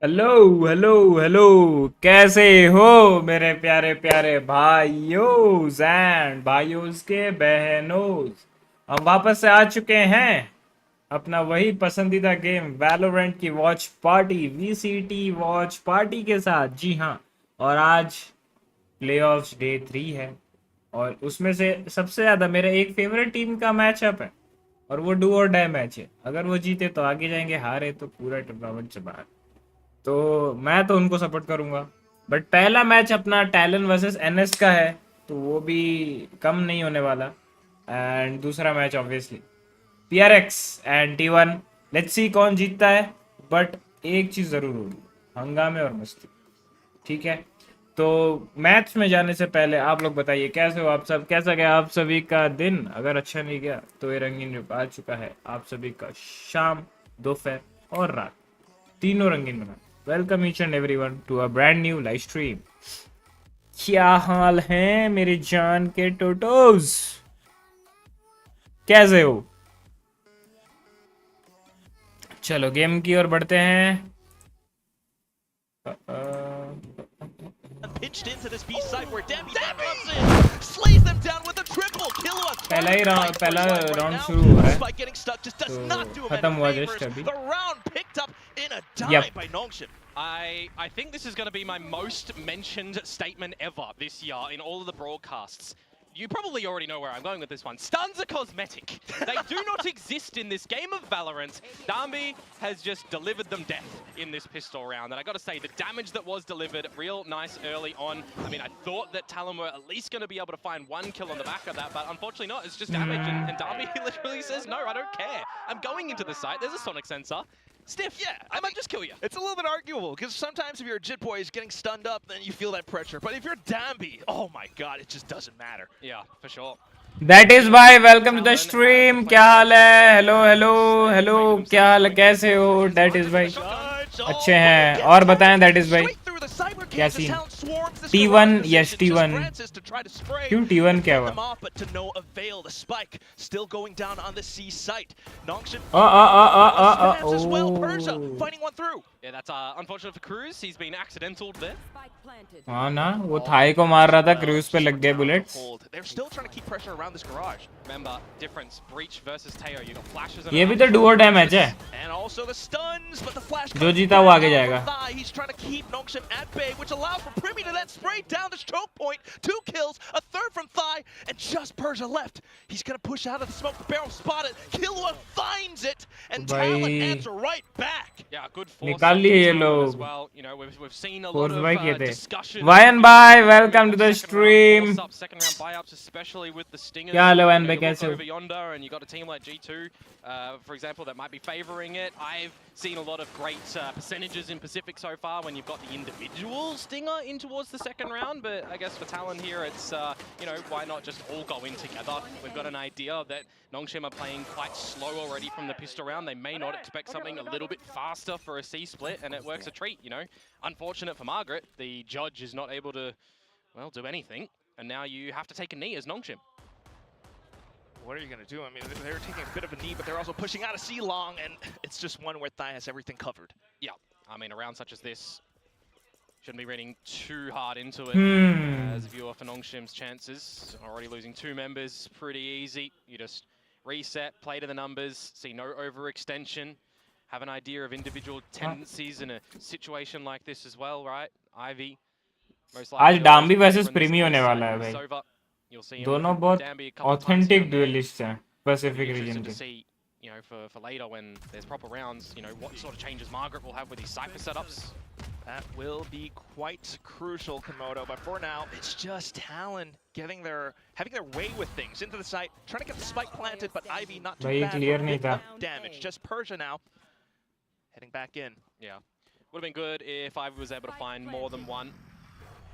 Hello hello hello, कैसे हो मेरे प्यारे प्यारे भाइयों एंड भाइयों के बहनों। हम वापस से आ चुके हैं अपना वही पसंदीदा गेम वैलोरेंट की watch party VCT watch party के साथ। जी हाँ, और आज प्लेऑफ्स डे 3 है और उसमें से सबसे ज्यादा मेरे एक फेवरेट टीम का मैचअप है और वो डू और डाई मैच है। अगर वो जीते तो आगे जाएंगे, हारे तो पूरा टूर्नामेंट से बाहर। तो मैं तो उनको सपोर्ट करूंगा, बट पहला मैच अपना टैलन वर्सेस एनएस का है तो वो भी कम नहीं होने वाला। एंड दूसरा मैच ऑब्वियसली पीआरएक्स एंड टी1। लेट्स सी कौन जीतता है, बट एक चीज जरूर होगी, हंगामे और मस्ती। ठीक है, तो मैच में जाने से पहले आप लोग बताइए कैसे हो आप सब, कैसा गया आप सभी का दिन। अगर अच्छा नहीं गया तो ये रंगीन युग आ चुका है आप सभी का शाम, दोपहर और रात, तीनों रंगीन बना। Welcome each and everyone to a brand new live stream. क्या हाल है मेरे जान के टोटोस, कैसे हो? चलो गेम की ओर बढ़ते हैं। Pinched into this B site where Demi comes in, slays them down with a triple kill. पहला राउंड शुरू हो रहा है, Spike getting stuck just does not do him खत्म हुआ any जस्ट favors. अभी। The round picked up in a dive by Nongshim. I think this is going to be my most mentioned statement ever this year in all of the broadcasts. You probably already know where I'm going with this one. Stuns are cosmetic. They do not exist in this game of Valorant. Dambi has just delivered them death in this pistol round. And I got to say, the damage that was delivered, real nice early on. I mean, I thought that Talon were at least going to be able to find one kill on the back of that, but unfortunately not. It's just damage. And Dambi literally says, no, I don't care. I'm going into the site. There's a sonic sensor. Stiff, Yeah, I might just kill you. It's a little bit arguable because sometimes if you're a Jit boy is getting stunned up, then you feel that pressure. But if you're Dambi, oh my god, it just doesn't matter. Yeah, for sure. That is why welcome to the stream। क्या हाल है? Hello hello hello, क्या हाल है, कैसे हो? That is भाई अच्छे हैं, और बताएं that is भाई क्या सीन? T1 yes T1 क्यों T1 क्या हुआ? Yeah, that's unfortunate for Cruz. He's been accidental there. हाँ ना, वो थाई को मार रहा था, क्रूज पे लग गए bullets. Remember, difference, Breach versus Teo. You got flashes and ये भी तो डू और डाई मैच है, And also the stuns, but the flash जो जीता वो आगे जाएगा। He's trying to keep Nongshim at bay, which allows for Primi to then spray down the choke point. 2 kills, a third from Thai, and just Persia left. He's gonna push out of the smoke. The barrel spotted. Killua finds it, and Talon answer right back. yeah, good force निकाल लिए ये as लोग। well. You know, we've seen a lot force of भाई किए थे। discussion. वायन भाई welcome to the stream. Second round buy-ups, especially with the stingers. क्या हाल है वायन You भाई, know, you कैसे look हो? over yonder, and you got a team like G2, for example, that might be favoring it. I've seen a lot of great percentages in Pacific so far when you've got the individual stinger in towards the second round, but I guess for Talon here, it's you know, why not just all go in together? We've got an idea that Nongshim are playing quite slow already from the pistol round. They may not expect something a little bit faster for a C split, and it works a treat. You know, unfortunate for Margaret, the judge is not able to, well, do anything, and now you have to take a knee as Nongshim. What are you going to do? I mean, they're taking a bit of a knee, but they're also pushing out a C-Long, and it's just one where Thai has everything covered. Yeah, I mean, a round such as this, shouldn't be reading too hard into it. As a viewer for Nongshim's chances, already losing 2 members, pretty easy. You just reset, play to the numbers, see no overextension. have an idea of individual tendencies in a situation like this as well, right? Ivy, most likely आज डाम्बी always versus prefer in this प्रीमी होने case, वाला है it's भाई. over. You'll see him दोनों with बहुत Danby a couple of times here authentic and there. Dualist हैं It'll be Pacific region interesting to के. see, you know, for later when there's proper rounds, you know, what sort of changes Margaret will have with these Cypher setups. That will be quite crucial, Komodo. But for now, it's just Talon having their way with things into the site, trying to get the spike planted, but Ivy not too भाई bad. clear for a नहीं bit था. of damage. Just Persia now heading back in. Yeah, would have been good if Ivy was able to find more than one,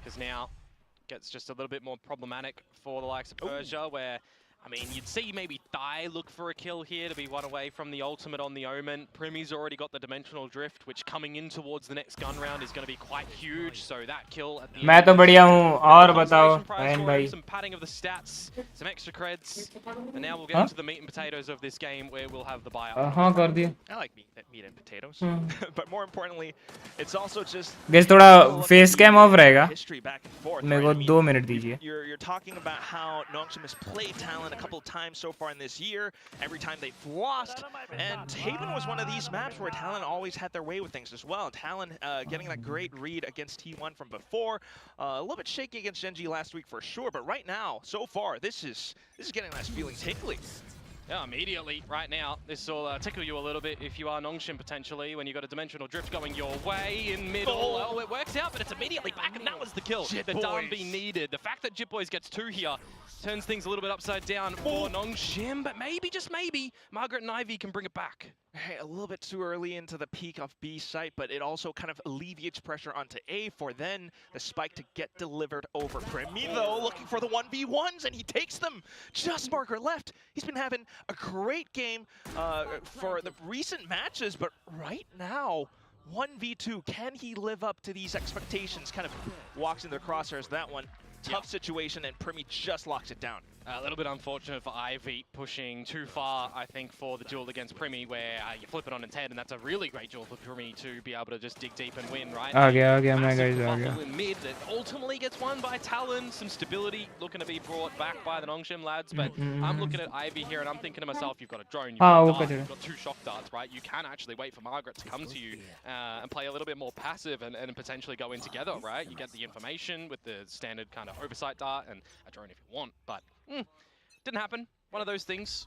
because now gets just a little bit more problematic for the likes of Persia, where I mean, you'd see maybe Thai look for a kill here to be one away from the ultimate on the Omen. Primy's already got the dimensional drift, which coming in towards the next gun round is going to be quite huge. So that kill at the end. मैं तो बढ़िया हूँ और बताओ बहन भाई. Some padding of the stats, some extra creds, and now we'll get into the meat and potatoes of this game where we'll have the buyout. हाँ कर दिया. I like meat and potatoes, but more importantly, it's also just. Guys थोड़ा face cam of रहेगा. History back and forth. मेरे को 2 minute दीजिए. You're talking about how Nongshim has played Talon a couple of times so far in this year. Every time they've lost, and Haven was one of these maps where Talon always had their way with things as well. Talon getting that great read against T1 from before. A little bit shaky against Genji last week for sure, but right now, so far, this is getting a nice feeling tingly. Yeah, immediately, right now, this will tickle you a little bit if you are Nongshim potentially, when you've got a dimensional drift going your way in middle. Oh, it works out, but it's immediately back, and that was the kill that Danby needed. The fact that Jitboys gets 2 here turns things a little bit upside down for Nongshim, but maybe, just maybe, Margaret and Ivy can bring it back. Hey, a little bit too early into the peak of B site, but it also kind of alleviates pressure onto A for then the spike to get delivered over. Primi, though, looking for the 1v1s, and he takes them. Just Margaret left. He's been having a great game for the recent matches, but right now, 1v2, can he live up to these expectations? Kind of walks into the crosshairs, that one. Tough situation, and Primi just locks it down. A little bit unfortunate for Ivy pushing too far, I think, for the duel against Primi, where you flip it on its head, and that's a really great duel for Primi to be able to just dig deep and win, right? आ गया मैं guys आ Massive गया. in mid that ultimately gets won by Talon. Some stability looking to be brought back by the Nongshim lads, but I'm looking at Ivy here and I'm thinking to myself, you've got a drone, you've got, you've got 2 shock darts, right? You can actually wait for Margaret to come to you and play a little bit more passive and potentially go in together, right? You get the information with the standard kind of oversight dart and a drone if you want, but didn't happen. One of those things.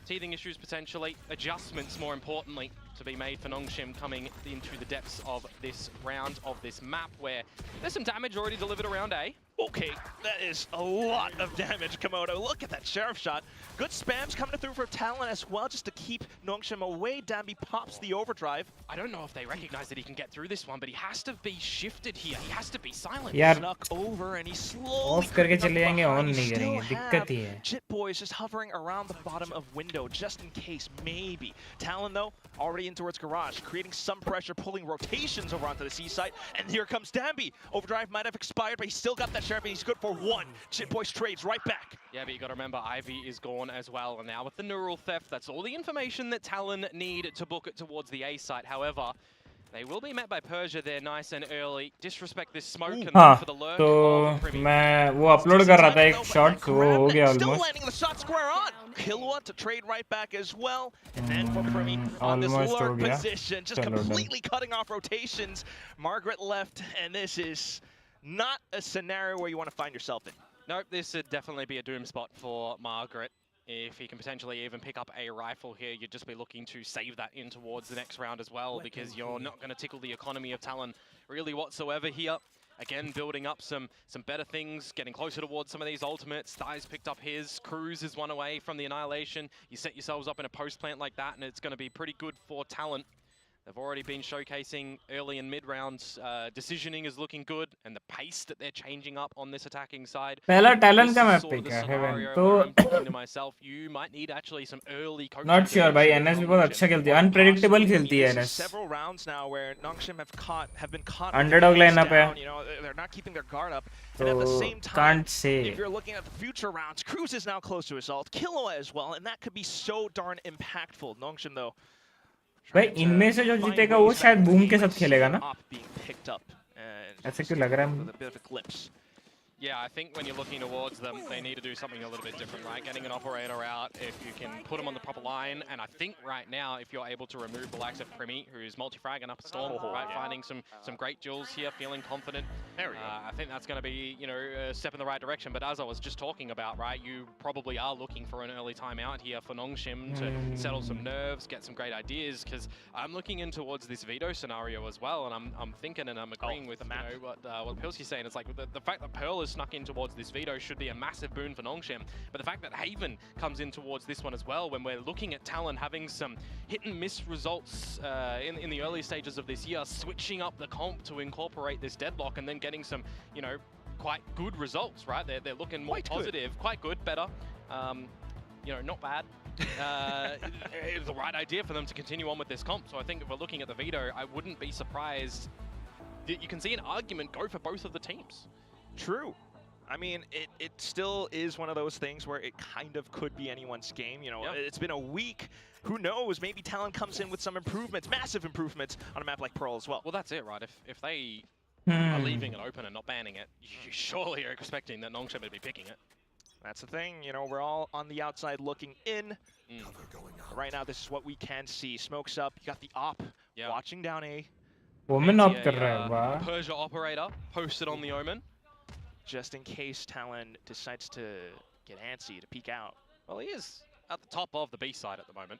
Teething issues potentially. Adjustments, more importantly, to be made for Nongshim coming into the depths of this round of this map, where there's some damage already delivered around A. Okay, that is a lot of damage, Komodo. Look at that sheriff shot. Good spams coming through for Talon as well, just to keep Nongshim away. Danby pops the overdrive. I don't know if they recognize that he can get through this one, but he has to be shifted here. He has to be silent. यार Snuck over and he slowly of करके चले जाएंगे on You नहीं still करेंगे दिक्कत ही है. have Jit Boys just hovering around the bottom of window, just in case, maybe. Talon, though, already in towards garage, creating some pressure, pulling rotations over onto the C site. And here comes Danby. Overdrive might have expired, but he's still got that sheriff, and he's good for 1. Jit Boys trades right back. Yeah, but you got to remember, Ivy is gone as well. And now with the neural theft, that's all the information that Talon need to book it towards the A site. However, they will be met by Persia there nice and early. Disrespect this smoke and हाँ for the lurk तो of Primi. मैं वो upload कर रहा था एक shot तो वो हो गया Still almost. landing the shot square on. Killua to trade right back as well. And then for Primi on this almost lurk हो गया. position, just चलो, completely cutting off rotations. Margaret left, and this is not a scenario where you want to find yourself in. Nope, this would definitely be a doom spot for Margaret. If he can potentially even pick up a rifle here, you'd just be looking to save that in towards the next round as well, because you're not going to tickle the economy of Talon really whatsoever here. Again, building up some better things, getting closer towards some of these ultimates. Thighs picked up his. Cruz is one away from the annihilation. You set yourselves up in a post plant like that, and it's going to be pretty good for Talon. They've already been showcasing early and mid rounds. Decisioning is looking good, and the pace that they're changing up on this attacking side. पहला talent This का is map sort पे of the क्या है scenario तो where I'm thinking to myself, you might need actually some early coaching. Not sure भाई NS भी बहुत अच्छा खेलती है अनप्रेडिक्टेबल खेलती है NS. Several rounds now where Nongshim have been caught Underdog lineup है. down, you know, they're not keeping their guard up. And at the तो same time, can't say. if you're looking at the future rounds, Cruz is now close to his ult, Killua as well, and that could be so darn impactful. Nongshim, though, भाई इनमें से जो जीतेगा वो शायद boom के साथ खेलेगा ना. being picked up, and ऐसे क्यों लग रहा है with a bit of a glimpse. Yeah, I think when you're looking towards them, they need to do something a little bit different, right? Getting an operator out, if you can put them on the proper line, and I think right now, if you're able to remove the likes of Primi, who's multi-fragging up a storm, right, finding some great duels here, feeling confident. There we go. I think that's going to be, you know, a step in the right direction. But as I was just talking about, right, you probably are looking for an early timeout here for Nongshim to settle some nerves, get some great ideas, because I'm looking in towards this veto scenario as well, and I'm thinking and I'm agreeing with, you know, what Pilsky's saying. It's like the fact that Pearl is snuck in towards this veto should be a massive boon for Nongshim, but the fact that Haven comes in towards this one as well, when we're looking at Talon having some hit and miss results in the early stages of this year, switching up the comp to incorporate this deadlock and then getting some, you know, quite good results, right? They're looking more positive, quite good, better. You know, not bad. It's the right idea for them to continue on with this comp. So I think if we're looking at the veto, I wouldn't be surprised that you can see an argument go for both of the teams. True. I mean, it still is one of those things where it kind of could be anyone's game. You know, it's been a week. Who knows? Maybe Talon comes in with some improvements, massive improvements on a map like Pearl as well. Well, that's it, right? If they are leaving it open and not banning it, you surely are expecting that Nongshim would be picking it. That's the thing. You know, we're all on the outside looking in. Right now, this is what we can see. Smoke's up. You got the op watching down A. Woman up कर रहा है वाह. Persia operator posted on the Omen. Just in case Talon decides to get antsy, to peek out. Well, he is at the top of the B side at the moment.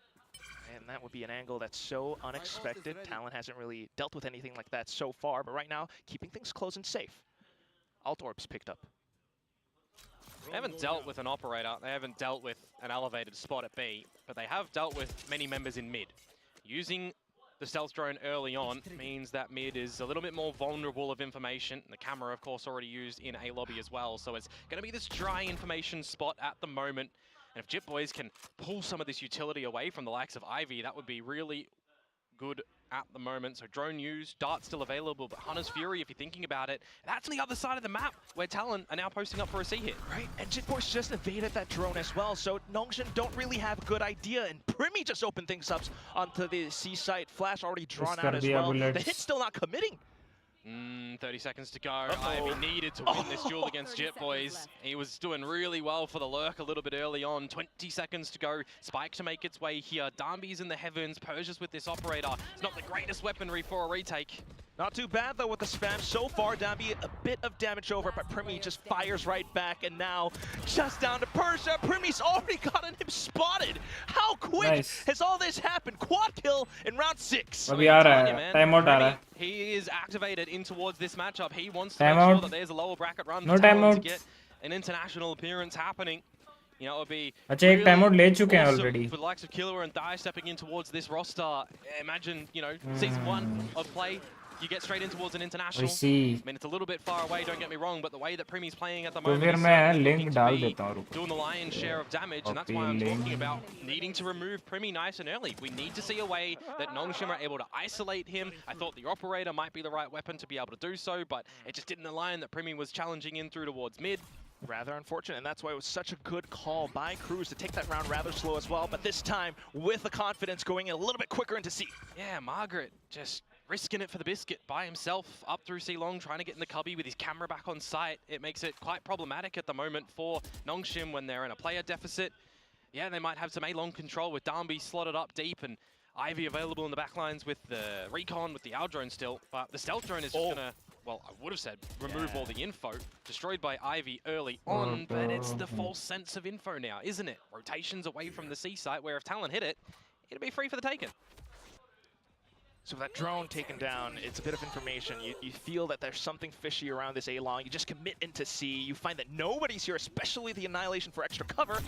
And that would be an angle that's so unexpected. Talon hasn't really dealt with anything like that so far, but right now, keeping things close and safe. Alt Orb's picked up. They haven't dealt with an operator, they haven't dealt with an elevated spot at B, but they have dealt with many members in mid. Using the stealth drone early on means that mid is a little bit more vulnerable of information. The camera, of course, already used in A lobby as well, so it's going to be this dry information spot at the moment. And if Jit Boys can pull some of this utility away from the likes of Ivy, that would be really good at the moment. So drone used, Dart still available, but Hunter's Fury, if you're thinking about it, that's on the other side of the map where Talon are now posting up for a C hit. Right, and Jit Boys just evaded that drone as well, so Nongshim don't really have a good idea, and Primi just opened things up onto the C site. Flash already drawn out as well. The hit's still not committing. 30 seconds to go. Ivy needed to win this duel against Jit Boys. He was doing really well for the lurk a little bit early on. 20 seconds to go. Spike to make its way here. Darby's in the heavens. Persia's with this operator. It's not the greatest weaponry for a retake. Not too bad though with the spam so far. Darby a bit of damage over, but Primi just fires right back, and now just down to Persia. Primi's already gotten him spotted. How quick has all this happened? Quad kill in round 6. अभी आ रहा है. Timeout आ रहा है. He is activated in towards this matchup. He wants to make sure that there's a lower bracket run for Talon to get an international appearance happening. You know, it would be अच्छा एक time out ले चुके हैं already. For the likes of Killer and Thai stepping in towards this roster. Imagine, you know, season 1 of play. You get straight in towards an international. I mean, it's a little bit far away, don't get me wrong, but the way that Primi's playing at the moment is doing the lion's share of damage, and that's why I'm talking about needing to remove Primi nice and early. We need to see a way that Nongshim are able to isolate him. I thought the operator might be the right weapon to be able to do so, but it just didn't align that Primi was challenging in through towards mid. Rather unfortunate, and that's why it was such a good call by Cruz to take that round rather slow as well, but this time with the confidence going in a little bit quicker into C. Yeah, Margaret just risking it for the biscuit by himself up through C long, trying to get in the cubby with his camera back on site. It makes it quite problematic at the moment for Nongshim when they're in a player deficit. Yeah, they might have some A-long control with Darby slotted up deep and Ivy available in the backlines with the recon, with the Owl drone still, but the stealth drone is just gonna, well, I would have said remove all the info. Destroyed by Ivy early on, but it's the false sense of info now, isn't it? Rotations away from the C site, where if Talon hit it, it'd be free for the taking. So that drone taken down, it's a bit of information. You feel that there's something fishy around this A-long. You just commit into C. You find that nobody's here, especially the Annihilation for extra cover.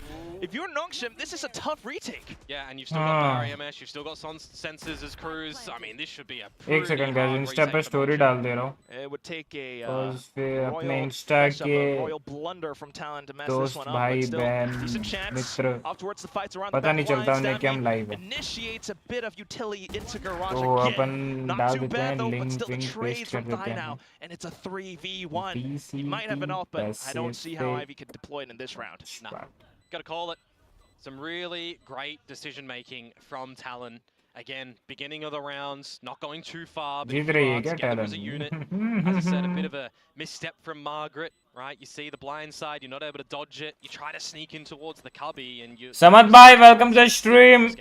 If you're Nongshim, this is a tough retake. Yeah, and you've still got RMS, you've still got sensors as Cruz. I mean, this should be a pretty 1 second guys, hard Insta पे retake story डाल दे रहा हूँ. It would take a royal blunder from Talon to mess this one up, but still, decent chance. Off towards the fights around the back lines. Initiates a bit of utility into Garage again. Not too bad though, but still the trades from Thai now, and it's a 3v1. He might have an ult, but I don't see how Ivy could deploy it in this round. Nah, gotta call it. Some really great decision making from Talon. Again, beginning of the rounds, not going too far, but together as a unit. As I said, a bit of a misstep from Margaret, right? You see the blind side, you're not able to dodge it. You try to sneak in towards the cubby, and you. Samad bhai, welcome to the stream.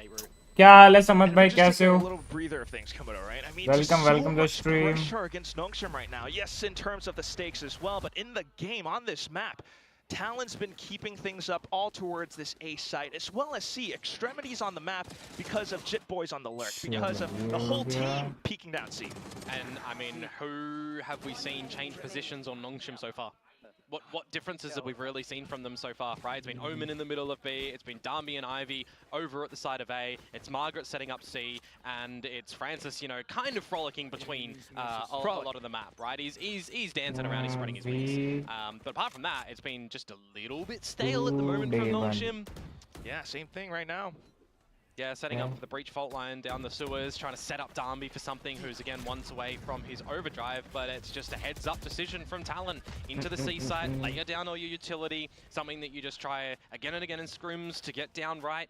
क्या हाल है समद भाई, कैसे हो? A little breather of things coming, right? I mean, welcome to the stream. Pressure against Nongshim right now. Yes, in terms of the stakes as well, but in the game on this map, Talon's been keeping things up all towards this A site, as well as C, extremities on the map because of Jit Boys on the lurk, because of the whole team peeking down C. And I mean, who have we seen change positions on Nongshim so far? What differences have we really seen from them so far, right? It's been Omen in the middle of B, it's been Darby and Ivy over at the side of A, it's Margaret setting up C, and it's Francis, you know, kind of frolicking between a lot of the map, right? He's dancing around, he's spreading his wings. But apart from that, it's been just a little bit stale at the moment from Nongshim. Yeah, same thing right now. Yeah, setting up the breach fault line down the sewers, trying to set up Darby for something who's again once away from his overdrive, but it's just a heads-up decision from Talon into the C site, layer down all your utility, something that you just try again and again in scrims to get down right,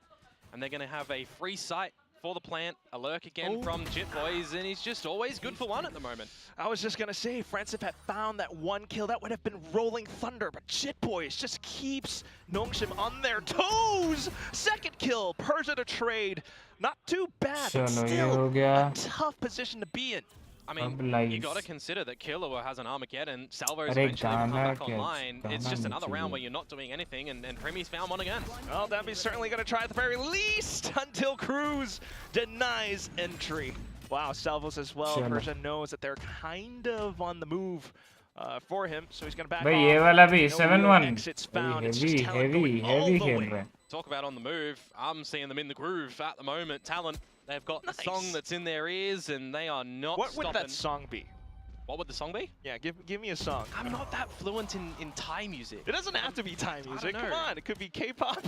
and they're going to have a free site for the plant, a lurk again from Jit Boys, and he's just always good for one at the moment. I was just going to say, Francis had found that one kill, that would have been rolling thunder, but Jit Boys just keeps Nongshim on their toes! Second kill, Persia to trade. Not too bad, but still a tough position to be in. I mean, you got to consider that Killua has an Armageddon, Salvo's eventually will come back online. It's just another round where you're not doing anything, and Premi's found one again. Well, Dammy's certainly going to try at the very least until Cruz denies entry. Wow, Salvos as well. Persia knows that they're kind of on the move for him, so he's going to back off. ये वाला भी 7-1. Exits found. Heavy. Talk about on the move. I'm seeing them in the groove at the moment. Talent. They've got the song that's in their ears, and they are not stopping. What would that song be? What would the song be? Yeah, give me a song. I'm not that fluent in Thai music. It doesn't have to be Thai music. Come on, it could be K-pop.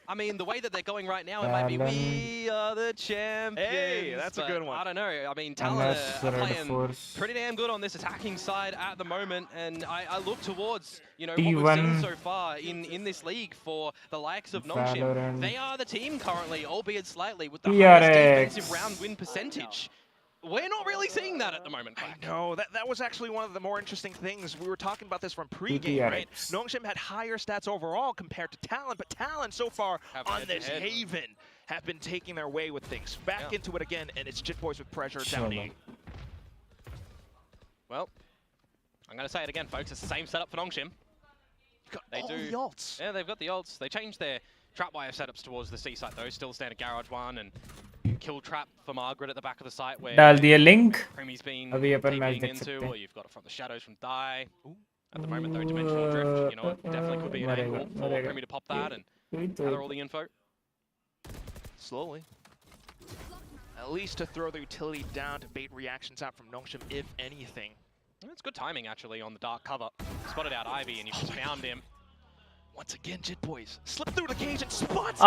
I mean, the way that they're going right now, it might be "We Are the Champions." Hey, that's a good one. I don't know. I mean, Talon are playing pretty damn good on this attacking side at the moment, and I look towards, you know, what we've seen so far in this league for the likes of Nongshim. They are the team currently, albeit slightly, with the highest defensive round win percentage. We're not really seeing that at the moment, Quack. I know. That was actually one of the more interesting things. We were talking about this from pre-game, right? Nongshim had higher stats overall compared to Talon, but Talon so far on this Haven have been taking their way with things. Back into it again, and it's Jit Boys with pressure down E. Well, I'm going to say it again, folks. It's the same setup for Nongshim. They do the ults. Yeah, they've got the ults. They changed their trapwire setups towards the C site, though. Still standard garage one and kill trap for Margaret at the back of the site where डाल दिया link. Premi's been अभी अपन match taking देख into, सकते हैं. or you've got it from the shadows from Dai. At the moment, though, dimensional drift, you know, it definitely could be an angle for Premi to pop that and gather all the info. Slowly. At least to throw the utility down to bait reactions out from Nongshim, if anything. It's good timing, actually, on the dark cover. Spotted out Ivy, and you just found him. Once again, Jit Boys slip through the cage and spots him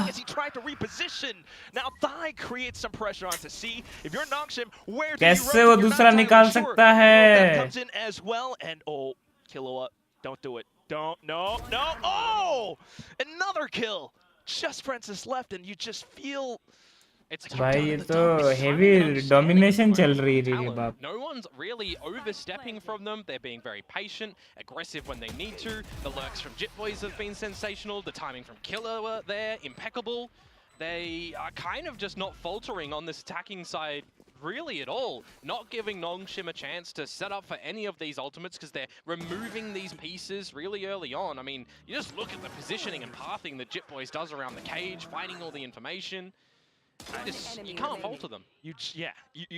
as he tried to reposition. Now Thai creates some pressure onto C. If you're Nongshim, where do you run? वो दूसरा निकाल सकता है? That comes in as well, and Killua, don't do it. Don't, no. Oh! Another kill. Just Francis left, and you just feel... भाई ये तो heavy domination चल रही है बाप. No one's really overstepping from them. They're being very patient, aggressive when they need to. The lurks from Jit Boys have been sensational. The timing from Killer there, impeccable. They are kind of just not faltering on this attacking side really at all. Not giving Nongshim a chance to set up for any of these ultimates because they're removing these pieces really early on. I mean, you just look at the positioning and pathing that Jit Boys does around the cage, finding all the information. You can't falter them. You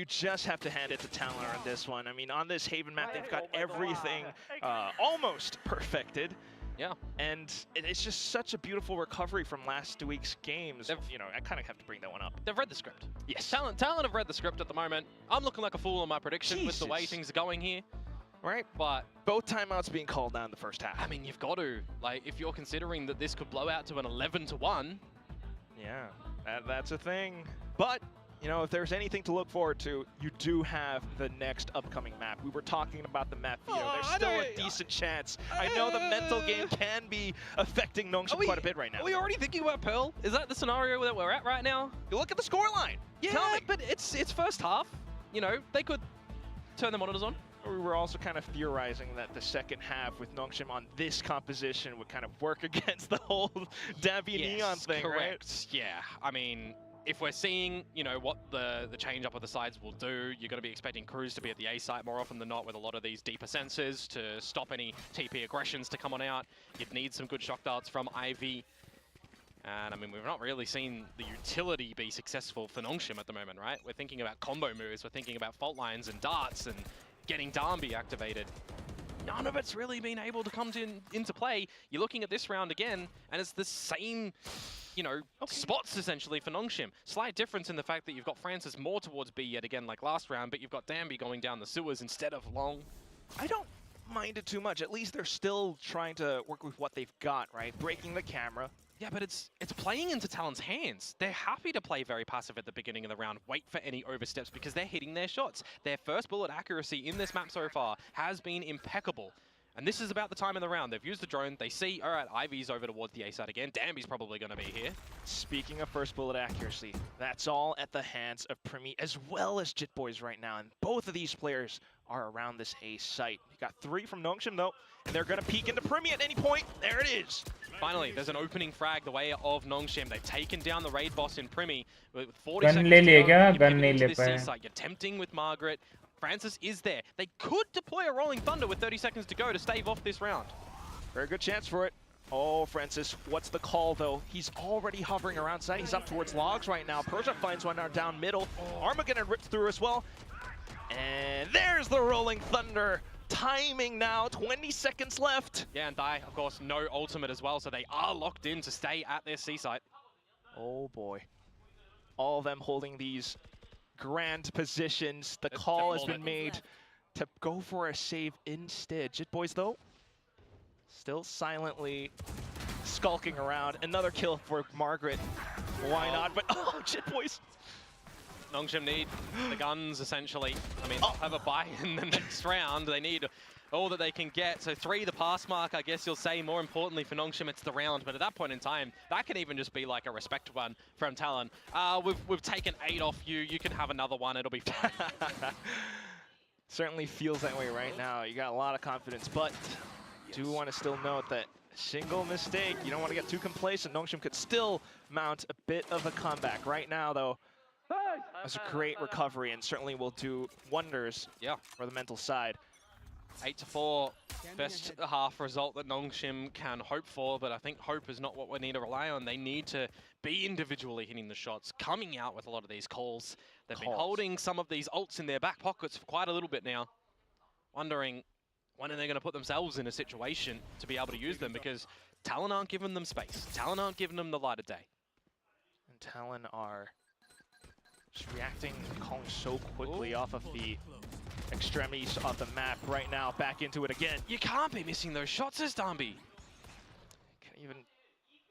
just have to hand it to Talon on this one. I mean, on this Haven map, they've got everything almost perfected. Yeah. And it's just such a beautiful recovery from last week's games. You know, I kind of have to bring that one up. They've read the script. Yes. Talon have read the script at the moment. I'm looking like a fool on my prediction with the way things are going here. Right? But both timeouts being called down in the first half. I mean, you've got to. Like, if you're considering that this could blow out to an 11-1. Yeah. That's a thing. But, you know, if there's anything to look forward to, you do have the next upcoming map. We were talking about the map, you know, there's still a decent chance. I know the mental game can be affecting Nongshim quite a bit right now. Are we already thinking about Pearl? Is that the scenario that we're at right now? You look at the scoreline. Yeah, Tell me. but it's first half. You know, they could turn the monitors on. We were also kind of theorizing that the second half with Nongshim on this composition would kind of work against the whole Dampy Neon thing, correct. right? Yeah, I mean, if we're seeing, you know, what the change up of the sides will do, you're going to be expecting crews to be at the A site more often than not with a lot of these deeper sensors to stop any TP aggressions to come on out. You'd need some good shock darts from Ivy. And I mean, we've not really seen the utility be successful for Nongshim at the moment, right? We're thinking about combo moves, we're thinking about fault lines and darts and getting Darby activated. None of it's really been able to come into play. You're looking at this round again, and it's the same, you know, spots essentially for Nongshim. Slight difference in the fact that you've got Francis more towards B yet again like last round, but you've got Danby going down the sewers instead of long. I don't mind it too much. At least they're still trying to work with what they've got, right? Breaking the camera. Yeah, but it's playing into Talon's hands. They're happy to play very passive at the beginning of the round, wait for any oversteps because they're hitting their shots. Their first bullet accuracy in this map so far has been impeccable. And this is about the time in the round. They've used the drone. They see, all right, Ivy's over towards the A side again. Danby's probably going to be here. Speaking of first bullet accuracy, that's all at the hands of Primi as well as Jitboys right now. And both of these players are around this A site. You got 3 from Nongshim though, and they're going to peek into Primi at any point. There it is. Finally, there's an opening frag the way of Nongshim. They've taken down the raid boss in Primi with 40 seconds to go. You're tempting with Margaret. Francis is there. They could deploy a Rolling Thunder with 30 seconds to go to stave off this round. Very good chance for it. Oh, Francis, what's the call though? He's already hovering around side. He's up towards logs right now. Persia finds one now down middle. Armageddon ripped through as well. And there's the Rolling Thunder. Timing now, 20 seconds left. Yeah, and Dai, of course, no ultimate as well, so they are locked in to stay at their C site. Oh boy. All of them holding these grand positions. The call has been made to go for a save instead. Jitboys though, still silently skulking around. Another kill for Margaret. Why not? But oh, Jitboys. Nongshim need the guns, essentially. I mean, they'll have a buy in the next round. They need all that they can get. So 3, the pass mark, I guess you'll say. More importantly for Nongshim, it's the round. But at that point in time, that can even just be like a respect one from Talon. We've taken 8 off you. You can have another one. It'll be fine. Certainly feels that way right now. You got a lot of confidence, but do want to still note that single mistake, you don't want to get too complacent. Nongshim could still mount a bit of a comeback. Right now, though, that's a great recovery and certainly will do wonders for the mental side. 8-4, best half result that Nongshim can hope for, but I think hope is not what we need to rely on. They need to be individually hitting the shots, coming out with a lot of these calls. They've been holding some of these ults in their back pockets for quite a little bit now, wondering when are they going to put themselves in a situation to be able to use them, because Talon aren't giving them space. Talon aren't giving them the light of day. And Talon are just reacting and calling so quickly off of the extremities of the map right now, back into it again. You can't be missing those shots as Danby. Can't even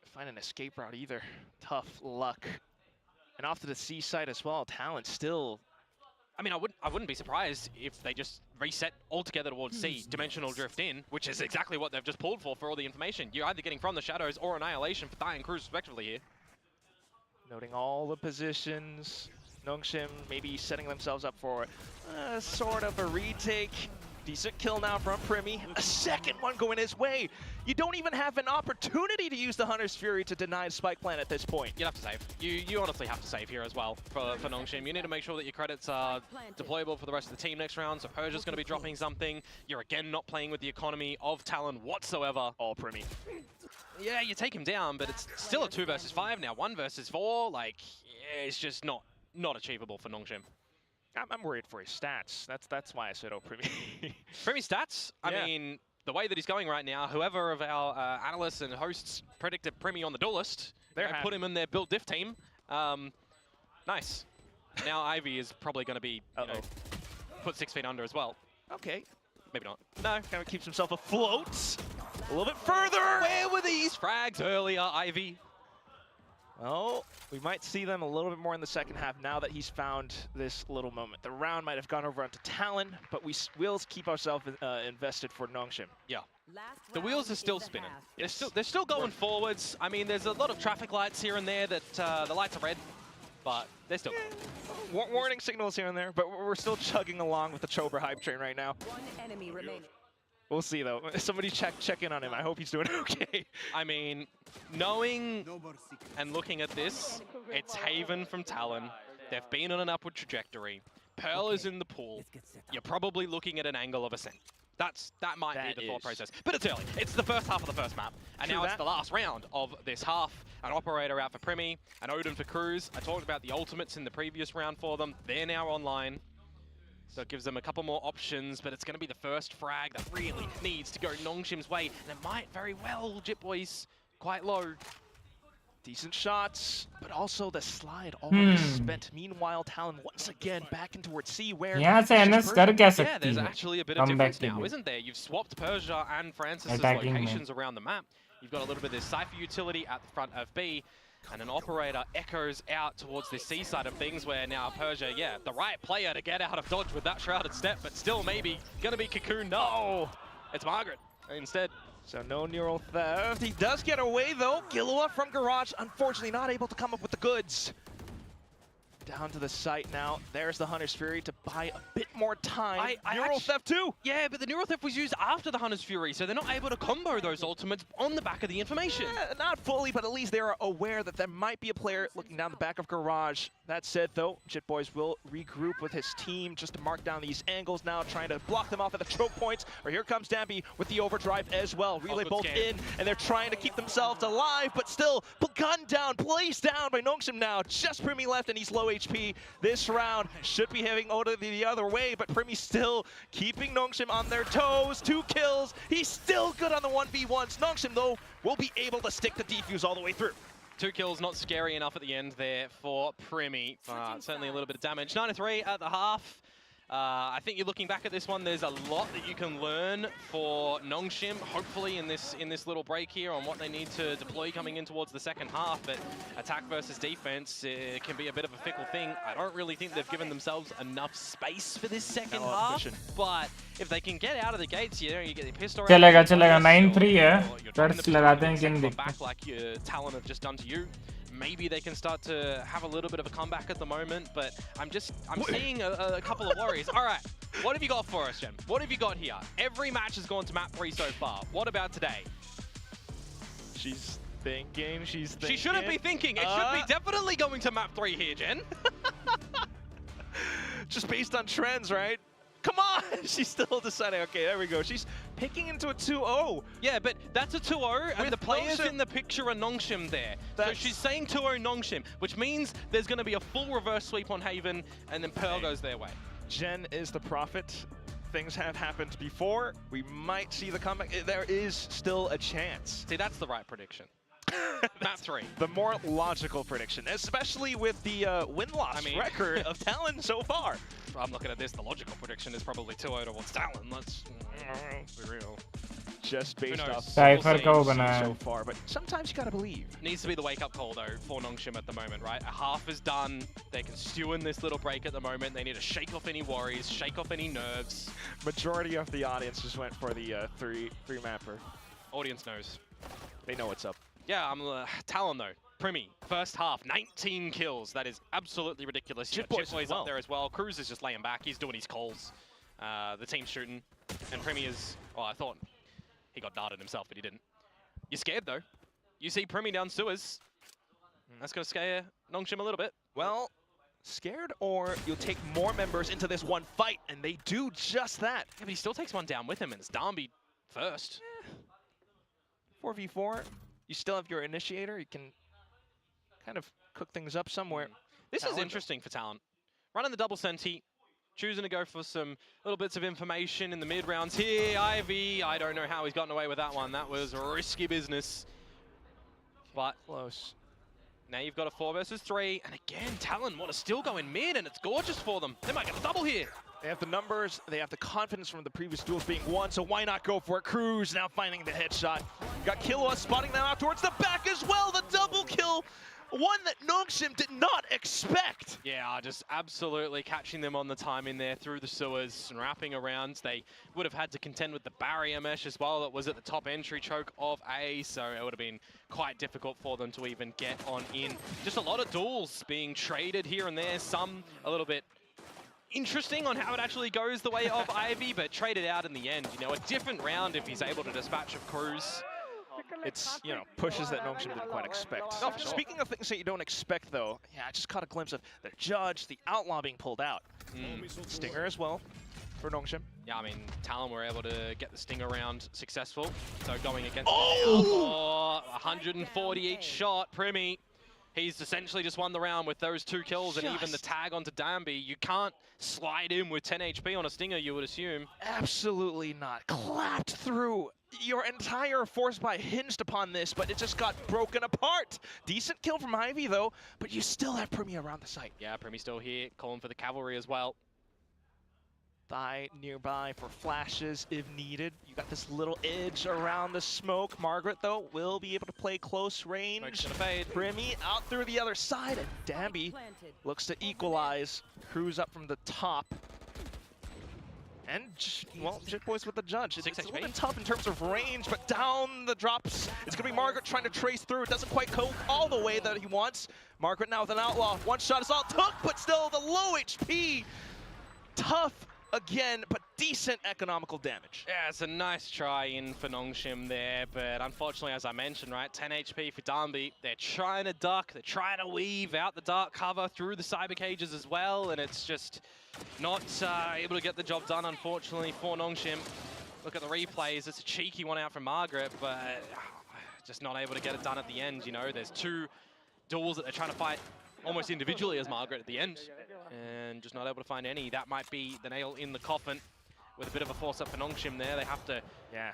find an escape route either. Tough luck. And off to the C side as well, Talon still... I mean, I wouldn't be surprised if they just reset altogether towards C, Dimensional Drift in, which is exactly what they've just pulled for all the information. You're either getting From the Shadows or Annihilation for Thai and Cruz respectively here. Noting all the positions. Nongshim maybe setting themselves up for sort of a retake. Decent kill now from Primi. A second one going his way. You don't even have an opportunity to use the Hunter's Fury to deny Spike Plant at this point. You have to save. You honestly have to save here as well for Nongshim. You need to make sure that your credits are deployable for the rest of the team next round. So Persia's going to be dropping something. You're again not playing with the economy of Talon whatsoever. All Primi. Yeah, you take him down, but it's still a 2 versus 5 now. 1 versus 4. Like, yeah, it's just not achievable for Nongshim. I'm worried for his stats. That's why I said Primi. Primi's stats? I mean, the way that he's going right now, whoever of our analysts and hosts predicted Primi on the duelist, they put him in their build diff team. Nice. Now Ivy is probably going to be put 6 feet under as well. Okay. Maybe not. No, kind of keeps himself afloat. A little bit further. Where were these frags earlier, Ivy? Well, we might see them a little bit more in the second half now that he's found this little moment. The round might have gone over onto Talon, but we'll keep ourselves invested for Nongshim. Yeah. The wheels are still spinning. They're still going forwards. I mean, there's a lot of traffic lights here and there that the lights are red. but they're still warning signals here and there, but we're still chugging along with the Chober hype train right now. One enemy remaining. We'll see though. Somebody check in on him. I hope he's doing okay. I mean, knowing and looking at this, it's Haven from Talon. They've been on an upward trajectory. Pearl is in the pool. You're probably looking at an angle of ascent. That might be the thought process. But it's early. It's the first half of the first map. And now it's the last round of this half. An Operator out for Primi, an Odin for Cruz. I talked about the ultimates in the previous round for them. They're now online. So it gives them a couple more options, but it's going to be the first frag that really needs to go Nongshim's way. And it might very well, Jit Boys, quite low. Decent shots, but also the slide already spent. Meanwhile, Talon once again back in towards C, where यहाँ से NS कर क्या सकती yeah, there's है? actually a bit of difference now, isn't there? You've swapped Persia and Francis's locations around the map. You've got a little bit of this Cypher utility at the front of B, and an Operator echoes out towards the C side of things, where now Persia, yeah, the right player to get out of dodge with that shrouded step, but still maybe gonna be Cocoon. No, it's Margaret instead. So no neural theft. He does get away though. Killua from Garage, unfortunately not able to come up with the goods. Down to the site now. There's the Hunter's Fury to buy a bit more time. Neural theft too. Yeah, but the neural theft was used after the Hunter's Fury, so they're not able to combo those ultimates on the back of the information. Yeah, not fully, but at least they're aware that there might be a player looking down the back of Garage. That said though, Jit Boys will regroup with his team just to mark down these angles now, trying to block them off at the choke points. Or here comes Dampy with the overdrive as well. Relay bolt in, and they're trying to keep themselves alive, but still gunned down, placed down by Nongshim now. Just Primi left, and he's low HP. This round should be having Oda the other way, but Primi still keeping Nongshim on their toes. 2 kills. He's still good on the 1v1s. Nongshim, though, will be able to stick the defuse all the way through. 2 kills, not scary enough at the end there for Primi. Certainly a little bit of damage. 9-3 at the half. I think you're looking back at this one, there's a lot that you can learn for Nongshim, hopefully in this little break here, on what they need to deploy coming in towards the second half. But attack versus defense can be a bit of a fickle thing. I don't really think they've given themselves enough space for this second half, but if they can get out of the gates here, you get the pistol. चलेगा 9-3 है. First लगाते हैं किन दिख. Back like your Talon have just done to you. Maybe they can start to have a little bit of a comeback at the moment, but I'm seeing a couple of worries. All right, what have you got for us, Jen? What have you got here? Every match has gone to map 3 so far. What about today? She's thinking. She shouldn't be thinking. It should be definitely going to map 3 here, Jen. Just based on trends, right? Come on! She's still deciding. Okay, there we go. She's picking into a 2-0. Yeah, but that's a 2-0, and the players in the picture are Nongshim there. So she's saying 2-0 Nongshim, which means there's going to be a full reverse sweep on Haven, and then Pearl goes their way. Jen is the prophet. Things have happened before. We might see the comeback. There is still a chance. See, that's the right prediction. Map 3. The more logical prediction, especially with the win-loss record of Talon so far. I'm looking at this, the logical prediction is probably 2-0 towards Talon. Let's be real. Just based off Cypher को बनाया so far, but sometimes you gotta believe. Needs to be the wake-up call though for Nongshim at the moment, right? A half is done. They can stew in this little break at the moment. They need to shake off any worries, shake off any nerves. Majority of the audience just went for the three mapper. Audience knows. They know what's up. Yeah, I'm Talon though. Primi, first half, 19 kills. That is absolutely ridiculous. Jit Boy's up there as well. Cruz is just laying back. He's doing his calls. The team's shooting. And Primi is, well, I thought he got darted himself, but he didn't. You're scared though. You see Primi down sewers. That's going to scare Nongshim a little bit. Well, scared, or you'll take more members into this one fight, and they do just that. Yeah, but he still takes one down with him, and it's Darby first. 4v4. You still have your initiator. You can kind of cook things up somewhere. This is interesting for Talon. Running the double senti, choosing to go for some little bits of information in the mid rounds here. Ivy, I don't know how he's gotten away with that one. That was risky business. But close. Now you've got a 4 versus 3, and again, Talon want to still go in mid, and it's gorgeous for them. They might get a double here. They have the numbers, they have the confidence from the previous duels being won, so why not go for it? Cruz now finding the headshot. Got Killua spotting them out towards the back as well. The double kill One that Nongshim did not expect. Yeah, just absolutely catching them on the time in there through the sewers and wrapping around. They would have had to contend with the barrier mesh as well that was at the top entry choke of A, so it would have been quite difficult for them to even get on in. Just a lot of duels being traded here and there, some a little bit interesting on how it actually goes the way of Ivy, but traded out in the end. You know, a different round if he's able to dispatch of Cruz. It's, you know, pushes that Nongshim didn't quite expect. Oh, for sure. Speaking of things that you don't expect, though, yeah, I just caught a glimpse of the Judge, the Outlaw being pulled out. Stinger as well for Nongshim. Yeah, I mean, Talon were able to get the Stinger round successful. So going against Oh! 140 each shot, Primi. He's essentially just won the round with those 2 kills and even the tag onto Danby. You can't slide in with 10 HP on a Stinger, you would assume. Absolutely not. Clapped through. Your entire force buy hinged upon this, but it just got broken apart. Decent kill from Ivy, though, but you still have Primi around the site. Yeah, Primi still here, calling for the cavalry as well. Thigh nearby for flashes if needed. You got this little edge around the smoke. Margaret, though, will be able to play close range. Smoke's gonna fade. Primi out through the other side, and Danby looks to equalize. Cruz up from the top. And, well, Jit Boys with the Judge. It's a little bit tough in terms of range, but down the drops. It's going to be Margaret trying to trace through. It doesn't quite go all the way that he wants. Margaret now with an Outlaw. One shot is all it took, but still the low HP. Tough again, but decent economical damage. Yeah, it's a nice try in for Nongshim there, but unfortunately, as I mentioned, right, 10 HP for Danby. They're trying to duck, they're trying to weave out the dark cover through the cyber cages as well, and it's just not able to get the job done, unfortunately, for Nongshim. Look at the replays, it's a cheeky one out from Margaret, but just not able to get it done at the end, you know. There's 2 duels that they're trying to fight almost individually as Margaret at the end, and just not able to find any. That might be the nail in the coffin. With a bit of a force up for Nongshim there, they have to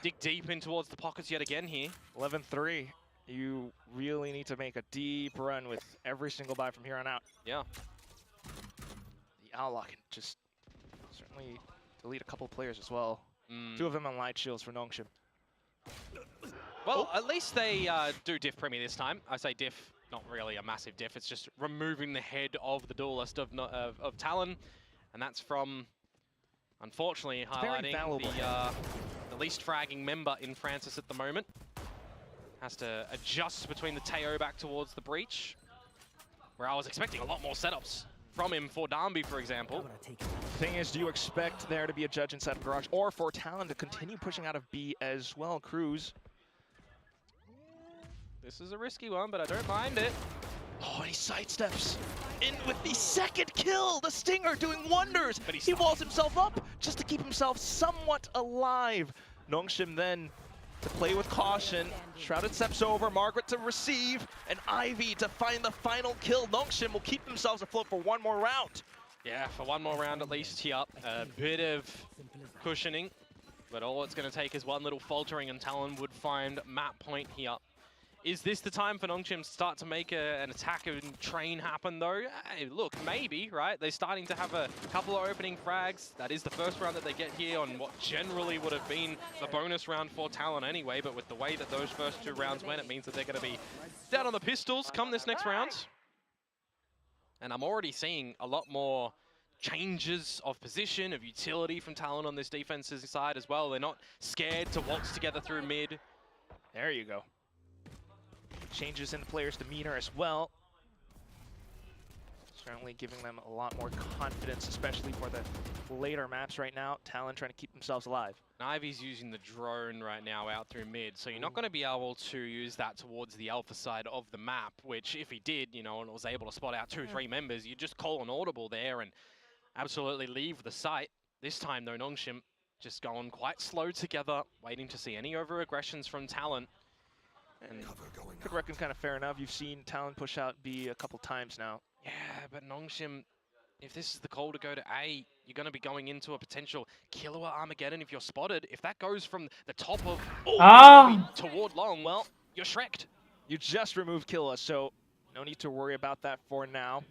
dig deep in towards the pockets yet again here. 11-3. You really need to make a deep run with every single buy from here on out. Yeah. The Outlaw can just certainly delete a couple players as well. 2 of them on light shields for Nongshim. Well, at least they do diff Primi this time. I say diff, not really a massive diff. It's just removing the head of the duelist of Talon, and that's from, unfortunately, highlighting the least fragging member in Francis at the moment. Has to adjust between the Teo back towards the breach, where I was expecting a lot more setups from him for Danby, for example. The thing is, do you expect there to be a Judge inside of Garage, or for Talon to continue pushing out of B as well? Cruz. This is a risky one, but I don't mind it. Oh, and he sidesteps in with the 2nd kill. The Stinger doing wonders. But he walls himself up just to keep himself somewhat alive. Nongshim then to play with caution. Shrouded steps over. Margaret to receive. And Ivy to find the final kill. Nongshim will keep themselves afloat for 1 more round. Yeah, for 1 more round at least here. A bit of cushioning, but all it's going to take is 1 little faltering and Talon would find map point here. Is this the time for Nongshim to start to make an attack and train happen, though? Hey, look, maybe, right? They're starting to have a couple of opening frags. That is the first round that they get here on what generally would have been the bonus round for Talon anyway, but with the way that those first 2 rounds went, it means that they're going to be down on the pistols come this next round. And I'm already seeing a lot more changes of position, of utility from Talon on this defense's side as well. They're not scared to waltz together through mid. There you go. Changes in the player's demeanor as well. Certainly giving them a lot more confidence, especially for the later maps right now. Talon trying to keep themselves alive. Ivy's using the drone right now out through mid, so you're not going to be able to use that towards the alpha side of the map, which if he did, you know, and was able to spot out 2 or 3 members, you just call an audible there and absolutely leave the site. This time though, Nongshim just going quite slow together, waiting to see any over-aggressions from Talon. And could reckon kind of fair enough. You've seen Talon push out B a couple times now. Yeah, but Nongshim, if this is the call to go to A, you're going to be going into a potential Killua Armageddon if you're spotted. If that goes from the top of toward long, well, you're Shrek'd. You just removed Killua, so no need to worry about that for now.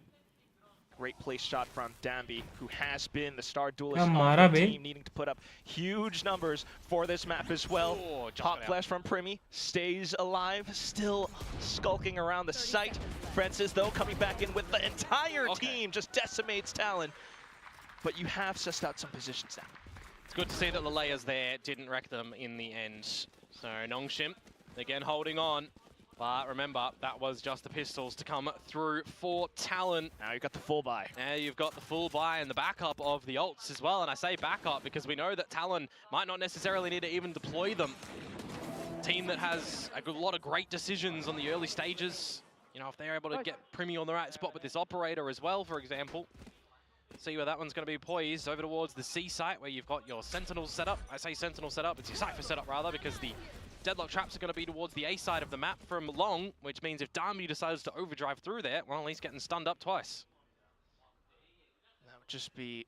Great place shot from Dambi, who has been the star duelist on the team, needing to put up huge numbers for this map as well. Oh, Hot flash from Primi, stays alive, still skulking around the site. Francis, though, coming back in with the entire team, just decimates Talon. But you have sussed out some positions now. It's good to see that the layers there didn't wreck them in the end. So Nongshim, again holding on. But remember, that was just the pistols to come through for Talon. Now you've got the full buy. Now you've got the full buy and the backup of the ults as well. And I say backup because we know that Talon might not necessarily need to even deploy them. Team that has a lot of great decisions on the early stages. You know, if they're able to get Primi on the right spot with this operator as well, for example. See where that one's going to be poised over towards the C site where you've got your Sentinel set up. I say Sentinel set up, it's your Cypher set up rather, because the deadlock traps are going to be towards the A side of the map from Long, which means if Darby decides to overdrive through there, well, he's getting stunned up twice. That would just be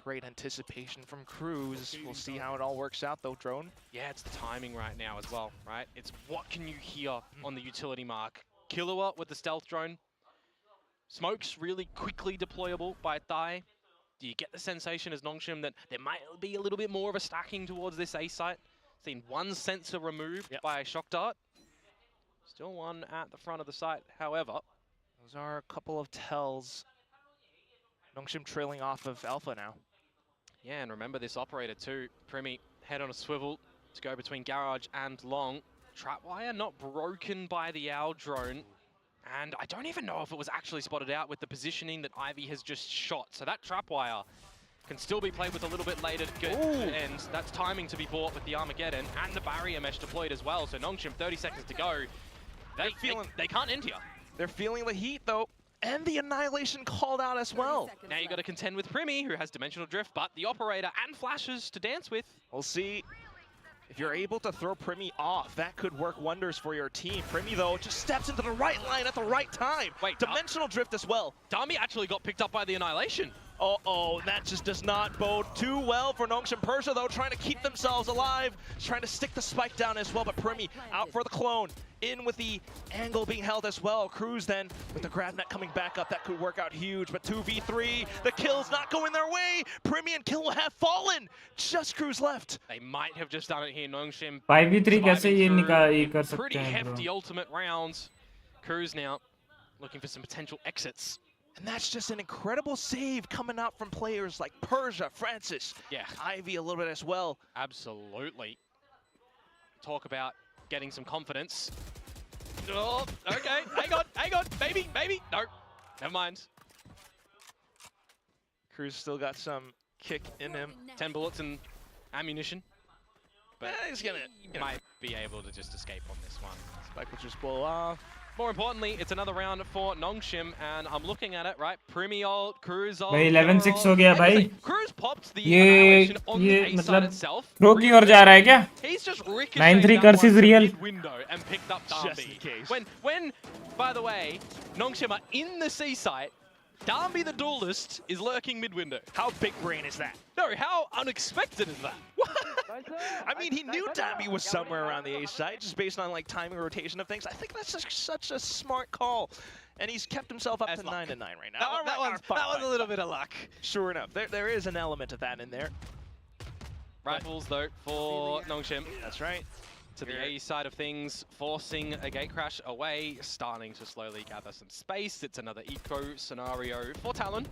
great anticipation from Cruz. We'll see how it all works out though, Drone. Yeah, it's the timing right now as well, right? It's what can you hear on the utility mark. Killua with the stealth drone. Smoke's really quickly deployable by Thai. Do you get the sensation as Nongshim that there might be a little bit more of a stacking towards this A site? Seen one sensor removed by a shock dart. Still one at the front of the site, however. Those are a couple of tells. Nongshim trailing off of Alpha now. Yeah, and remember this operator too. Primi, head on a swivel to go between Garage and Long. Trapwire not broken by the Owl drone. And I don't even know if it was actually spotted out with the positioning that Ivy has just shot. So that trapwire can still be played with a little bit later, and that's timing to be bought with the Armageddon and the barrier mesh deployed as well. So Nongshim, 30 seconds to go. They can't end here. They're feeling the heat though, and the Annihilation called out as well. Now you got to contend with Primi, who has Dimensional Drift, but the operator and flashes to dance with. We'll see. If you're able to throw Primi off, that could work wonders for your team. Primi, though, just steps into the right line at the right time. Wait, Dimensional Drift as well. Dami actually got picked up by the Annihilation. Uh-oh, that just does not bode too well for Nongshim Persia, though, trying to keep themselves alive, trying to stick the spike down as well, but Primi out for the clone, in with the angle being held as well. Cruz then, with the grab net coming back up, that could work out huge, but 2v3, the kill's not going their way. Primi and Kill have fallen, just Cruz left. They might have just done it here, Nongshim. 5v3 कैसे ये कर सकते pretty हैं hefty ultimate rounds. Cruz now looking for some potential exits. And that's just an incredible save coming out from players like Persia, Francis, Ivy a little bit as well. Absolutely. Talk about getting some confidence. Oh, okay, hang on, maybe, no, never mind. Cruz still got some kick in him. 10 bullets and ammunition. But he's gonna might be able to just escape on this one. Spike will just blow off. More importantly, it's another round for Nongshim, and I'm looking at it, right? Primi ult, Cruz ult. भाई 11-6 हो गया भाई. Cruz popped the annihilation on the A side मतलब itself. pro की ओर जा रहा है क्या? He's just 9-3 curse is real. Window and picked up Just Darby. in case. When, by the way, Nongshim are in the C site, Darby the duelist is lurking mid-window. How big brain is that? No, how unexpected is that? I mean, he knew Darby was somewhere around the A site, just based on like timing rotation of things. I think that's just such a smart call. And he's kept himself up to 9-9 right now. That was a little bit of luck. Sure enough, there is an element of that in there. Rifles, though, for Nongshim. That's right. To the A side of things, forcing a gate crash away, starting to slowly gather some space. It's another eco scenario for Talon.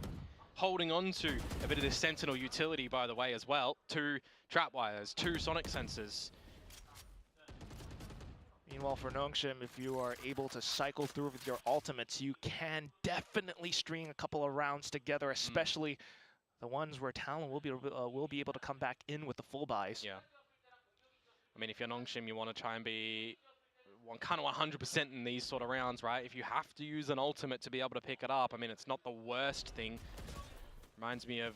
Holding on to a bit of this Sentinel utility, by the way, as well. 2 trapwires, 2 sonic sensors. Meanwhile, for Nongshim, if you are able to cycle through with your ultimates, you can definitely string a couple of rounds together, especially the ones where Talon will be able to come back in with the full buys. Yeah. I mean, if you're Nongshim, you want to try and be kind of 100% in these sort of rounds, right? If you have to use an ultimate to be able to pick it up, I mean, it's not the worst thing. Reminds me of,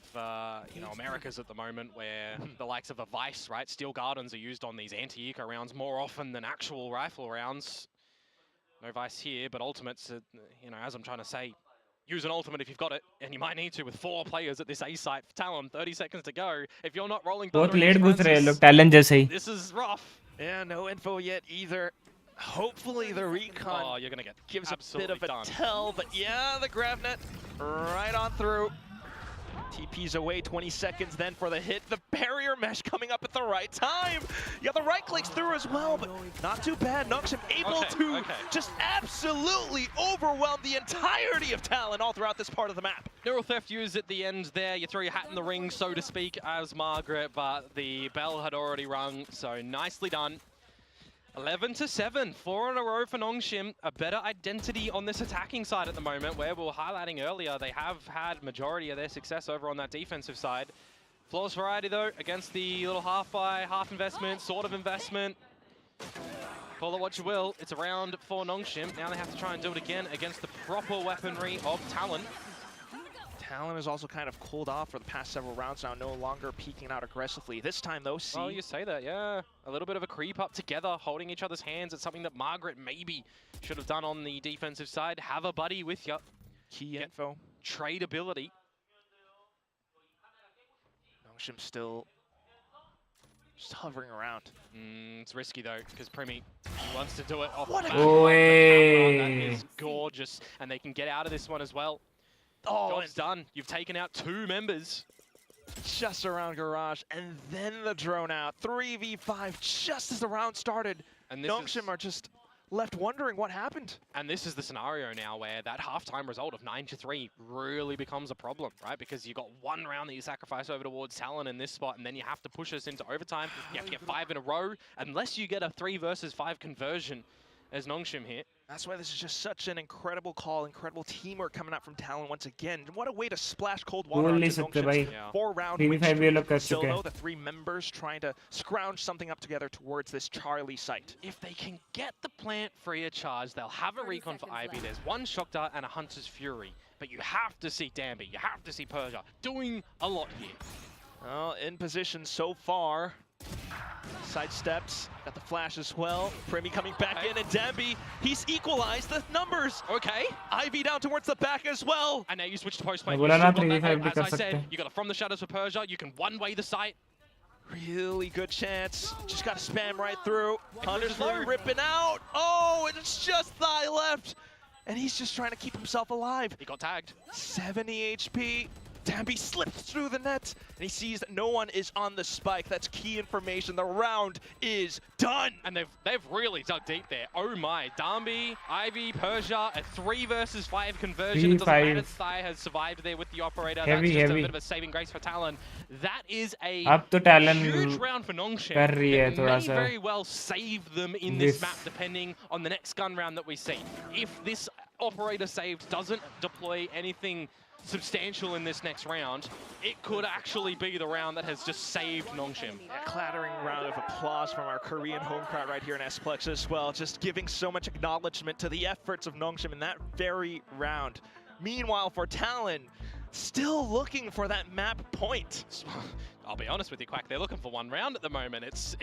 you know, Americas at the moment, where the likes of the Vice, right? Steel Gardens are used on these anti-eco rounds more often than actual rifle rounds. No Vice here, but ultimates, you know, as I'm trying to say, use an ultimate if you've got it, and you might need to with 4 players at this A site. Talon, 30 seconds to go. If you're not rolling, बहुत late घुस रहे हैं लोग Talon जैसे ही. This is rough. Yeah, no info yet either. Hopefully the recon Oh, you're gonna get gives a bit of a done. tell, but yeah, the grab net right on through. TP's away, 20 seconds then for the hit. The barrier mesh coming up at the right time. You got the right clicks through as well, but not too bad. Noxim able to just absolutely overwhelm the entirety of Talon all throughout this part of the map. Neural Theft used at the end there. You throw your hat in the ring, so to speak, as Margaret, but the bell had already rung, so nicely done. 11-7, 4 in a row for Nongshim. A better identity on this attacking side at the moment, where we were highlighting earlier, they have had majority of their success over on that defensive side. Flawless variety though, against the little half buy, half investment, sort of investment. Call it what you will, it's a round for Nongshim. Now they have to try and do it again against the proper weaponry of Talon. Talon is also kind of cooled off for the past several rounds now, no longer peeking out aggressively. This time though, Oh, you say that, yeah. A little bit of a creep up together, holding each other's hands. It's something that Margaret maybe should have done on the defensive side. Have a buddy with you. Key info. Trade ability. Nongshim still just hovering around. It's risky though, because Primi wants to do it off What the a back. That is gorgeous, and they can get out of this one as well. Oh, Job's done. You've taken out 2 members. Just around Garage, and then the drone out. 3v5 just as the round started. And Nongshim are just left wondering what happened. And this is the scenario now where that halftime result of 9-3 really becomes a problem, right? Because you got 1 round that you sacrifice over towards Talon in this spot, and then you have to push us into overtime. You have to get 5 in a row, unless you get a 3 versus 5 conversion as Nongshim here. That's why this is just such an incredible call, incredible teamwork coming out from Talon once again. What a way to splash cold water onto Nongshim's 4-round win streak. Still though, the 3 members trying to scrounge something up together towards this Charlie site. If they can get the plant free of charge, they'll have a recon for Ivy. There's 1 Shock Dart and a Hunter's Fury. But you have to see Danby, you have to see Persia doing a lot here. Well, in position so far. Side steps, got the flash as well. Primi coming back in, and Danby, he's equalized the numbers. Okay. Ivy down towards the back as well. And now you switch to post play. As I said, you got a from the shadows for Persia. You can one-way the site. Really good chance. Just got to spam right through. Hunter's ripping out. Oh, it's just thigh left. And he's just trying to keep himself alive. He got tagged. 70 HP. Danby slips through the net, and he sees that no one is on the spike. That's key information. The round is done. And they've really dug deep there. Oh my, Danby, Ivy, Persia, a 3 versus 5 conversion. It doesn't matter, Thai has survived there with the operator. That's just a bit of a saving grace for Talon. That is a huge round for Nongshim. It may very well save them in this map, depending on the next gun round that we see. If this operator saved doesn't deploy anything substantial in this next round, it could actually be the round that has just saved Nongshim. A clattering round of applause from our Korean home crowd right here in Esplex as well, just giving so much acknowledgement to the efforts of Nongshim in that very round. Meanwhile, for Talon, still looking for that map point. I'll be honest with you, Quack, they're looking for 1 round at the moment. It's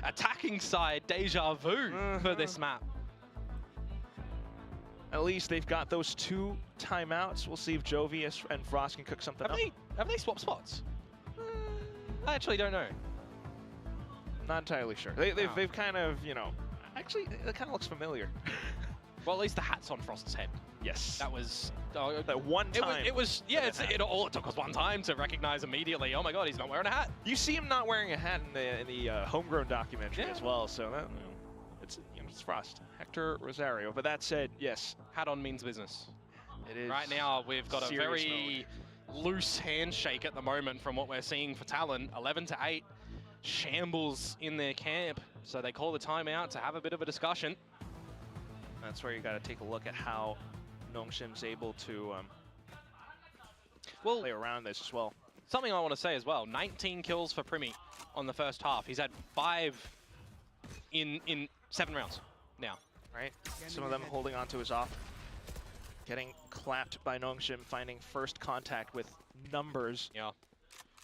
attacking side deja vu for this map. At least they've got those 2 timeouts. We'll see if Jovi and Frost can cook something up. Have they swapped spots? I actually don't know. Not entirely sure. They've kind of, you know, actually, it kind of looks familiar. Well, at least the hat's on Frost's head. Yes. That was... that one time. It was all it took was 1 time to recognize immediately, oh my god, he's not wearing a hat. You see him not wearing a hat in the Homegrown documentary as well, so that, you know, it's Frost. Hector Rosario. But that said, yes. Hat on means business. It is. Right now, we've got a very loose handshake at the moment from what we're seeing for Talon. 11-8. Shambles in their camp. So they call the timeout to have a bit of a discussion. That's where you got to take a look at how Nongshim's able to play around this as well. Something I want to say as well. 19 kills for Primi on the first half. He's had 5 in 7 rounds now. Right, some of them holding on to his off. Getting clapped by Nongshim, finding first contact with numbers. Yeah.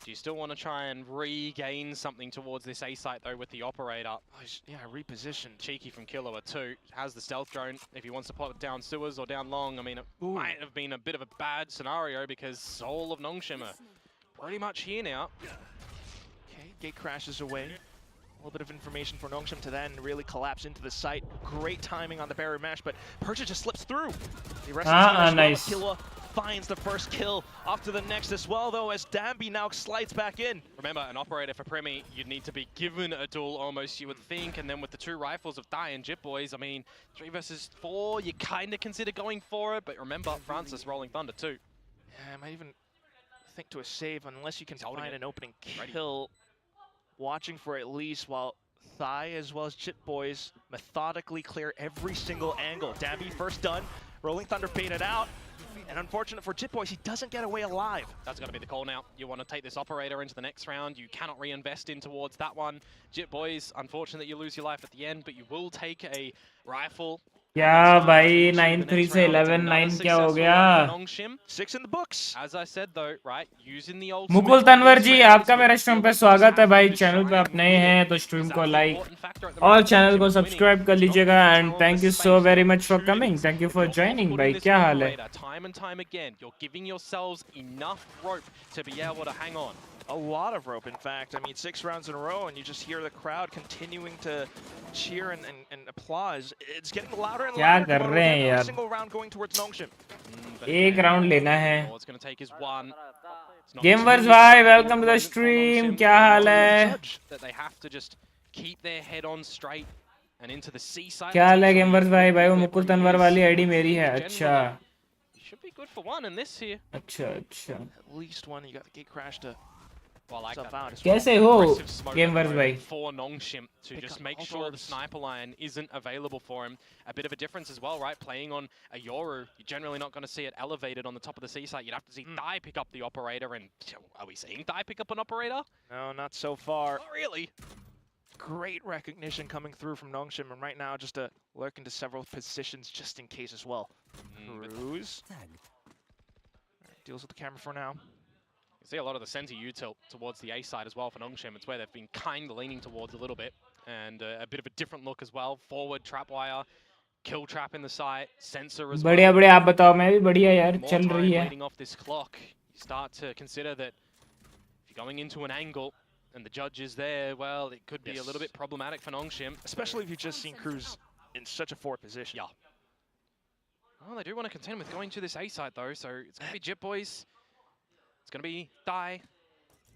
Do you still want to try and regain something towards this A site though with the operator? Oh, yeah, repositioned. Cheeky from Killua too. Has the stealth drone. If he wants to pop it down sewers or down long, I mean, it might have been a bit of a bad scenario because all of Nongshim are pretty much here now. Okay, gate crashes away. A little bit of information for Nongshim to then really collapse into the site. Great timing on the barrier mesh, but Persia just slips through. The rest of the team as well. Nice. Killua finds the first kill. Off to the next as well, though, as Dambi now slides back in. Remember, an operator for Premi, you'd need to be given a duel almost, you would think, and then with the 2 rifles of Thai and Jit Boys, I mean, 3 versus 4, you kind of consider going for it, but remember, Francis rolling Thunder too. Yeah, I might even think to a save unless you can find an opening Ready. kill. Watching for at least while Thai as well as Jit Boys methodically clear every single angle. Dambi first done, Rolling Thunder baited out, and unfortunate for Jit Boys, he doesn't get away alive. That's got to be the call now. You want to take this operator into the next round. You cannot reinvest in towards that one. Jit Boys, unfortunate that you lose your life at the end, but you will take a rifle. क्या भाई 9-3 से 11-9 क्या हो गया? 6 in the books. As I said though, right, using the old Mukul Tanwar जी आपका मेरे stream पे स्वागत है भाई. चैनल पे आप नए हैं तो स्ट्रीम को लाइक और चैनल को सब्सक्राइब कर लीजिएगा. And thank you so very much for coming. Thank you for joining भाई. क्या हाल है? Time and time again, you're giving yourselves enough rope to be able to hang on. A lot of rope, in fact. I mean, 6 rounds in a row, and you just hear the crowd continuing to cheer and applause. It's getting louder and louder. क्या कर रहे हैं यार? Every single round going towards Nongshim. एक round लेना है. All it's going to take is one. Gamers भाई welcome to the stream. क्या हाल है? That they have to just keep their head on straight and into the seaside. क्या हाल है गेमर्स भाई? भाई वो मुकुल तनवर वाली आईडी मेरी है. अच्छा should be good for one in this here. अच्छा अच्छा. At least one. You got the gate crash to. Well, I like that. कैसे हो गेमर्स भाई? For Nongshim to just make sure the sniper line isn't available for him. A bit of a difference as well, right? Playing on a Yoru, you're generally not going to see it elevated on the top of the C site. You'd have to see Thai pick up the operator, and are we seeing Thai pick up an operator? No, not so far. Not really. Great recognition coming through from Nongshim, and right now just to lurk into several positions just in case as well. Cruz deals with the camera for now. You see a lot of the center U-tilt towards the A side as well for Nongshim. It's where they've been kind of leaning towards a little bit. And a bit of a different look as well. Forward trap wire, kill trap in the site, sensor as well. बढ़िया बढ़िया. आप बताओ. मैं भी बढ़िया यार. चल रही है. Leading off this clock, you start to consider that if you're going into an angle and the judge is there, well, it could be a little bit problematic for Nongshim. Especially if you've just seen Cruz in such a forward position. Yeah. Well, they do want to contend with going to this A side though, so it's going to be Jit Boys. It's going to be Thai.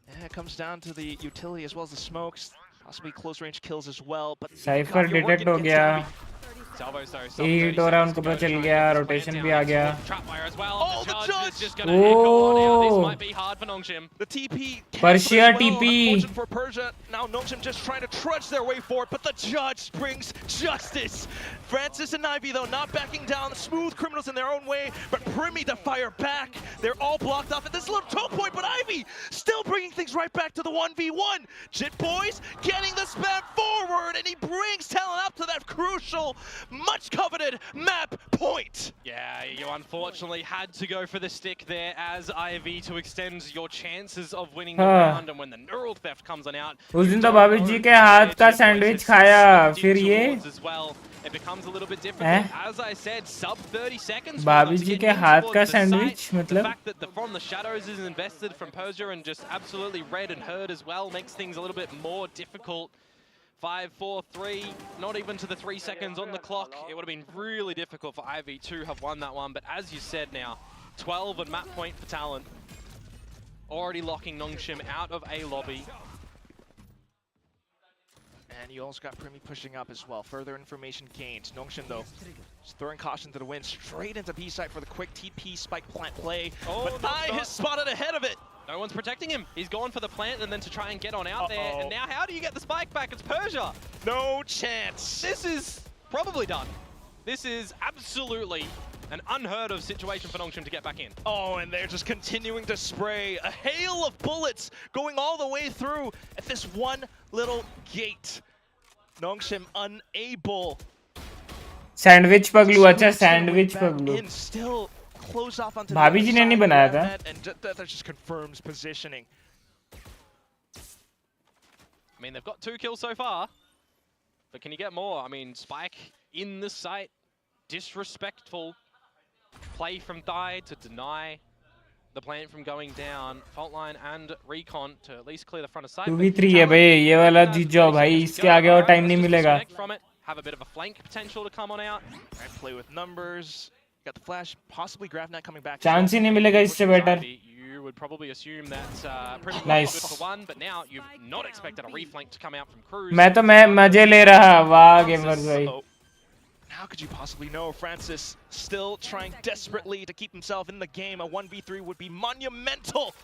Yeah, it comes down to the utility as well as the smokes. Possibly close range kills as well. But Cypher detect हो गया. Hit हो रहा है उनको पता चल गया. Rotation भी आ गया. Oh, the judge is just going to echo on out. This might be hard for Nongshim. The TP. Persia TP. Unfortunate for Persia. Now Nongshim just trying to trudge their way forward, but the judge brings justice. Francis and Ivy, though, not backing down. Smooth criminals in their own way, but Primi to fire back. They're all blocked off at this little choke point, but Ivy still bringing things right back to the 1v1. Jit Boys getting the spam forward, and he brings Talon up to that crucial, much coveted map point. Yeah, you unfortunately had to go for the stick there as Ivy to extend your chances of winning the round, and when the neural theft comes on out, उस दिन तो भाभी जी के हाथ का sandwich खाया. फिर ये as well. It becomes a little bit difficult. As I said, sub 30 seconds. भाभी जी के हाथ का सैंडविच The मतलब fact that the From the Shadows is invested from Persia and just absolutely read and heard as well makes things a little bit more difficult. 5, 4, 3, not even to the 3 seconds on the clock. It would have been really difficult for Ivy to have won that one. But as you said now, 12 and map point for Talon. Already locking Nongshim out of A lobby. And you also got Primi pushing up as well. Further information gained. Nongshim, though, just throwing caution to the wind. Straight into B site for the quick TP spike plant play. But Thai has spotted ahead of it. No one's protecting him. He's gone for the plant and then to try and get on out there. And now how do you get the spike back? It's Persia. No chance. This is probably done. This is absolutely an unheard of situation for Nongshim to get back in. Oh, and they're just continuing to spray a hail of bullets going all the way through at this one little gate. Nongshim unable. Sandwich पगलू. अच्छा sandwich पगलू. Still close off onto भाभी जी ने नहीं बनाया था. And that just confirms positioning. I mean, they've got 2 kills so far, but can you get more? I mean, Spike in the site, disrespectful play from Thai to deny the plant from going down. Faultline and Recon to at least clear the front of sight. 2v3 है भाई, ये वाला जीत जाओ भाई, इसके आगे और time नहीं मिलेगा. Have a bit of a flank potential to come on out. Right, play with numbers. Got the flash, possibly GrafNet coming back. Chance ही नहीं मिलेगा इससे better. You would probably assume that pretty nice. Good for one, but now you've not expected a reflank to come out from Cruz. मैं मजे ले रहा. वाह gamers भाई. How could you possibly know? Francis still trying desperately to keep himself in the game. A 1v3 would be monumental,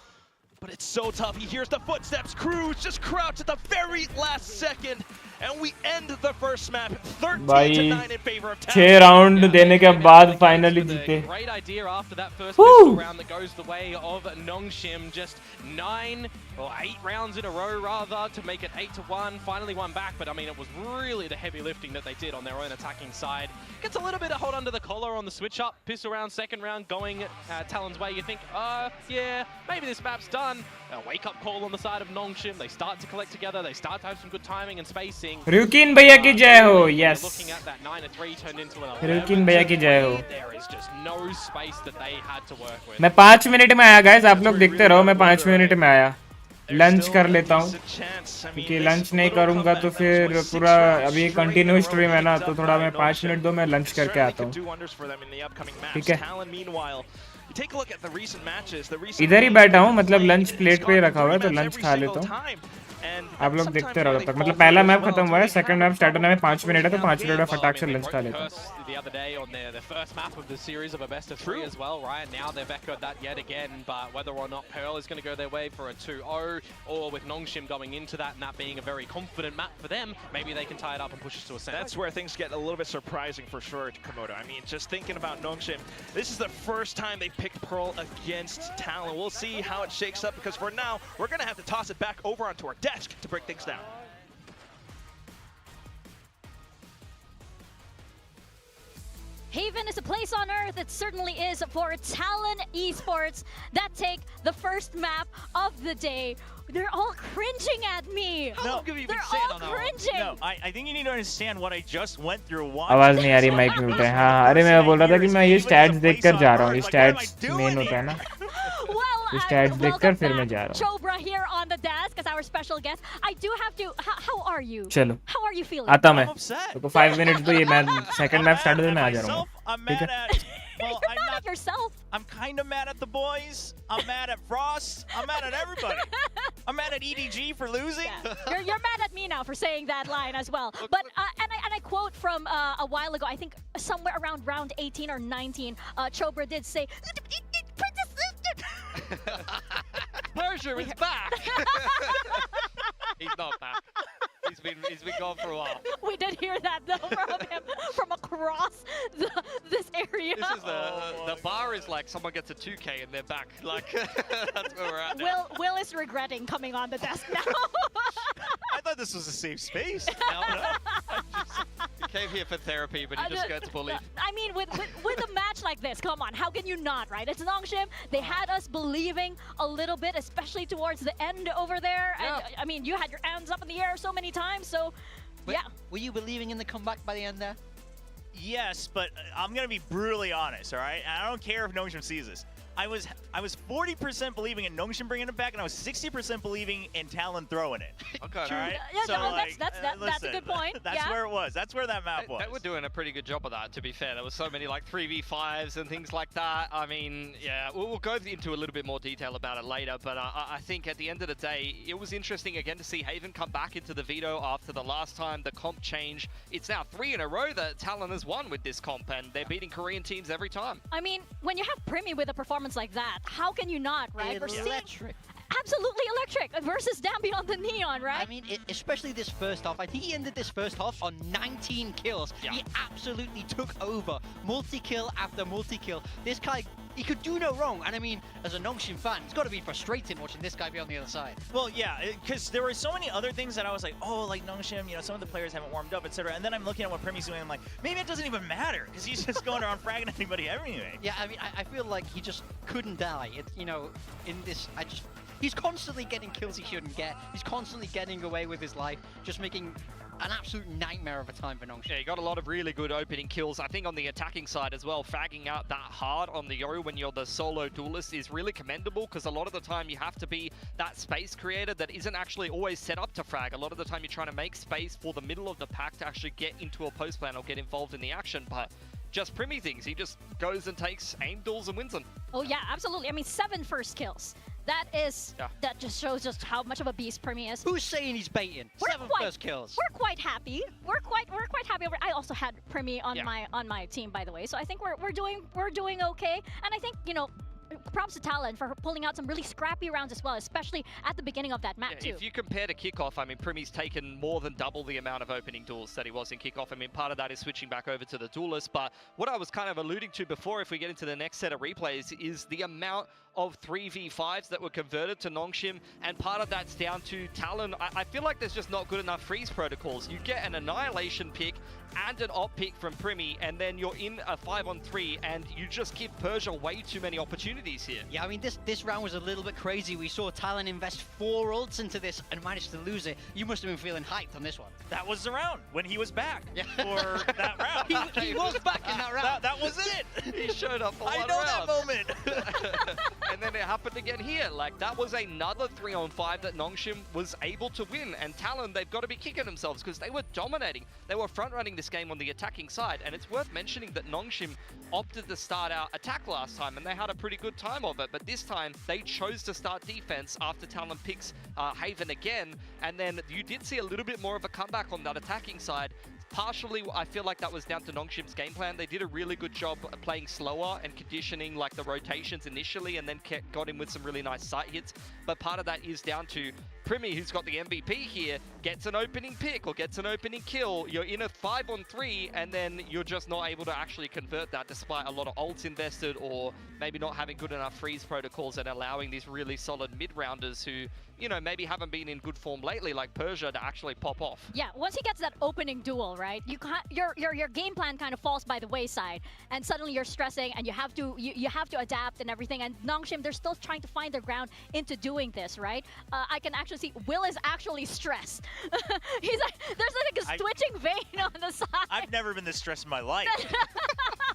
but it's so tough. He hears the footsteps. Cruz just crouched at the very last second, and we end the first map 13-9 in favor of Talon. 6 round देने के बाद finally जीते. Great idea after that first pistol round that goes the way of Nongshim. Just 9 or 8 rounds in a row rather to make it 8-1. Finally won back, but I mean it was really the heavy lifting that they did on their own attacking side. Gets a little bit of hold under the collar on the switch up. Pistol round, second round going Talon's way. You think, yeah, maybe this map's done. A wake-up call on the side of Nongshim. They start to collect together. They start to have some good timing and spacing. RyuK भैया की जय हो. Yes. Looking at that 9-3 turned into an 11. RyuK भैया की जय हो. There is just no space that they had to work with. मैं 5 minute में आया गाइस, आप लोग देखते रहो. मैं 5 मिनट में आया. लंच कर लेता हूँ, क्योंकि लंच नहीं करूँगा तो फिर पूरा अभी कंटिन्यू स्ट्रीम है ना, तो थोड़ा मैं 5 मिनट दो, मैं लंच करके आता हूँ. ठीक है, इधर ही बैठा हूँ, मतलब लंच प्लेट पे ही रखा हुआ है, तो लंच खा लेता हूँ. आप लोग देखते रहो तब तक. मतलब पहला मैप खत्म हुआ है, सेकंड मैप स्टार्ट होने में 5 मिनट है, तो 5 मिनट में फटाक से लंच खा लेता हूँ. The other day on their first map of the series of a best of 3 as well, right? Now they've echoed that yet again, but whether or not Pearl is going to go their way for a 2-0, or with Nongshim going into that and that being a very confident map for them, maybe they can tie it up and push us to a set. That's where things get a little bit surprising for sure to Komodo. I mean, just thinking about Nongshim, this is the first time they picked Pearl against Talon. We'll see how it shakes up, because for now, we're going to have to toss it back over onto our desk to break things down. Haven is a place on Earth. It certainly is for Talon Esports that take the first map of the day. They're all cringing at me. How long have you been saying on that? They're all cringing. No, I think you need to understand what I just went through. आवाज नहीं आ रही, mic mute है. हाँ, अरे मैं बोल रहा था कि मैं ये स्टैट्स देखकर जा रहा हूँ. ये स्टैट्स मेन होता है ना. Stats देखकर फिर मैं जा रहा हूँ. Chobra here on the desk as our special guest. I do have to. How are you? चलो. How are you feeling? आता मैं. upset. तो 5 मिनट तो ये मैं सेकंड मैप स्टार्ट होने में आ जा रहा हूँ. I'm mad at. Well, You're mad at yourself. I'm kind of mad at the boys. I'm mad at Frost. I'm mad at everybody. I'm mad at EDG for losing. Yeah. You're mad at me now for saying that line as well. But and I quote from a while ago. I think somewhere around round 18 or 19, Chobra did say, Persia is back. He's not back. He's been gone for a while. We did hear that though from him from across this area. This is the bar is like someone gets a 2K and they're back. Like that's where we're at now. Will is regretting coming on the desk now. I thought this was a safe space. No. You came here for therapy, but he just gets bullied. I mean, with a match like this, come on, how can you not, right? It's Nongshim. They had us believing a little bit, especially towards the end over there. Yeah. And, I mean, you had your hands up in the air so many times, so yeah. Were you believing in the comeback by the end there? Yes, but I'm gonna be brutally honest, all right? And I don't care if Nongshim sees this. I was 40% believing in Nongshim bringing it back, and I was 60% believing in Talon throwing it. Okay. All right. Yeah, So, no, like, that's a good point. That's yeah. where it was. That's where that map was. They were doing a pretty good job of that, to be fair. There was so many like 3v5s and things like that. I mean, yeah, we'll go into a little bit more detail about it later, but I think at the end of the day, it was interesting again to see Haven come back into the veto after the last time the comp change. It's now 3 in a row that Talon has won with this comp, and they're beating Korean teams every time. I mean, when you have Primi with a performance like that, how can you not, right? Electric. Absolutely electric versus down beyond the neon, right? I mean, especially this first half. I think he ended this first half on 19 kills. Yeah. He absolutely took over. Multi-kill after multi-kill. This guy, he could do no wrong. And I mean, as a Nongshim fan, it's got to be frustrating watching this guy be on the other side. Well, yeah, because there were so many other things that I was like, oh, like Nongshim, you know, some of the players haven't warmed up, etc. And then I'm looking at what Premi's doing, and I'm like, maybe it doesn't even matter, because he's just going around fragging anybody anyway. Yeah, I mean, I feel like he just couldn't die. You know, in this, he's constantly getting kills he shouldn't get. He's constantly getting away with his life, just making an absolute nightmare of a time for Nongshim. Yeah, you got a lot of really good opening kills. I think on the attacking side as well, fragging out that hard on the Yo when you're the solo duelist is really commendable, because a lot of the time you have to be that space creator that isn't actually always set up to frag. A lot of the time you're trying to make space for the middle of the pack to actually get into a post plan or get involved in the action, but just Primmy things. He just goes and takes aim duels and wins them. Oh yeah, absolutely. I mean, 7 first kills. That just shows just how much of a beast Primmy is. Who's saying he's baiting? We're 7 first kills. We're quite happy. We're quite happy. I also had Primmy on my team, by the way. So I think we're doing okay. And I think, you know, props to TLN for pulling out some really scrappy rounds as well, especially at the beginning of that map too. If you compare to kickoff, I mean, Primmy's taken more than double the amount of opening duels that he was in kickoff. I mean, part of that is switching back over to the duelist, but what I was kind of alluding to before, if we get into the next set of replays, is the amount of 3v5s that were converted to Nongshim, and part of that's down to Talon. I feel like there's just not good enough freeze protocols. You get an Annihilation pick and an op pick from Primmy, and then you're in a 5-on-3, and you just give Persia way too many opportunities here. Yeah, I mean, this round was a little bit crazy. We saw Talon invest 4 ults into this and managed to lose it. You must have been feeling hyped on this one. That was the round when he was back for that round. He was back in that round. That was it. He showed up for I one know round. that moment. And then it happened again here. Like, that was another 3-on-5 that Nongshim was able to win. And Talon, they've got to be kicking themselves because they were dominating. They were front-running this game on the attacking side. And it's worth mentioning that Nongshim opted to start out attack last time, and they had a pretty good time of it. But this time, they chose to start defense after Talon picks Haven again. And then you did see a little bit more of a comeback on that attacking side. Partially, I feel like that was down to Nongshim's game plan. They did a really good job playing slower and conditioning like the rotations initially, and then got him with some really nice sight hits. But part of that is down to Primmy, who's got the MVP here, gets an opening pick or gets an opening kill. You're in a 5-on-3, and then you're just not able to actually convert that despite a lot of ults invested, or maybe not having good enough freeze protocols and allowing these really solid mid-rounders who, you know, maybe haven't been in good form lately, like Persia, to actually pop off. Yeah, once he gets that opening duel, right, you can't, your game plan kind of falls by the wayside, and suddenly you're stressing, and you have to adapt and everything. And Nongshim, they're still trying to find their ground into doing this, right? I can actually see Will is actually stressed. He's like, there's like a twitching vein on the side. I've never been this stressed in my life.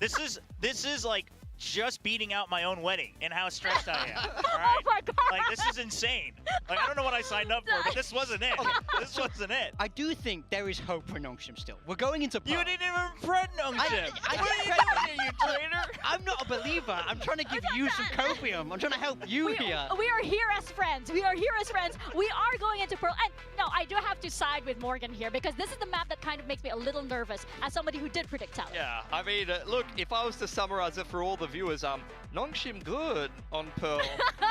This is like just beating out my own wedding and how stressed I am. All right? Oh my god! Like, this is insane. Like, I don't know what I signed up for, but this wasn't it. This wasn't it. I do think there is hope for Nongshim still. We're going into Pro. You didn't even prep Nongshim. I'm not a believer. I'm trying to give you some copium. I'm trying to help you here. We are here as friends. We are here as friends. We are going into Pearl. And no, I do have to side with Morgan here, because this is the map that kind of makes me a little nervous as somebody who did predict Talon. Yeah, I mean, look, if I was to summarize it for all the viewers, Nongshim good on Pearl,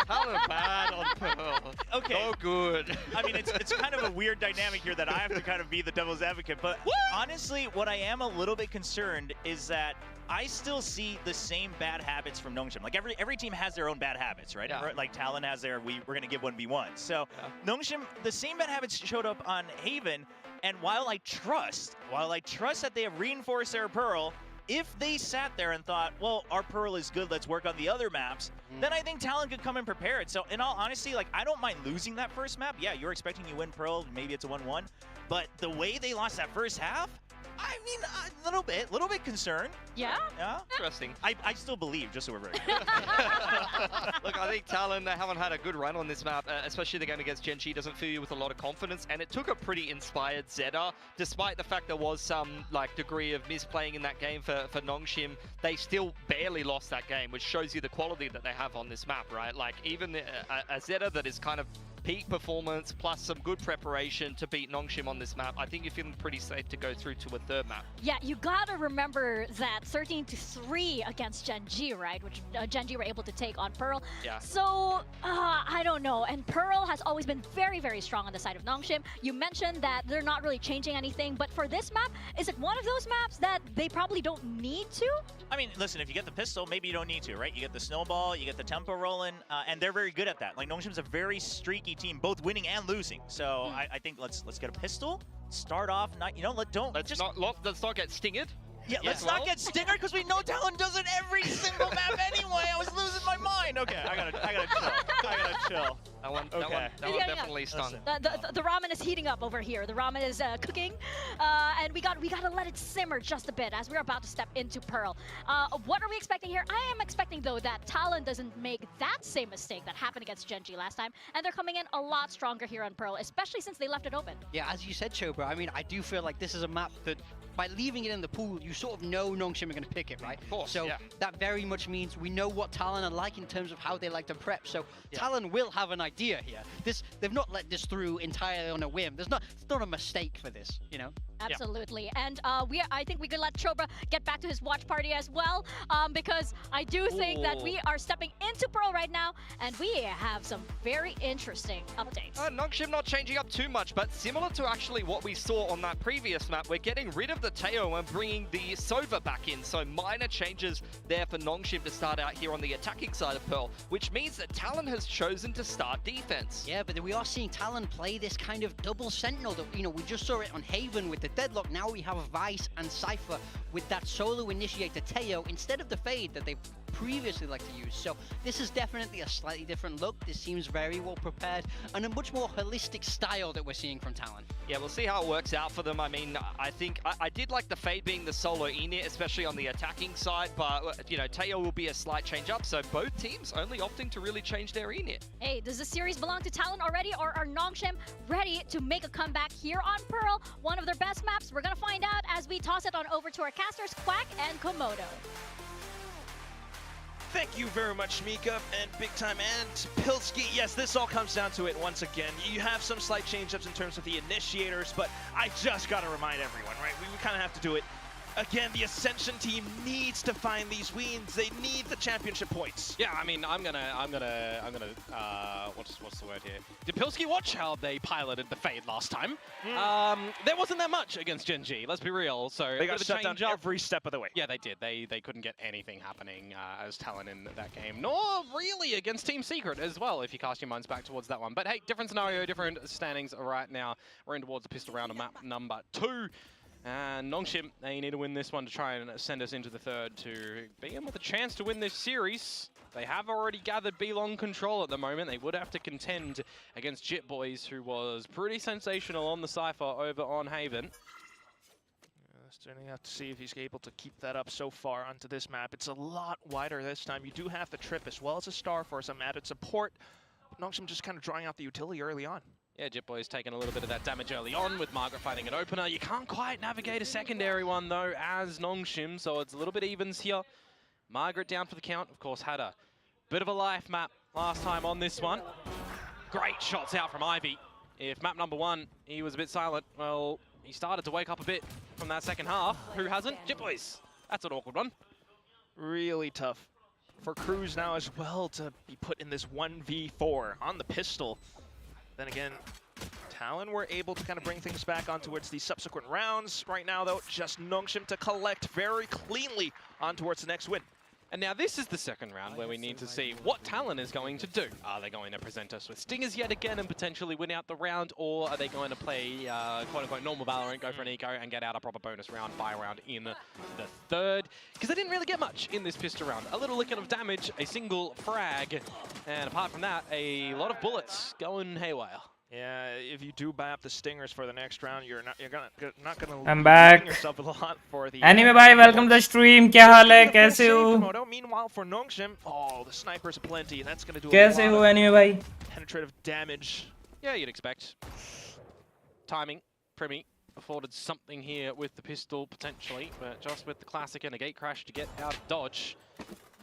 Talon bad on Pearl. Okay. No good. I mean, it's kind of a weird dynamic here that I have to kind of be the devil's advocate, but honestly, what I am a little bit concerned is that I still see the same bad habits from Nongshim. Like, every team has their own bad habits, right? Yeah. Like Talon has their, we're going to give 1v1. So Nongshim, the same bad habits showed up on Haven, and while I trust that they have reinforced their Pearl, if they sat there and thought, well, our Pearl is good, let's work on the other maps, then I think Talon could come in prepared. So in all honesty, like, I don't mind losing that first map. Yeah, you're expecting you win Pearl, maybe it's a 1-1. But the way they lost that first half, I mean, a little bit concerned. Yeah? Yeah. Interesting. I still believe, just so we're very Look, I think Talon, they haven't had a good run on this map, especially the game against Gen G doesn't fill you with a lot of confidence, and it took a pretty inspired Zeta, despite the fact there was some like degree of misplaying in that game for Nongshim. They still barely lost that game, which shows you the quality that they have on this map, right? Like, even a Zeta that is kind of peak performance plus some good preparation to beat Nongshim on this map, I think you're feeling pretty safe to go through to a third map. Yeah, you gotta remember that 13-3 against Gen G, right? Which Gen G were able to take on Pearl. Yeah. So, I don't know. And Pearl has always been very, very strong on the side of Nongshim. You mentioned that they're not really changing anything, but for this map, is it one of those maps that they probably don't need to? I mean, listen, if you get the pistol, maybe you don't need to, right? You get the snowball, you get the tempo rolling, and they're very good at that. Like, Nongshim's a very streaky team, both winning and losing. So I think let's get a pistol, start off, let's not get stinged. Yeah, let's not get Stinger because we know Talon does it every single map anyway. I was losing my mind. Okay, I gotta chill. I gotta chill. That one definitely stung. The ramen is heating up over here. The ramen is cooking, and we gotta let it simmer just a bit as we're about to step into Pearl. What are we expecting here? I am expecting though that Talon doesn't make that same mistake that happened against Gen G last time, and they're coming in a lot stronger here on Pearl, especially since they left it open. Yeah, as you said, Chobra, I mean, I do feel like this is a map that by leaving it in the pool, you sort of know Nongshim are going to pick it, right? Of course, so yeah. that very much means we know what Talon are like in terms of how they like to prep. So Talon will have an idea here. They've not let this through entirely on a whim. It's not a mistake for this, you know? Absolutely, and I think we could let Chobra get back to his watch party as well, because I do think that we are stepping into Pearl right now, and we have some very interesting updates. Nongshim not changing up too much, but similar to actually what we saw on that previous map, we're getting rid of the Teo and bringing the Sova back in. So minor changes there for Nongshim to start out here on the attacking side of Pearl, which means that Talon has chosen to start defense. Yeah, but we are seeing Talon play this kind of double sentinel that, you know, we just saw it on Haven with the Deadlock. Now we have Vice and Cypher with that solo initiator Teo instead of the Fade that they previously liked to use. So this is definitely a slightly different look. This seems very well prepared and a much more holistic style that we're seeing from Talon. Yeah, we'll see how it works out for them. I mean, I think I did like the Fade being the solo init, especially on the attacking side, but you know, Teo will be a slight change up, so both teams only opting to really change their init. Hey, does the series belong to Talon already, or are Nongshim ready to make a comeback here on Pearl? One of their best maps. We're gonna find out as we toss it on over to our casters, Quack and Komodo. Thank you very much, Mika and Big Time and Pilsky. Yes, this all comes down to it once again. You have some slight change-ups in terms of the initiators, but I just got to remind everyone, right? We kind of have to do it. Again, the Ascension team needs to find these wins. They need the championship points. Yeah, I mean, I'm gonna, what's the word here? Did Pilsky watch how they piloted the Fade last time? There wasn't that much against Gen G, let's be real. So they got shut down every step of the way. Yeah, they did. They couldn't get anything happening as Talon in that game, nor really against Team Secret as well, if you cast your minds back towards that one. But hey, different scenario, different standings right now. We're in towards the pistol round of map number 2. And Nongshim, they need to win this one to try and send us into the third to be in with a chance to win this series. They have already gathered B-Long control at the moment. They would have to contend against Jit Boys, who was pretty sensational on the Cypher over on Haven. Starting out to see if he's able to keep that up so far onto this map. It's a lot wider this time. You do have the Trip as well as a Star for some added support. Nongshim just kind of drawing out the utility early on. Yeah, Jit Boy's taking a little bit of that damage early on with Margaret fighting an opener. You can't quite navigate a secondary one though as Nongshim, so it's a little bit evens here. Margaret down for the count, of course, had a bit of a life map last time on this one. Great shots out from Ivy. If map number 1, he was a bit silent, well, he started to wake up a bit from that second half. Who hasn't? Jit Boys. That's an awkward one. Really tough for Cruz now as well to be put in this 1v4 on the pistol. Then again, Talon were able to kind of bring things back on towards the subsequent rounds. Right now, though, just Nongshim to collect very cleanly on towards the next win. And now this is the second round where we need to see what Talon is going to do. Are they going to present us with stingers yet again and potentially win out the round, or are they going to play quote-unquote normal Valorant, go for an eco and get out a proper bonus round, buy round in the third? Because they didn't really get much in this pistol round. A little licking of damage, a single frag, and apart from that, a lot of bullets going haywire. Yeah, if you do buy up the stingers for the next round, you're not gonna I'm back. yourself a lot for the Anime bhai, welcome to the stream. क्या हाल है? कैसे हो? Meanwhile, for Nongshim, oh, the snipers aplenty. That's gonna do कैसे a हो lot anime bhai? of penetrative damage. Yeah, you'd expect. Timing, Primi afforded something here with the pistol potentially, but just with the classic and a gate crash to get out of dodge.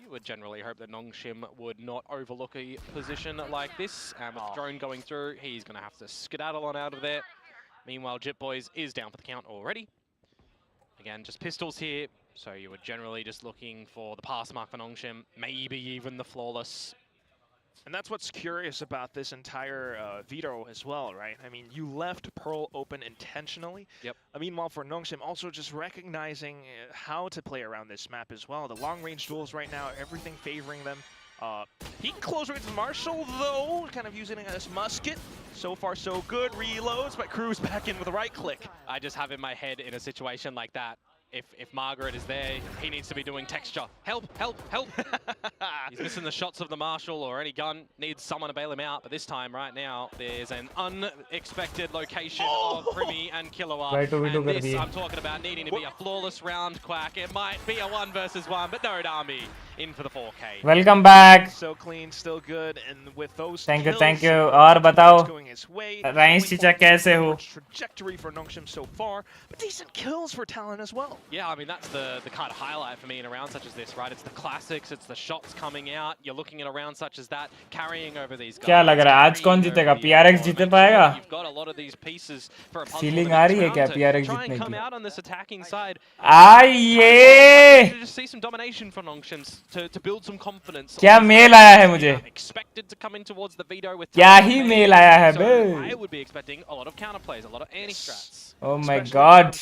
You would generally hope that Nongshim would not overlook a position like this. And with the drone going through, he's going to have to skedaddle on out of there. Meanwhile, Jit Boys is down for the count already. Again, just pistols here. So you were generally just looking for the pass mark for Nongshim, maybe even the flawless. And that's what's curious about this entire veto as well, right? I mean, you left Pearl open intentionally. Yep. Meanwhile, for Nongshim, also just recognizing how to play around this map as well. The long-range duels right now, everything favoring them. He can close range with Marshall, though, kind of using it as musket. So far, so good. Reloads, but Cruz back in with a right click. I just have in my head in a situation like that, if Margaret is there, he needs to be doing texture. Help, help, help. He's missing the shots of the Marshal or any gun. Needs someone to bail him out. But this time, right now, there's an unexpected location of Primi and Killua. And this, I'm talking about needing to be a flawless round, Quack. It might be a 1 versus 1, but no Army in for the 4K. Welcome back. So clean, still good, and with those Thank you, kills, thank you. और बताओ going his way, राइंस चीचा कैसे हो? Trajectory for Nongshim so far, but decent kills for Talon as well. Yeah, I mean, that's the kind of highlight for me in a round such as this, right? It's the classics, it's the shots coming out. You're looking at a round such as that, carrying over these guys. क्या लग रहा है आज कौन जीतेगा? PRX जीते पाएगा? You've got a lot of these pieces for a Feeling आ रही है क्या PRX try and जीतने come की? out on this attacking side. आइए! Just see some domination for Nongshims to build some confidence. क्या मेल आया है मुझे? Expected to come in towards the veto with क्या ही मेल आया है बे? So I would be expecting a lot of counterplays, a lot of anti-strats. Oh my god.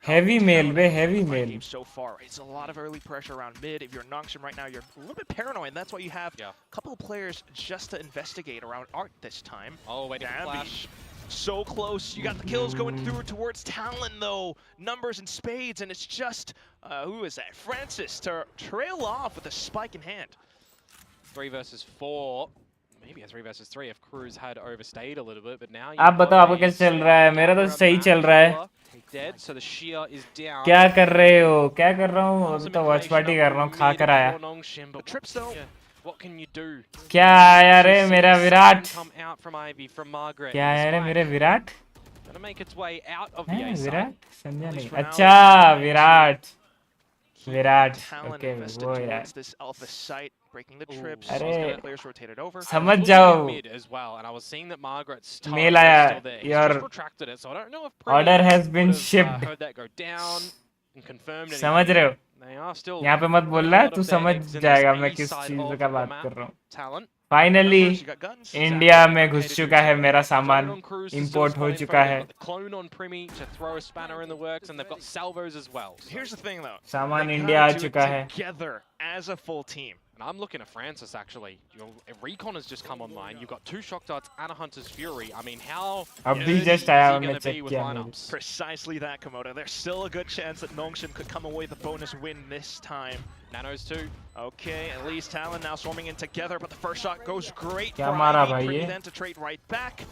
Heavy Talon mail, bे, heavy fight mail. game so far. It's a lot of early pressure around mid. If you're Nongshim right now, you're a little bit paranoid. And that's why you have a couple of players just to investigate around Art this time. Oh, waiting for flash. So close. You got the kills going through towards Talon, though. Numbers in spades, and it's just, who is that? Francis to trail off with a spike in hand. 3 versus 4. Maybe a 3 versus 3 if Cruz had overstayed a little bit, but now आप बताओ आपका कैसे चल रहा है? मेरा तो सही चल रहा है. Dead, so the shear is down. क्या कर रहे हो? क्या कर रहा हूँ? अभी तो वॉच पार्टी कर रहा हूँ, खा कर आया. Trips though. What can you do? क्या आया रे मेरा Virat? Come out from Ivy, from Margaret. क्या आया रे मेरे Virat? Gonna make its way out of the हैं A side. विराट? समझा नहीं. अच्छा Virat. Virat. Talon Okay invested वो यार. towards this alpha site, breaking the trips. अरे Players rotated over. समझ Looking जाओ. at mid as well, and I was seeing that Margaret's time Mail was आया. still there. He's Your just retracted it, so I don't know if order Premi has been would have, shipped. heard that go down and confirmed anything. समझ रहे हो? They are still यहाँ पे मत बोलना, a lot तू of their समझ eggs in जाएगा this मैं A किस side चीज of का the बात map. कर रहा हूँ. Talent. Finally You got guns. India में घुस चुका है मेरा सामान. Clone on Cruz to import still हो spot चुका info. है. They've got the clone on Primi to throw a spanner in the works, and they've got salvos as well. So. Here's the thing though. सामान They India आ gotta do it चुका है. together as a full team. And I'm looking at Francis actually. Recon has just come online. You've got 2 shock darts and a Hunter's Fury. I mean, how अभी good just is आया he और मैं gonna be check with किया lineups? Precisely that, Komodo. There's still a good chance that Nongshim could come away with a bonus win this time. Nanos too. Okay, at least Talon now swarming in together, but the first shot goes great क्या for मारा Ivy. भाई Pretty ये? then to trade right back.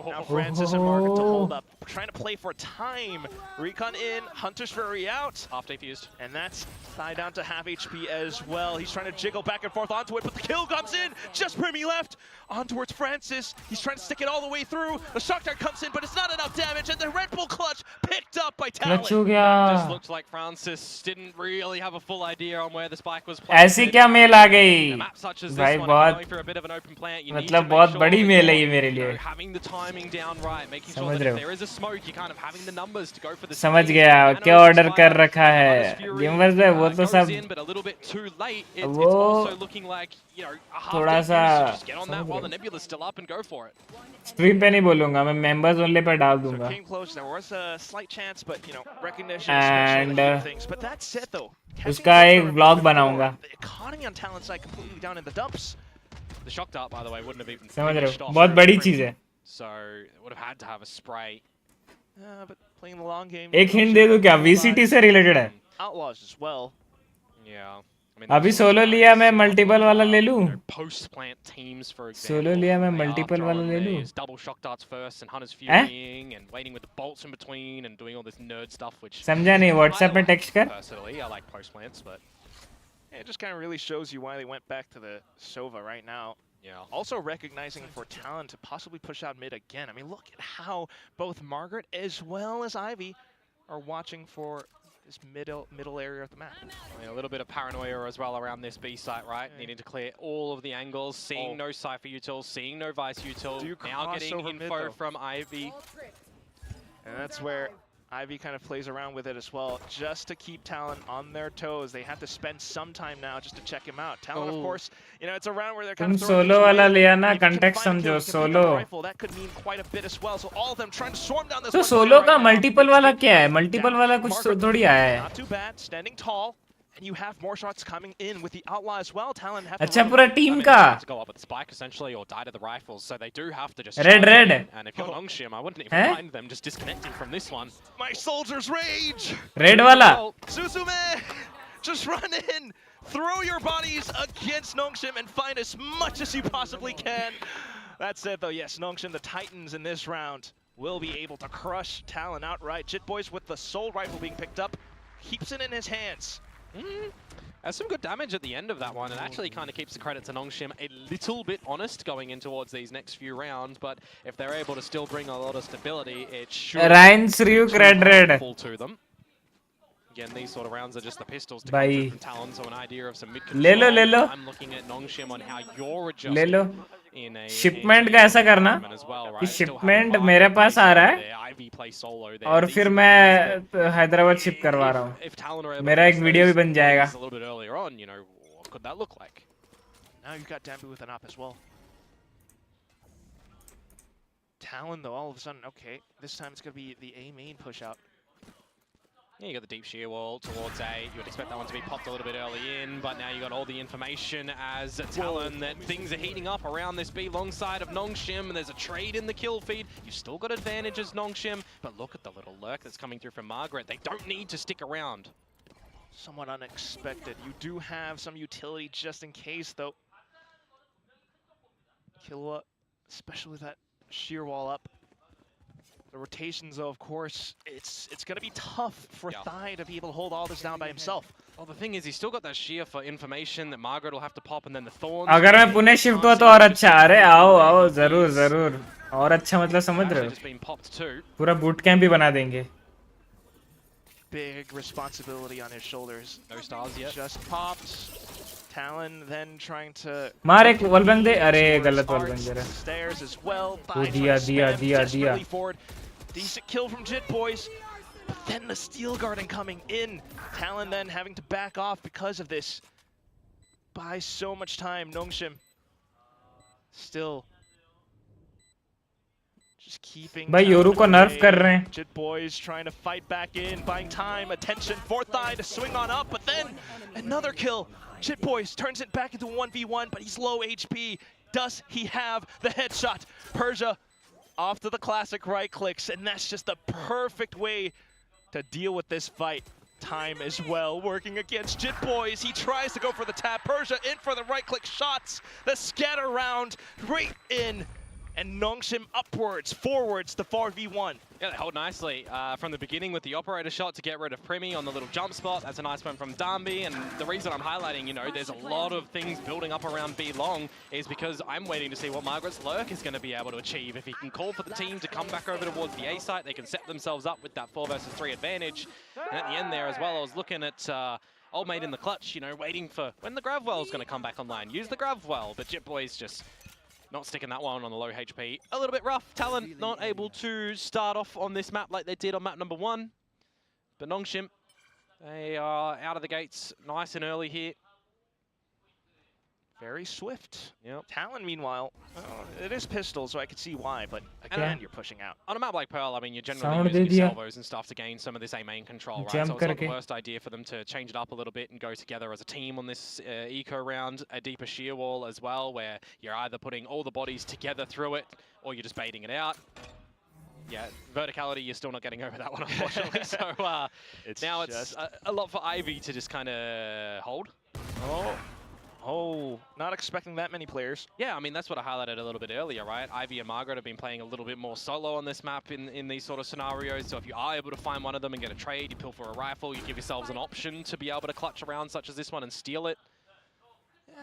Now Francis and Margaret to hold up, trying to play for time. Recon in, Hunter's Fury out. Half defused. And that's Thigh down to half HP as well. He's trying to jiggle back and forth onto it, but the kill comes in. Just Primi left. On towards Francis. He's trying to stick it all the way through. The shock dart comes in, but it's not enough damage. And the Red Bull clutch picked up by Talon. Clutch हो गया. Just looked like Francis didn't really have a full idea on where the spike was placed. ऐसी क्या mail आ गई? A map such as भाई this one, बहुत going for a bit of an open plant, you need मतलब to बहुत make sure बड़ी that mail है you're, ये मेरे you know, लिए. having the timing down right, making sure समझ that रहे if हो? there is a smoke, you kind of having the numbers to go for the समझ speed. गया. Nanos क्या ऑर्डर inspired, कर रखा है? Hunter's Fury, गेमर्स भाई वो तो goes सब in, but a little bit too late. It's वो also looking like, you know, a half थोड़ा defuse, सा so just get on that while the nebula's still up and go for it. Stream पे नहीं बोलूंगा, मैं members only pay डाल So दूंगा. came close. There was a slight chance, but you know, recognition, And, especially the things. But that's it though. उसका एक vlog बनाऊंगा. The economy on Talent side completely down in the dumps. The shock dart, by the way, wouldn't have even समझ रहे finished हो? off. बहुत बड़ी चीज है. So it would have had to have a spray. But playing the long game. एक hint दे दूं क्या? VCT से रिलेटेड है. Outlaws as well. Yeah. I mean, अभी there's सोलो also लिया मैं some, मल्टीपल वाला ले लूं. you know, post-plant teams, for example. Solo लिया मैं They are मल्टीपल वाला throwing ले लूं. these double shock darts first and Hunter's Furying and waiting with the bolts in between and doing all this nerd stuff, which समझा नहीं. WhatsApp I पे like text कर. personally. I like post-plants, but It just kind of really shows you why they went back to the Sova right now. yeah. Also recognizing for Talon to possibly push out mid again. I mean, look at how both Margaret as well as Ivy are watching for this middle area of the map. I mean, a little bit of paranoia as well around this B site, right? Needing to clear all of the angles, seeing no Cypher util, seeing no Vice util, Do you now cross getting over mid, info though? from Ivy. And that's where Ivy kind of plays around with it as well, just to keep Talon on their toes. They have to spend some time now just to check him out. Talon, of course, you know, it's a round where they're kind तुम of throwing solo things वाला away. लिया ना, If you can context find a kill, समझो. you can pick up solo. the rifle. That could mean quite a bit as well. So all of them trying to swarm down this तो one solo right का now. Multiple वाला क्या है? Multiple वाला कुछ Margaret, थोड़ी आया है. Not too bad, standing tall. And you have more shots coming in with the Outlaw as well. Talon have अच्छा पूरा टीम का to go up with the spike essentially or die to the rifles, so they do have to just Red. And if you're Nongshim, I wouldn't even mind them just disconnecting from this one. My soldiers rage. Red वाला Suzume, just run in, throw your bodies against Nongshim and find as much as you possibly can. That's it though. Yes, Nongshim, the Titans in this round, will be able to crush Talon outright. Jitboys with the Soul Rifle being picked up, keeps it in his hands. Has some good damage at the end of that one, and actually kind of keeps the credit to Nongshim a little bit honest going in towards these next few rounds. But if they're able to still bring a lot of stability, it should RyuK red fall to them. Again, these sort of rounds are just the pistols to come through from Talon, so an idea of some mid control. ले लो I'm looking at Nongshim on how you're adjusting. ले लो shipment का ऐसा करना कि shipment मेरे पास आ रहा है और फिर मैं हैदराबाद शिप करवा रहा हूँ मेरा एक वीडियो भी बन जाएगा Now you've got Dambu with an up as well. Talon though, all of a sudden, okay, this time it's going to be the A main push out. Yeah, you got the deep shear wall towards A. You would expect that one to be popped a little bit early in, but now you got all the information as Talon that things are heating up around this B long side of Nongshim, and there's a trade in the kill feed. You've still got advantages, Nongshim, but look at the little lurk that's coming through from Margaret. They don't need to stick around. Somewhat unexpected. You do have some utility just in case, though. Killua, especially that shear wall up. The rotations, though, of course, it's going to be tough for Thai to be able to hold all this down by himself. Well, the thing is, he's still got that shear for information that Margaret will have to pop, and then the thorns. अगर मैं Pune shift हुआ तो और अच्छा अरे आओ जरूर और अच्छा मतलब समझ रहे हो पूरा बूट कैंप भी बना देंगे. Big responsibility on his shoulders. No stars yet. Just popped. Talon then trying to मार एक वॉल बंद दे. अरे गलत वॉल बंद दे रहा. Stairs as well. दिया. Decent kill from Jitboys. But then the steel garden coming in. Talon then having to back off because of this. Buys so much time. Nongshim still just keeping. भाई Yoru को नर्फ कर रहे हैं. Jitboys trying to fight back in, buying time, attention. Fourth eye to swing on up, but then another kill. Jitboys turns it back into 1v1, but he's low HP. Does he have the headshot? Persia off to the classic right clicks, and that's just the perfect way to deal with this fight. Time as well, working against Jitboys. He tries to go for the tap. Persia in for the right click shots. The scatter round right in. And Nongshim upwards, forwards, the 4v1. Yeah, they hold nicely from the beginning with the operator shot to get rid of Primi on the little jump spot. That's a nice one from Dambi, and the reason I'm highlighting, you know, there's a lot of things building up around B long is because I'm waiting to see what Margaret's lurk is going to be able to achieve. If he can call for the team to come back over towards the A site, they can set themselves up with that 4 versus 3 advantage. And at the end there as well, I was looking at Old Mate in the clutch, you know, waiting for when the Gravwell's going to come back online. Use the Gravwell, but Jitboys just not sticking that one on the low HP. A little bit rough. Talon not able to start off on this map like they did on map number 1. But Nongshim, they are out of the gates nice and early here. Very swift. Yep. Talon, meanwhile, it is pistol, so I can see why, but again, you're pushing out. On a map like Pearl, I mean, you're generally using your salvos and stuff to gain some of this A main control, right? So it's not the worst idea for them to change it up a little bit and go together as a team on this eco round. A deeper shear wall as well, where you're either putting all the bodies together through it, or you're just baiting it out. Yeah, verticality, you're still not getting over that one, unfortunately. So now it's a lot for Ivy to just kind of hold. Oh, not expecting that many players. Yeah, I mean, that's what I highlighted a little bit earlier, right? Ivy and Margaret have been playing a little bit more solo on this map in these sort of scenarios. So if you are able to find one of them and get a trade, you pull for a rifle, you give yourselves an option to be able to clutch around such as this one and steal it. Yeah,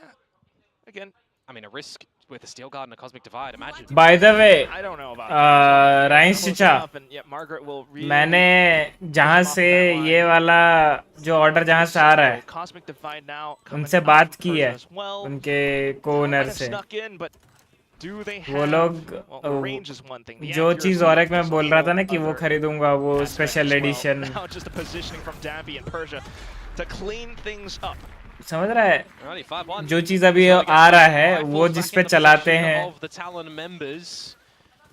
again, I mean, a risk with a Steel Guard and a Cosmic Divide, imagine. By the way, I don't know about राइंस चिचा, मैंने जहाँ से ये वाला जो order जहाँ से आ रहा है उनसे बात की है, उनके को-ओनर से. वो लोग जो चीज़ और एक मैं बोल रहा था ना कि वो खरीदूंगा, वो स्पेशल एडिशन, समझ रहा है? जो चीज अभी आ रहा है वो जिस पे चलाते हैं.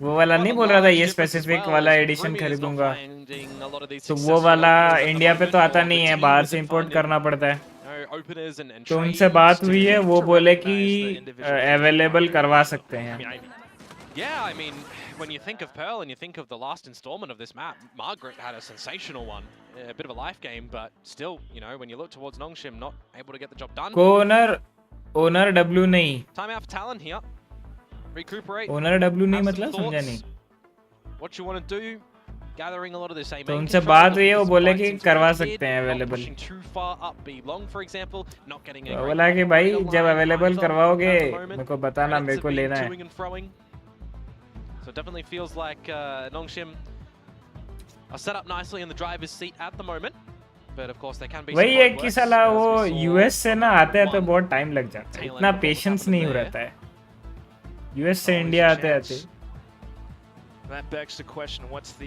वो वाला नहीं बोल रहा था ये स्पेसिफिक वाला एडिशन खरीदूंगा, तो वो वाला इंडिया पे तो आता नहीं है, बाहर से इंपोर्ट करना पड़ता है। तो उनसे बात हुई है, वो बोले कि अवेलेबल करवा सकते हैं। Yeah, I mean, when you think of Pearl and you think of the last installment of this map, Margaret had a sensational one. A bit of a life game, but still, you know, when you look towards Nongshim, not able to get the job done. Owner W नहीं। Time out for Talon here. Recuperate. Owner W नहीं मतलब समझा नहीं। What you want to do? Gathering a lot of the same. तो उनसे बात हुई है, वो बोले कि करवा सकते हैं अवेलेबल। बोला कि भाई जब अवेलेबल करवाओगे मेरे को बताना, मेरे को लेना है। So it definitely feels like Nongshim are set up nicely in the driver's seat at the moment, but of course they can be. वही है कि साला वो यूएस से ना आते हैं तो बहुत टाइम लग जाता है, इतना पेशेंस नहीं हो रहता है यूएस से इंडिया आते आते।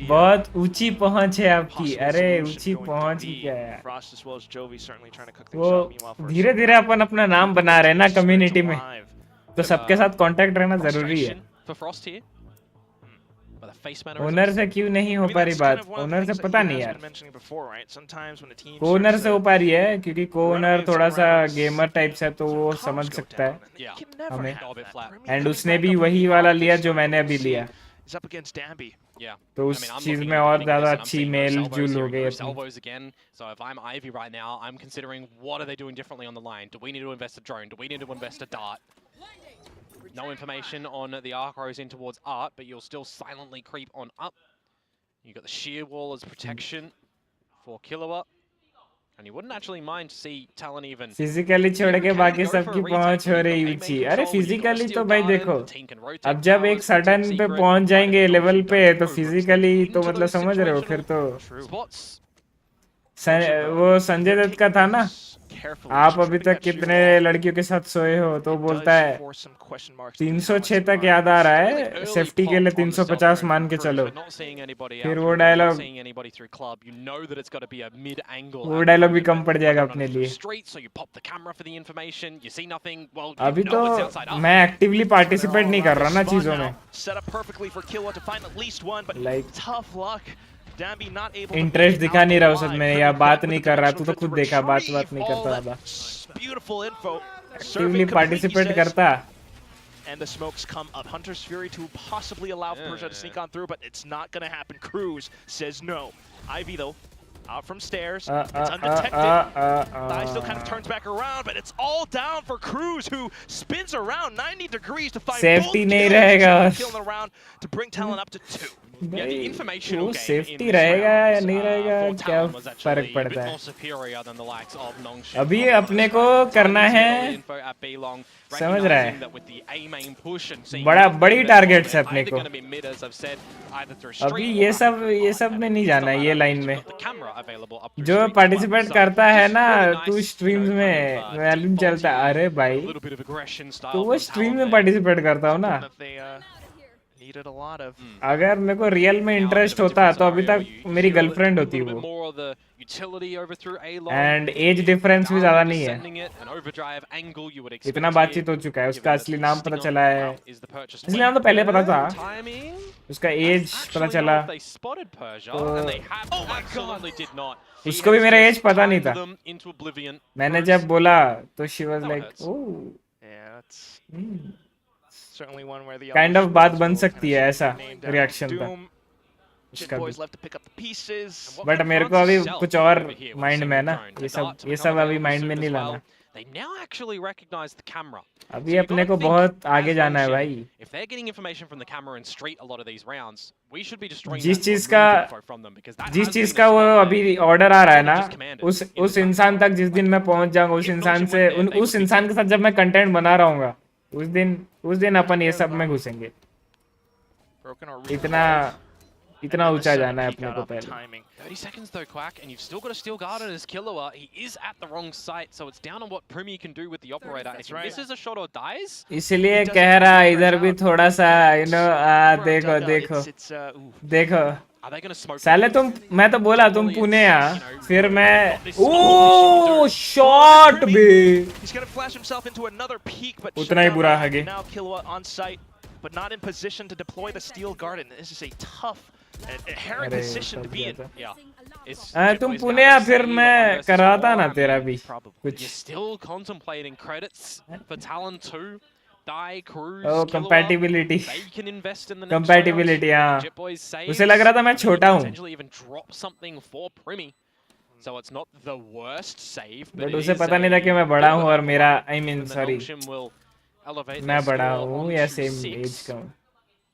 बहुत ऊंची पहुंच है आपकी। अरे ऊंची पहुंच ही क्या है, वो धीरे धीरे अपन अपना नाम बना रहे हैं ना कम्युनिटी में, तो सबके साथ कांटेक्ट रहना जरूरी है। ओनर से क्यों नहीं हो पा रही बात? ओनर से पता नहीं यार, ओनर से हो पा रही है क्योंकि ओनर थोड़ा सा गेमर टाइप से, तो वो समझ सकता है हमें, एंड उसने भी वही वाला लिया जो मैंने अभी लिया, तो उस चीज में और ज्यादा अच्छी मेल जुल हो गई। So if I'm Ivy right now, I'm considering what are they doing differently on the line? Do we need to invest a drone? Do we need to invest a dart? No information on the arc rows in towards Art, but you'll still silently creep on up. You got the sheer wall as protection for Kilowatt, and you wouldn't actually mind to see Talon even. Physically छोड़ के बाकी सबकी पहुंच हो रही ऊंची। अरे physically तो भाई देखो, अब जब एक सडन पे पहुंच जाएंगे लेवल पे, तो फिजिकली तो मतलब समझ रहे हो, फिर तो वो संजय दत्त का था ना, आप अभी तक कितने लड़कियों के साथ सोए हो, तो बोलता है 306 तक याद आ रहा है, सेफ्टी के लिए 350 मान के चलो। फिर वो डायलॉग भी कम पड़ जाएगा अपने लिए। अभी तो मैं एक्टिवली पार्टिसिपेट नहीं कर रहा ना चीजों में, लाइक इंटरेस्ट दिखा नहीं रहा उसमें, या बात नहीं कर रहा। तू तो खुद देखा, बात नहीं करता था, एक्टिवली पार्टिसिपेट करता। And the smokes come up. Hunter's Fury to possibly allow Persia to sneak on through, but it's not going to happen. Cruz says no. Ivy though, out from stairs. It's undetected. Thai still kind of turns back around, but it's all down for Cruz, who spins around 90 degrees to find safety नहीं रहेगा, kill in the round to bring Talon up to 2. वो safety रहेगा या नहीं रहेगा, क्या फर्क पड़ता है। अभी अपने को करना है, समझ रहा है, बड़ी टारगेट है अपने को। अभी ये सब में नहीं जाना है, ये लाइन में। जो पार्टिसिपेट करता है ना, तू स्ट्रीम्स में मालूम चलता है, अरे भाई तो वो स्ट्रीम में पार्टिसिपेट करता हो ना। अगर मेरे को रियल में इंटरेस्ट होता तो अभी तक मेरी गर्लफ्रेंड होती वो, एंड एज डिफरेंस भी ज्यादा नहीं है, इतना बातचीत हो चुका है। उसका असली नाम पता चला है, असली नाम तो पहले पता था, उसका एज पता चला, तो उसको भी मेरा एज पता नहीं था। मैंने जब बोला तो she was like oh, kind of बात बन सकती है, ऐसा रिएक्शन था उसका भी। बट मेरे को अभी कुछ और माइंड में है ना, ये सब अभी माइंड में नहीं लाना। अभी अपने को बहुत आगे जाना है भाई। जिस चीज का वो अभी ऑर्डर आ रहा है ना, उस इंसान तक जिस दिन मैं पहुंच जाऊंगा, उस इंसान के साथ जब मैं कंटेंट बना रहा हूँ, उस दिन अपन ये सब में घुसेंगे। इतना ऊंचा जाना है अपने को पहले। 30 seconds though, Quack, and you've still got a steel guard on his Killua. He is at the wrong site, so it's down on what Primi can do with the operator. If he misses a shot or dies, इसलिए कह रहा इधर भी थोड़ा सा देखो are they going to smoke? साले तुम, मैं तो बोला तुम पुणे आ, फिर मैं ओह शॉट भी He's going to flash himself into another peak, but उतना ही बुरा है। now Killua on site. but not in position to deploy the Steel Garden. This is a tough and hairy position to be in. Yeah. तुम पुणे या फिर मैं कराता ना तेरा भी You're still contemplating credits for Talon 2. Die, Cruz, oh, compatibility. They can invest in the compatibility, हाँ. उसे लग रहा था मैं छोटा हूँ. Potentially even drop something for Primi. So it's not the worst save, but उसे पता नहीं था कि मैं बड़ा हूँ और मेरा I mean sorry मैं बड़ा हूँ या same age का हूँ.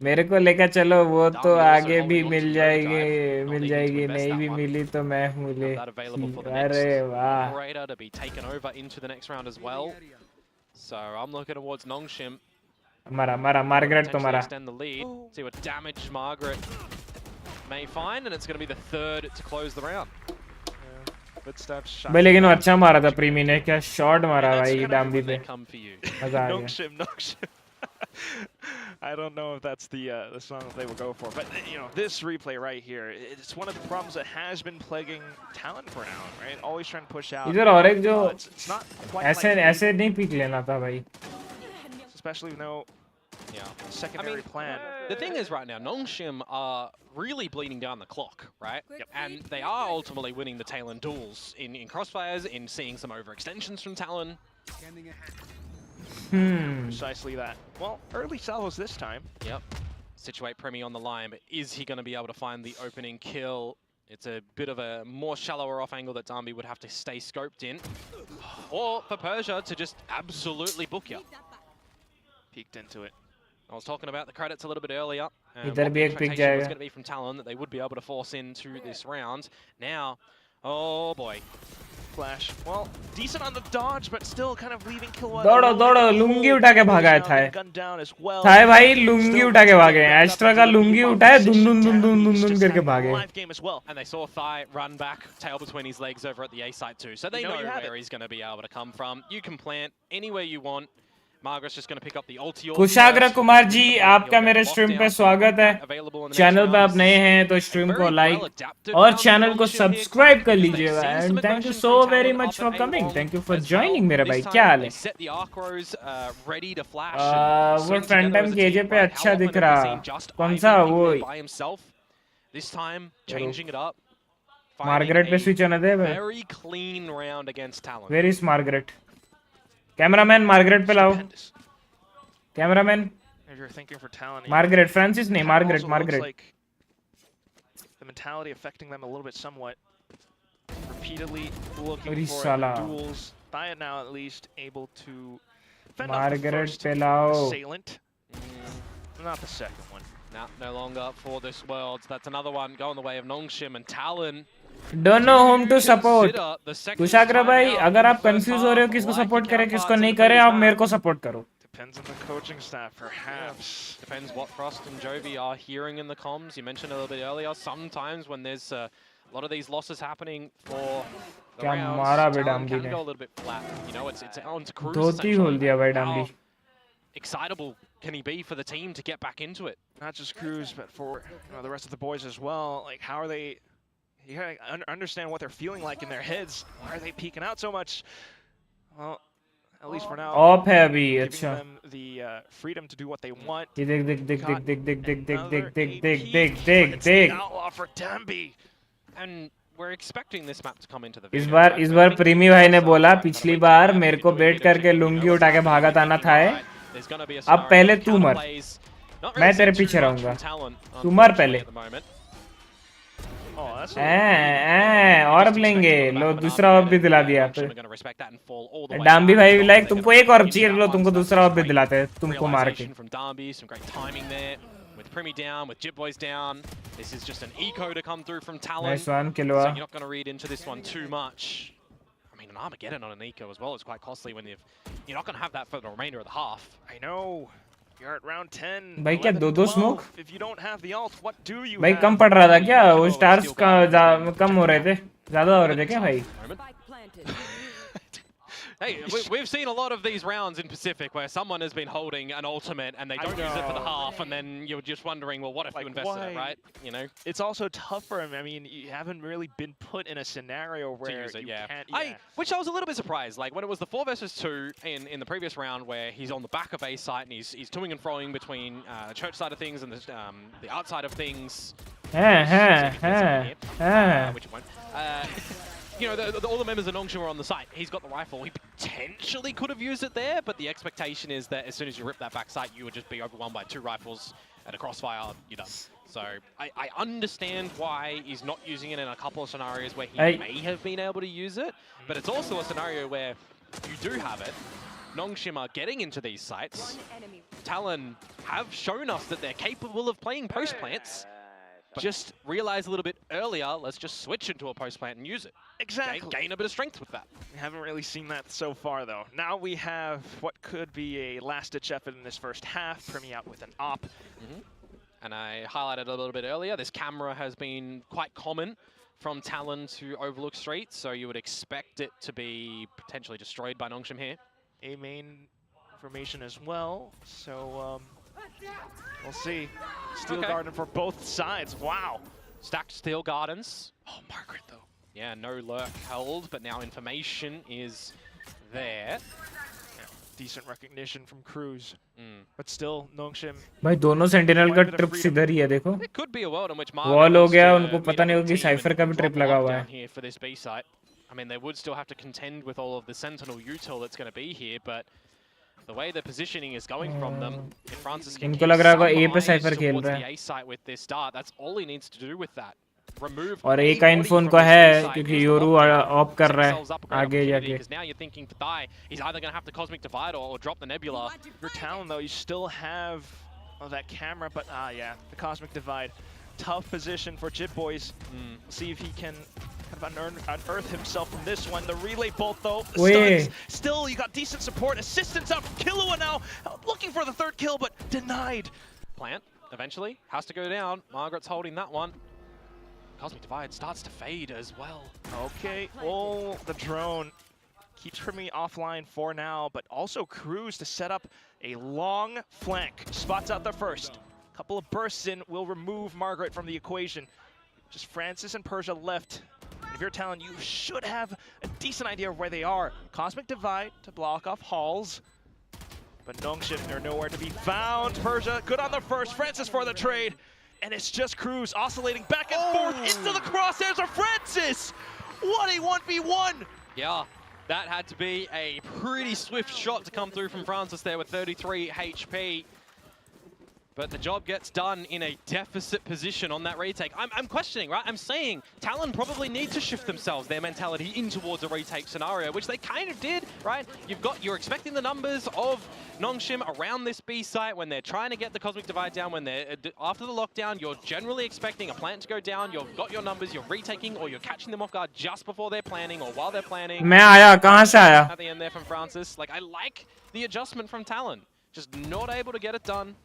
मेरे को लेकर चलो वो तो आगे भी मिल जाएगी नहीं भी मिली तो मैं हूँ ले. अरे वाह. So I'm looking towards Nongshim. Mara Margaret to mara. Extend the lead. See what damage Margaret may find, and it's going to be the third to close the round. भाई लेकिन वो अच्छा मारा था प्रीमी ने. क्या शॉट मारा भाई डाम्बी पे. मजा आ गया. Nongshim. I don't know if that's the song that they will go for, but you know this replay right here, it's one of the problems that has been plaguing Talon for now, right? Always trying to push out. इधर और एक जो it's not quite ऐसे नहीं peak लेना था भाई. Especially with no secondary plan. The thing is right now, Nongshim are really bleeding down the clock, right? Yep. And they are ultimately winning the Talon duels in crossfires, in seeing some overextensions from Talon. Precisely that. Well, early salvos this time. Yep. Situate Premi on the line, but is he going to be able to find the opening kill? It's a bit of a more shallower off angle that Darby would have to stay scoped in. Or for Persia to just absolutely book you. Peeked into it. I was talking about the credits a little bit earlier. What the expectation was going to be from Talon that they would be able to force into this round. Now, oh boy. Flash. Well, decent on the dodge, but still kind of leaving Killua. दौड़ो लुंगी उठा के भागा है Thai भाई लुंगी उठा के भागे हैं. एस्ट्रा का लुंगी उठाए दुन करके भागे. And they saw Thai run back, tail between his legs over at the A site too. So they know where he's going to be able to come from. You can plant anywhere you want. Margaret's just going to pick up the ulti. कुशाग्र कुमार जी आपका मेरे stream पे स्वागत है. Channel पे आप नए हैं तो स्ट्रीम को लाइक और चैनल को सब्सक्राइब कर लीजिएगा. And thank you so very much for coming. Thank you for joining मेरे भाई. क्या हाल है? वो फैंटम केजे पे अच्छा दिख रहा. कौन सा वो मार्गरेट पे स्विच होने दे. Where is Margaret? Cameraman Margaret पे लाओ. कैमरामैन मार्गरेट फ्रांसिस नहीं Margaret. The mentality affecting them a little bit somewhat. Repeatedly looking for duels. Thaya now at least able to fend off the first assailant. Not the second one. No longer for this world. That's another one going the way of Nongshim and Talon. Don't know whom to support. कुशाग्र भाई अगर आप confuse हो रहे हो किसको support करें किसको नहीं करें आप मेरे को सपोर्ट करो. Depends on the coaching staff, perhaps. Depends what Frost and Jovi are hearing in the comms. You mentioned a little bit earlier. Sometimes when there's a lot of these losses happening for the rounds, Talon can go a little bit flat. You know, it's on to Cruz. धोती खोल दिया भाई डाम्बी. Excitable can he be for the team to get back into it? Not just Cruz, but for the rest of the boys as well. Like, how are they? You gotta understand what they're feeling like in their heads. Why are they peeking out so much? Well, at least for now, off है अभी. giving अच्छा. them the freedom to do what they want. देख. Outlaw for Dambi. And we're expecting this map to come into the इस बार प्रीमी भाई ने बोला पिछली बार मेरे को बेट करके लुंगी उठा के भागा था ना था. अब पहले तू मर. मैं तेरे पीछे रहूंगा. तू मर पहले. और अब लेंगे. लो दूसरा ऑफ भी दिला दिया. डाम्बी भाई लाइक तुमको एक और चाहिए. लो तुमको दूसरा ऑफ भी दिलाते हैं तुमको मार के. With Primi down, with Jib Boys down, this is just an eco to come through from Talon. Nice one, so you're not going to read into this one too much. I mean, an Armageddon on an eco as well is quite costly when you're not going to have that for the remainder of the half. I know. You're at round 10. भाई क्या दो smoke? If you don't have the ult, what do you भाई कम पड़ रहा था क्या? वो stars का कम हो रहे थे. ज्यादा हो रहे थे क्या भाई? Hey, we've seen a lot of these rounds in Pacific where someone has been holding an ultimate and they don't use it for the half, and then you're just wondering, well, what if you invested it, right? You know, it's also tough for him. I mean, you haven't really been put in a scenario where you can't. Which I was a little bit surprised. Like when it was the 4 versus 2 in the previous round, where he's on the back of A site and he's toing and froing between the church side of things and the art side of things. Which one? You know, all the members of Nongshim are on the site. He's got the rifle. He potentially could have used it there, but the expectation is that as soon as you rip that back site, you would just be overwhelmed by 2 rifles and a crossfire. You're done. So I understand why he's not using it in a couple of scenarios where he may have been able to use it, but it's also a scenario where you do have it. Nongshim are getting into these sites. Talon have shown us that they're capable of playing post plants. Just realize a little bit earlier, let's just switch into a post plant and use it. Exactly. Gain a bit of strength with that. We haven't really seen that so far, though. Now we have what could be a last-ditch effort in this first half. Primi out with an op. And I highlighted a little bit earlier, this camera has been quite common from Talon to Overlook Street, so you would expect it to be potentially destroyed by Nongshim here. A main formation as well, so we'll see. Steel Garden for both sides. Wow. Stacked Steel Gardens. Oh, Margaret, though. Yeah, no lurk held, but now information is there. Yeah, decent recognition from Cruz. But still, Nongshim. भाई दोनों sentinel का trips इधर ही है देखो. It could be a world in which wall हो गया, उनको पता नहीं होगी साइफर का भी ट्रिप लगा हुआ है. Here for this B site. I mean, they would still have to contend with all of the Sentinel util that's going to be here, but the way the positioning is going from them, if Francis can इनको लग रहा होगा A पे cipher खेल रहा the है. A site with this start, that's all he needs to do with that. Remove और A का इन्फो उनको है क्योंकि योरू ऑप कर रहा है आगे जाके. Because now you're thinking for Thai, he's either going to have the Cosmic Divide or drop the Nebula. Your Talon, though, you still have that camera, but yeah, the Cosmic Divide. Tough position for Jit Boys. See if he can kind of unearth himself from this one. The relay bolt, though, stuns. Still, you got decent support. Assistance out from Killua now, looking for the 3rd kill, but denied. Plant, eventually, has to go down. Margaret's holding that one. Cosmic Divide starts to fade as well. Okay, oh, the drone keeps Primi offline for now, but also Cruz to set up a long flank. Spots out the first. Couple of bursts in will remove Margaret from the equation. Just Francis and Persia left. If you're Talon, you should have a decent idea of where they are. Cosmic Divide to block off Halls. But Nongshim, they're nowhere to be found. Persia, good on the first. Francis for the trade. And it's just Cruz oscillating back and forth into the crosshairs of Francis. What a 1v1. Yeah, that had to be a pretty swift shot to come through from Francis there with 33 HP. But the job gets done in a deficit position on that retake. I'm questioning, right? I'm saying Talon probably need to shift themselves, their mentality in towards a retake scenario, which they kind of did, right? You're expecting the numbers of Nongshim around this B site when they're trying to get the Cosmic Divide down, when they're after the lockdown, you're generally expecting a plant to go down, you've got your numbers, you're retaking, or you're catching them off guard just before they're planning or while they're planning. मैं आया, कहाँ से आया? At the end there from Francis. Like, I like the adjustment from Talon. Just not able to get it done.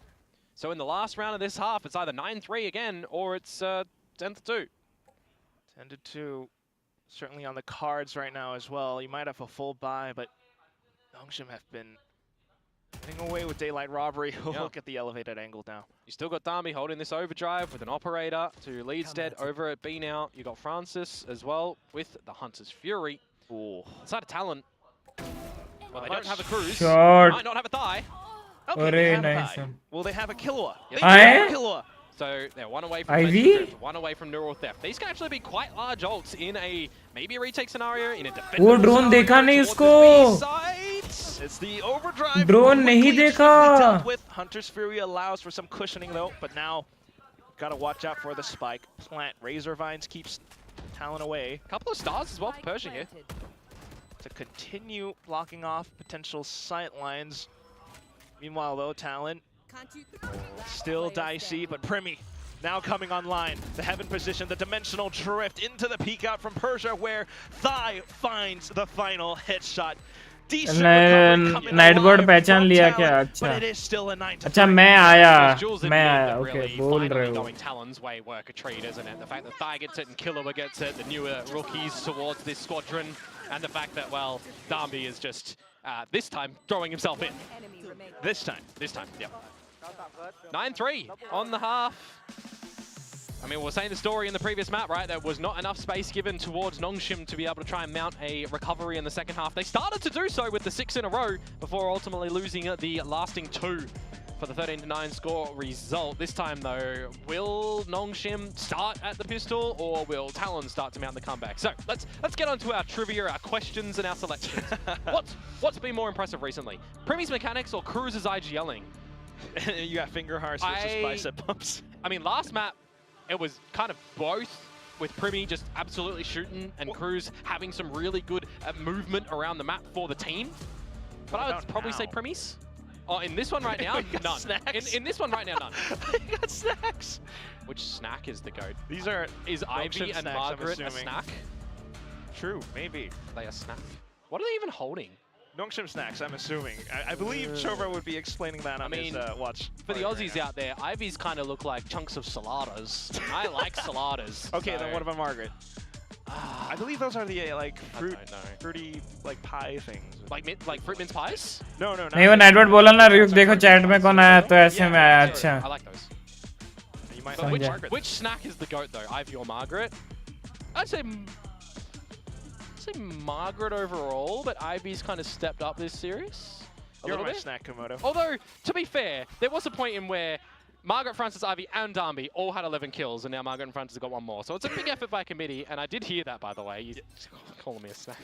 So in the last round of this half, it's either 9-3 again, or it's 10-2. 10-2, certainly on the cards right now as well. You might have a full buy, but Nongshim have been getting away with daylight robbery. Look at the elevated angle now. You still got Dami holding this overdrive with an operator to Leadstead over at B now. You got Francis as well with the Hunter's Fury. Inside of Talon. Well, they don't have a Cruise. Might not have a Thigh. Okay, they have nice. Well, they have a Killua. They have a Killua. So they're one away from Drift, one away from Neural Theft. These can actually be quite large ults in a maybe a retake scenario, in a defensive drone देखा नहीं उसको. It's the overdrive. Drone नहीं देखा. With Hunter's Fury allows for some cushioning though, but now gotta watch out for the spike. Plant Razor Vines keeps Talon away. A couple of stars as well for Persia here. To continue blocking off potential sight lines. Meanwhile, though, Talon still dicey, but Primi now coming online. The heaven position, the dimensional drift into the peek out from Persia, where Thigh finds the final headshot. Decent Nightbird पहचान लिया क्या? अच्छा मैं आया, okay, बोल रहे हो. Talon's way work a treat, isn't it? The fact that Thigh gets it and Killua gets it, the newer rookies towards this squadron. And the fact that, well, Darby is just, this time, throwing himself in. This time, yeah. 9-3 on the half. I mean, we were saying the story in the previous map, right? There was not enough space given towards Nongshim to be able to try and mount a recovery in the second half. They started to do so with the 6 in a row before ultimately losing the lasting 2 for the 13-9 score result. This time, though, will Nongshim start at the pistol, or will Talon start to mount the comeback? So let's get on to our trivia, our questions, and our selections. What's been more impressive recently? Primmy's mechanics or Cruz's IGLing? You got finger hearts versus bicep bumps. I mean, last map, it was kind of both, with Primmy just absolutely shooting and Cruz having some really good movement around the map for the team. But I would probably say Primmy's. Oh, in this one right now, none. In this one right now, none. You got snacks. Which snack is the GOAT? Is Ivy and snacks, Margaret a snack? True, maybe. Are they a snack? What are they even holding? Nongshim snacks, I'm assuming. I believe Chobra would be explaining that on his watch. For the Aussies out there, Ivies kind of look like chunks of saladas. I like saladas. Okay, then what about Margaret? I believe those are the fruity like pie things. Like fruit mince pies? No. नहीं वो network बोला ना RyuK देखो chat में कौन आया तो ऐसे में आया अच्छा. I like those. You might But like which snack is the GOAT though? Ivy or Margaret? I'd say Margaret overall, but Ivy's kind of stepped up this series. You're my snack, Komodo. Although, to be fair, there was a point in where Margaret, Francis, Ivy, and Darby all had 11 kills, and now Margaret and Francis have got one more. So it's a big effort by committee, and I did hear that, by the way. You calling me a snack.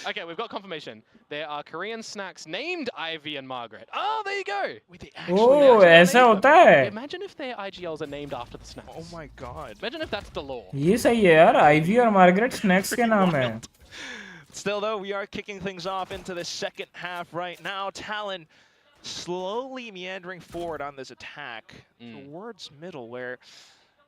Okay, we've got confirmation. There are Korean snacks named Ivy and Margaret. Oh, there you go. Oh, ऐसा होता है. Imagine if their IGLs are named after the snacks. Oh my god. Imagine if that's the law. ये सही है यार. Ivy और Margaret snacks के नाम है. Still though, we are kicking things off into the second half right now. Talon slowly meandering forward on this attack towards middle, where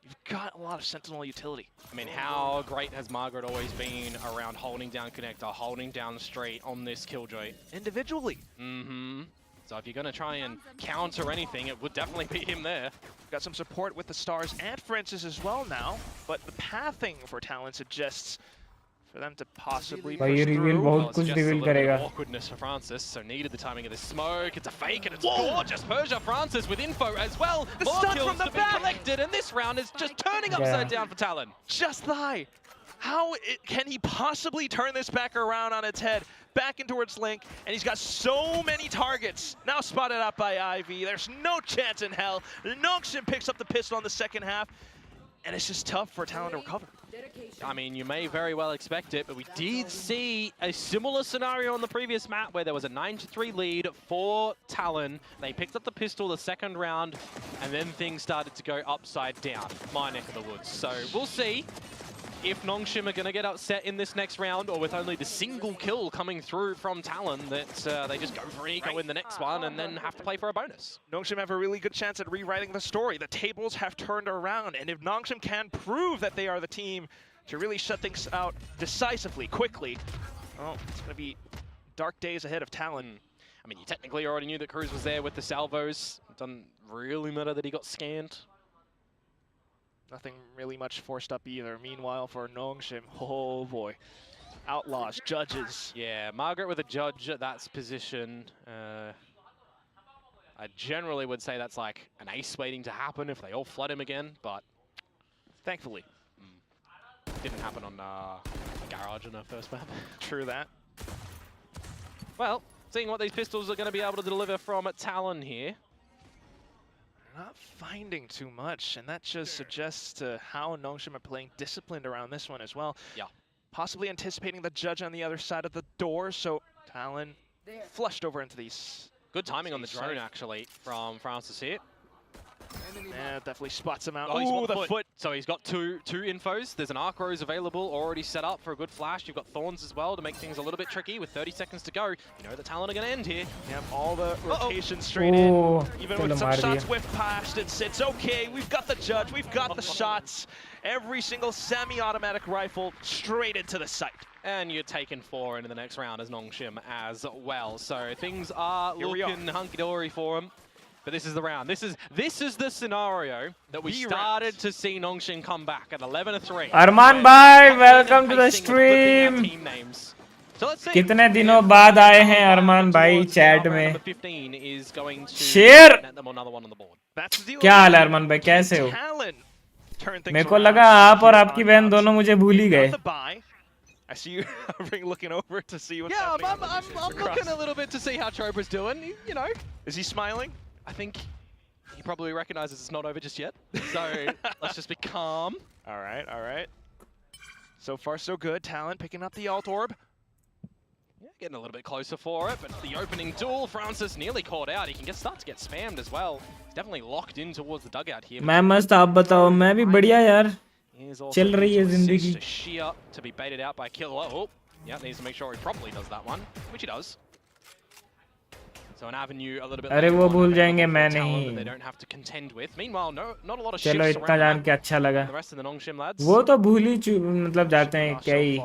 you've got a lot of Sentinel utility. I mean, how great has Margaret always been around holding down connector, holding down straight on this killjoy? Individually. So if you're going to try and counter anything, it would definitely be him there. Got some support with the Stars and Francis as well now, but the pathing for Talon suggests for them to possibly push through. बहुत कुछ reveal करेगा. Awkwardness for Francis, so needed the timing of this smoke. It's a fake and it's gorgeous. Persia Francis with info as well. The More stun kills from the to be back. collected, and this round is just turning upside down for Talon. Just lie. How can he possibly turn this back around on its head? Back in towards Link, and he's got so many targets. Now spotted out by Ivy. There's no chance in hell. Nongshim picks up the pistol on the second half, and it's just tough for Talon to recover. I mean, you may very well expect it, but we did see a similar scenario on the previous map where there was a 9-3 lead for Talon. They picked up the pistol the second round, and then things started to go upside down. My neck of the woods. So we'll see if Nongshim are going to get upset in this next round, or with only the single kill coming through from Talon, that they just go for eco in the next one and then have to play for a bonus. Nongshim have a really good chance at rewriting the story. The tables have turned around, and if Nongshim can prove that they are the team to really shut things out decisively, quickly, well, it's going to be dark days ahead of Talon. I mean, you technically already knew that Cruz was there with the salvos. It doesn't really matter that he got scanned. Nothing really much forced up either. Meanwhile, for Nongshim, oh boy. Outlaws, judges. Yeah, Margaret with a judge at that position. I generally would say that's like an ace waiting to happen if they all flood him again, but thankfully. Didn't happen on the garage in our first map. True that. Well, seeing what these pistols are going to be able to deliver from Talon here. Not finding too much, and that just suggests to how Nongshim are playing disciplined around this one as well. Yeah. Possibly anticipating the judge on the other side of the door, so Talon flushed over into these. Good timing on the drone, actually, from Francis here. Yeah, definitely spots him out. Oh, the foot. So he's got two infos. There's an Arc Rose available, already set up for a good flash. You've got Thorns as well to make things a little bit tricky with 30 seconds to go. You know the Talon are going to end here. Yep, all the rotation straight in. Even with some shots whiffed past, it sits okay. We've got the judge, we've got the shots. Every single semi-automatic rifle straight into the sight. And you're taking 4 into the next round as Nongshim as well. So things are looking hunky-dory for him. But this is the round. This is the scenario that we started to see Nongshim come back at 11-3. Arman bhai, welcome to the stream. Team names. So let's see. कितने दिनों बाद आए हैं अरमान भाई chat में? Number 15 is going to शेर! net them another one on the board. क्या हाल है अरमान भाई, कैसे हो? मेरे को लगा आप और आपकी बहन दोनों मुझे भूल ही गए. I see you looking over to see what's Yeah, happening. I'm looking a little bit to see how Trober's doing. You know, Is he smiling? I think he probably recognizes it's not over just yet. So let's just be calm. All right, all right. So far, so good. Talon picking up the alt orb. Yeah, getting a little bit closer for it, but the opening duel, Francis nearly caught out. He can start to get spammed as well. He's definitely locked in towards the dugout here. मैं मस्त, आप बताओ. मैं भी बढ़िया यार. चल रही है जिंदगी. Sheer to be baited out by Killer. Oh, yeah, needs to make sure he properly does that one, which he does. So an avenue a little bit. अरे वो भूल जाएंगे, मैं नहीं. They don't have to contend with. Meanwhile, not a lot of चलो shifts इतना जान के अच्छा लगा. the rest of the Nongshim lads. वो तो भूल ही मतलब जाते हैं क्या ही.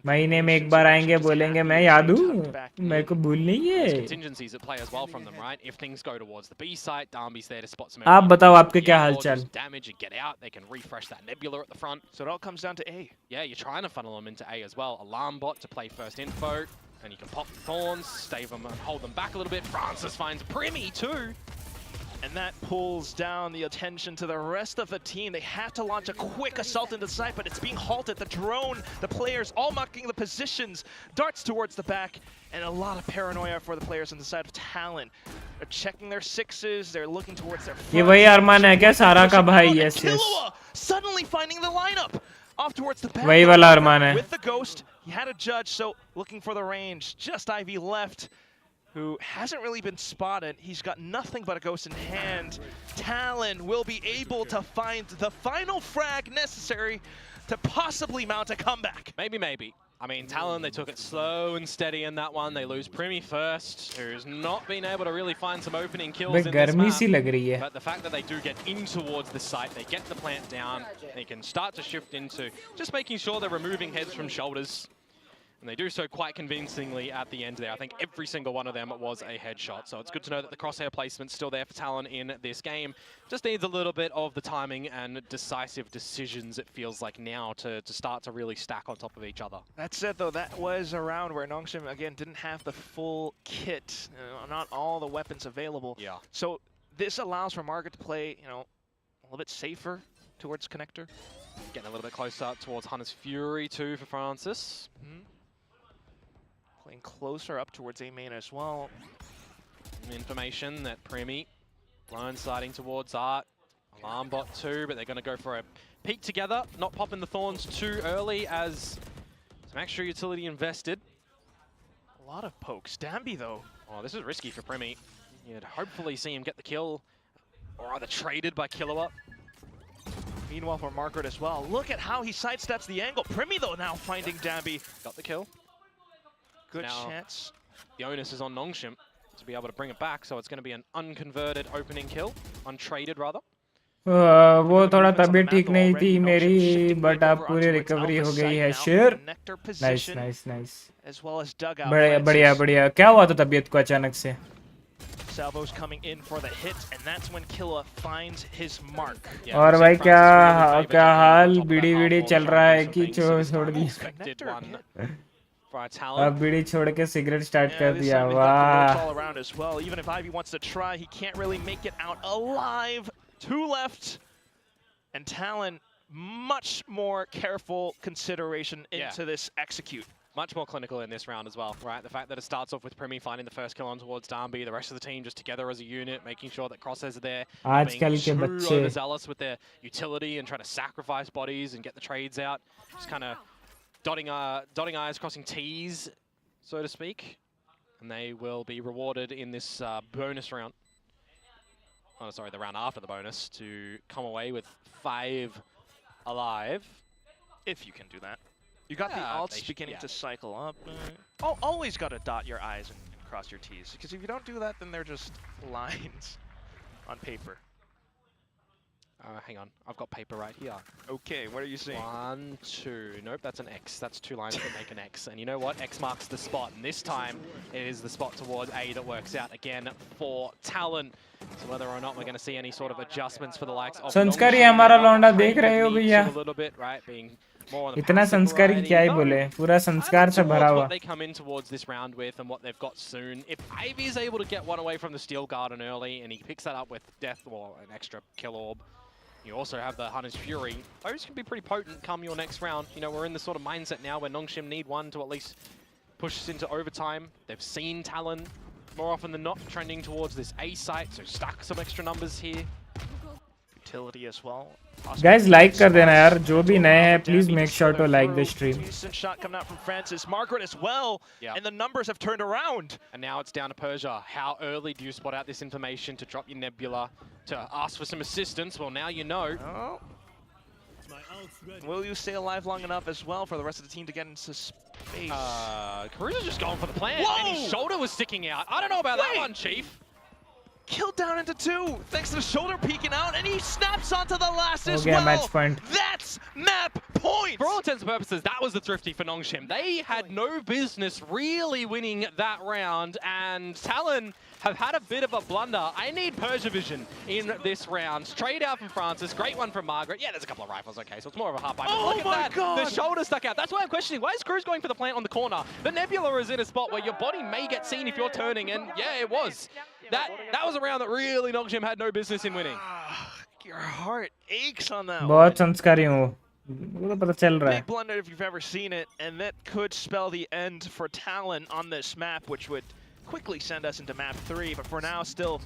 महीने में एक बार आएंगे, बोलेंगे मैं याद हूँ, मेरे को भूल नहीं है. Contingencies at play as well from them, right? If things go towards the B site, Darby's there to spot some. आप बताओ आपके क्या हालचाल? Damage and get out. They can refresh that nebula at the front. So it all comes down to A. Yeah, you're trying to funnel them into A as well. Alarm bot to play first info. And you can pop the thorns, stave them and hold them back a little bit. Francis finds Primi too. And that pulls down the attention to the rest of the team. They have to launch a quick assault into the site, but it's being halted. The drone, the players all marking the positions, darts towards the back, and a lot of paranoia for the players on the side of Talon. They're checking their sixes, they're looking towards their front. ये वही अरमान है क्या सारा का भाई? Yes, yes. Suddenly finding the lineup. Off towards the back. वही वाला अरमान है. With the ghost, he had a judge, so looking for the range. Just Ivy left, who hasn't really been spotted. He's got nothing but a ghost in hand. Talon will be able to find the final frag necessary to possibly mount a comeback. Maybe. I mean, Talon, they took it slow and steady in that one. They lose Primi first, who's not been able to really find some opening kills in this map. But the fact that they do get in towards the site, they get the plant down, they can start to shift into just making sure they're removing heads from shoulders. And they do so quite convincingly at the end there. I think every single one of them was a headshot. So it's good to know that the crosshair placement's still there for Talon in this game. Just needs a little bit of the timing and decisive decisions, it feels like now, to start to really stack on top of each other. That said, though, that was a round where Nongshim, again, didn't have the full kit. Not all the weapons available. Yeah. So this allows for Margaret to play, a little bit safer towards Connector. Getting a little bit closer towards Hunter's Fury, too, for Francis. Playing closer up towards A main as well. Information that Primi blindsiding towards Art. Alarm bot too, but they're going to go for a peek together. Not popping the thorns too early as some extra utility invested. A lot of pokes. Dambi though. Oh, this is risky for Primi. You'd hopefully see him get the kill, or either traded by Kilowatt. Meanwhile for Margaret as well. Look at how he sidesteps the angle. Primi though now finding Dambi. Got the kill. Good now, chance. The onus is on Nongshim to be able to bring it back, so it's going to be an unconverted opening kill, untraded rather. वो थोड़ा तबीयत ठीक नहीं थी मेरी, but अब पूरी recovery हो गई है. शेर. नाइस. बढ़िया. क्या हुआ था तबीयत को अचानक से? Salvo's coming in for the hit, and that's when Killa finds his mark. और भाई क्या हाल? बीड़ी चल रहा है कि छोड़ दिया? अब बीड़ी छोड़ के सिगरेट स्टार्ट कर दिया. वाह. Even if Ivy wants to try, he can't really make it out alive. 2 left, and Talon much more careful consideration into this execute. Much more clinical in this round as well, right? The fact that it starts off with Primi finding the first kill on towards Darby, the rest of the team just together as a unit, making sure that crosshairs are there, being too overzealous with their utility and trying to sacrifice bodies and get the trades out. Just kind of dotting I's, crossing T's, so to speak. And they will be rewarded in this bonus round. Oh, sorry, the round after the bonus to come away with 5 alive. If you can do that. You got the alts beginning to cycle up. Always got to dot your I's and cross your T's, because if you don't do that, then they're just lines on paper. Hang on, I've got paper right here. Okay, what are you seeing? 1, 2. Nope, that's an X. That's 2 lines that make an X. And you know what? X marks the spot. And this time, it is the spot towards A that works out again for Talon. So whether or not we're going to see any sort of adjustments for the likes of संस्कारी हमारा लौंडा देख रहे हो भैया a little bit, right? Being more on the इतना passive संस्कारी variety. क्या ही बोले पूरा संस्कार से भरा हुआ What they come in towards this round with and what they've got soon. If Ivy is able to get one away from the Steel Garden early and he picks that up with Death or an extra kill orb, you also have the Hunter's Fury. Those can be pretty potent come your next round. You know, we're in the sort of mindset now where Nongshim need one to at least push us into overtime. They've seen Talon more often than not trending towards this A site, so stack some extra numbers here. Utility as well. guys like कर देना यार जो भी नए हैं please make sure to like the stream Decent shot coming out from Francis. Margaret as well. Yep. And the numbers have turned around. And now it's down to Persia. How early do you spot out this information to drop your Nebula, to ask for some assistance? Well, now you know. Oh. Will you stay alive long enough as well for the rest of the team to get into space? Caruso's just going for the plant, Whoa! and his shoulder was sticking out. I don't know about that one, Chief. Killed down into 2, thanks to the shoulder peeking out, and he snaps onto the last as Okay, well. match point. That's map point. For all intents and purposes, that was the thrifty for Nongshim. They had no business really winning that round, and Talon have had a bit of a blunder. I need Persia vision in this round. Straight out from Francis, great one from Margaret. Yeah, there's a couple of rifles, okay, so it's more of a half pipe. Oh Look my at that, God. the shoulder stuck out. That's why I'm questioning, why is Cruz going for the plant on the corner? The Nebula is in a spot where your body may get seen if you're turning, and yeah, it was. That was a round that really Nongshim had no business in winning. Your heart aches on that बहुत one. संस्कारी हूँ वो तो पता चल रहा है Big blunder if you've ever seen it, and that could spell the end for Talon on this map, which would quickly send us into map 3, but for now still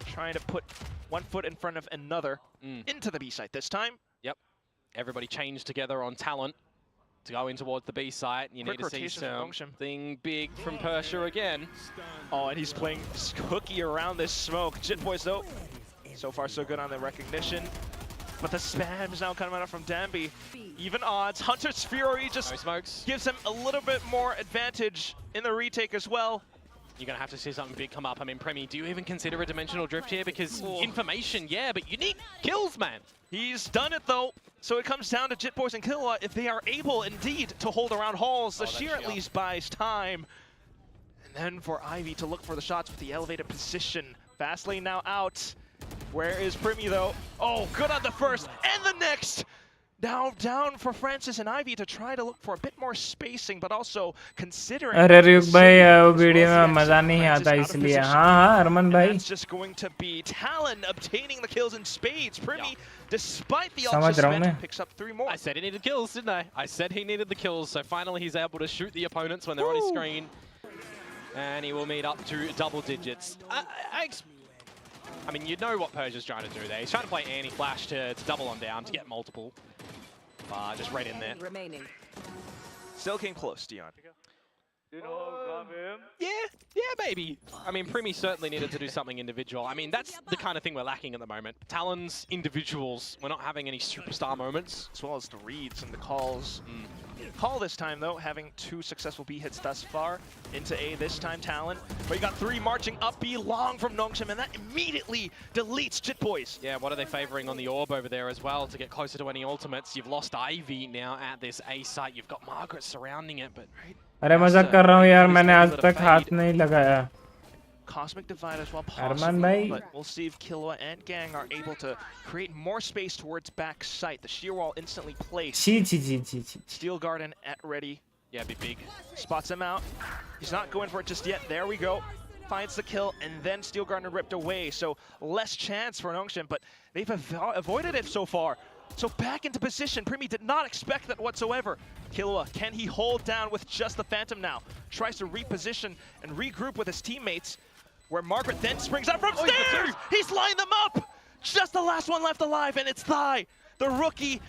trying to put one foot in front of another into the B site this time. Yep, everybody changed together on Talent to go in towards the B site. You Quick need to see rotation from Nongshim. something big from Persia again. Oh, and he's playing hooky around this smoke. Jit Boys, though, so far so good on the recognition. But the spam is now coming out from Danby. Even odds. Hunter's Fury just No smokes. gives him a little bit more advantage in the retake as well. You're going to have to see something big come up. I mean, Premi, do you even consider a dimensional drift here? Because information, yeah, but you need kills, man. He's done it, though. So it comes down to Jit Boys and Killua if they are able, indeed, to hold around halls. The sheer at least buys time. And then for Ivy to look for the shots with the elevated position. Fastlane now out. Where is Primi, though? Oh, good on the first and the next. Now down for Francis and Ivy to try to look for a bit more spacing, but also considering. अरे RyuK भाई वो video में मजा नहीं आता इसलिए हाँ अरमान भाई That's just going to be Talon obtaining the kills in spades. Primi, despite the समझ रहा हूँ ultra मैं picks up 3 more. I said he needed kills, didn't I? I said he needed the kills, so finally he's able to shoot the opponents when they're on his screen. And he will meet up to double digits. I mean, you know what Persia's trying to do there. He's trying to play anti-flash to double on down, to get multiple. Just right in there. Still came close, Dion. Yeah, maybe. I mean, Primi certainly needed to do something individual. I mean, that's the kind of thing we're lacking at the moment. Talon's individuals, we're not having any superstar moments. As well as the reads and the calls. Call this time, though, having 2 successful B hits thus far. Into A this time, Talon. But you got 3 marching up B long from Nongshim, and that immediately deletes Jit Boys. Yeah, what are they favoring on the orb over there as well to get closer to any ultimates? You've lost Ivy now at this A site. You've got Margaret surrounding it, but... अरे मजाक कर रहा हूँ यार मैंने आज तक हाथ नहीं लगाया Cosmic Divide as well, Arman possibly, bhai. but we'll see if Killua and Gang are able to create more space towards back sight. The shear wall instantly placed. छी Steel Garden at ready. Yeah, be big. Spots him out. He's not going for it just yet. There we go. Finds the kill, and then Steel Garden ripped away. So less chance for Nongshim, but they've avoided it so far. So back into position. Primi did not expect that whatsoever. Killua, can he hold down with just the Phantom now? Tries to reposition and regroup with his teammates, where Margaret then springs out from stairs! He's lined them up! Just the last one left alive, and it's Thai. The rookie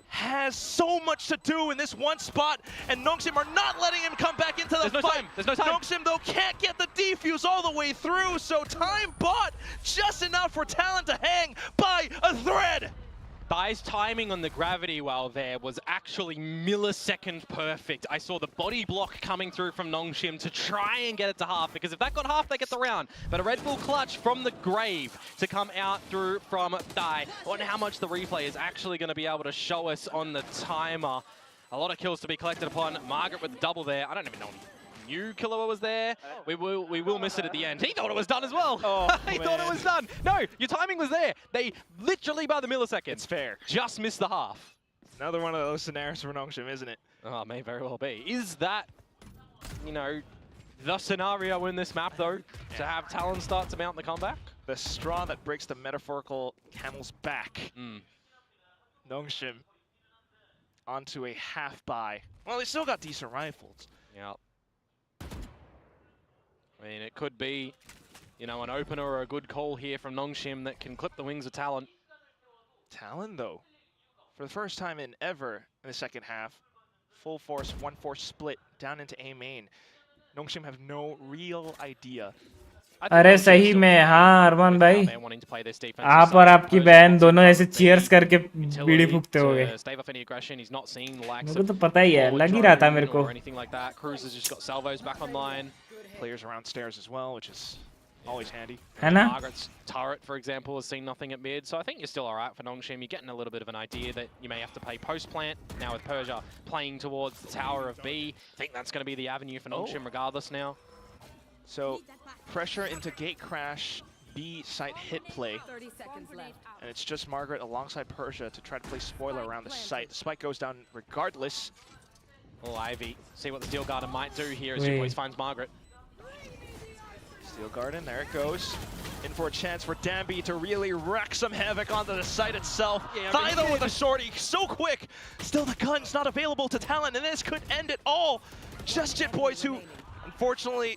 has so much to do in this one spot, and Nongshim are not letting him come back into the fight. There's no time. Nongshim, though, can't get the defuse all the way through, so time bought just enough for Talon to hang by a thread. Dai's timing on the gravity well there was actually millisecond perfect. I saw the body block coming through from Nongshim to try and get it to half, because if that got half, they get the round. But a Red Bull clutch from the grave to come out through from Dai. I wonder how much the replay is actually going to be able to show us on the timer. A lot of kills to be collected upon. Margaret with the double there. I don't even know if knew Killua was there. We will miss it at the end. He thought it was done as well. Oh, he thought it was done. No, your timing was there. They literally by the millisecond. It's fair. Just missed the half. Another one of those scenarios for Nongshim, isn't it? Oh, may very well be. Is that, you know, the scenario in this map, though, to have Talon start to mount the comeback? The straw that breaks the metaphorical camel's back. Nongshim onto a half buy. Well, they still got decent rifles. Yeah. I mean, it could be, you know, an opener or a good call here from Nongshim that can clip the wings of Talon. Talon, though, for the first time in ever in the second half, full force, 1-4 split down into A main. Nongshim have no real idea. अरे सही में हाँ अरमान भाई आप और आपकी बहन दोनों ऐसे चीयर्स करके बीड़ी फूकते होगे मेरे को तो पता ही है लग ही रहा था मेरे को Players around stairs as well, which is always handy. है ना? Margaret's turret, for example, has seen nothing at mid, so I think you're still alright for Nongshim. You're getting a little bit of an idea that you may have to play post-plant. Now with Persia playing towards the tower of B, I think that's going to be the avenue for Nongshim regardless now. So pressure into gate crash, B site hit play. And it's just Margaret alongside Persia to try to play spoiler around the site. The spike goes down regardless. Oh, Ivy, see what the Steel Garden might do here as Boys finds Margaret. Steel Garden, there it goes. In for a chance for Danby to really wreak some havoc onto the site itself. Thaido with a shorty, so quick. Still the gun's not available to Talon, and this could end it all. Just Jit Boys, who unfortunately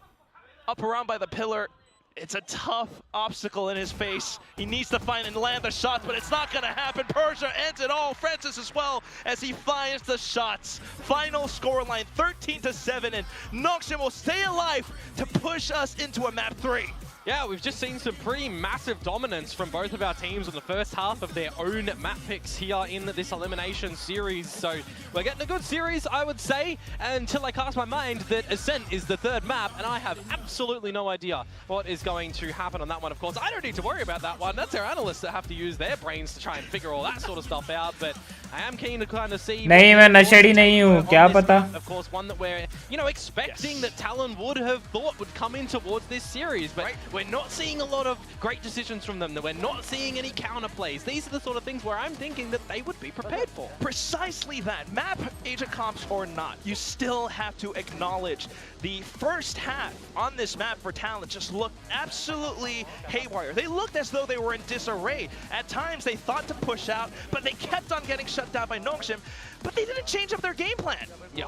up around by the pillar. It's a tough obstacle in his face. He needs to find and land the shots, but it's not gonna happen. Persia ends it all. Francis as well as he finds the shots. Final scoreline 13-7, and Nongshim will stay alive to push us into a map 3. Yeah, we've just seen some pretty massive dominance from both of our teams on the first half of their own map picks here in this elimination series. So we're getting a good series, I would say, until I cast my mind that Ascent is the third map, and I have absolutely no idea what is going to happen on that one. Of course, I don't need to worry about that one. That's our analysts that have to use their brains to try and figure all that sort of stuff out. But I am keen to kind of see. नहीं मैं नशेड़ी नहीं हूँ क्या पता. Of course, one that we're expecting that Talon would have thought would come in towards this series, but we're not seeing a lot of great decisions from them. We're not seeing any counter plays. These are the sort of things where I'm thinking that they would be prepared for. Precisely that. Map agent comps or not, you still have to acknowledge the first half on this map for Talon just looked absolutely haywire. They looked as though they were in disarray. At times they thought to push out, but they kept on getting shut down by Nongshim, but they didn't change up their game plan. Yeah.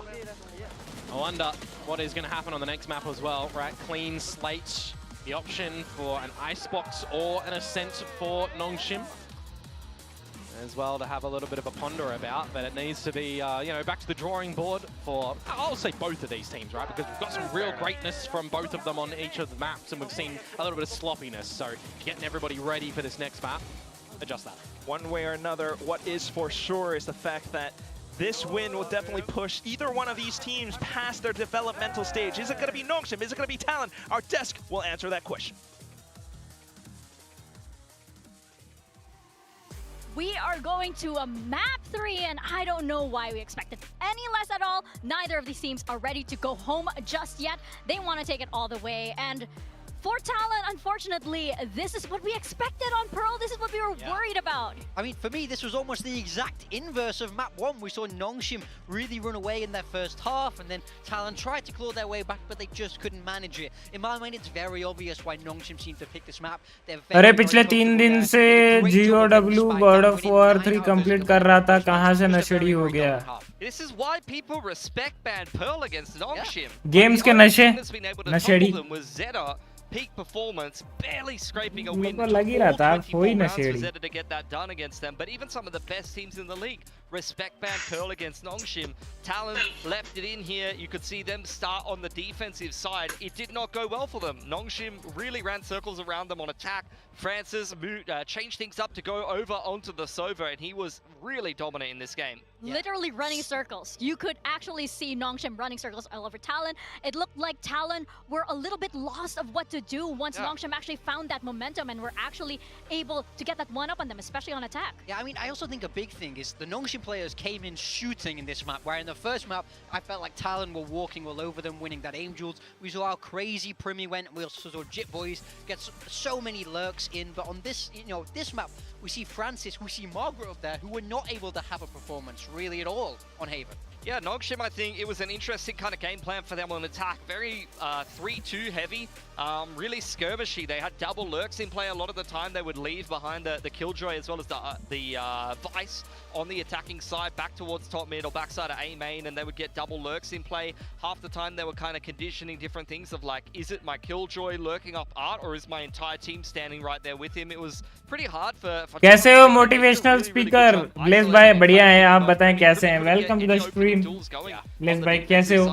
I wonder what is going to happen on the next map as well, right? Clean slate, the option for an Icebox or an Ascent for Nongshim as well to have a little bit of a ponder about, but it needs to be, back to the drawing board for, I'll say both of these teams, right? Because we've got some real greatness from both of them on each of the maps, and we've seen a little bit of sloppiness. So getting everybody ready for this next map, adjust that. One way or another, what is for sure is the fact that this win will definitely push either one of these teams past their developmental stage. Is it going to be Nongshim? Is it going to be Talon? Our desk will answer that question. We are going to a map 3, and I don't know why we expected any less at all. Neither of these teams are ready to go home just yet. They want to take it all the way, and for Talon, unfortunately, this is what we expected on Pearl. This is what we were worried about. I mean, for me, this was almost the exact inverse of map 1. We saw Nongshim really run away in their first half, and then Talon tried to claw their way back, but they just couldn't manage it. In my mind, it's very obvious why Nongshim seemed to pick this map. अरे पिछले 3 दिन से GOW God of War 3 complete कर रहा था, कहाँ से नशेड़ी हो गया? This is why people respect ban Pearl against Nongshim. Games के नशे. Peak performance, barely scraping a win. लग ही रहा था, कोई नशेड़ी. To get that done against them, but even some of the best teams in the league respect ban Pearl against Nongshim. Talon left it in here. You could see them start on the defensive side. It did not go well for them. Nongshim really ran circles around them on attack. Francis changed things up to go over onto the Sova, and he was really dominant in this game. Literally running circles. You could actually see Nongshim running circles all over Talon. It looked like Talon were a little bit lost of what to do once Nongshim actually found that momentum and were actually able to get that one up on them, especially on attack. Yeah, I mean, I also think a big thing is the Nongshim players came in shooting in this map, where in the first map, I felt like Talon were walking all over them, winning that aim duels. We saw how crazy Primi went. We also saw Jit Boys get so many lurks in, but on this, this map, we see Francis, we see Margaret up there, who were not able to have a performance really at all on Haven. Yeah, Nongshim, I think it was an interesting kind of game plan for them on attack. Very 3-2 heavy, really skirmishy. They had double lurks in play a lot of the time. They would leave behind the Killjoy as well as the Vice on the attacking side, back towards top mid or backside of A main, and they would get double lurks in play. Half the time they were kind of conditioning different things of like, is it my Killjoy lurking up Art, or is my entire team standing right there with him? It was pretty hard for कैसे हो motivational speaker bless भाई? बढ़िया है, आप बताएं कैसे हैं? Welcome to the stream. Bless भाई कैसे हो?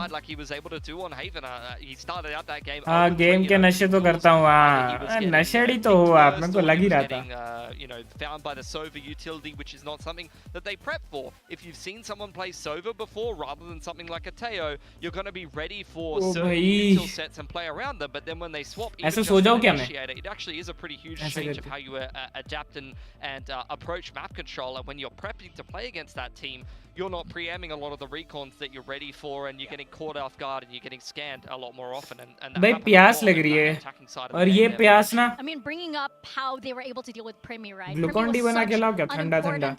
हाँ, गेम के नशे तो करता हूँ। हाँ, नशेड़ी तो हो आप, मेरे को लग ही रहा था। Found by the Sova utility, which is not something that they prep for. If you've seen someone play Sova before, rather than something like a Teo, you're going to be ready for certain util sets and play around them. But then when they swap, ऐसे सो जाऊँ क्या मैं? It actually is a pretty huge change of how you adapt and approach map control. And when you're prepping to play against that team, you're not pre-aiming a lot of the recons that you're ready for, and you're getting caught off guard and you're getting scanned a lot more often. And भाई प्यास लग रही है, और ये प्यास ना, I mean, bringing up how they were able to deal with Primi, right? Glucon D बना के लाओ क्या? ठंडा ठंडा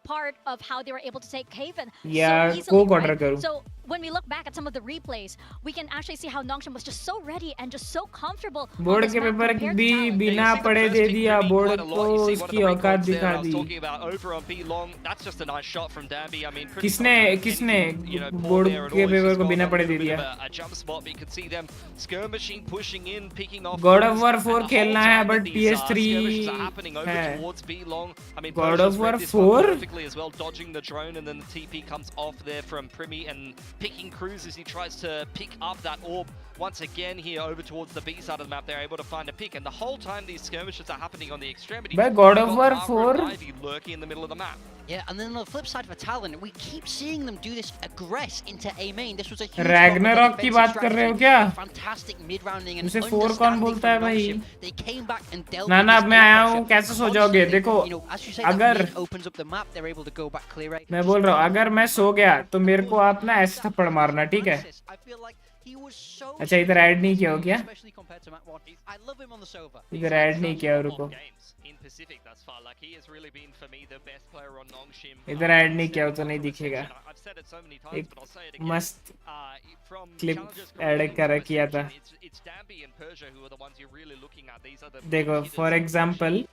part of how they were able to take Haven या so easily, कोक ऑर्डर करूं। So when we look back at some of the replays, we can actually see how Nongshim was just so ready and just so comfortable. Board के paper भी बिना पढ़े दे दिया, board को उसकी औकात दिखा दी। किसने बोर्ड के पेपर को बिना पढ़े दे दिया? गॉड ऑफ वॉर 4 खेलना है, बट PS3 है। God of war 4 dodging the drone, and then the TP comes off there from Primi and picking Cruz as he tries to pick up that orb once again here over towards the B side of the map. They're able to find a pick, and the whole time these skirmishes are happening on the extremity. By God of War 4 lurking in the middle of the map. Yeah, and then on the flip side for Talon, we keep seeing them do this aggress into A main. This was a huge Ragnarok की बात कर रहे हो क्या? Fantastic mid-rounding and उसे 4 कौन बोलता है भाई? They came back and dealt ना अब मैं आया हूँ, कैसे सो जाओगे? देखो, अगर opens up the map, they're able to go back clear right. मैं बोल रहा हूँ, अगर मैं सो गया तो मेरे को आप ना ऐसे थप्पड़ मारना, ठीक है? अच्छा, इधर ऐड नहीं किया हो क्या? इधर ऐड नहीं किया, रुको। इधर ऐड नहीं किया हो तो नहीं दिखेगा। एक मस्त क्लिप ऐड किया था। देखो, फॉर एग्जांपल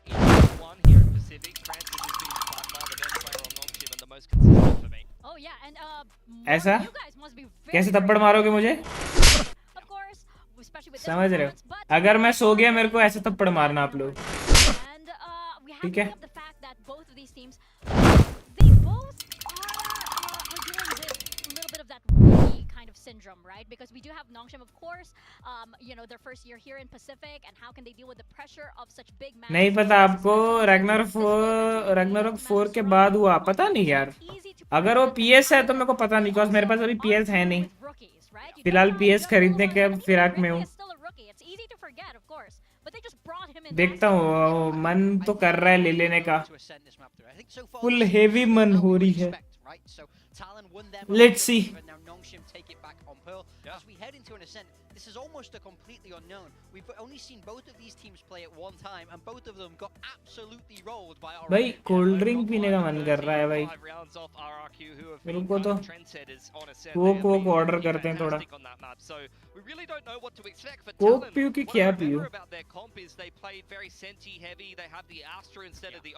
ऐसा कैसे थप्पड़ मारोगे मुझे? समझ रहे हो? अगर मैं सो गया, मेरे को ऐसे थप्पड़ मारना आप लोग, ठीक है? Syndrome, right? Because we do have Nongshim, of course, their first year here in Pacific, and how can they deal with the pressure of such big matches? नहीं पता आपको, रैग्नारोक 4 के बाद हुआ, पता नहीं यार। अगर वो PS है तो मेरे को पता नहीं, बिकॉज़ मेरे पास अभी PS है नहीं। फिलहाल PS खरीदने के फिराक में हूँ। देखता हूँ, मन तो कर रहा है ले लेने का, फुल हेवी मन हो रही है। Let's see. Take it back on Pearl. As we head into an ascent, this is almost a completely unknown. We've only seen both of these teams play at one time, and both of them got absolutely rolled by our. भाई cold drink पीने का मन कर रहा है भाई, मेरे को तो कोक ऑर्डर करते हैं थोड़ा। कोक पीऊँ कि क्या पीऊँ?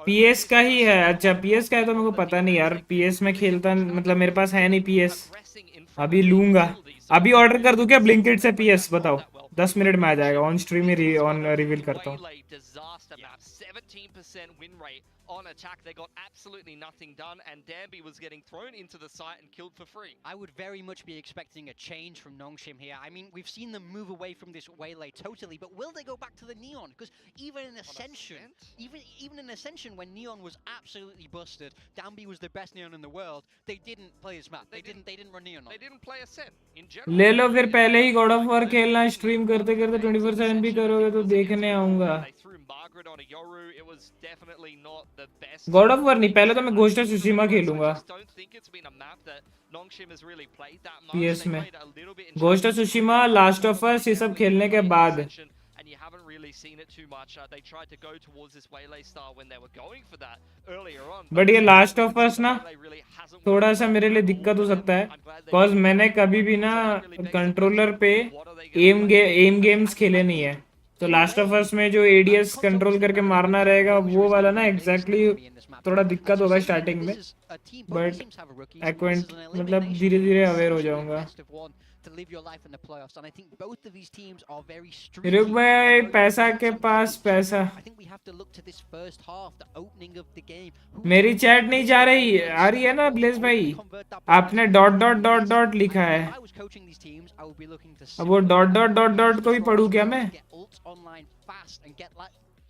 PS का ही है। अच्छा, PS का है तो मेरे को पता नहीं यार। PS में खेलता, मतलब मेरे पास है नहीं PS, अभी लूंगा। अभी ऑर्डर कर दूं क्या ब्लिंकिट से PS? बताओ, 10 मिनट में आ जाएगा। ऑन स्ट्रीम ही रिवील करता हूँ। on attack. They got absolutely nothing done, and Danby was getting thrown into the site and killed for free. I would very much be expecting a change from Nongshim here. I mean, we've seen them move away from this waylay totally, but will they go back to the Neon? Because even in Ascension, even in Ascension, when Neon was absolutely busted, Danby was the best Neon in the world, they didn't play his map. They didn't run Neon on. They didn't play Ascent in general. ले लो फिर पहले ही God of war खेलना stream करते करते 24/7 भी करोगे तो देखने आऊंगा. गॉड ऑफ वॉर नहीं, पहले तो मैं घोस्ट ऑफ सुशीमा खेलूंगा पीएस में. Ghost of सुशीमा, last of us, ये सब खेलने के बाद. And you haven't really seen it too much. They tried to go towards this waylay style when they were going for that earlier on. But ये last of us ना थोड़ा सा मेरे लिए दिक्कत हो सकता है, बिकॉज मैंने कभी भी ना कंट्रोलर पे एम गेम्स खेले नहीं है. तो लास्ट ऑफ अस में जो एडीएस कंट्रोल करके मारना रहेगा वो वाला ना एग्जैक्टली थोड़ा दिक्कत होगा स्टार्टिंग में, बट एक्वेंट मतलब धीरे धीरे अवेयर हो जाऊंगा. To live your life in the playoffs, and I think both of these teams are very RyuK भाई पैसा के पास पैसा. I think we have to look to this first half, the opening of the game. मेरी chat नहीं जा रही, आ रही है ना ब्लेस भाई? आपने डॉट डॉट डॉट डॉट लिखा है, अब वो डॉट डॉट डॉट डॉट को भी पढ़ूं क्या मैं?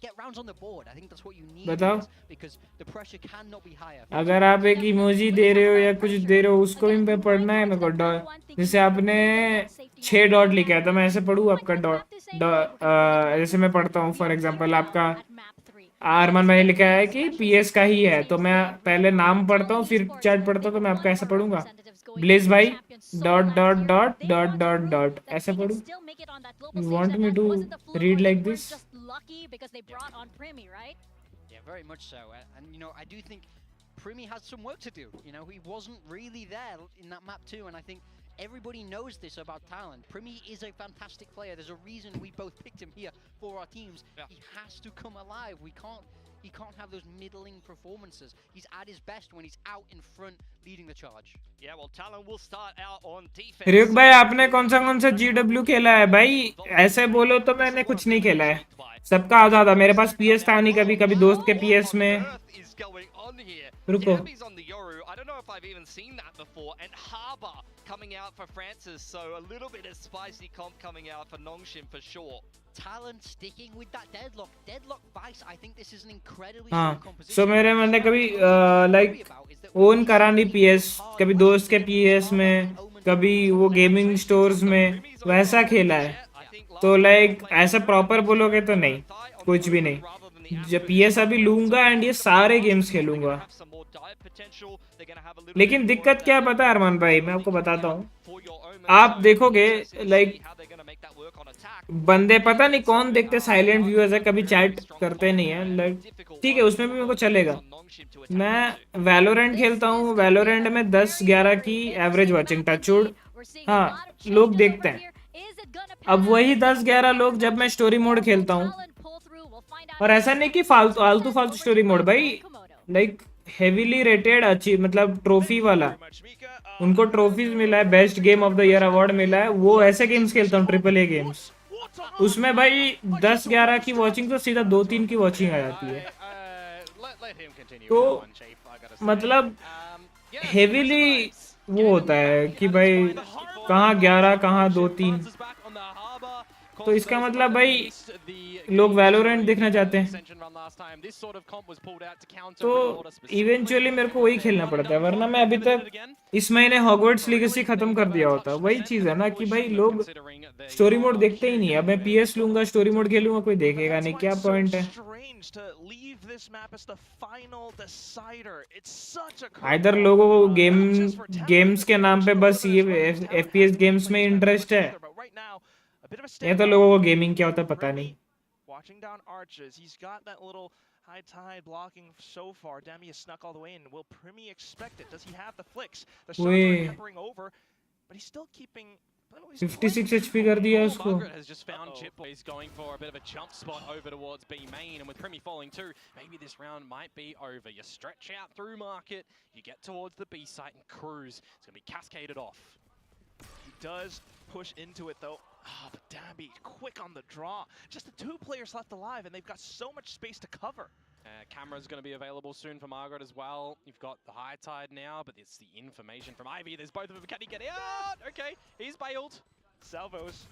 Get rounds on the board. I think that's what you need. बताओ, because the pressure cannot be higher. अगर आप एक इमोजी दे रहे हो या कुछ दे रहे हो उसको भी पढ़ना है मेरे को. डॉट जैसे आपने 6 डॉट लिखा है तो मैं ऐसे पढ़ूँ आपका डॉट. जैसे मैं पढ़ता हूँ फॉर एग्जांपल आपका आरमान भाई लिखा है कि पीएस का ही है, तो मैं पहले नाम पढ़ता हूँ फिर चैट पढ़ता हूँ, तो मैं आपका ऐसा पढ़ूंगा ब्लेस भाई dot dot dot dot dot dot ऐसा पढ़ूँ. You want me to read like this? Lucky because they brought on Primi, right? Yeah, very much so. And you know, I do think Primi has some work to do. You know, he wasn't really there in that map too, and I think everybody knows this about Talon. Primi is a fantastic player. There's a reason we both picked him here for our teams. Yeah. He has to come alive. He can't have those middling performances. He's at his best when he's out in front leading the charge. Yeah, well, Talon will start out on defense. RyuK भाई आपने कौन सा GW खेला है भाई? ऐसे बोलो तो मैंने कुछ नहीं खेला है, सबका आधा था. मेरे पास पीएस था नहीं, कभी कभी दोस्त के पीएस में. रुको, I don't know if I've even seen that before. And Harbor coming out for Francis, so a little bit of spicy comp coming out for Nongshim for sure. Talon sticking with that deadlock Vice. I think this is an incredibly strong composition. So मेरे मैंने कभी like own करा नहीं PS, कभी दोस्त के PS में, कभी वो गेमिंग स्टोर्स में वैसा खेला है. तो लाइक ऐसा प्रॉपर बोलोगे तो नहीं, कुछ भी नहीं. जब पीएस अभी लूंगा एंड ये सारे गेम्स खेलूंगा. लेकिन दिक्कत क्या पता है अरमान भाई, मैं आपको बताता हूँ. आप देखोगे लाइक बंदे पता नहीं कौन देखते साइलेंट व्यूअर्स है, कभी चैट करते नहीं है. लाइक ठीक है उसमें भी मेरे को चलेगा. मैं वैलोरेंट खेलता हूँ, वैलोरेंट में 10-11 की एवरेज वॉचिंग टचवुड. हाँ लोग देखते हैं. अब वही 10-11 लोग जब मैं स्टोरी मोड खेलता हूँ, और ऐसा नहीं कि फालतू स्टोरी मोड भाई, लाइक हेवीली रेटेड अच्छी मतलब ट्रॉफी वाला, उनको ट्रॉफीज मिला है, best game of the year award मिला है, वो ऐसे गेम्स खेलता हूँ AAA गेम्स. उसमें भाई 10-11 की वॉचिंग तो सीधा 2-3 की वॉचिंग आ जाती है. तो मतलब हेवीली वो होता है कि भाई कहाँ 11 कहाँ 2-3. तो इसका मतलब भाई लोग वैलोरेंट देखना चाहते हैं, तो इवेंचुअली मेरे को वही खेलना पड़ता है. वरना मैं अभी तक इस महीने हॉगवर्ट्स लीगेसी खत्म कर दिया होता. वही चीज है ना कि भाई लोग स्टोरी मोड देखते ही नहीं. अब मैं पीएस लूंगा, स्टोरी मोड खेलूंगा, कोई देखेगा नहीं. क्या पॉइंट है? इधर लोगों को गेम्स के नाम पे बस ये एफपीएस गेम्स में इंटरेस्ट है, ये तो लोगों को गेमिंग क्या होता है पता नहीं. Watching down arches, he's got that little high tide blocking so far. Demi has snuck all the way in. Will Primi expect it? Does he have the flicks? The shots are peppering over, but he's still keeping 56 HP कर दिया उसको. Has just found Chip. He's going for a bit of a jump spot over towards B main, and with Primi falling too, maybe this round might be over. You stretch out through market, you get towards the B site and cruise. It's going to be cascaded off. He does push into it though. But Danby quick on the draw. Just the 2 players left alive, and they've got so much space to cover. Camera's going to be available soon for Margaret as well. You've got the high tide now, but it's the information from Ivy. There's both of them. Can he get out? Okay, he's bailed. Salvos.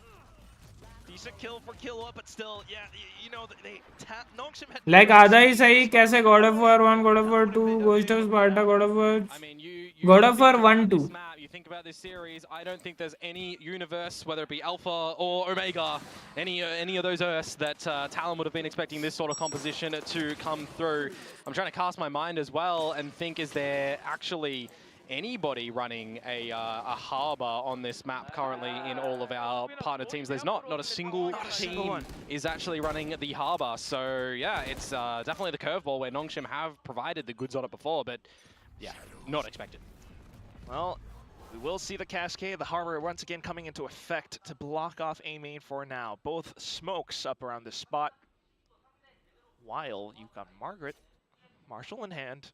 Decent kill for Killua, but still, yeah, you know, Nongshim had... Like आधा ही सही कैसे God of War 1, God of War 2, Ghost of Sparta, God of War... I mean, God of War 1, 2. You think about this series, I don't think there's any universe, whether it be Alpha or Omega, any of those Earths that Talon would have been expecting this sort of composition to come through. I'm trying to cast my mind as well and think, is there actually anybody running a harbor on this map currently in all of our partner teams? There's not a single team is actually running the harbor. So yeah, it's definitely the curveball where Nongshim have provided the goods on it before, but yeah, not expected. Well, we will see the cascade, the harbor once again coming into effect to block off A main for now. Both smokes up around this spot. While you've got Margaret, Marshall in hand.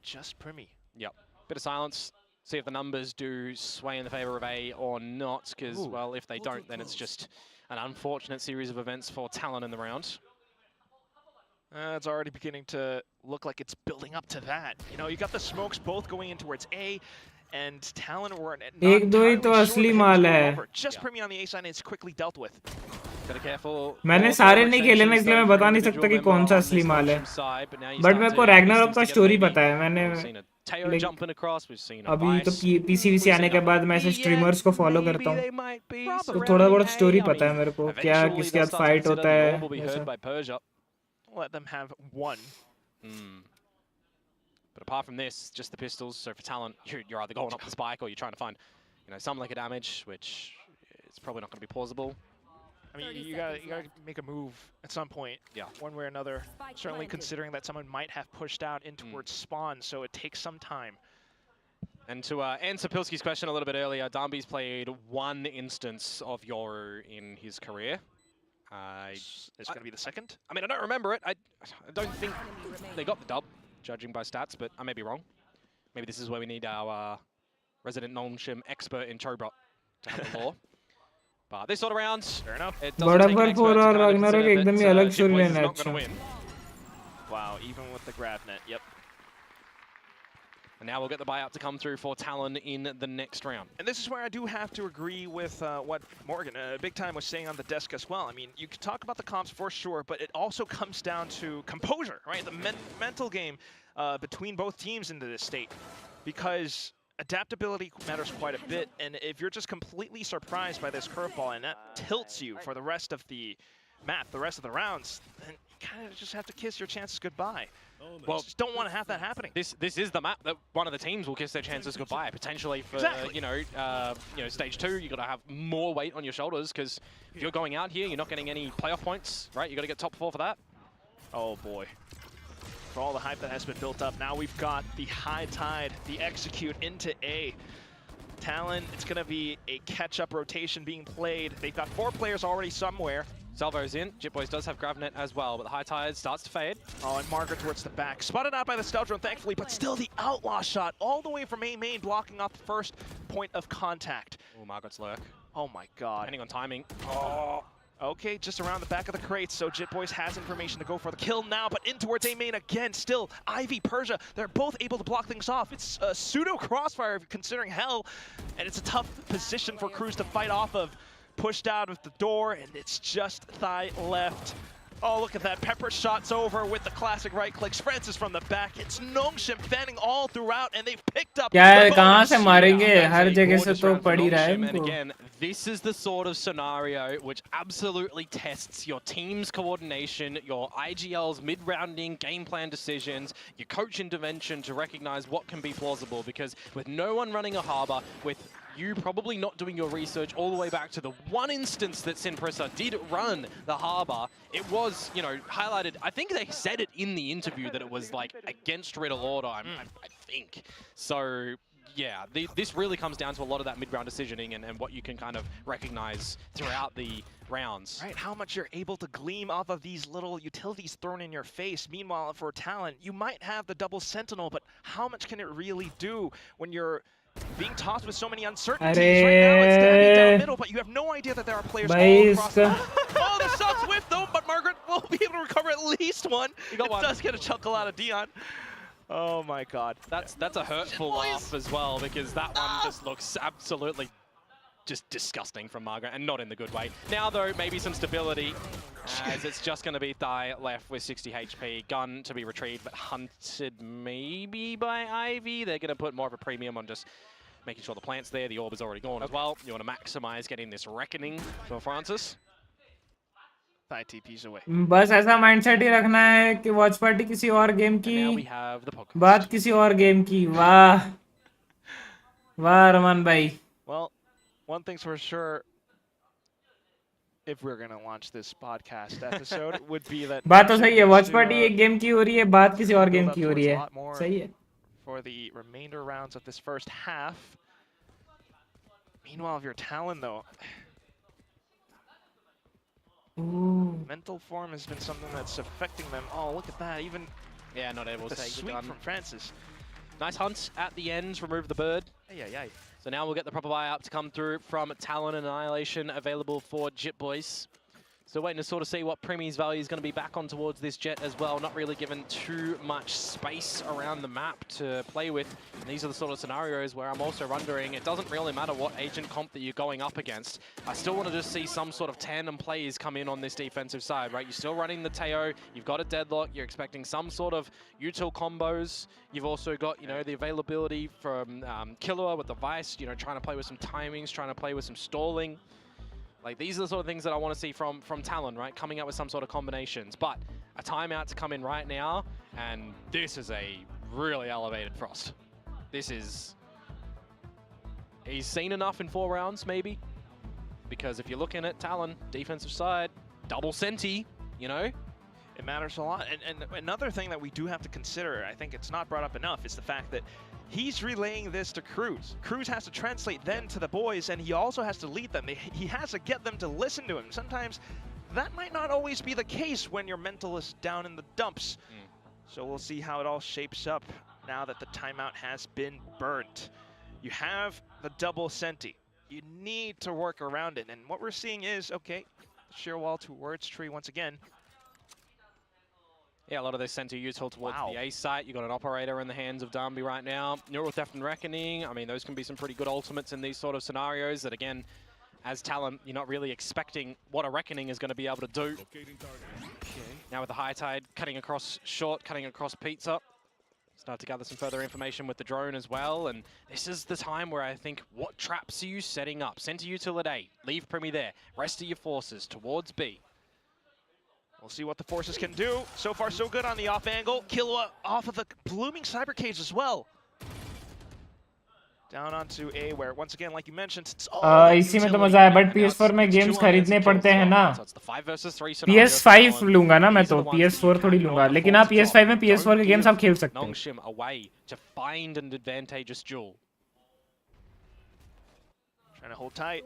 Just Primi. Yep. Bit of silence. See if the numbers do sway in the favor of A or not, because, well, if they don't, then it's just an unfortunate series of events for Talon in the round. It's already beginning to look like it's building up to that. You know, you got the smokes both going in towards A, and Talon were not entirely sure. Just Primi on the A side, and it's quickly dealt with. मैंने सारे नहीं खेले ना, इसलिए मैं बता नहीं सकता कि कौन सा असली माल है, बट मेरे को रैग्नारॉक का स्टोरी पता है. मैंने अभी तो पीसीवीसी आने के बाद मैं ऐसे स्ट्रीमर्स को फॉलो करता हूँ, तो थोड़ा बहुत स्टोरी पता है मेरे को, क्या किसके साथ फाइट होता है. Let them have one. But apart from this, just the pistols. So for Talon, you're either going up the spike or you're trying to find, you know, some liquor damage, which is probably not going to be plausible. I mean, you gotta make a move at some point, one way or another. Certainly considering that someone might have pushed out in towards spawn, so it takes some time. And to answer Pilski's question a little bit earlier, Darby's played one instance of Yoru in his career. It's going to be the second? I mean, I don't remember it. I don't think they got the dub, judging by stats, but I may be wrong. Maybe this is where we need our resident Nongshim expert in Chobrot to have the law. But this sort of round, fair enough. It doesn't take an expert to kind of consider that Jitboys is not going to win. Wow, even with the grab net, yep. And now we'll get the buyout to come through for Talon in the next round. And this is where I do have to agree with what Morgan, Big Time, was saying on the desk as well. I mean, you can talk about the comps for sure, but it also comes down to composure, right? The mental game between both teams into this state. Because adaptability matters quite a bit, and if you're just completely surprised by this curveball and that tilts you for the rest of the map, the rest of the rounds, then you kind of just have to kiss your chances goodbye. Well, just don't want to have that happening. This is the map that one of the teams will kiss their chances goodbye, potentially for you know stage 2. You got to have more weight on your shoulders, because if you're going out here, you're not getting any playoff points, right? You got to get top 4 for that. Oh boy. For all the hype that has been built up, now we've got the high tide, the execute into A. Talon, it's going to be a catch-up rotation being played. They've got 4 players already somewhere. Salvo's in. Jitboys does have Gravnet as well, but the high tide starts to fade. Oh, and Margaret towards the back. Spotted out by the stealth drone, thankfully, but still the outlaw shot all the way from A main, blocking off the first point of contact. Oh, Margaret's lurk. Oh my god. Depending on timing. Oh. Okay, just around the back of the crates, so Jitboys has information to go for the kill now, but in towards A main again. Still, Ivy, Persia, they're both able to block things off. It's a pseudo crossfire considering hell, and it's a tough position for Cruz to fight off of. Pushed out of the door, and it's just thigh left. Oh, look at that. Pepper shot's over with the classic right clicks. Francis from the back. It's Nongshim fanning all throughout, and they've picked up. कहाँ से मारेंगे? हर जगह से तो पड़ ही रहा है इनको. And again, this is the sort of scenario which absolutely tests your team's coordination, your IGL's mid-rounding game plan decisions, your coach intervention to recognize what can be plausible. Because with no one running a harbor, with you probably not doing your research all the way back to the one instance that Sinprissa did run the harbor, it was, you know, highlighted. I think they said it in the interview that it was like against Riddle Order, I think. So yeah, this really comes down to a lot of that mid-round decisioning and what you can kind of recognize throughout the rounds. Right, how much you're able to gleam off of these little utilities thrown in your face. Meanwhile, for Talon, you might have the double sentinel, but how much can it really do when you're being tossed with so many uncertainties? Right now it's Dabby down middle, but you have no idea that there are players all across the... Oh, the Subs whiff though, but Margaret will be able to recover at least one. He got one. Does get a chuckle out of Dion. Oh my god. That's a hurtful laugh as well, because that one just looks absolutely just disgusting from Margaret, and not in the good way. Now though, maybe some stability, as it's just going to be Thai left with 60 HP. Gun to be retrieved, but hunted maybe by Ivy. They're going to put more of a premium on just making sure the plant's there. The orb is already gone as well. You want to maximize getting this reckoning for Francis. Thai TPs away. बस ऐसा mindset ही रखना है कि watch party किसी और game की बात किसी और गेम की वाह वाह रमन भाई. Well, one thing's for sure, if we're going to launch this podcast episode, would be that बात तो सही है. वॉच पार्टी एक गेम की हो रही है, बात किसी और गेम की हो रही है. सही है. For the remainder rounds of this first half. Meanwhile, if you're Talon though, mental form has been something that's affecting them. Oh, look at that! Even not able to the take sweep the gun from Francis. Nice hunt at the end. Remove the bird. Ay. So now we'll get the proper buy-up to come through from Talon and Annihilation available for Jit Boys. So waiting to sort of see what Premi's value is going to be back on towards this Jet as well. Not really given too much space around the map to play with. And these are the sort of scenarios where I'm also wondering, it doesn't really matter what agent comp that you're going up against. I still want to just see some sort of tandem plays come in on this defensive side, right? You're still running the Teo, you've got a deadlock, you're expecting some sort of util combos. You've also got, you know, the availability from Killua with the Vice, you know, trying to play with some timings, trying to play with some stalling. Like, these are the sort of things that I want to see from Talon, right? Coming up with some sort of combinations. But a timeout to come in right now, and this is a really elevated Frost. This is... He's seen enough in 4 rounds, maybe. Because if you're looking at Talon, defensive side, double Senti, you know? It matters a lot. And another thing that we do have to consider, I think it's not brought up enough, is the fact that he's relaying this to Cruz. Cruz has to translate then to the boys, and he also has to lead them. He has to get them to listen to him. Sometimes that might not always be the case when your mental is down in the dumps. So we'll see how it all shapes up now that the timeout has been burnt. You have the double Senti. You need to work around it. And what we're seeing is, okay, sheer wall towards tree once again. Yeah, a lot of those Senti util towards the A site. You've got an operator in the hands of Darby right now. Neural Theft and Reckoning. I mean, those can be some pretty good ultimates in these sort of scenarios that, again, as Talon, you're not really expecting what a Reckoning is going to be able to do. Now with the High Tide cutting across short, cutting across Pizza. Start to gather some further information with the drone as well. And this is the time where I think, what traps are you setting up? Senti util at A. Leave Primi there. Rest of your forces towards B. We'll see what the forces can do. So far, so good on the off angle. Killua off of the blooming cyber cage as well. Down onto A, where once again, like you mentioned, it's all इसी में तो मजा है, but PS4 में games खरीदने पड़ते हैं ना. PS5 लूंगा ना मैं तो, PS4 थोड़ी लूंगा. लेकिन आप PS5 में PS4 के गेम्स आप खेल सकते हैं. Nongshim away to find an advantageous duel. Trying to hold tight.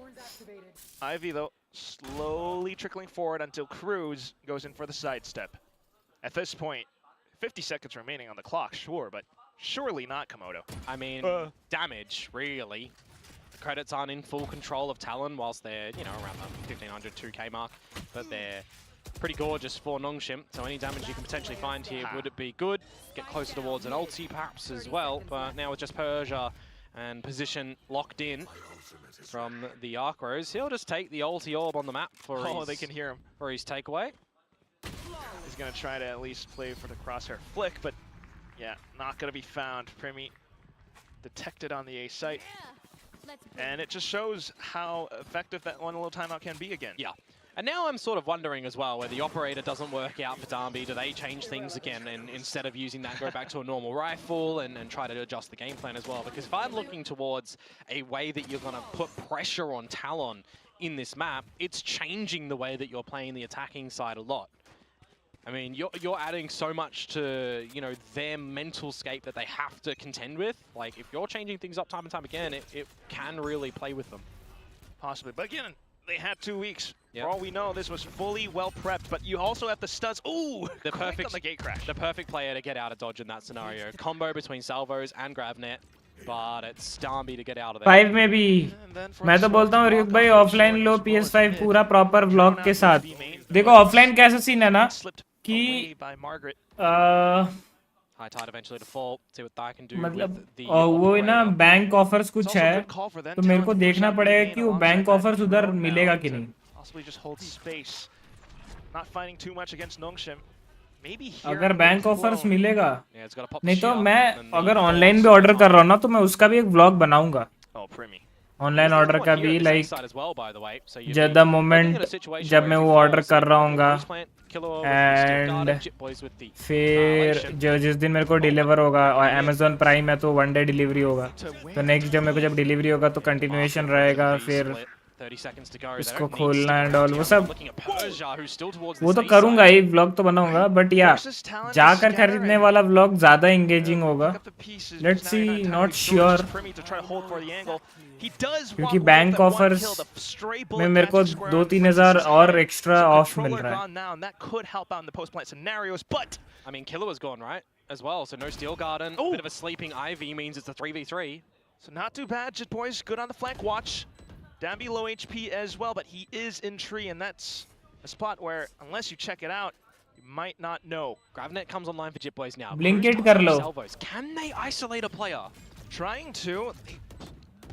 Ivy, though, slowly trickling forward until Cruz goes in for the sidestep. At this point, 50 seconds remaining on the clock, sure, but surely not Komodo. I mean, damage, really. The credits aren't in full control of Talon whilst they're, you know, around the 1500, 2k mark, but they're pretty gorgeous for Nongshim, so any damage you can potentially find here would it be good. Get closer towards an ulti perhaps as well, but now with just Persia and position locked in from the Archros, he'll just take the ulti orb on the map for his, they can hear him. For his takeaway. He's going to try to at least play for the crosshair flick, but yeah, not going to be found. Primi detected on the A site. And it just shows how effective that one little timeout can be again. Yeah. And now I'm sort of wondering as well, where the operator doesn't work out for Darby, do they change things again and instead of using that, go back to a normal rifle and try to adjust the game plan as well? Because if I'm looking towards a way that you're going to put pressure on Talon in this map, it's changing the way that you're playing the attacking side a lot. I mean, you're adding so much to, you know, their mental scape that they have to contend with. Like, if you're changing things up time and time again, it can really play with them. Possibly, but again, they had 2 weeks. Yep. For all we know, this was fully well prepped, but you also have the studs. Ooh, the perfect on the gate crash. The perfect player to get out of dodge in that scenario. Combo between salvos and gravnet. but it's Darby to get out of there. 5 में भी मैं तो बोलता हूँ RyuK भाई offline लो PS5 पूरा proper vlog के साथ। देखो ऑफलाइन कैसा सीन है ना कि High tide eventually to fall. See what Thai can do मतलब with the वो ना operator. बैंक ऑफर्स कुछ है तो मेरे को देखना पड़ेगा कि वो बैंक ऑफर्स उधर मिलेगा कि नहीं। Possibly just hold space. Not finding too much against Nongshim. Maybe here अगर बैंक ऑफर्स मिलेगा Yeah, it's got to pop नहीं the तो shot, मैं and the अगर balls ऑनलाइन भी ऑर्डर कर रहा हूँ ना तो मैं उसका भी एक व्लॉग बनाऊंगा। Oh, Primi. ऑनलाइन ऑर्डर का भी लाइक द मोमेंट जब मैं वो ऑर्डर कर रहा हूँगा एंड फिर जो जिस दिन मेरे को डिलीवर होगा और अमेजोन प्राइम है तो 1 डे डिलीवरी होगा तो नेक्स्ट डे मेरे को जब डिलीवरी होगा तो कंटिन्यूएशन रहेगा फिर इसको खोलना एंड ऑल वो सब वो तो करूंगा ही व्लॉग तो बनाऊंगा बट या जाकर खरीदने वाला व्लॉग ज्यादा एंगेजिंग होगा लेट्स सी नॉट श्योर क्योंकि बैंक ऑफर्स में मेरे को 2-3 हज़ार और एक्स्ट्रा ऑफ मिल रहा है। I mean, Killer was gone, right? As well, so no Steel Garden. Bit of a sleeping Ivy means it's a 3v3. So not too bad, Jit Boys good on the flank watch. Dambi low HP as well, but he is in tree, and that's a spot where, unless you check it out, you might not know. Gravnet comes online for Jit Boys now. Blink it कर लो। Can they isolate a player? Trying to.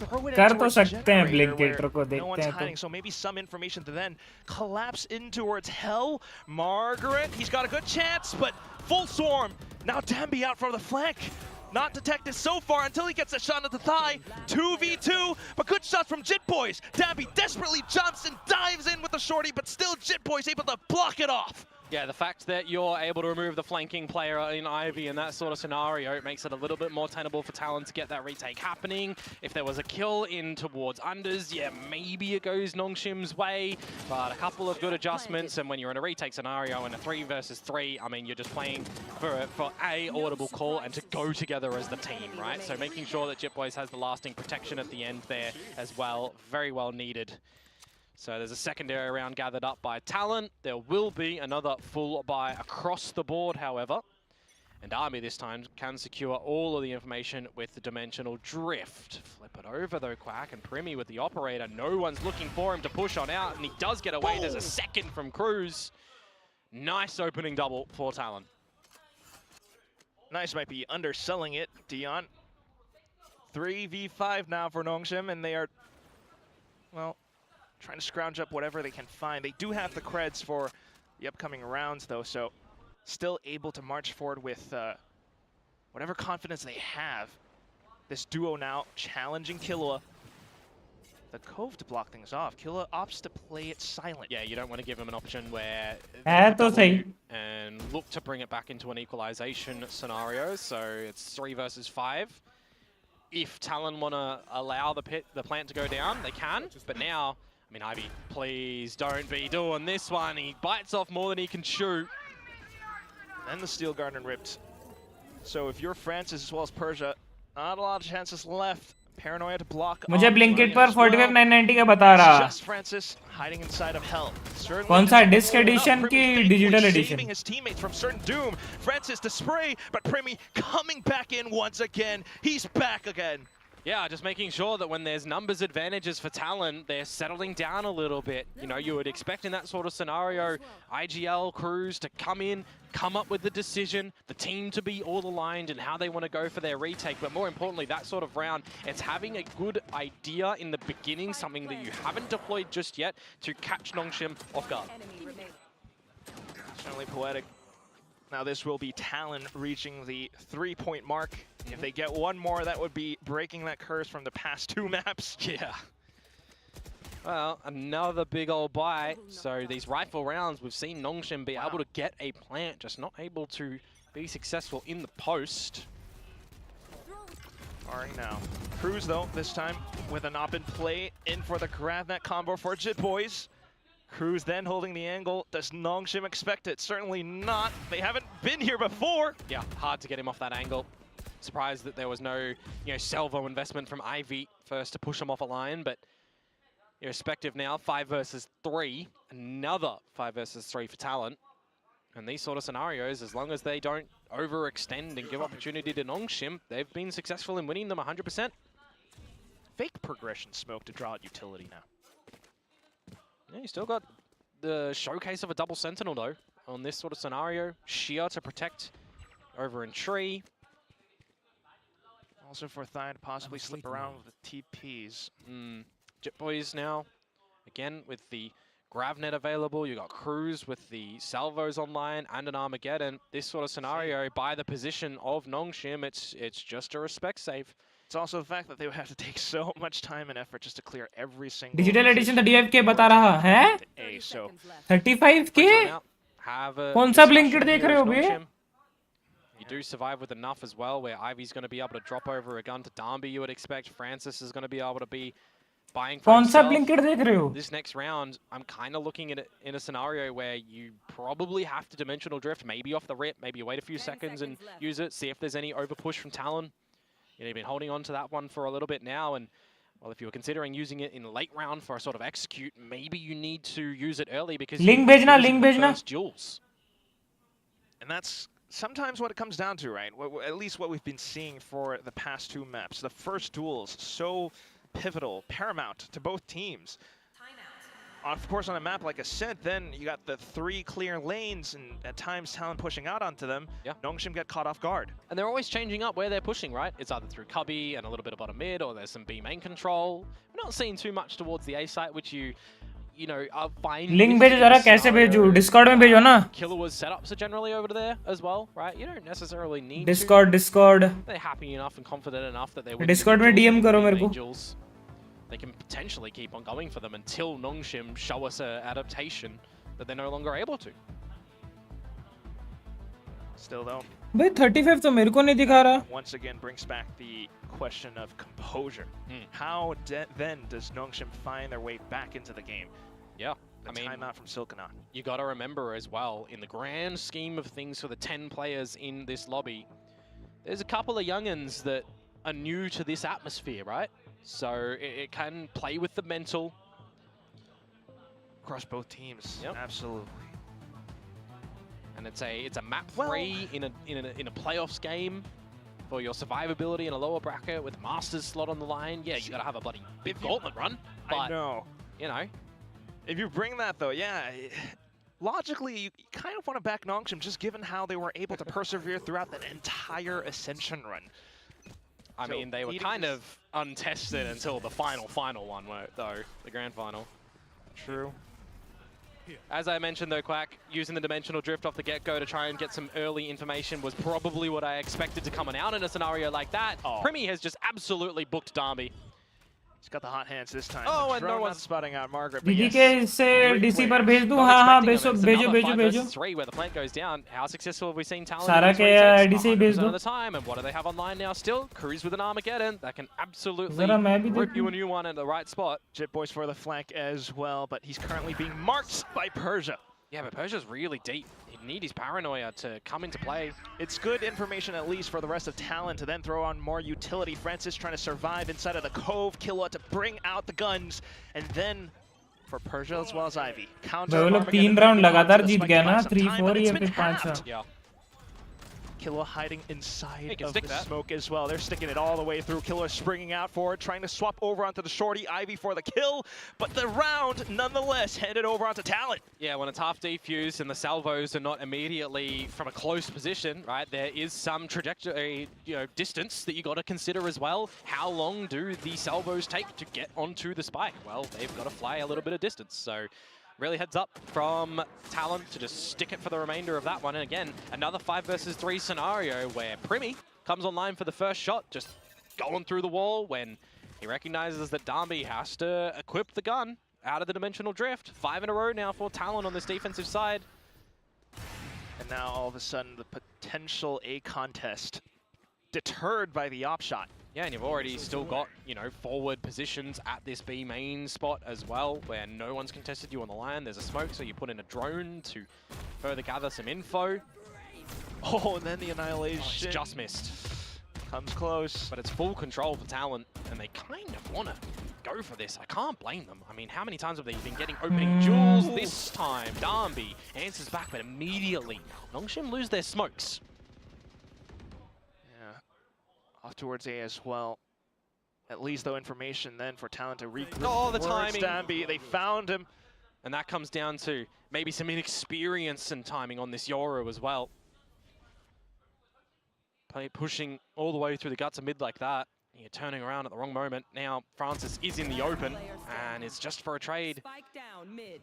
कर तो सकते हैं ब्लिंकेटर को देखते हैं तो so maybe some information to then collapse in towards hell. Margaret, he's got a good chance, but full swarm. Now Dambi out from the flank. Not detected so far until he gets a shot at the thigh. 2v2, but good shots from Jit Boys. Dambi desperately jumps and dives in with the shorty, but still Jit Boys able to block it off. Yeah, the fact that you're able to remove the flanking player in Ivy in that sort of scenario, it makes it a little bit more tenable for Talon to get that retake happening. If there was a kill in towards unders, yeah, maybe it goes Nongshim's way, but a couple of good adjustments, and when you're in a retake scenario in a 3 versus 3, I mean, you're just playing for a audible call and to go together as the team, right? So making sure that Jit Boys has the lasting protection at the end there as well, very well needed. So there's a secondary round gathered up by Talon. There will be another full buy across the board, however. And Army this time can secure all of the information with the Dimensional Drift. Flip it over though, Quack, and Primi with the operator. No one's looking for him to push on out, and he does get away. There's a second from Cruz. Nice opening double for Talon. Nice might be underselling it, Dion. 3v5 now for Nongshim, and they are, well, trying to scrounge up whatever they can find. They do have the creds for the upcoming rounds, though, so still able to march forward with whatever confidence they have. This duo now challenging Killua. The Cove to block things off. Killua opts to play it silent. Yeah, you don't want to give him an option where and look to bring it back into an equalization scenario. So it's 3 versus 5. If Talon want to allow the plant to go down, they can, but now, I mean, Ivy, please don't be doing this one. He bites off more than he can shoot. And the Steel Garden ripped. So if you're Francis as well as Persia, not a lot of chances left. Paranoia to block. मुझे Blinkit पर 45990 का बता रहा। Just Francis hiding inside of hell. कौन सा disc addition की digital addition? Saving his teammates from certain doom. Francis to spray, but Primi coming back in once again. He's back again. Yeah, just making sure that when there's numbers advantages for Talon, they're settling down a little bit. You know, you would expect in that sort of scenario, IGL crews to come in, come up with the decision, the team to be all aligned and how they want to go for their retake. But more importantly, that sort of round, it's having a good idea in the beginning, something that you haven't deployed just yet to catch Nongshim off guard. Certainly poetic. Now this will be Talon reaching the 3-point mark. If they get one more, that would be breaking that curse from the past 2 maps. Yeah. Well, another big old buy. So these rifle rounds, we've seen Nongshim be able to get a plant, just not able to be successful in the post. Firing now. Cruz, though, this time with an op in play, in for the grab that combo for Jit Boys. Cruz then holding the angle. Does Nongshim expect it? Certainly not. They haven't been here before. Yeah, hard to get him off that angle. Surprised that there was no, salvo investment from Ivy first to push him off a line, but irrespective now, 5 versus 3. Another 5 versus 3 for Talon. And these sort of scenarios, as long as they don't overextend and give opportunity to Nongshim, they've been successful in winning them 100%. Fake progression smoke to draw out utility now. Yeah, you still got the showcase of a double sentinel though on this sort of scenario. Sheer to protect over in tree. Also for Thai to possibly slip around with the TPs. Jet Boys now, again with the Gravnet available. You got Cruz with the salvos online and an Armageddon. This sort of scenario, by the position of Nongshim, it's just a respect save. It's also the fact that they would have to take so much time and effort just to clear every single digital addition 35K बता रहा है. A. So 35K? कौन सा Blinkit देख रहे हो बे? You do survive with enough as well, where Ivy's going to be able to drop over a gun to Darby, you would expect. Francis is going to be able to be buying for कौन सा himself. Blinkit देख रहे हो? This next round, I'm kind of looking at it in a scenario where you probably have to dimensional drift, maybe off the rip, maybe wait a few seconds and use it, see if there's any overpush from Talon. You know, you've been holding on to that one for a little bit now, and well, if you were considering using it in late round for a sort of execute, maybe you need to use it early because link भेजना duels. And that's sometimes what it comes down to, right? At least what we've been seeing for the past two maps. The first duels, so pivotal, paramount to both teams. Of course, on a map like Ascent, then you got the 3 clear lanes, and at times Talon pushing out onto them. Yeah. Nongshim get caught off guard. And they're always changing up where they're pushing, right? It's either through cubby and a little bit of bottom mid, or there's some B main control. We're not seeing too much towards the A site, which you know, are fine. Link भेजो जरा कैसे भेजो? Discord में भेजो ना. Killer's setups are generally over there as well, right? You don't necessarily need Discord. They're happy enough and confident enough that they will. Discord में DM करो मेरे को. They can potentially keep on going for them until Nongshim show us an adaptation that they're no longer able to. Still though. भाई 35 तो मेरे को नहीं दिखा रहा. Once again brings back the question of composure. How then does Nongshim find their way back into the game? Yeah. I mean, timeout from Silkanon. You got to remember as well, in the grand scheme of things for the 10 players in this lobby, there's a couple of youngins that are new to this atmosphere, right? So it can play with the mental. Across both teams, yep. Absolutely. And it's a map 3 in a playoffs game for your survivability in a lower bracket with Masters slot on the line. Yeah, you got to have a bloody big gauntlet run. But, I know. You know. If you bring that though, yeah, logically you kind of want to back Nongshim just given how they were able to persevere throughout that entire Ascension run. I mean, they were kind of untested until the final one, though, the grand final. True. As I mentioned, though, Quack, using the dimensional drift off the get-go to try and get some early information was probably what I expected to come out in a scenario like that. Primi has just absolutely booked Darby. He's got the hot hands this time. Oh, and no one's spotting out Margaret. दीदी के से DC पर भेज दूँ. हाँ भेजो. 3 where the plant goes down. How successful have we seen Talon? सारा के DC भेज दो. The time, and what do they have online now? Still Cruz with an Armageddon that can absolutely rip you a new one in the right spot. Jet Boys for the flank as well, but he's currently being marked by Persia. Yeah, but Persia's really deep. He'd need his paranoia to come into play. It's good information, at least, for the rest of Talon to then throw on more utility. Francis trying to survive inside of the Cove. Killua to bring out the guns. And then, for Persia as well as Ivy. Counter. वो लोग 3 round लगातार जीत गए ना. 3-4 या फिर 5. Yeah. Killua hiding inside of the smoke as well. They're sticking it all the way through. Killua springing out for it, trying to swap over onto the shorty. Ivy for the kill, but the round nonetheless headed over onto Talon. Yeah, when it's half defused and the salvos are not immediately from a close position, right, there is some trajectory, distance that you got to consider as well. How long do the salvos take to get onto the spike? Well, they've got to fly a little bit of distance, so really heads up from Talon to just stick it for the remainder of that one. And again, another 5 versus 3 scenario where Primi comes online for the first shot, just going through the wall when he recognizes that Darby has to equip the gun out of the dimensional drift. 5 in a row now for Talon on this defensive side. And now all of a sudden the potential A contest deterred by the op shot. Yeah, and you've already still got, forward positions at this B main spot as well, where no one's contested you on the line. There's a smoke, so you put in a drone to further gather some info. Oh, and then the annihilation. It's just missed. Comes close. But it's full control for Talon, and they kind of want to go for this. I can't blame them. I mean, how many times have they been getting opening duels this time? Darby answers back, but immediately Nongshim lose their smokes. Yeah, off towards A as well. At least though information then for Talon to regroup. Oh, the timing. Damby, they found him. And that comes down to maybe some inexperience and timing on this Yoru as well. Pushing all the way through the guts of mid like that. You're turning around at the wrong moment. Now Francis is in the open and it's just for a trade.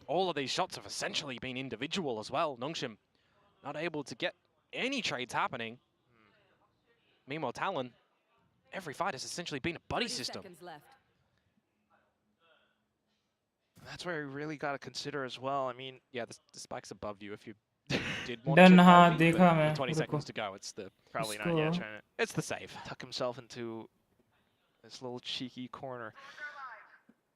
All of these shots have essentially been individual as well. Nongshim not able to get any trades happening. Meanwhile, Talon, every fight has essentially been a buddy system. That's where you really got to consider as well. I mean, yeah, the spike's above you if you did want to. 20 seconds to go. It's the probably not yet trying to. It's the save. Tuck himself into this little cheeky corner.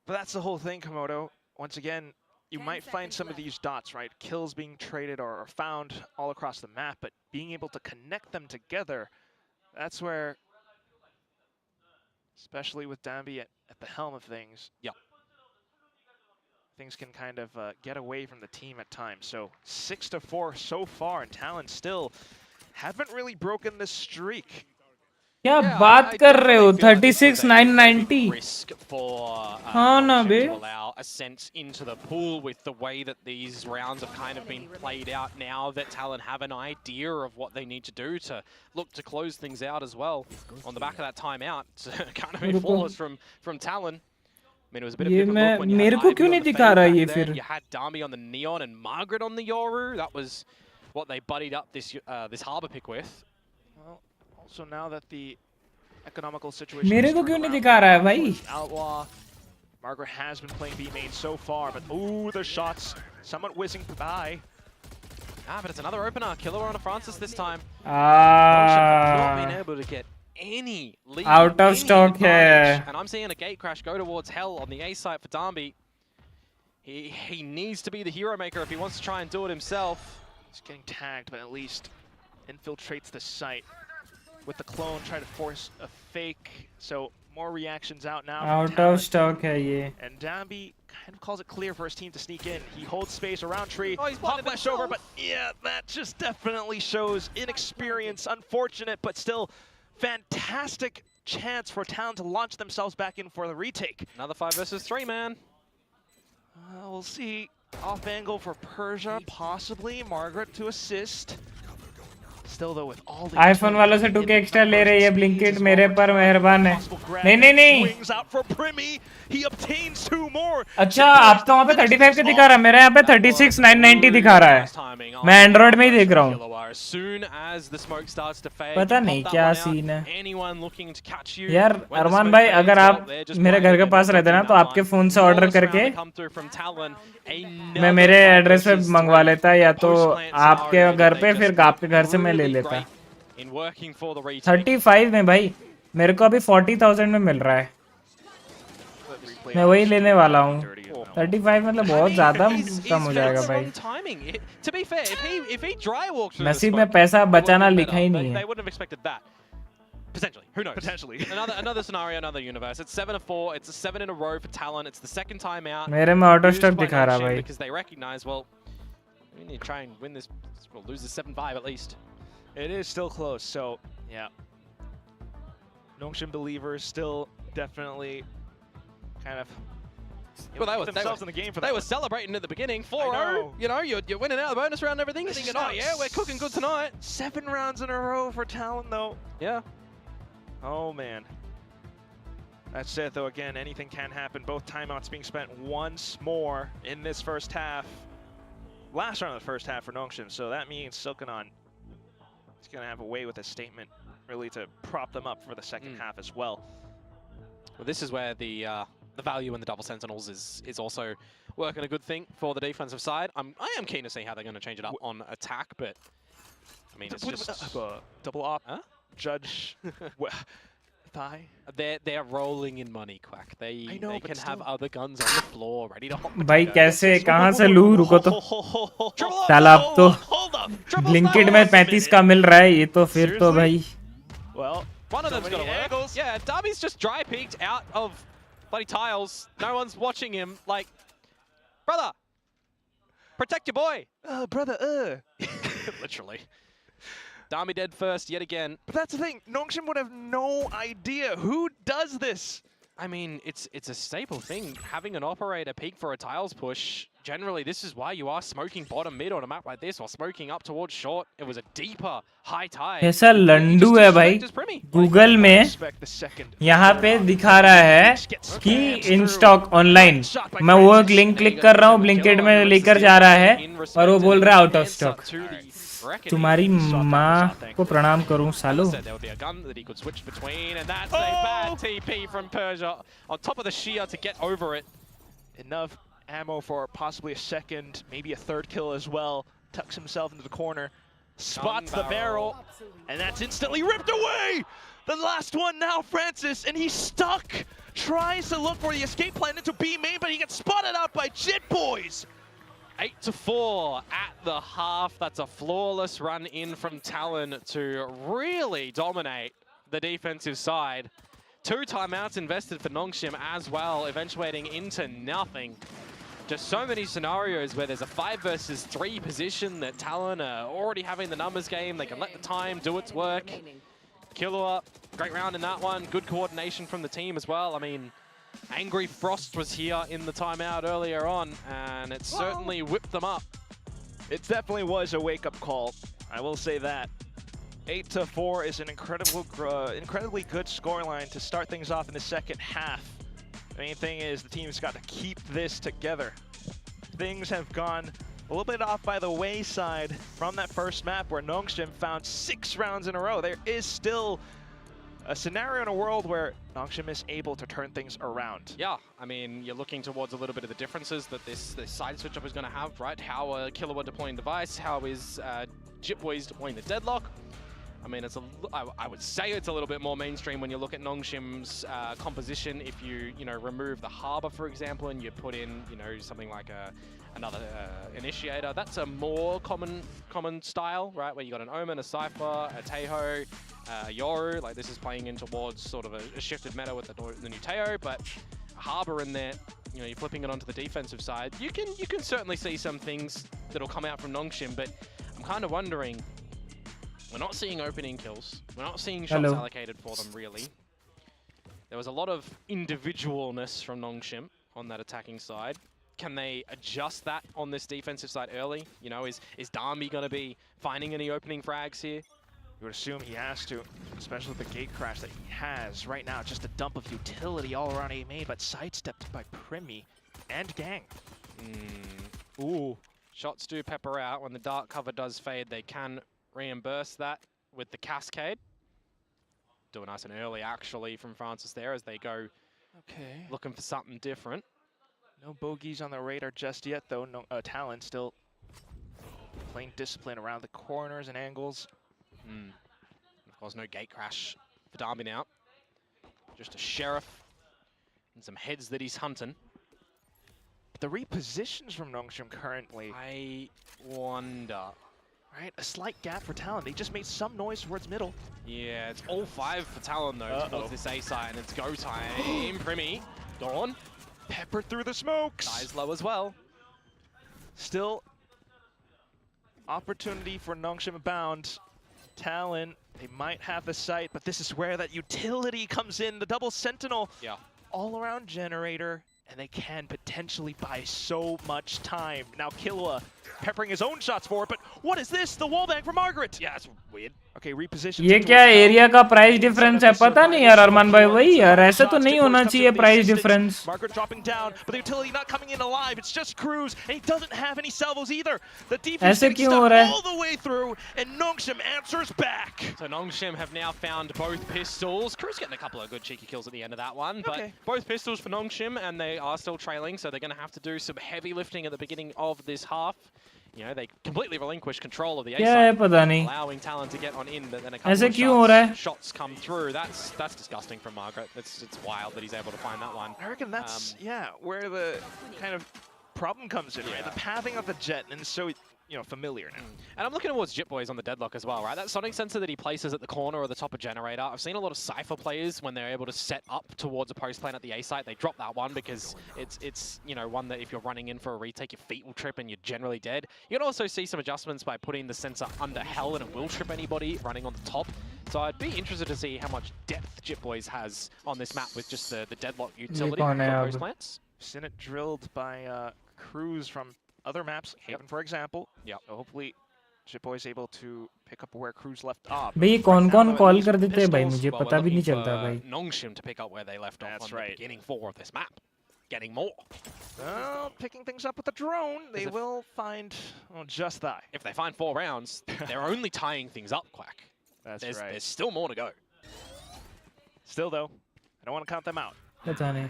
But that's the whole thing, Komodo. Once again, you might find some of these dots, right? Kills being traded or found all across the map, but being able to connect them together, that's where, especially with Damby at the helm of things, things can kind of get away from the team at times. So 6-4 so far, and Talon still haven't really broken this streak. क्या बात कर रहे हो 36,990 risk for हाँ ना बे to allow ascent into the pool with the way that these rounds have kind of been played out now that Talon have an idea of what they need to do to look to close things out as well on the back of that timeout. It's kind of been flawless from Talon. I mean, it was a bit of a different look when you had Ivy on the fade back there. You had Darby on the Neon and Margaret on the Yoru. That was what they buddied up this this Harbor pick with. Well, also now that the economical situation मेरे को क्यों नहीं दिखा रहा है भाई? Outlaw, Margaret has been playing B main so far, but ooh, the shots somewhat whizzing by. But it's another opener. Killer on a Francis this time. Not been able to get any lead. Out of stock है. And I'm seeing a gate crash go towards Hell on the A site for Darby. He needs to be the hero maker if he wants to try and do it himself. He's getting tagged, but at least infiltrates the site. With the clone, try to force a fake, so more reactions out now. Out of stock है ये. And Damby kind of calls it clear for his team to sneak in. He holds space around tree. Oh, he's hot flash over, but yeah, that just definitely shows inexperience. Unfortunate, but still fantastic chance for Talon to launch themselves back in for the retake. Another 5 versus 3, man. We'll see. Off angle for Persia, possibly. Margaret to assist. Still though with all the iPhone वालों से 2K extra ले रही है Blinkit मेरे पर मेहरबान है नहीं अच्छा आपका वहाँ पे 35 का दिखा रहा है मेरे यहाँ पे 36,990 दिखा रहा है मैं एंड्रॉइड में ही देख रहा हूँ पता नहीं क्या सीन है यार अरमान भाई अगर आप मेरे घर के पास रहते ना तो आपके फोन से ऑर्डर करके मैं मेरे एड्रेस पे मंगवा लेता या तो आपके घर पे फिर आपके घर से मैं ले लेता 35 में भाई मेरे को अभी 40,000 में मिल रहा है मैं वही लेने वाला हूँ 35 मतलब बहुत ज्यादा कम हो जाएगा भाई नसीब में पैसा बचाना लिखा ही नहीं है Potentially, who knows? Potentially. another scenario, another universe. It's 7-4. It's a 7 in a row for Talon. It's the second time out. मेरे में auto stock दिखा रहा भाई. Because they recognize, well, we need to try and win this. We'll lose this 7-5 at least. It is still close, so yeah. Nongshim believers still definitely kind of. Well, they were celebrating at the beginning. 4-0. You know, you're winning out of the bonus round and everything. You're thinking, oh yeah, we're cooking good tonight. 7 rounds in a row for Talon, though. Yeah. Oh man. That's it though, again, anything can happen. Both timeouts being spent once more in this first half. Last round of the first half for Nongshim, so that means Silkanon is going to have a way with a statement really to prop them up for the second half as well. Well, this is where the value in the double sentinels is also working a good thing for the defensive side. I am keen to see how they're going to change it up on attack, but I mean, it's just... double op. Huh? Judge thigh. They're rolling in money, Quack. They can have other guns on the floor ready to hop. भाई कैसे कहाँ से लूँ रुको तो साला अब तो ब्लिंकिट में 35 का मिल रहा है ये तो फिर तो भाई well one of them's gonna work. Yeah, Darby's just dry peeked out of Bloody tiles. No one's watching him. Like, brother, protect your boy. Brother, Literally. Dami dead first yet again. But that's the thing. Nongshim would have no idea. Who does this? I mean, it's a staple thing. Having an operator peek for a tiles push. Generally, this is why you are smoking bottom mid on a map like this, or smoking up towards short. It was a deeper high tide. ऐसा लंडू है भाई Google में यहाँ पे दिखा रहा है कि इन स्टॉक ऑनलाइन मैं वो एक लिंक क्लिक कर रहा हूँ ब्लिंकिट में लेकर जा रहा है और वो बोल रहा है आउट ऑफ स्टॉक तुम्हारी माँ को प्रणाम करूँ सालो Enough ammo for possibly a second, maybe a third kill as well. Tucks himself into the corner, spots the barrel, and that's instantly ripped away! The last one now, Francis, and he's stuck! Tries to look for the escape plan into B main, but he gets spotted out by Jit Boys! 8-4 at the half. That's a flawless run in from Talon to really dominate the defensive side. 2 timeouts invested for Nongshim as well, eventuating into nothing. Just so many scenarios where there's a 5 versus 3 position that Talon are already having the numbers game. They can let the time do its work. Killua, great round in that one. Good coordination from the team as well. I mean, Angry Frost was here in the timeout earlier on, and it certainly whipped them up. It definitely was a wake-up call. I will say that. 8-4 is an incredibly good scoreline to start things off in the second half. The main thing is the team's got to keep this together. Things have gone a little bit off by the wayside from that first map where Nongshim found 6 rounds in a row. There is still a scenario in a world where Nongshim is able to turn things around. Yeah, I mean, you're looking towards a little bit of the differences that this side switch up is going to have, right? How Killua deploying device, how is Jitboys deploying the deadlock. I mean, I would say it's a little bit more mainstream when you look at Nongshim's composition. If you remove the harbor, for example, and you put in, something like another initiator, that's a more common style, right? Where you got an Omen, a Cypher, a Taeho, a Yoru. Like this is playing in towards sort of a shifted meta with the new Taeho, but a harbor in there. You're flipping it onto the defensive side. You can certainly see some things that'll come out from Nongshim, but I'm kind of wondering. We're not seeing opening kills. We're not seeing shots allocated for them, really. There was a lot of individualness from Nongshim on that attacking side. Can they adjust that on this defensive side early? Is Dami going to be finding any opening frags here? You would assume he has to, especially with the gate crash that he has right now. Just a dump of utility all around A main, but sidestepped by Primi and Gang. Ooh. Shots do pepper out. When the dark cover does fade, they can reimburse that with the cascade. Doing nice and early actually from Francis there as they go looking for something different. No bogeys on the radar just yet though. No Talon still playing discipline around the corners and angles. Of course no gate crash for Dami now. Just a sheriff and some heads that he's hunting. The repositions from Nongshim currently. I wonder. Right, a slight gap for Talon. They just made some noise towards middle. Yeah, it's all 5 for Talon though towards this A side, and it's go time. Primi, Dawn, peppered through the smokes. Dies low as well. Still, opportunity for Nongshim abound. Talon, they might have the sight, but this is where that utility comes in. The double sentinel, all-around generator, and they can potentially buy so much time. Now Killua peppering his own shots forward, but what is this? The wallbang for Margaret. Yeah, it's weird. Okay, reposition. ये क्या area का price difference है पता नहीं यार अरमान भाई वही यार ऐसा तो नहीं होना चाहिए price difference. Margaret dropping down, but the utility not coming in alive. It's just Cruz, and he doesn't have any salvos either. The defense is stuck all the way through, and Nongshim answers back. So Nongshim have now found both pistols. Cruz getting a couple of good cheeky kills at the end of that one, but both pistols for Nongshim, and they are still trailing, so they're going to have to do some heavy lifting at the beginning of this half. They completely relinquish control of the A side, allowing Talon to get on in, but then a couple of shots come through. That's disgusting from Margaret. It's wild that he's able to find that one. I reckon that's where the kind of problem comes in, right? The pathing of the jet, and so familiar now. And I'm looking towards Jitboys on the deadlock as well, right? That sonic sensor that he places at the corner or the top of generator. I've seen a lot of Cypher players when they're able to set up towards a post plane at the A site, they drop that one because it's one that if you're running in for a retake, your feet will trip and you're generally dead. You can also see some adjustments by putting the sensor under hell and it will trip anybody running on the top. So I'd be interested to see how much depth Jitboys has on this map with just the deadlock utility for post plants. Seen it drilled by crews from other maps, Haven for example. Yeah. So hopefully Jitboy is able to pick up where crews left off. भाई कौन-कौन call कर देते हैं भाई मुझे पता भी नहीं चलता भाई. Nongshim to pick up where they left off on the beginning 4 of this map. Getting more. Well, picking things up with the drone, they will find just that. If they find 4 rounds, they're only tying things up, Quack. That's right. There's still more to go. Still though, I don't want to count them out. पता नहीं.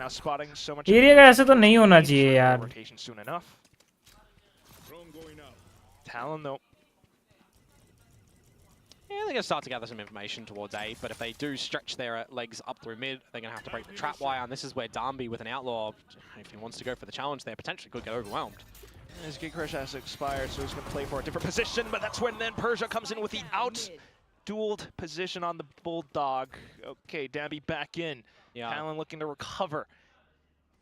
Now spotting so much. Area का ऐसा तो नहीं होना चाहिए यार. Rotation soon enough. Talon though. Yeah, they're going to start to gather some information towards A, but if they do stretch their legs up through mid, they're going to have to break the trap wire, and this is where Darby with an Outlaw, if he wants to go for the challenge there, potentially could get overwhelmed. His Gig Crush has expired, so he's going to play for a different position, but that's when then Persia comes in with the out-dueled position on the Bulldog. Okay, Darby back in. Yeah. Talon looking to recover.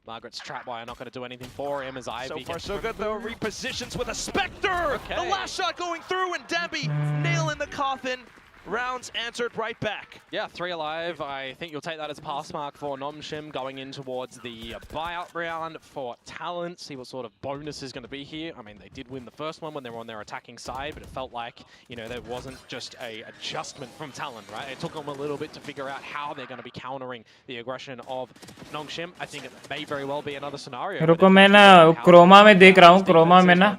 Margaret's trapwire not going to do anything for him as Ivy So far so good though, repositions with a Spectre! Okay. The last shot going through and Darby nail in the coffin. Rounds answered right back. Yeah, 3 alive. I think you'll take that as a pass mark for Nongshim going in towards the buyout round for Talent. See what sort of bonus is going to be here. I mean, they did win the first one when they were on their attacking side, but it felt like, there wasn't just a adjustment from Talent, right? It took them a little bit to figure out how they're going to be countering the aggression of Nongshim. I think it may very well be another scenario. रुको मैं ना Croma में देख रहा हूँ Croma में ना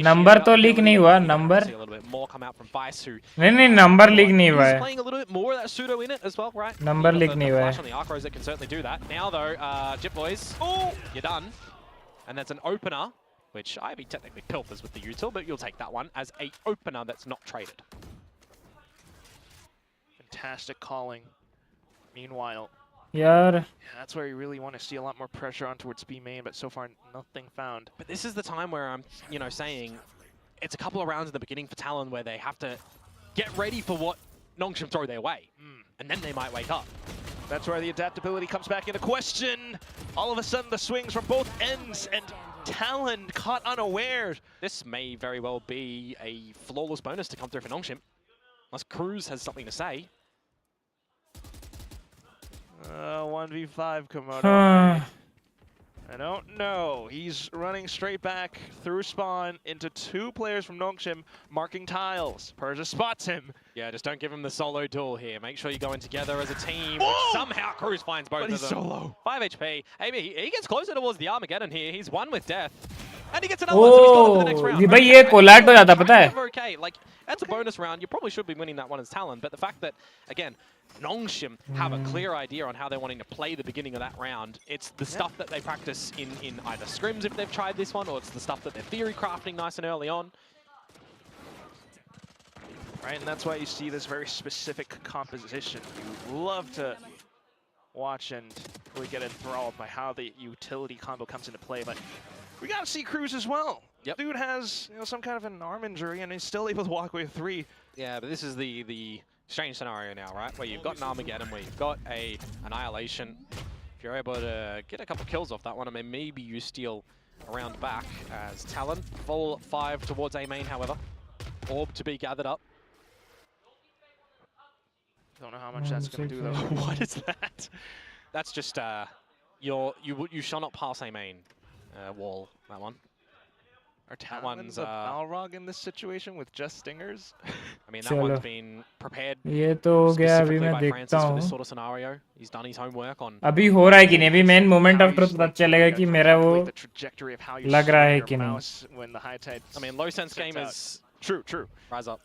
number तो लीक नहीं हुआ नंबर नहीं नंबर लीक नहीं हुआ है नंबर लीक नहीं हुआ है Jitboys, you're done. And that's an opener, which Ivy technically pilfers with the util, but you'll take that one as a opener that's not traded. Fantastic calling. Meanwhile, यार that's where you really want to see a lot more pressure on towards B main, but so far nothing found. But this is the time where I'm, saying it's a couple of rounds in the beginning for Talon where they have to get ready for what Nongshim throw their way, and then they might wake up. That's where the adaptability comes back into question. All of a sudden, the swings from both ends, and Talon caught unaware. This may very well be a flawless bonus to come through for Nongshim, unless Cruz has something to say. 1v5 Komodo. I don't know. He's running straight back through spawn into 2 players from Nongshim marking tiles. Persia spots him. Yeah, just don't give him the solo duel here. Make sure you go in together as a team. Which somehow Cruz finds both of them. Solo. 5 HP. Maybe he gets closer towards the Armageddon here. He's one with death. And he gets another one, so he's got it for the next round. भाई ये कोलैट हो जाता पता है Okay, like that's a bonus round. You probably should be winning that one as Talon, but the fact that again Nongshim have a clear idea on how they're wanting to play the beginning of that round. It's the stuff that they practice in either scrims if they've tried this one, or it's the stuff that they're theory crafting nice and early on. Right, and that's why you see this very specific composition. You love to watch and really get enthralled by how the utility combo comes into play, but we gotta see Cruz as well. Yep. Dude has some kind of an arm injury and he's still able to walk away with 3. Yeah, but this is the strange scenario now, right? Where you've got an Armageddon, where you've got a Annihilation. If you're able to get a couple kills off that one, I mean, maybe you steal a round back as Talon. Full 5 towards A main, however. Orb to be gathered up. Don't know how much that's going to do, though. What is that? That's just, you shall not pass A main wall, that one. Are Talon's a Balrog in this situation with just stingers? I mean, that one's been prepared ये तो हो गया अभी मैं by देखता Francis for this हूँ sort of scenario. He's done his homework on. अभी हो रहा है कि नहीं अभी मेन मोमेंट ऑफ ट्रुथ पता चलेगा कि मेरा वो लग रहा है कि नहीं I mean, low sense gamers. True. Rise up.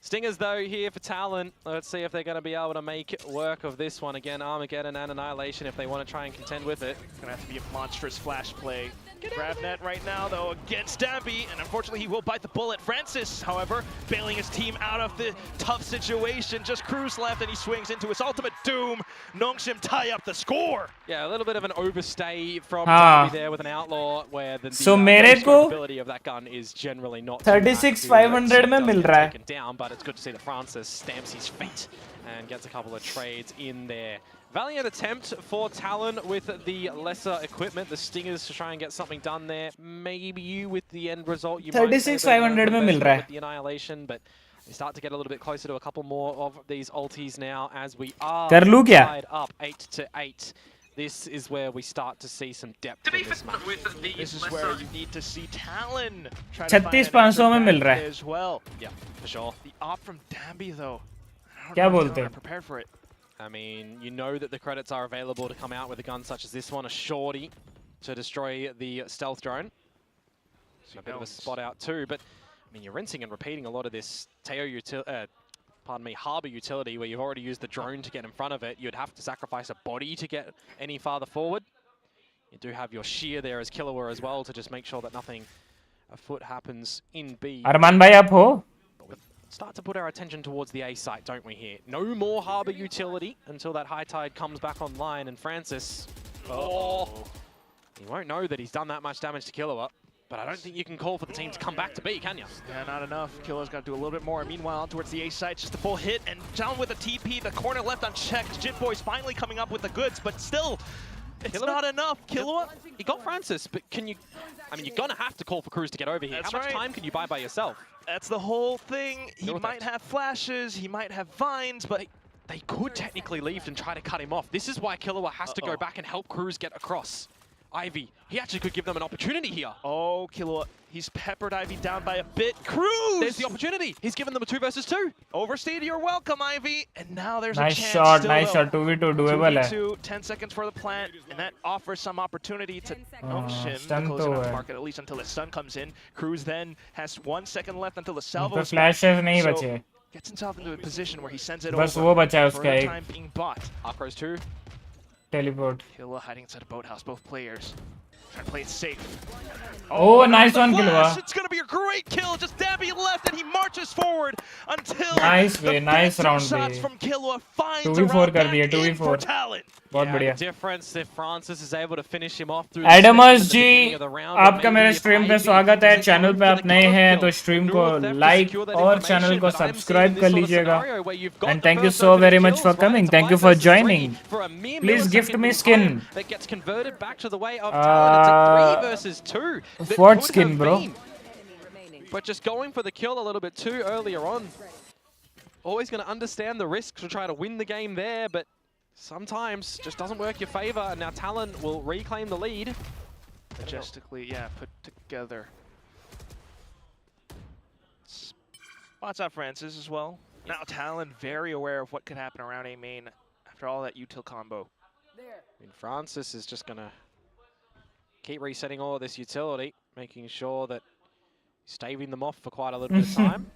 Stingers though here for Talon. Let's see if they're going to be able to make work of this one again. Armageddon and Annihilation if they want to try and contend with it. It's going to have to be a monstrous flash play. Grab net right now, though, against Dambi, and unfortunately he will bite the bullet. Francis, however, bailing his team out of the tough situation. Just Cruz left, and he swings into his ultimate doom. Nongshim tie up the score. Yeah, a little bit of an overstay from Dambi there with an outlaw, where the ability of that gun is generally not 36,500 में मिल रहा है. Down, but it's good to see that Francis stamps his feet and gets a couple of trades in there. Valiant attempt for Talon with the lesser equipment, the Stingers, to try and get something done there. Maybe with the end result, you 36,500 में मिल रहा है. The annihilation, but we start to get a little bit closer to a couple more of these ultis now as we are tied up 8-8. This is where we start to see some depth in this match. This is where you need to see Talon try to 36,500 में मिल रहा है. As well. Yeah, for sure. The op from Dambi, though. क्या बोलते हैं? Prepared for it. I mean, you know that the credits are available to come out with a gun such as this one, a shorty, to destroy the stealth drone. So a bit of a spot out too, but I mean, you're rinsing and repeating a lot of this Harbor utility where you've already used the drone to get in front of it. You'd have to sacrifice a body to get any farther forward. You do have your shear there as Killua as well to just make sure that nothing afoot happens in B. अरमान भाई आप हो? Start to put our attention towards the A site, don't we here? No more Harbor utility until that high tide comes back online, and Francis, he won't know that he's done that much damage to Killua, but I don't think you can call for the team to come back to B, can you? Yeah, not enough. Killua's got to do a little bit more. Meanwhile, towards the A site, just a full hit, and down with a TP, the corner left unchecked. Jit Boy's finally coming up with the goods, but still, it's not enough. Killua, he got Francis, but can you, I mean, you're gonna have to call for Cruz to get over here. How much time can you buy by yourself? That's the whole thing. He might have flashes, he might have vines, but they could technically leave and try to cut him off. This is why Killua has to go back and help Cruz get across. Ivy, he actually could give them an opportunity here. Oh, Killua, he's peppered Ivy down by a bit. Cruz! There's the opportunity. He's given them a 2 versus 2. Overstayed, you're welcome, Ivy. And now there's nice a chance. Shot, nice shot. 2v2 doable hai. 10 seconds for the plant, and that offers some opportunity to Nongshim to close enough market, at least until the stun comes in. Cruz then has 1 second left until the salvo. Flashes nahi bache. Gets himself into a position where he sends it बस over. वो बचा है उसका time being bought. Akros 2. Teleport. Killua hiding inside a boathouse, both players. Trying to play it safe. Oh, nice one, Killua. It's going to be a great kill. Just Dambi left, and he marches forward until nice round shots from Killua finds 2v4 कर दिए 2v4 बहुत बढ़िया. Difference if Francis is able to finish him off through Adamas जी, आपका मेरे stream पे स्वागत है. Channel पे आप नए हैं तो स्ट्रीम को लाइक और चैनल को सब्सक्राइब कर लीजिएगा. And thank you so very much for coming. Thank you for joining. Please gift me skin. That gets converted back to the way of Talon. It's a 3 versus 2. What skin, bro? But just going for the kill a little bit too earlier on. Always going to understand the risks to try to win the game there, but sometimes just doesn't work your favor, and now Talon will reclaim the lead. Majestically, yeah, put together. Spots out Francis as well. Now Talon very aware of what could happen around A main after all that util combo. I mean, Francis is just going to keep resetting all of this utility, making sure that he's staving them off for quite a little bit of time.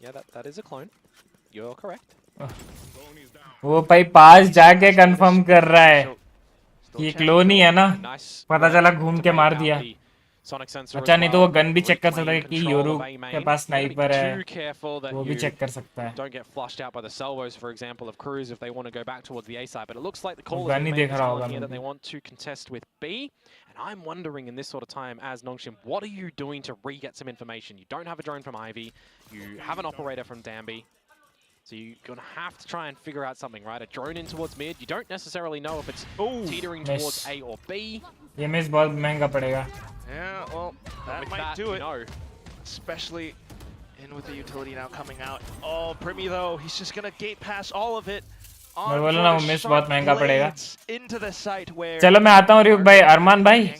Yeah, that is a clone. You're correct. वो भाई पास जाके confirm कर रहा है. ये clone ही है ना. पता चला घूम के मार दिया. अच्छा नहीं तो वो गन भी चेक कर सकता है कि योरू के पास स्नाइपर है. वो भी चेक कर सकता है. Don't get flushed out by the salvos, for example, of Cruz if they want to go back towards the A side. But it looks like the call is here that they want to contest with B. And I'm wondering in this sort of time as Nongshim, what are you doing to re-get some information? You don't have a drone from Ivy. You have an operator from Dambi. So you're going to have to try and figure out something, right? A drone in towards mid. You don't necessarily know if it's teetering towards A or B. ये miss बहुत महंगा पड़ेगा. Yeah, well, that might do it. Especially in with the utility now coming out. Oh, Primi though, he's just going to gate pass all of it. मैं बोला ना वो miss बहुत महंगा पड़ेगा. Into the site where चलो मैं आता हूँ RyuK भाई. अरमान भाई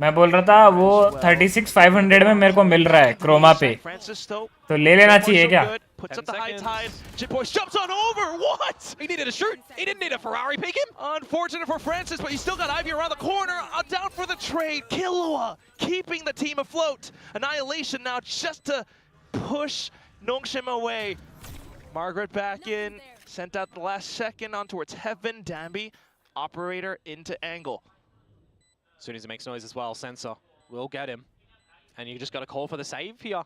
मैं बोल रहा था वो 36,500 में मेरे को मिल रहा है क्रोमा पे, तो ले लेना चाहिए क्या? Puts up the high tide. Jitboy jumps on over. What? He needed a shoot. He didn't need a Ferrari peek him. Unfortunate for Francis, but he still got Ivy around the corner. Down for the trade. Killua keeping the team afloat. Annihilation now just to push Nongshim away. Margaret back in. Sent out the last second on towards Heaven. Dambi, operator into angle. As soon as he makes noise as well, Sensor will get him. And you just got to call for the save here.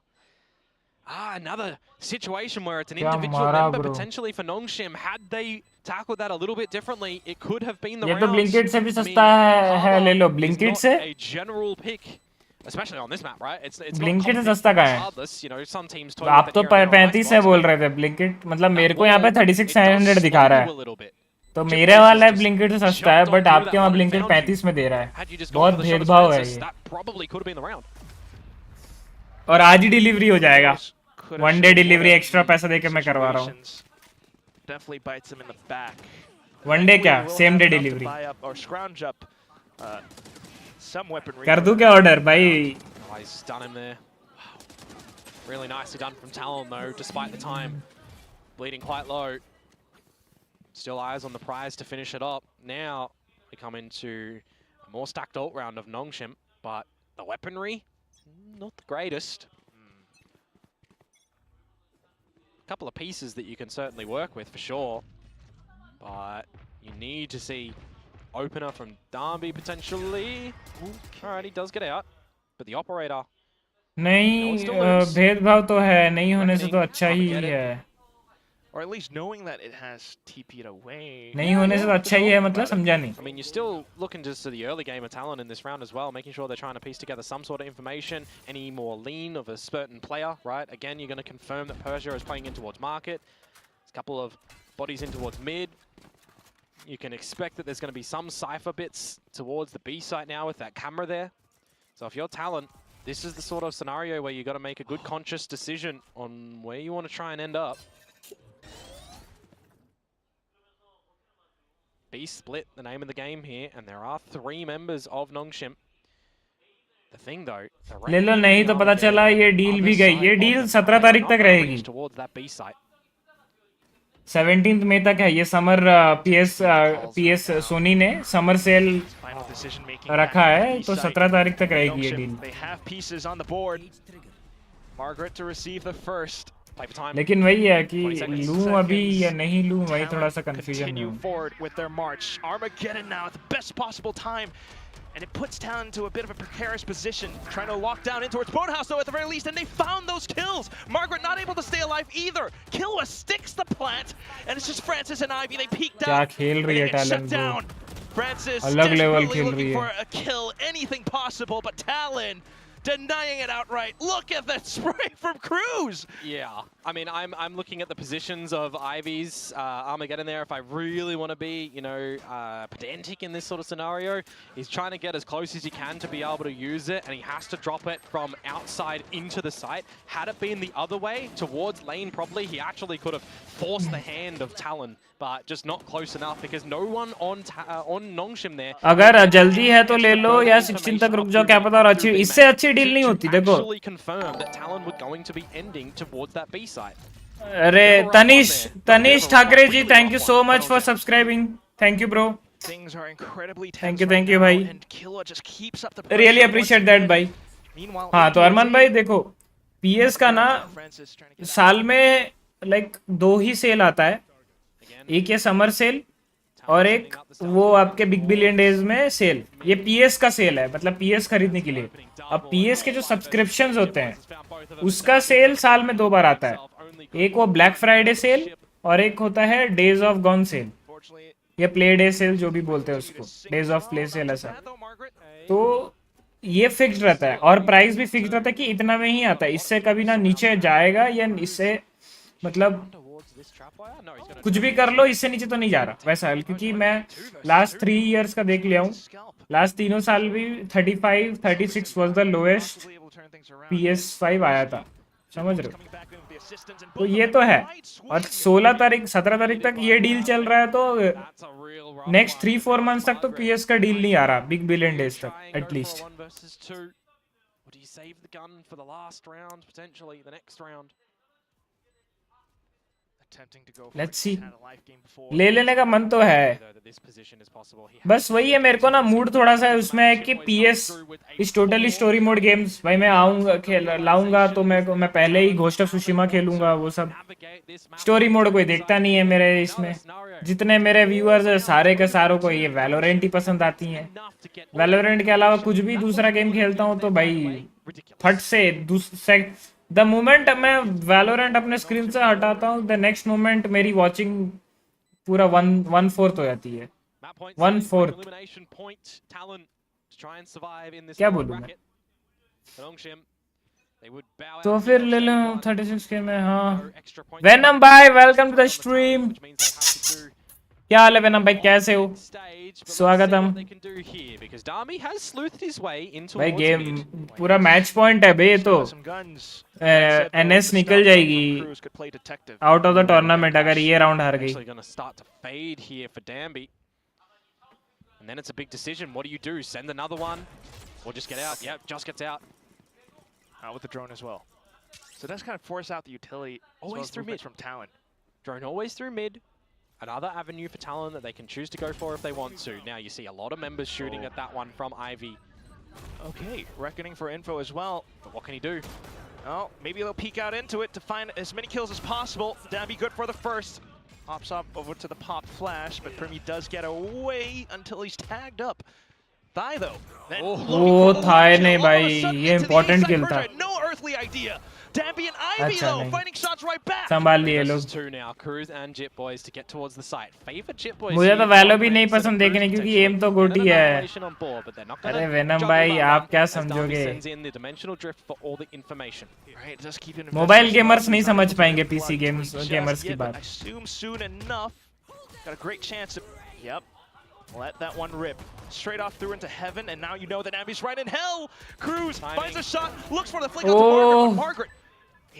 Another situation where it's an individual member potentially for Nongshim. Had they tackled that a little bit differently, it could have been the round. ये तो Blinkit से भी सस्ता है ले लो Blinkit से. A general pick, especially on this map, right? It's Blinkit से सस्ता कहाँ है? Regardless, you know, some teams. आप तो 35 से बोल रहे थे Blinkit, मतलब मेरे को यहाँ पे 36,900 दिखा रहा है. तो मेरे वाला Blinkit से सस्ता है, बट आपके वहाँ Blinkit 35 में दे रहा है. बहुत भेदभाव है ये. और आज ही डिलीवरी हो जाएगा. 1 डे डिलीवरी एक्स्ट्रा पैसा देके मैं करवा रहा हूँ. Definitely bites him in the back. 1 day क्या? Same day delivery. कर दूँ क्या ऑर्डर भाई? He's done him there. Really nicely done from Talon though, despite the time. Bleeding quite low. Still eyes on the prize to finish it up. Now we come into a more stacked ult round of Nongshim, but the weaponry, not the greatest. A couple of pieces that you can certainly work with for sure, but you need to see opener from Darby potentially. Alright, he does get out, but the operator. नहीं भेदभाव तो है, नहीं होने से तो अच्छा ही है. Or at least knowing that it has TP'd away. नहीं होने से तो अच्छा ही है, मतलब समझा नहीं. I mean, you're still looking just to the early game of Talon in this round as well, making sure they're trying to piece together some sort of information, any more lean of a certain player, right? Again, you're going to confirm that Persia is playing in towards market. There's a couple of bodies in towards mid. You can expect that there's going to be some Cypher bits towards the B site now with that camera there. So if you're Talon, this is the sort of scenario where you got to make a good conscious decision on where you want to try and end up. B split, the name of the game here, and there are 3 members of Nongshim. The thing though, ले लो, नहीं तो पता चला ये deal भी गई. ये deal 17 तारीख तक रहेगी. 17 मई तक है ये समर. PS सोनी ने समर सेल रखा है, तो 17 तारीख तक रहेगी ये deal. Margaret to receive the first. लेकिन वही है कि लूं अभी या नहीं लूं, वही थोड़ा सा कंफ्यूजन है. Continue forward with their march. Armageddon now at the best possible time, and it puts Talon into a bit of a precarious position, trying to lock down in towards Boathouse though at the very least, and they found those kills. Margaret not able to stay alive either. Killua sticks the plant, and it's just Francis and Ivy. They peeked out. क्या खेल रही है Talon Talon? Francis अलग level खेल looking रही for है. a kill, anything possible, but Talon denying it outright. Look at that spray from Cruz. Yeah, I mean, I'm looking at the positions of Ivy's Armageddon there. If I really want to be, you know, pedantic in this sort of scenario, he's trying to get as close as he can to be able to use it, and he has to drop it from outside into the site. Had it been the other way, towards lane probably, he actually could have forced the hand of Talon, but just not close enough because no one on Nongshim there. अगर जल्दी है तो ले लो, या 16 तक रुक जाओ, क्या पता. और अच्छी, इससे अच्छी डील नहीं होती. देखो, अरे Tanish Thackeray ji, thank you so much for subscribing. Thank you bro. Thank you भाई, रियली अप्रिशिएट दैट भाई. हाँ तो अरमान भाई देखो, पीएस का ना साल में लाइक 2 ही सेल आता है. एक ये समर सेल और एक वो आपके बिग बिलियन डेज में सेल. ये पीएस का सेल है, मतलब पीएस खरीदने के लिए. अब पीएस के जो सब्सक्रिप्शंस होते हैं उसका सेल साल में 2 बार आता है. एक वो ब्लैक फ्राइडे सेल और एक होता है डेज ऑफ गॉन सेल, या प्ले डे सेल जो भी बोलते हैं उसको, डेज ऑफ प्ले सेल ऐसा. तो ये फिक्स्ड रहता है और प्राइस भी फिक्स्ड रहता है कि इतना में ही आता है. इससे कभी ना नीचे जाएगा, या इससे मतलब कुछ भी कर लो इससे नीचे तो नहीं जा रहा वैसा है. क्योंकि मैं लास्ट 3 इयर्स का देख लिया हूँ. लास्ट 3 साल भी 35, 36 वाज द लोएस्ट PS5 आया था, समझ रहे हो. तो ये तो है. और 17 तारीख तक ये डील चल रहा है, तो नेक्स्ट 3-4 मंथ्स तक तो PS का डील नहीं आ रहा, बिग बिलियन डेज तक एटलीस्ट. लेट्स सी, ले लेने का मन तो है, बस वही है मेरे को ना मूड थोड़ा सा उसमें है कि PS इस टोटली स्टोरी मोड गेम्स भाई मैं आऊंगा लाऊंगा तो मैं पहले ही घोस्ट ऑफ सुशिमा खेलूंगा, वो सब स्टोरी मोड कोई देखता नहीं है मेरे इसमें। जितने मेरे व्यूअर्स है सारे के सारों को ये वैलोरेंट ही पसंद आती हैं। वैलोरेंट के अलावा कुछ भी दूसरा गेम खेलता हूँ तो भाई फट से द मोमेंट मैं वैलोरेंट अपने स्क्रीन से हटाता हूँ द नेक्स्ट मोमेंट मेरी वॉचिंग पूरा 1/4 हो जाती है। 1/4 क्या बोलूं मैं, तो फिर ले लो 36K में। हाँ वेनम भाई वेलकम टू द स्ट्रीम, क्या हाल है वेनम भाई, कैसे हो, स्वागतम भाई। गेम पूरा मैच पॉइंट है भाई, तो NS निकल जाएगी आउट ऑफ द टूर्नामेंट अगर ये राउंड हार गई। And then it's a big decision. What do you do? Send another one or just get out? Yeah, just gets out. Out with the drone as well. So that's kind of force out the utility always through mid from Talon. Drone always through mid. Another avenue for Talon that they can choose to go for if they want to. Now you see a lot of members shooting at that one from Ivy. Okay, reckoning for info as well. But what can he do? Oh, maybe they'll peek out into it to find as many kills as possible. Dambi good for the first. Hops up over to the pop flash, but Primi does get away until he's tagged up. Thigh though. Then thigh नहीं भाई, ये important kill था। No earthly idea. Dambi and Ivy though, finding shots right back. संभाल लिए लोग। Two now, Cruz and Jit Boys to get towards the site. Favorite Jit Boys. मुझे तो वैलो भी नहीं पसंद देखने क्योंकि एम तो गोटी है। अरे वेनम भाई आप क्या समझोगे, मोबाइल गेमर्स नहीं समझ पाएंगे PC गेमर्स की बात। Got a great chance to, yep. Let that one rip. Straight off through into heaven, and now you know that Abby's right in hell. Cruz finds a shot, looks for the flick out to Margaret, but Margaret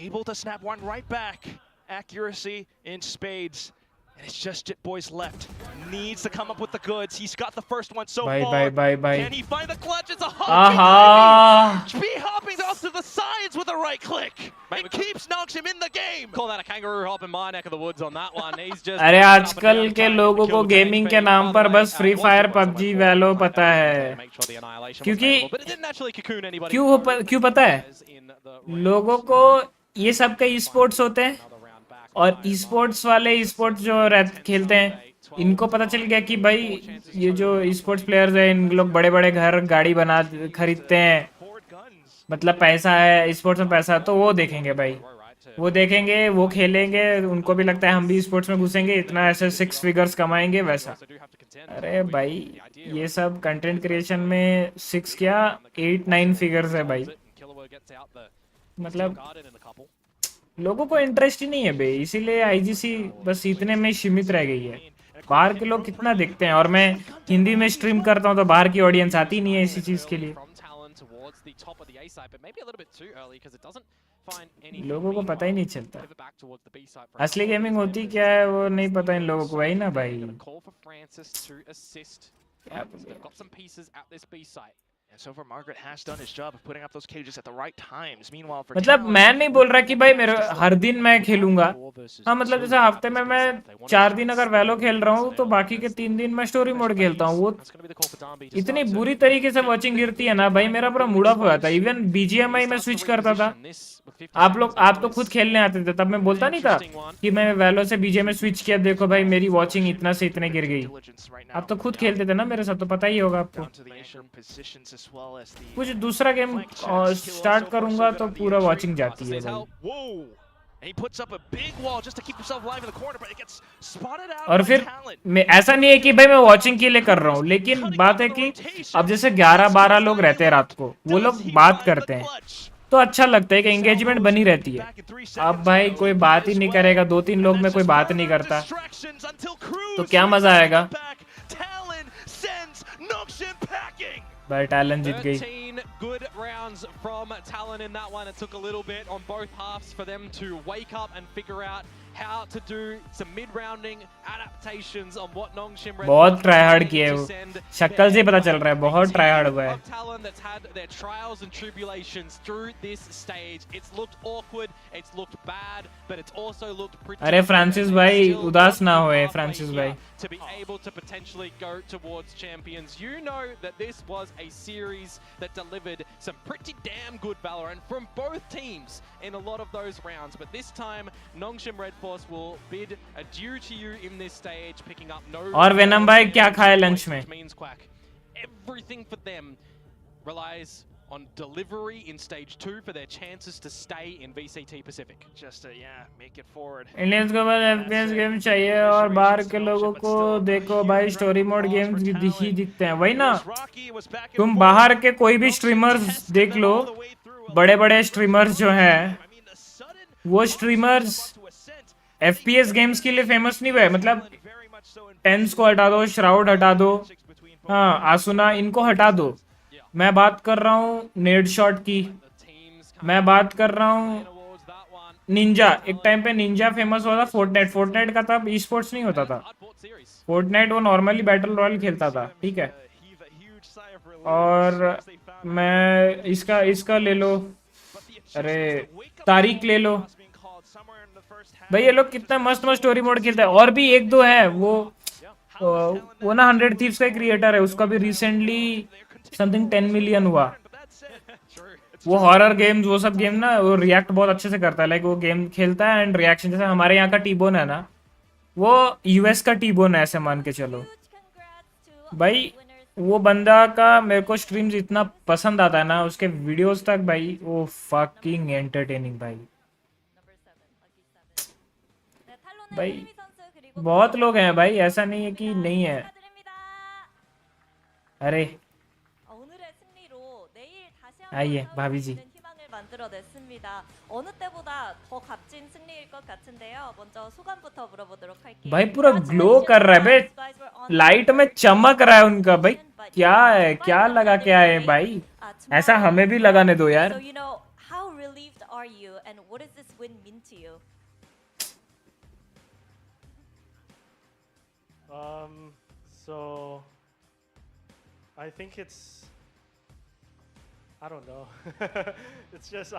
able to snap one right back. Accuracy in spades. And it's just Jit Boys left. Needs to come up with the goods. He's got the first one so far. Bye. Can he find the clutch? It's a hopping Ivy. Hopping off to the sides with a right click. It keeps Noxim in the game. Call that a kangaroo hop in my neck of the woods on that one. He's just अरे आजकल के लोगों को gaming के नाम पर बस free fire PUBG वैलो पता है, क्योंकि क्यों पता है लोगों को ये सब के e-sports होते हैं और e-sports वाले e-sports जो खेलते हैं इनको पता चल गया कि भाई ये जो e-sports प्लेयर्स हैं इन लोग बड़े बड़े घर गाड़ी बना खरीदते हैं, मतलब पैसा है e-sports में, पैसा तो वो देखेंगे भाई, वो देखेंगे वो खेलेंगे, उनको भी लगता है हम भी e-sports में घुसेंगे इतना ऐसे 6 फिगर्स कमाएंगे वैसा। अरे भाई ये सब कंटेंट क्रिएशन में 6 क्या 8-9 फिगर्स है भाई, मतलब लोगों को इंटरेस्ट ही नहीं है भाई, इसीलिए IGC बस इतने में सीमित रह गई है। बाहर के लोग कितना देखते हैं, और मैं हिंदी में स्ट्रीम करता हूँ तो बाहर की ऑडियंस आती नहीं है इसी चीज के लिए, लोगों को पता ही नहीं चलता असली गेमिंग होती क्या है, वो नहीं पता इन लोगों को, वही ना भाई। मतलब मैं नहीं बोल रहा कि भाई मेरे हर दिन मैं खेलूंगा, हाँ मतलब जैसे हफ्ते में मैं 4 दिन अगर वैलो खेल रहा हूँ तो बाकी के 3 दिन मैं स्टोरी मोड खेलता हूँ। वो इतनी बुरी तरीके से वॉचिंग गिरती है ना भाई, मेरा पूरा मूड ऑफ हो जाता है। इवन BGMI में स्विच करता था, आप तो खुद खेलने आते थे तब मैं बोलता नहीं था कि मैं वैलो से BGMI स्विच किया, देखो भाई मेरी वॉचिंग इतना से इतने गिर गई। आप तो खुद खेलते थे ना मेरे साथ, तो पता ही होगा आपको। कुछ दूसरा गेम स्टार्ट करूंगा तो पूरा वॉचिंग जाती है भाई। और फिर ऐसा नहीं है कि भाई मैं वॉचिंग के लिए कर रहा हूँ, लेकिन बात है कि अब जैसे 11-12 लोग रहते हैं रात को, वो लोग बात करते हैं तो अच्छा लगता है कि एंगेजमेंट बनी रहती है। अब भाई कोई बात ही नहीं करेगा, 2-3 लोग में कोई बात नहीं करता तो क्या मजा आएगा। भाई टैलन जीत गई। 13 good rounds from Talon in that one. It took a little bit on both halves for them to wake up and figure out how to do some mid-rounding adaptations on what Nongshim Red बहुत try hard किया है वो, शक्ल से पता चल रहा है बहुत ट्राई हार्ड हुआ है. Talon that's had their trials and tribulations through this stage. It's looked awkward, it's looked bad, but it's also looked pretty. अरे फ्रांसिस भाई उदास ना होए फ्रांसिस भाई. To be able to potentially go towards champions, you know that this was a series that delivered some pretty damn good Valorant from both teams in a lot of those rounds. But this time, Nongshim Red Force will bid adieu to you in this stage, picking up no. और venom भाई क्या खाए lunch में? Everything for them relies on delivery in stage 2 for their chances to stay in VCT Pacific. Just to, make it forward. Indians को बस FPS game चाहिए और बाहर के लोगों को देखो भाई स्टोरी मोड गेम्स ही दिखते हैं. वही ना, तुम बाहर के कोई भी स्ट्रीमर्स देख लो, बड़े बड़े स्ट्रीमर्स जो हैं वो स्ट्रीमर्स FPS गेम्स के लिए फेमस नहीं हुए. मतलब टेंस को हटा दो, श्राउड हटा दो, हाँ आसुना इनको हटा दो. मैं बात कर रहा हूँ नेड शॉट की, मैं बात कर रहा हूँ निंजा. एक टाइम पे निंजा फेमस हुआ था. फोर्टनाइट का तब Esports नहीं होता था. फोर्टनाइट वो नॉर्मली बैटल रॉयल खेलता था, ठीक है. और मैं इसका ले लो, अरे तारीख ले लो भाई, ये लोग कितना मस्त मस्त स्टोरी मोड खेलते हैं. और भी एक दो है वो ना 100 Thieves का क्रिएटर है, उसका भी रिसेंटली समथिंग 10 मिलियन हुआ. वो हॉरर गेम्स वो सब गेम ना वो रिएक्ट बहुत अच्छे से करता है. लाइक वो गेम खेलता है एंड रिएक्शन, जैसे हमारे यहाँ का टीबोन है ना, वो यूएस का टीबोन है ऐसे मान के चलो भाई. वो बंदा का मेरे को स्ट्रीम्स इतना पसंद आता है ना, उसके वीडियोस तक भाई वो फकिंग एंटरटेनिंग भाई. भाई बहुत लोग हैं भाई, ऐसा नहीं है कि नहीं है. अरे आइए भाभी जी. भाई पूरा ग्लो कर रहा है भाई, लाइट में चमक रहा है उनका भाई. क्या है, क्या लगा क्या है भाई, ऐसा हमें भी लगाने दो यार. So I think I don't know. It's just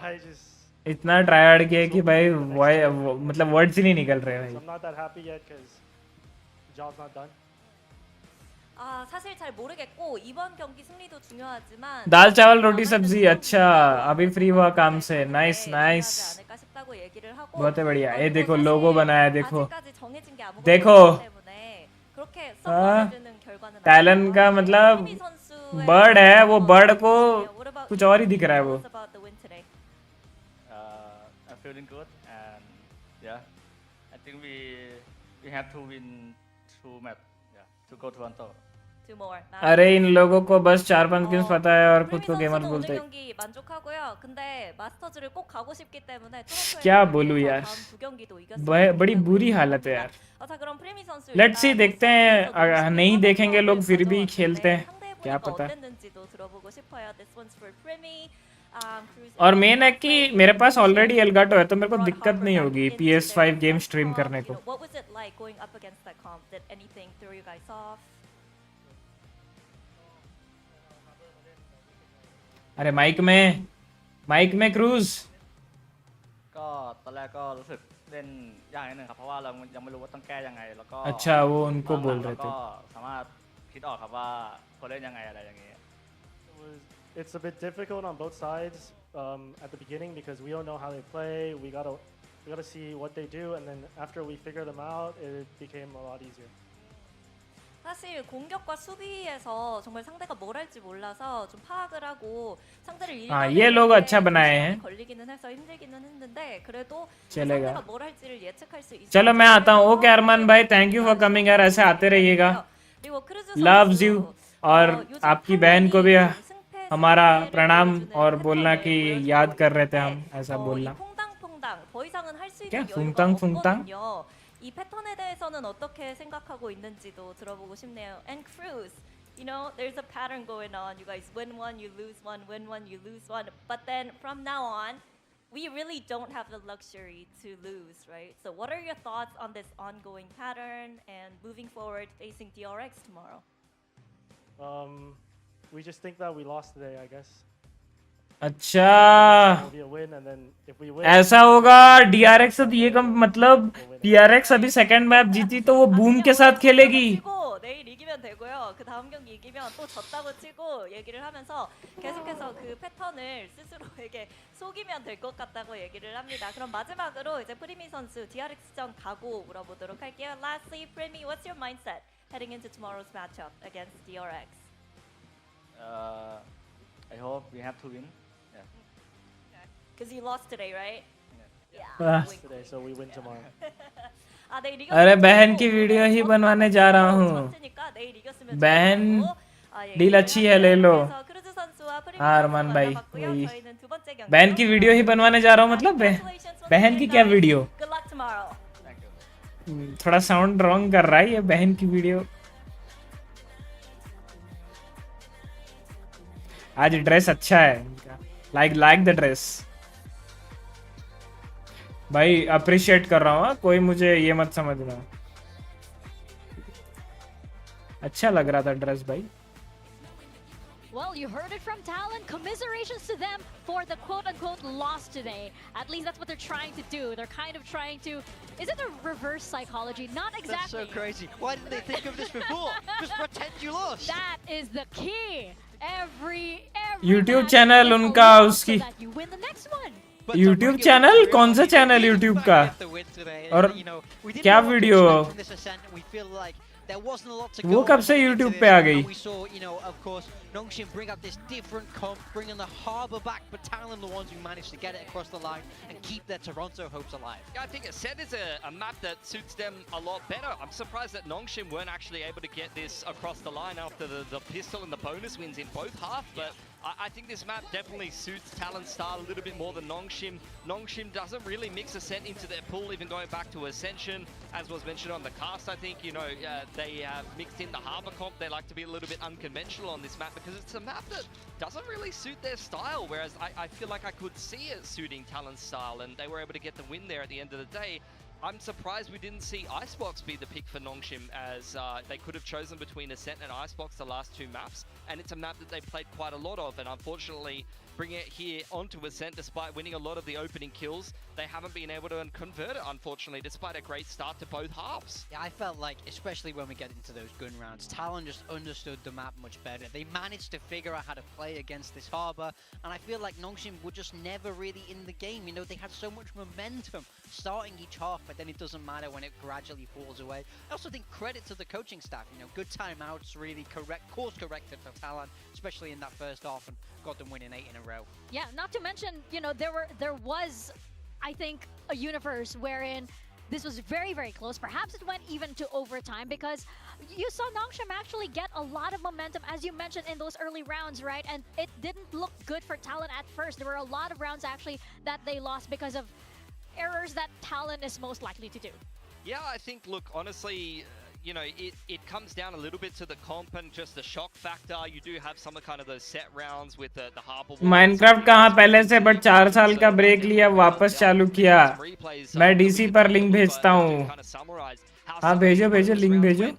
इतना ट्राई हार्ड किया कि भाई मतलब वर्ड्स ही नहीं निकल रहे भाई. I'm not that happy yet because job's not done. 사실 잘 모르겠고 이번 경기 승리도 중요하지만 दाल चावल रोटी सब्जी. अच्छा अभी फ्री हुआ काम से. नाइस नाइस, बहुत बढ़िया. ये देखो लोगो बनाया, देखो देखो टैलन का मतलब बर्ड है, वो बर्ड को कुछ और ही दिख रहा है वो. I'm feeling good and I think we have to win 2 match to go to on top. अरे इन लोगों को बस 4-5 गेम्स पता है और खुद को गेमर बोलते हैं. क्या बोलूं यार, बड़ी बुरी हालत है यार. लेट्स सी, देखते हैं. नहीं देखेंगे लोग फिर भी खेलते हैं, क्या पता. और मेन है कि मेरे पास ऑलरेडी एलगाटो है तो मेरे को दिक्कत नहीं होगी PS5 गेम स्ट्रीम करने को. अरे माइक में क्रूज. ก็ตอนแรกก็รู้สึกเล่นยากนิดนึงครับเพราะว่าเรายังไม่รู้ว่าต้องแก้ยังไงแล้วก็ अच्छा वो उनको बोल रहे थे. ก็สามารถคิดออกครับว่าควรเล่นยังไงอะไรอย่างเงี้ย It's a bit difficult on both sides at the beginning because we don't know how they play. We gotta see what they do, and then after we figure them out, it became a lot easier. 사실 공격과 수비에서 정말 상대가 뭘 할지 몰라서 좀 파악을 하고 상대를 ये लोग अच्छा बनाए हैं. 걸리기는 해서 힘들기는 했는데 그래도 चलेगा. 상대가 뭘 할지를 예측할 수 있어요. चलो मैं आता हूँ. ओके अरमान भाई, थैंक यू फॉर कमिंग यार, ऐसे आते रहिएगा. Loves you. और आपकी बहन को भी हमारा प्रणाम और बोलना कि याद कर रहे थे हम, ऐसा बोलना. क्या फुंगतांग फुंगतांग? 이 패턴에 대해서는 어떻게 생각하고 있는지도 들어보고 싶네요. And Cruz, there's a pattern going on. You guys win one, you lose one, win one, you lose one. But then from now on, we really don't have the luxury to lose, right? So what are your thoughts on this ongoing pattern and moving forward facing DRX tomorrow? We just think that we lost today, I guess. अच्छा It'll be a win, and then if we win, ऐसा होगा DRX अब ये कम मतलब PRX अभी second map जीती तो वो बूम के साथ खेलेगी. 치고 내일 이기면 되고요. 그 다음 경기 이기면 또 졌다고 치고 얘기를 하면서 계속해서 그 패턴을 스스로에게 속이면 될 것 같다고 얘기를 합니다. 그럼 마지막으로 이제 프리미 선수 DRX전 각오 물어보도록 할게요. Lastly, Primi, what's your mindset heading into tomorrow's matchup against DRX? I hope we have to win. Yeah. Because you lost today, right? Ah. Wink, today, wink. so we win tomorrow. 아, 내일 이겼으면 अरे बहन 좋고, की video ही 그래서 बनवाने जा रहा हूँ. 졌으니까 내일 이겼으면 बहन 좋겠다고, 얘기를 deal अच्छी है ले लो. 그래서 크루즈 선수와 프리미 हाँ 선수 अरमान भाई 만나봤고요. वही 저희는 두 번째 경기로 बहन की वीडियो ही बनवाने जा रहा हूँ मतलब Congratulations once बहन again, की क्या guys. Video. Good luck tomorrow. Thank you. थोड़ा साउंड रॉन्ग कर रहा है ये बहन की वीडियो. आज ड्रेस अच्छा है इनका. Like the dress. भाई अप्रिशिएट कर रहा हूँ. कोई मुझे ये मत समझना. अच्छा लग रहा था ड्रेस भाई. Well, you heard it from Talon. Commiserations to them for the quote-unquote loss today. At least that's what they're trying to do. They're kind of trying to... Is it a reverse psychology? Not exactly. That's so crazy. Why didn't they think of this before? Just pretend you lost. That is the key. Every YouTube match channel is a उनका loss so उसकी that you win the next one. But to YouTube bring it channel into कौन सा reality, channel we YouTube didn't का get the win today. और You know, we didn't क्या know what to video expect from this ascent, and we feel like there wasn't a lot to वो go कब से into YouTube this, पे आ and गई. we saw, you know, of course, Nongshim bring up this different comp, bringing the Harbour back, but Talon the ones who managed to get it across the line and keep their Toronto hopes alive. Yeah, I think Ascent is a map that suits them a lot better. I'm surprised that Nongshim weren't actually able to get this across the line after the pistol and the bonus wins in both halves, but I think this map definitely suits Talon's style a little bit more than Nongshim. Nongshim doesn't really mix Ascent into their pool, even going back to Ascension, as was mentioned on the cast. I think, you know, they have mixed in the Harbour comp. They like to be a little bit unconventional on this map because it's a map that doesn't really suit their style, whereas I feel like I could see it suiting Talon's style, and they were able to get the win there at the end of the day. I'm surprised we didn't see Icebox be the pick for Nongshim, as they could have chosen between Ascent and Icebox the last two maps, and it's a map that they played quite a lot of, and unfortunately bringing it here onto Ascent despite winning a lot of the opening kills, they haven't been able to convert it, unfortunately, despite a great start to both halves. Yeah, I felt like, especially when we get into those gun rounds, Talon just understood the map much better. They managed to figure out how to play against this Harbour, and I feel like Nongshim were just never really in the game. You know, they had so much momentum starting each half, but then it doesn't matter when it gradually falls away. I also think credit to the coaching staff, you know, good timeouts, really course corrected for Talon, especially in that first half, and got them winning 8 in a row. Yeah, not to mention, you know, there was, I think, a universe wherein this was very, very close. Perhaps it went even to overtime because you saw Nongshim actually get a lot of momentum, as you mentioned, in those early rounds, right? And it didn't look good for Talon at first. There were a lot of rounds, actually, that they lost because of errors that Talon is most likely to do. Yeah, I think, look, honestly, you know, it comes down a little bit to the comp and just the shock factor. You do have some kind of those set rounds with the Harbour. Minecraft कहाँ पहले से but 4 साल का break लिया वापस चालू किया. मैं डीसी पर लिंक भेजता हूँ. हाँ भेजो लिंक भेजो.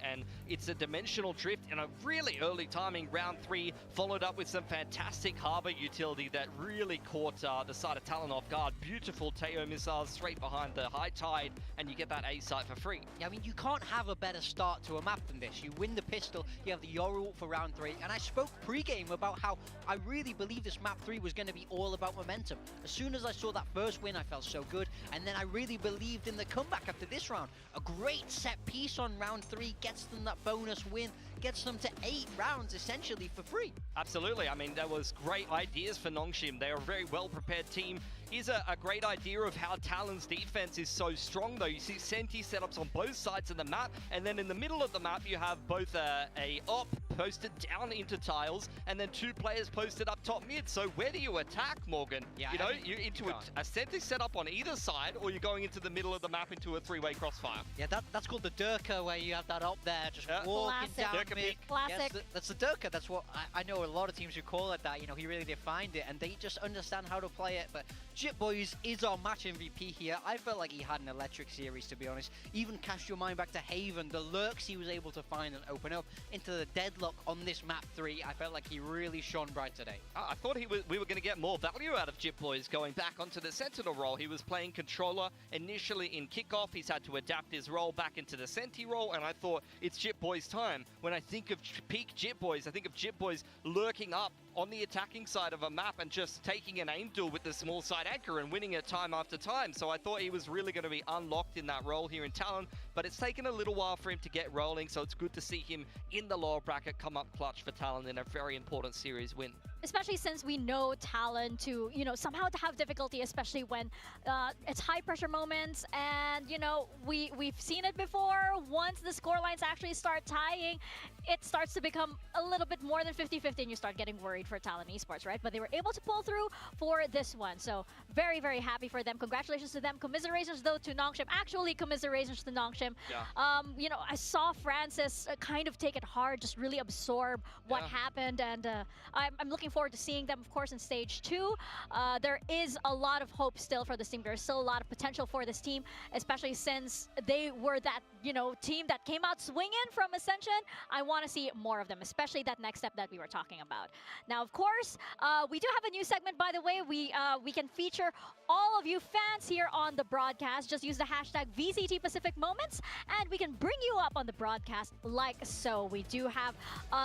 It's a dimensional drift and a really early timing round 3, followed up with some fantastic Harbour utility that really caught the side of Talon off guard. Beautiful Teo missiles straight behind the high tide, and you get that A site for free. Yeah, I mean, you can't have a better start to a map than this. You win the pistol, you have the Yoru ult for round 3, and I spoke pre-game about how I really believe this map 3 was going to be all about momentum. As soon as I saw that first win, I felt so good, and then I really believed in the comeback after this round. A great set piece on round 3 gets them that bonus win, gets them to 8 rounds essentially for free. Absolutely. I mean, there was great ideas for Nongshim. They're a very well-prepared team. Here's a great idea of how Talon's defense is so strong, though. You see Senti setups on both sides of the map, and then in the middle of the map, you have both a op posted down into tiles, and then 2 players posted up top mid. So where do you attack, Morgan? Yeah, you know, you're into a center setup on either side, or you're going into the middle of the map into a 3-way crossfire. Yeah, that's called the Durka, where you have that up there, just walking Classic. down Durka mid. pick. Classic. Yes, that's the Durka. That's what I know. A lot of teams who call it that. You know, he really defined it, and they just understand how to play it. But JitBoys is our match MVP here. I felt like he had an electric series, to be honest. Even cast your mind back to Haven, the lurks he was able to find and open up into the deadlock on this map 3. I felt like he really shone bright today. I thought we were going to get more value out of JitBoys going back onto the Sentinel role. He was playing controller initially in kickoff. He's had to adapt his role back into the Senti role, and I thought it's JitBoys time. When I think of peak JitBoys, I think of JitBoys lurking up on the attacking side of a map and just taking an aim duel with the small side anchor and winning it time after time. So I thought he was really going to be unlocked in that role here in Talon, but it's taken a little while for him to get rolling, so it's good to see him in the lower bracket come up clutch for Talon in a very important series win. Especially since we know Talon to, you know, somehow to have difficulty, especially when it's high pressure moments, and you know, we've seen it before. Once the score lines actually start tying, it starts to become a little bit more than 50-50 and you start getting worried for Talon Esports, right? But they were able to pull through for this one, so very, very happy for them. Congratulations to them. Commiserations though to Nongshim. Actually, commiserations to Nongshim. Yeah. You know, I saw Francis kind of take it hard, just really absorb what happened, and I'm looking forward to seeing them, of course, in stage 2. There is a lot of hope still for this team. There's still a lot of potential for this team, especially since they were that, you know, team that came out swinging from Ascension. I want to see more of them, especially that next step that we were talking about. Now, of course, we do have a new segment, by the way. We can feature all of you fans here on the broadcast. Just use the hashtag VCT Pacific Moments, and we can bring you up on the broadcast like so. We do have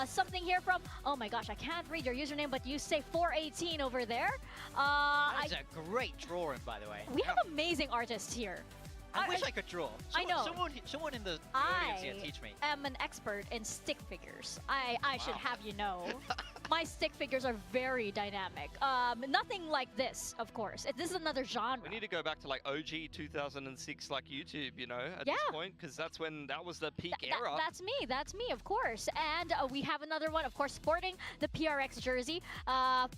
something here from, oh my gosh, I can't read your username, but you say 418 over there. That's a great drawing, by the way. We have amazing artists here. I wish I could draw. I know. Someone in the audience here teach me. I am an expert in stick figures. I should have you know. My stick figures are very dynamic. Nothing like this, of course. This is another genre. We need to go back to like OG 2006, like YouTube, you know, at this point, because that's when that was the peak era. That's me, of course. And we have another one, of course, sporting the PRX jersey.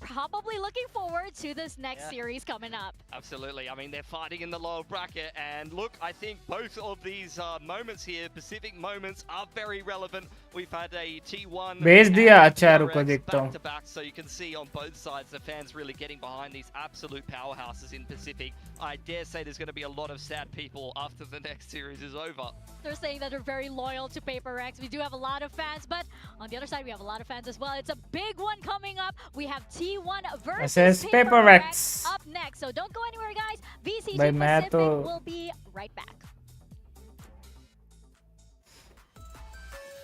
Probably looking forward to this next series coming up. Absolutely. I mean, they're fighting in the lower bracket, and look, I think both of these moments here, Pacific moments, are very relevant. We've had a T1 भेज दिया अच्छा रुको देखता हूँ. back to back, so you can see on both sides the fans really getting behind these absolute powerhouses in Pacific. I dare say there's going to be a lot of sad people after the next series is over. They're saying that they're very loyal to PRX. We do have a lot of fans, but on the other side, we have a lot of fans as well. It's a big one coming up. We have T1 versus PRX up next. So don't go anywhere, guys. VCT Pacific will be right back.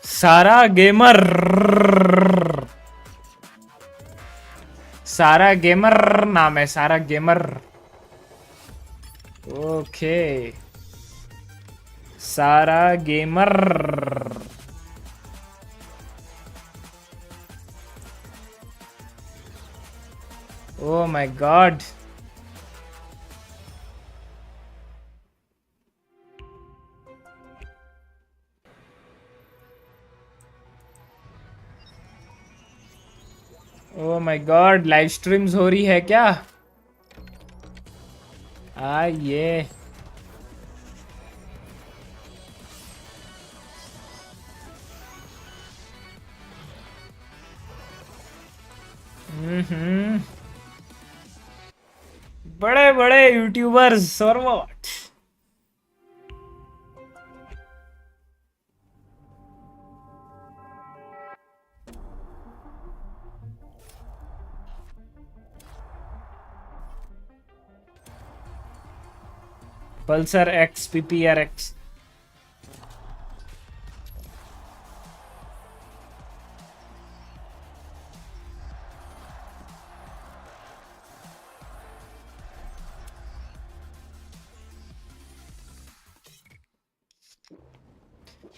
सारा gamer नाम है, सारा gamer. Okay, सारा gamer. Oh my god. Oh my god, live streams हो रही है क्या? ये बड़े बड़े यूट्यूबर्स और व्हाट. Pulsar X PPRX.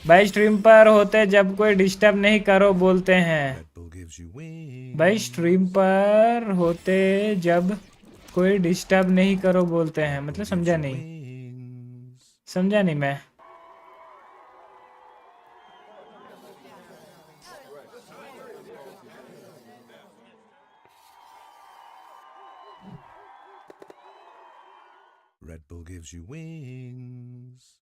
भाई स्ट्रीम पर होते जब कोई डिस्टर्ब नहीं करो बोलते हैं. भाई स्ट्रीम पर होते जब कोई डिस्टर्ब नहीं करो बोलते हैं, मतलब समझा नहीं मैं. gives you wings.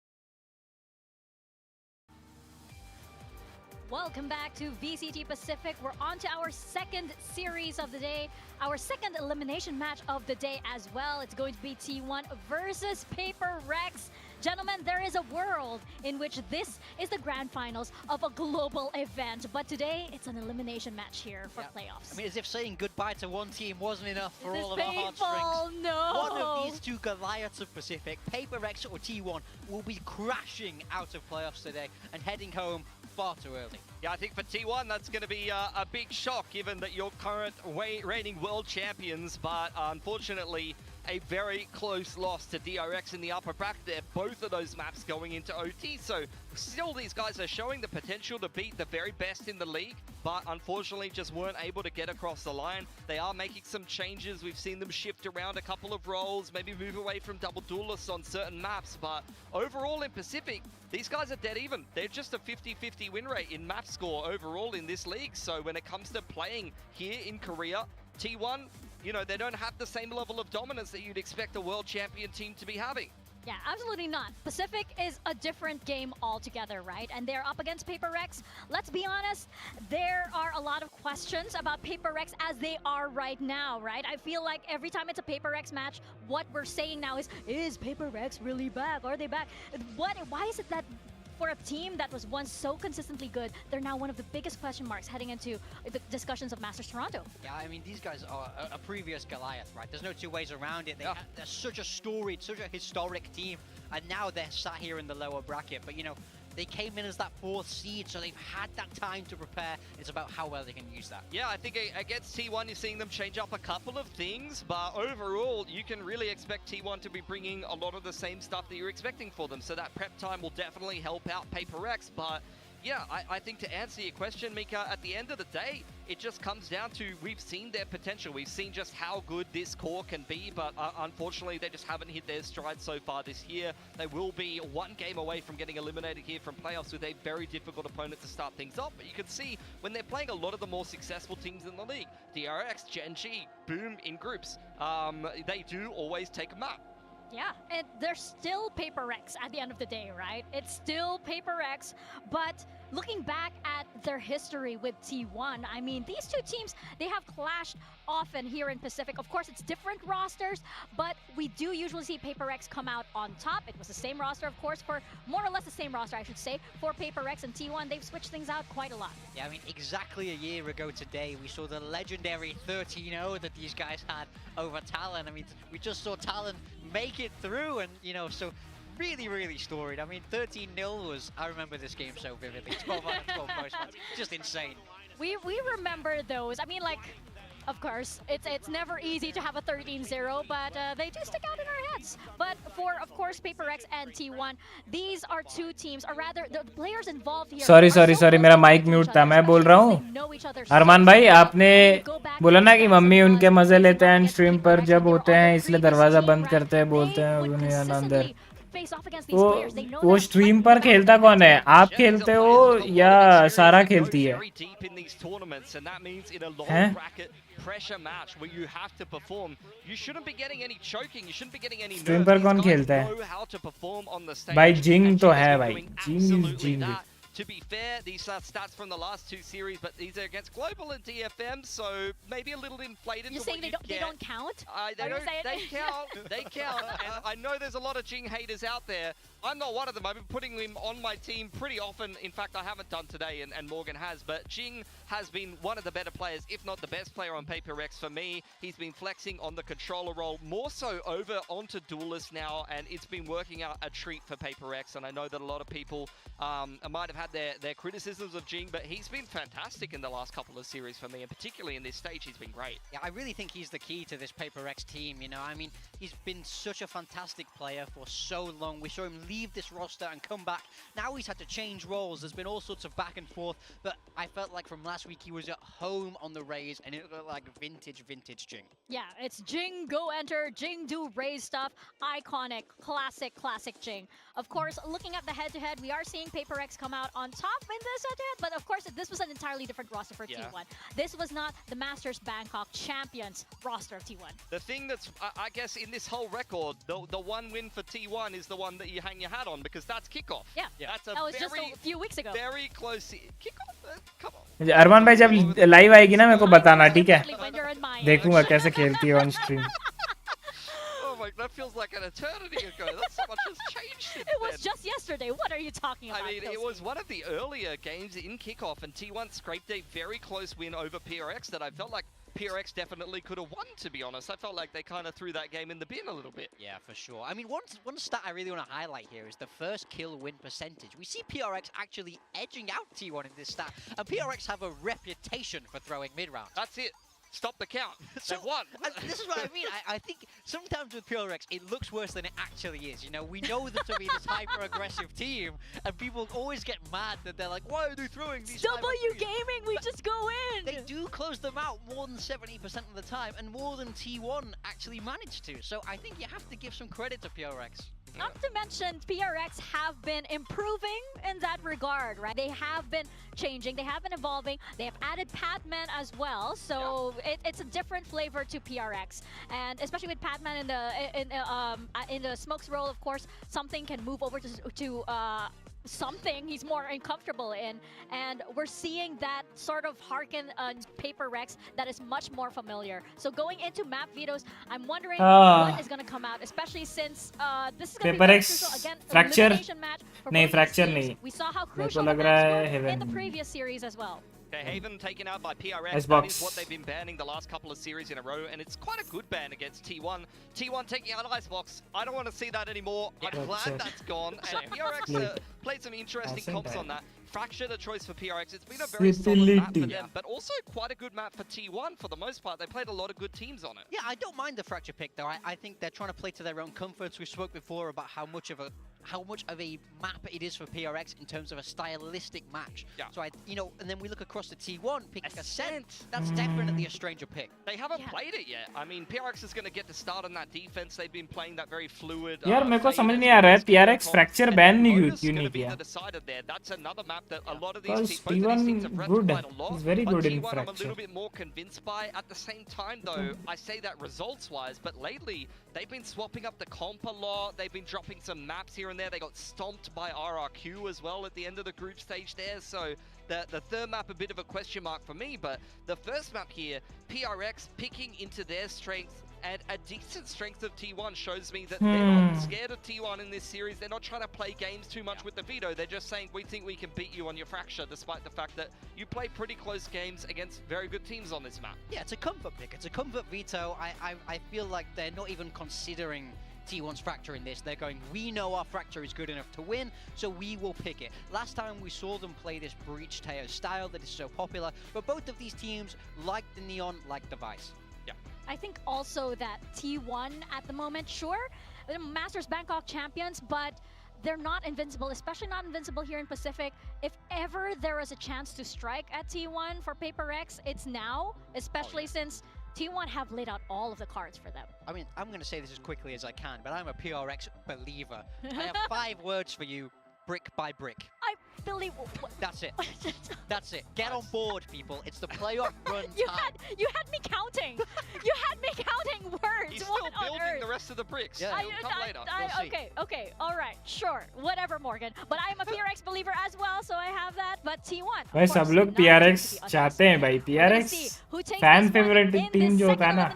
Welcome back to VCT Pacific. We're on to our second series of the day, our second elimination match of the day as well. It's going to be T1 versus PRX. Gentlemen, there is a world in which this is the grand finals of a global event, but today it's an elimination match here for playoffs. I mean, as if saying goodbye to one team wasn't enough for This all is of our painful. heartstrings. No. One of these two Goliaths of Pacific, PRX or T1, will be crashing out of playoffs today and heading home far too early. Yeah, I think for T1 that's going to be a big shock given that you're current reigning world champions, but unfortunately a very close loss to DRX in the upper bracket there. Both of those maps going into OT, so still these guys are showing the potential to beat the very best in the league, but unfortunately just weren't able to get across the line. They are making some changes. We've seen them shift around a couple of roles, maybe move away from double duelists on certain maps, but overall in Pacific, these guys are dead even. They're just a 50-50 win rate in map score overall in this league, so when it comes to playing here in Korea, T1, you know, they don't have the same level of dominance that you'd expect a world champion team to be having. Yeah, absolutely not. Pacific is a different game altogether, right? And they're up against PRX. Let's be honest, there are a lot of questions about PRX as they are right now, right? I feel like every time it's a PRX match, what we're saying now is PRX really back? Are they back? Why is it that for a team that was once so consistently good, they're now one of the biggest question marks heading into the discussions of Masters Toronto? Yeah, I mean, these guys are a previous Goliath, right? There's no two ways around it. They're such a storied, such a historic team, and now they're sat here in the lower bracket. But, you know, they came in as that 4th seed, so they've had that time to prepare. It's about how well they can use that. Yeah, I think against T1, you're seeing them change up a couple of things, but overall, you can really expect T1 to be bringing a lot of the same stuff that you're expecting for them. So that prep time will definitely help out PRX, but yeah, I think to answer your question, Mika, at the end of the day, it just comes down to we've seen their potential. We've seen just how good this core can be, but unfortunately, they just haven't hit their stride so far this year. They will be one game away from getting eliminated here from playoffs with a very difficult opponent to start things off. But you can see when they're playing a lot of the more successful teams in the league, DRX, Gen G, Boom in groups, they do always take a map. Yeah, and they're still PRX at the end of the day, right? It's still PRX, but looking back at their history with T1, I mean, these two teams, they have clashed often here in Pacific. Of course, it's different rosters, but we do usually see PRX come out on top. It was the same roster, of course, for more or less the same roster, I should say, for PRX and T1. They've switched things out quite a lot. Yeah, I mean, exactly a year ago today, we saw the legendary 13-0 that these guys had over TLN. I mean, we just saw TLN make it through, and, you know, so really, really storied. I mean, 13-0 was, I remember this game so vividly. 12 out of 12 most ones. Just insane. We remember those. I mean, like, of course, it's never easy to have a 13-0, but they do stick out in our heads. But for, of course, PRX and T1, these are two teams, or rather, the players involved here. Sorry, मेरा mic mute था. मैं बोल रहा हूँ अरमान भाई, आपने बोला ना कि मम्मी उनके मजे लेते हैं स्ट्रीम पर जब होते हैं, इसलिए दरवाजा बंद करते हैं, बोलते हैं अंदर. वो स्ट्रीम पर खेलता कौन है? आप खेलते हो या सारा खेलती है? हैं? Pressure match where you have to perform. You shouldn't be getting any choking. You shouldn't be getting any nerves. Stream पर कौन खेलता है? Know how to perform on the stage. भाई जिंग तो है भाई. जिंग. To be fair, these are stats from the last two series, but these are against Global and DFM, so maybe a little inflated. You're saying they don't count? They count. They count. And I know there's a lot of Jing haters out there. I'm not one of them. I've been putting him on my team pretty often. In fact, I haven't done today, and Morgan has. But Jing has been one of the better players, if not the best player on PRX for me. He's been flexing on the controller role, more so over onto Duelist now, and it's been working out a treat for PRX. And I know that a lot of people might have had their criticisms of Jing, but he's been fantastic in the last couple of series for me, and particularly in this stage, he's been great. Yeah, I really think he's the key to this PRX team, you know. I mean, he's been such a fantastic player for so long. We saw him leave this roster and come back. Now he's had to change roles. There's been all sorts of back and forth, but I felt like from last week he was at home on the Raze, and it looked like vintage Jing. Yeah, it's Jing, go enter, Jing do Raze stuff, iconic, classic Jing. Of course, looking at the head-to-head, we are seeing PRX come out on top in this head-to-head, but of course, this was an entirely different roster for T1. This was not the Masters Bangkok Champions roster of T1. The thing that's, I guess, in this whole record, the one win for T1 is the one that you hang your hat on, because that's kickoff. Yeah, that's that was just a few weeks ago. Very close kickoff. Come on. अरमान भाई जब live आएगी ना मेरे को बताना, ठीक है? देखूंगा कैसे खेलती है on stream. Oh my, that feels like an eternity ago. That's so much has changed since It was then. just yesterday. What are you talking about? I mean, it was one of the earlier games in kickoff, and T1 scraped a very close win over PRX that I felt like PRX definitely could have won, to be honest. I felt like they kind of threw that game in the bin a little bit. Yeah, for sure. I mean, one stat I really want to highlight here is the first kill win percentage. We see PRX actually edging out T1 in this stat, and PRX have a reputation for throwing mid-round. That's it. Stop the count. They've won. This is what I mean. I think sometimes with PRX, it looks worse than it actually is. You know, we know them to be this hyper-aggressive team, and people always get mad that they're like, why are they throwing these W Gaming, we just go in! They do close them out more than 70% of the time, and more than T1 actually managed to. So I think you have to give some credit to PRX. Not to mention, PRX have been improving in that regard, right? They have been changing, they have been evolving, they have added Padman as well, so it's a different flavor to PRX. And especially with Padman in the Smokes role, of course, something can move over to something he's more uncomfortable in, and we're seeing that sort of harken PRX that is much more familiar. So going into map vetoes, I'm wondering what is going to come out, especially since this is going to be very crucial. Again, fracture elimination match for नहीं, both fracture these teams. नहीं. We saw how मेरे को crucial लग the रहा match है was in the Heaven. previous series as well. Okay, Haven taken out by PRX. That Icebox. is what they've been banning the last couple of series in a row, and it's quite a good ban against T1. T1 taking out Icebox. I don't want to see that anymore. I'm glad that's gone. And PRX played some interesting comps on that. Fracture, the choice for PRX. It's been a very solid map for them, but also quite a good map for T1 for the most part. They played a lot of good teams on it. Yeah, I don't mind the Fracture pick though. I think they're trying to play to their own comforts. We spoke before about how much of a map it is for PRX in terms of a stylistic match. Yeah. So and then we look across the T1 picking Ascent. That's definitely a stranger pick. They haven't played it yet. I mean, PRX is going to get to start on that defense. They've been playing that very fluid. यार मेरे को समझ नहीं आ रहा है PRX fracture ban क्यों नहीं किया? That's another map that a lot of Because these teams have read good. quite a lot. He's very good in T1 I'm a fracture. little bit more convinced by. At the same time, though, I say that results-wise, but lately they've been swapping up the comp a lot. They've been dropping some maps here and there. They got stomped by RRQ as well at the end of the group stage there. So the third map a bit of a question mark for me, but the first map here, PRX picking into their strengths. And a decent strength of T1 shows me that they're not scared of T1 in this series. They're not trying to play games too much with the veto. They're just saying, we think we can beat you on your Fracture, despite the fact that you play pretty close games against very good teams on this map. Yeah, it's a comfort pick. It's a comfort veto. I feel like they're not even considering T1's Fracture in this. They're going, we know our Fracture is good enough to win, so we will pick it. Last time we saw them play this Breach Teo style that is so popular, but both of these teams, like the Neon, like the Vice. Yeah. I think also that T1 at the moment, sure, Masters Bangkok champions, but they're not invincible, especially not invincible here in Pacific. If ever there is a chance to strike at T1 for PRX, it's now, especially since T1 have laid out all of the cards for them. I mean, I'm going to say this as quickly as I can, but I'm a PRX believer. I have 5 words for you, brick by brick. I believe... That's it. That's it. Get on board, people. It's the playoff run time. You had me counting. You had me counting words. He's still building the rest of the bricks. Yeah. He'll come later. Okay, all right, sure, whatever, Morgan. But I am a PRX believer as well, so I have that. But T1, भाई सब लोग PRX चाहते हैं भाई PRX fan favorite team जो होता है ना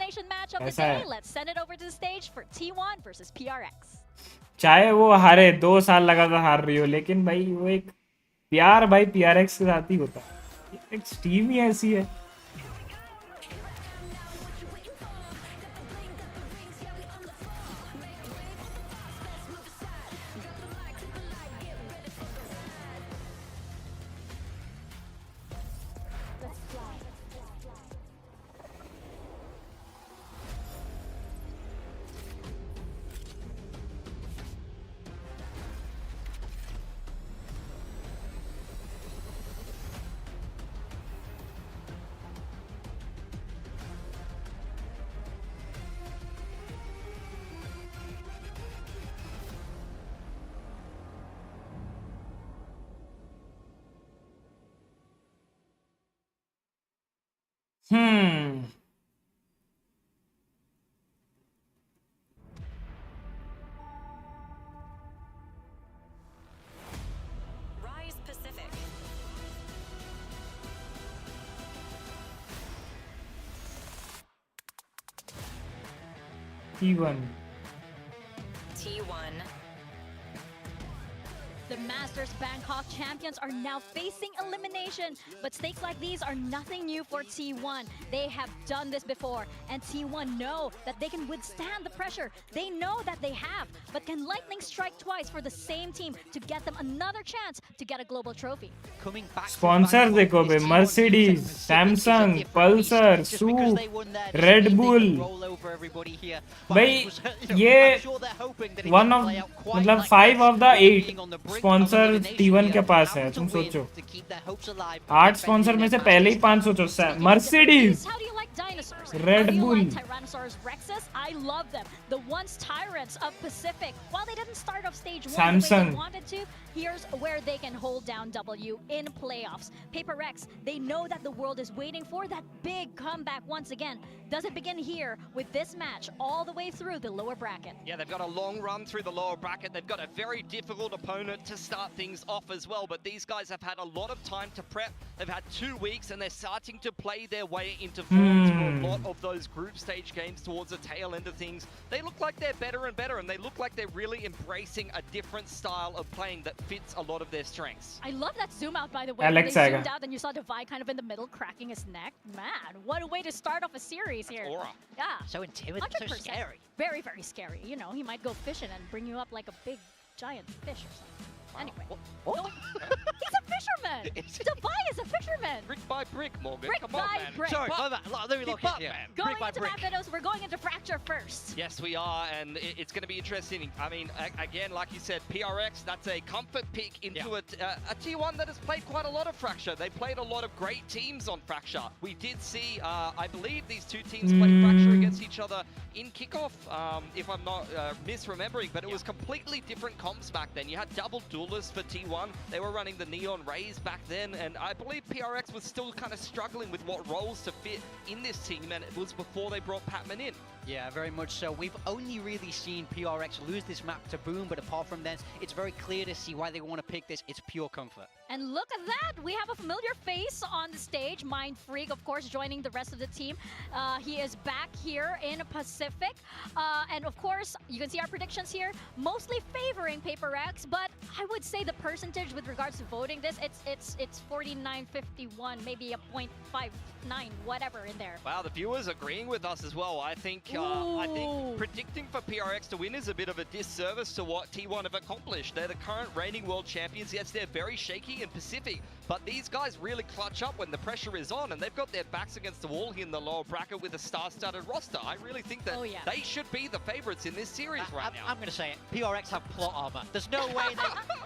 ऐसा है. Let's send it over to the stage for T1 versus PRX. चाहे वो हारे 2 साल लगातार हार रही हो, लेकिन भाई वो एक प्यार भाई PRX के साथ ही होता है. एक टीम ही ऐसी है. Hmm. Rise Pacific. T1. T1. The Masters Bangkok champions are now facing elimination, but stakes like these are nothing new for T1. They have done this before, and T1 know that they can withstand the pressure. They know that they have, but can lightning strike twice for the same team to get them another chance to get a global trophy? Coming back Sponsors देखो बे Mercedes, Samsung, Pulsar, Soup, Red Bull. भाई ये one of मतलब 5 of the 8 sponsor T1 के पास है. तुम सोचो 8 sponsor में से पहले ही 5 सोचो. Mercedes, Red Bull. Tyrannosaurus Rexes, I love them. The once tyrants of Pacific. While they didn't start off stage 1 the way Samsung. they wanted to, here's where they can hold down W in playoffs. PRX, they know that the world is waiting for that big comeback once again. Does it begin here with this match all the way through the lower bracket? Yeah, they've got a long run through the lower bracket. They've got a very difficult opponent to start things off as well, but these guys have had a lot of time to prep. They've had 2 weeks and they're starting to play their way into form for a lot of those group stage games towards the tail end of things. They look like they're better and better, and they look like they're really embracing a different style of playing that fits a lot of their strengths. I love that zoom out, by the way. Alex They आएगा. zoomed out and you saw Devi kind of in the middle cracking his neck. Man, what a way to start off a series here. Aura. Yeah. So intimidating, so 100%. scary. Very, very scary. You know, he might go fishing and bring you up like a big, giant fish or something. Anyway. What? He's a fisherman! Devi is a fisherman! Brick by brick, Morgan. Brick Come on, by man. brick. Sorry, But- my bad. Let me look Keep at up, you. man. Going Brick by into brick. that videos, we're going into Fracture first. Yes, we are, and it's going to be interesting. I mean, again, like you said, PRX, that's a comfort pick into a T1 that has played quite a lot of Fracture. They played a lot of great teams on Fracture. We did see, I believe these two teams played Fracture against each other in kickoff, if I'm not misremembering, but it was completely different comps back then. You had double duelists for T1. They were running the Neon Rays back then, and I believe PRX was still kind of struggling with what roles to fit in this team, and it was before they brought Patman in. Yeah, very much so. We've only really seen PRX lose this map to Boom, but apart from that, it's very clear to see why they want to pick this. It's pure comfort. And look at that! We have a familiar face on the stage. Mind Freak, of course, joining the rest of the team. He is back here in Pacific. And of course, you can see our predictions here, mostly favoring PRX, but I would say the percentage with regards to voting this, it's 49-51, maybe a 0.59, whatever in there. Wow, the viewers agreeing with us as well. I think predicting for PRX to win is a bit of a disservice to what T1 have accomplished. They're the current reigning world champions. Yes, they're very shaky in Pacific, but these guys really clutch up when the pressure is on, and they've got their backs against the wall here in the lower bracket with a star-studded roster. I really think that they should be the favorites in this series right now. I'm going to say it. PRX have plot armor. There's no way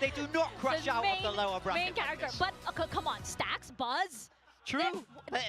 they do not crush out of the lower bracket. Main character, but come on, Stacks, Buzz. True.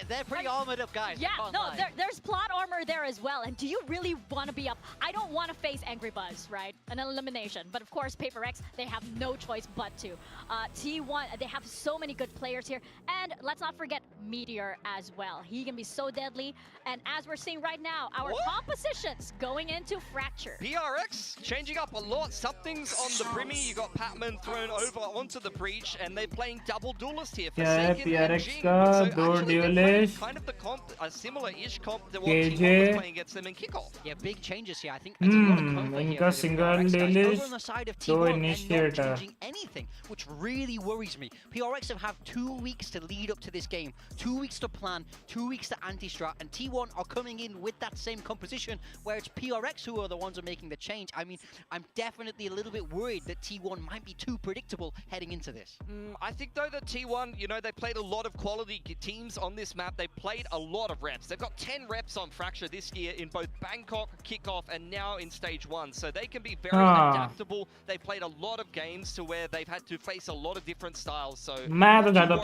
They're pretty armored up guys. Yeah, no, there's plot armor there as well. And do you really want to be up? I don't want to face Angry Buzz, right? An elimination. But of course, PRX, they have no choice but to. T1, they have so many good players here. And let's not forget Meteor as well. He can be so deadly. And as we're seeing right now, our compositions going into Fracture. PRX changing up a lot. Something's on the Brimmy. You got Patman thrown over onto the Breach, and they're playing double duelist here. Forsaken and Jing. So actually they're playing kind of the comp, a similar-ish comp to what T1 was playing against them in kickoff. Yeah, big changes here. I think it's a lot of comfort here for the single PRX guys. duelist, Over on the side of दो T1, they're not initiator. changing anything, which really worries me. PRX have 2 weeks to lead up to this game, 2 weeks to plan, 2 weeks to anti-strat, and T1 are coming in with that same composition, where it's PRX who are the ones who are making the change. I mean, I'm definitely a little bit worried that T1 might be too predictable heading into this. I think though that T1, you know, they played a lot of quality teams on this map. They played a lot of reps. They've got 10 reps on Fracture this year in both Bangkok, Kickoff, and now in Stage 1. So they can be very adaptable. They played a lot of games to where they've had to face a lot of different styles. So मैं तो ज़्यादा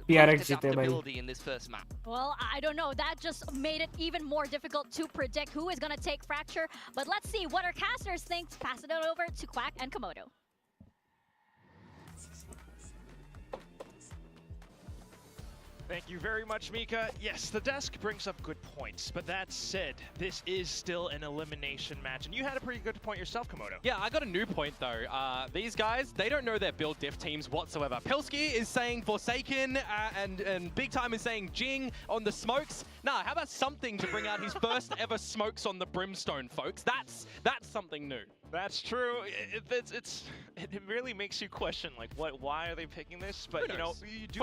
PRX adaptability in this first map. Well, I don't know. That just made it even more difficult to predict who is going to take Fracture. But let's see what our casters think. Pass it over to Quack and Komodo. Thank you very much, Mika. Yes, the desk brings up good points, but that said, this is still an elimination match, and you had a pretty good point yourself, Komodo. Yeah, I got a new point though. These guys, they don't know their build diff teams whatsoever. Pilski is saying Forsaken, and Big Time is saying Jing on the smokes. Nah, how about something to bring out his first ever smokes on the Brimstone, folks? That's something new. That's true. It really makes you question, like, why are they picking this? But you know, you do.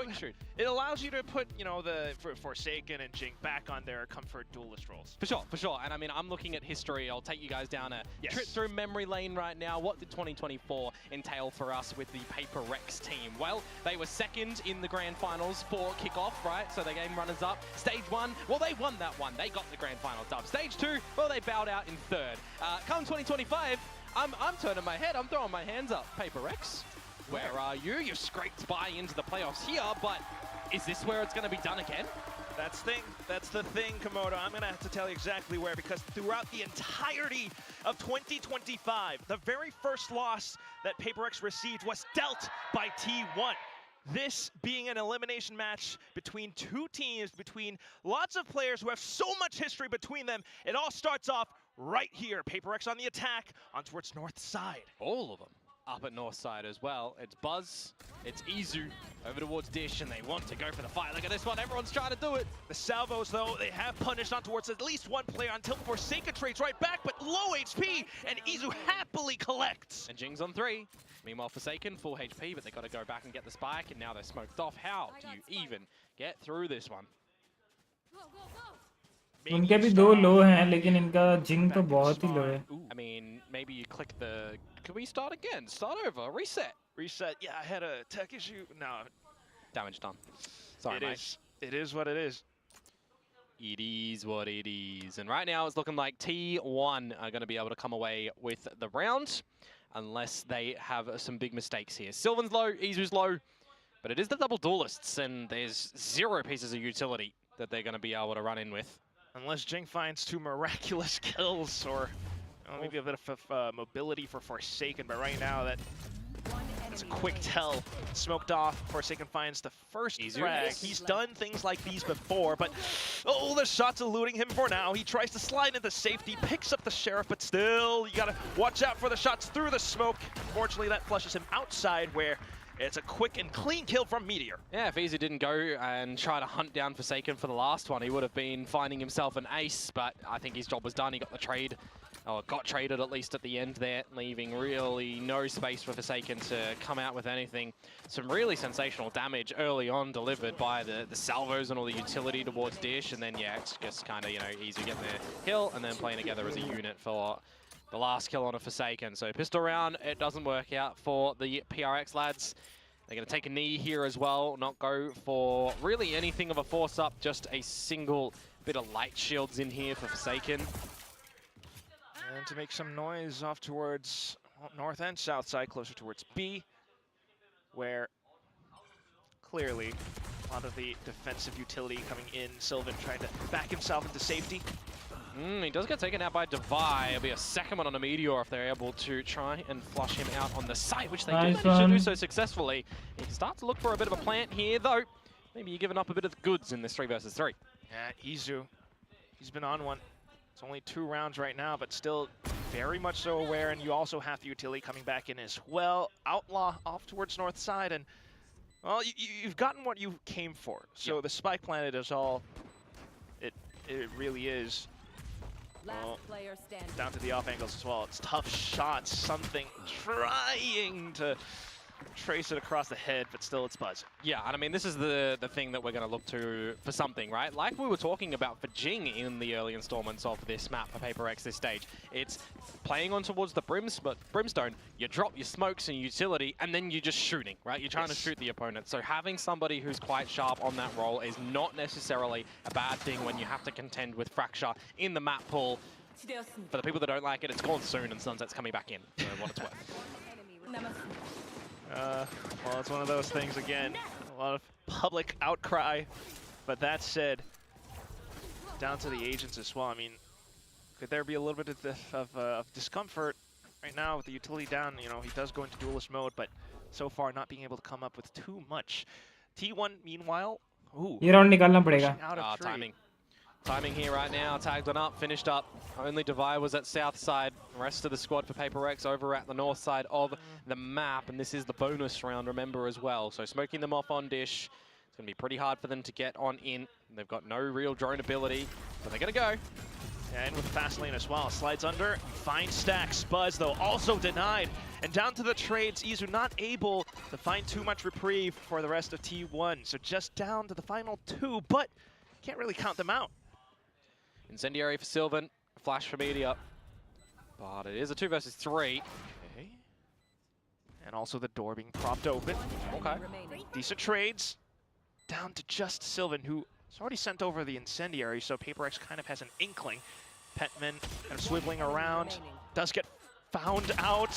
It allows you to put, you know, the Forsaken and Jing back on their comfort duelist roles. For sure. And I mean, I'm looking at history. I'll take you guys down a trip through memory lane right now. What did 2024 entail for us with the PRX team? Well, they were second in the grand finals for kickoff, right? So they game runners up. Stage 1, well, they won that one. They got the grand final dub. Stage 2, well, they bowed out in third. Come 2025, I'm turning my head. I'm throwing my hands up. PRX, where are you? You've scraped by into the playoffs here, but is this where it's going to be done again? That's the thing, Komodo. I'm going to have to tell you exactly where, because throughout the entirety of 2025, the very first loss that PRX received was dealt by T1. This being an elimination match between two teams, between lots of players who have so much history between them. It all starts off right here. PRX on the attack, on towards north side. All of them up at north side as well. It's Buzz, it's Izu over towards Dish, and they want to go for the fight. Look at this one, everyone's trying to do it. The salvos, though, they have punished on towards at least one player until Forsaken trades right back, but low HP, and Izu happily collects. And Jing's on 3. Meanwhile, Forsaken, full HP, but they got to go back and get the spike, and now they're smoked off. How do you even get through this one? उनके भी दो लो हैं, लेकिन इनका जिंग तो बहुत ही लो है. I mean, maybe you click the... Can we start again? Start over. Reset. Reset. Yeah, I had a tech issue. No. Damage done. Sorry, mate. It is what it is. It is what it is. And right now, it's looking like T1 are going to be able to come away with the round, unless they have some big mistakes here. Sylvan's low, Izu's low, but it is the double duelists, and there's 0 pieces of utility that they're going to be able to run in with. Unless Jing finds 2 miraculous kills, or maybe a bit of mobility for Forsaken, but right now that's a quick tell. Smoked off, Forsaken finds the first frag. He's done things like these before, but oh, the shot's eluding him for now. He tries to slide into safety, picks up the Sheriff, but still, you gotta watch out for the shots through the smoke. Unfortunately, that flushes him outside, where it's a quick and clean kill from Meteor. Yeah, if Easy didn't go and try to hunt down Forsaken for the last one, he would have been finding himself an ace, but I think his job was done. He got the trade, or got traded at least at the end there, leaving really no space for Forsaken to come out with anything. Some really sensational damage early on delivered by the salvos and all the utility towards Dish, and then, yeah, it's just kind of, you know, Easy getting their kill and then playing together as a unit for the last kill on a Forsaken. So pistol round, it doesn't work out for the PRX lads. They're going to take a knee here as well, not go for really anything of a force up, just a single bit of light shields in here for Forsaken. And to make some noise off towards north and south side, closer towards B, where clearly a lot of the defensive utility coming in. Sylvan trying to back himself into safety. He does get taken out by Devi. It'll be a second one on a Meteor if they're able to try and flush him out on the site, which they do manage to do so successfully. He can start to look for a bit of a plant here, though. Maybe you're giving up a bit of the goods in this 3 versus 3. Yeah, Izu, he's been on one. It's only 2 rounds right now, but still very much so aware, and you also have the utility coming back in as well. Outlaw off towards north side, and well, you've gotten what you came for. So the spike planet is all it really is. Well, down to the off angles as well. It's tough shots, something trying to trace it across the head, but still it's Buzz. Yeah, and I mean, this is the thing that we're going to look to for something, right? Like we were talking about for Jing in the early installments of this map for PRX this stage. It's playing on towards the Brimstone, you drop your smokes and utility, and then you're just shooting, right? You're trying to shoot the opponent. So having somebody who's quite sharp on that role is not necessarily a bad thing when you have to contend with Fracture in the map pool. For the people that don't like it, it's gone soon and Sunset's coming back in, for what it's worth. Well, it's one of those things again. A lot of public outcry, but that said, down to the agents as well. I mean, could there be a little bit of discomfort right now with the utility down? You know, he does go into duelist mode, but so far not being able to come up with too much. T1, meanwhile, ये round निकालना पड़ेगा. Timing here right now, tagged one up, finished up. Only Divide was at south side. The rest of the squad for PRX over at the north side of the map. And this is the bonus round, remember, as well. So smoking them off on Dish. It's going to be pretty hard for them to get on in. They've got no real drone ability, but they're going to go. Yeah, and with the fast lane as well. Slides under, finds stacks. Buzz, though, also denied. And down to the trades, Izu not able to find too much reprieve for the rest of T1. So just down to the final 2, but can't really count them out. Incendiary for Sylvan, flash for Meteor. But it is a 2 versus 3. Okay. And also the door being propped open. Okay. Decent trades. Down to just Sylvan, who has already sent over the Incendiary, so PRX kind of has an inkling. Petman kind of swiveling around, does get found out,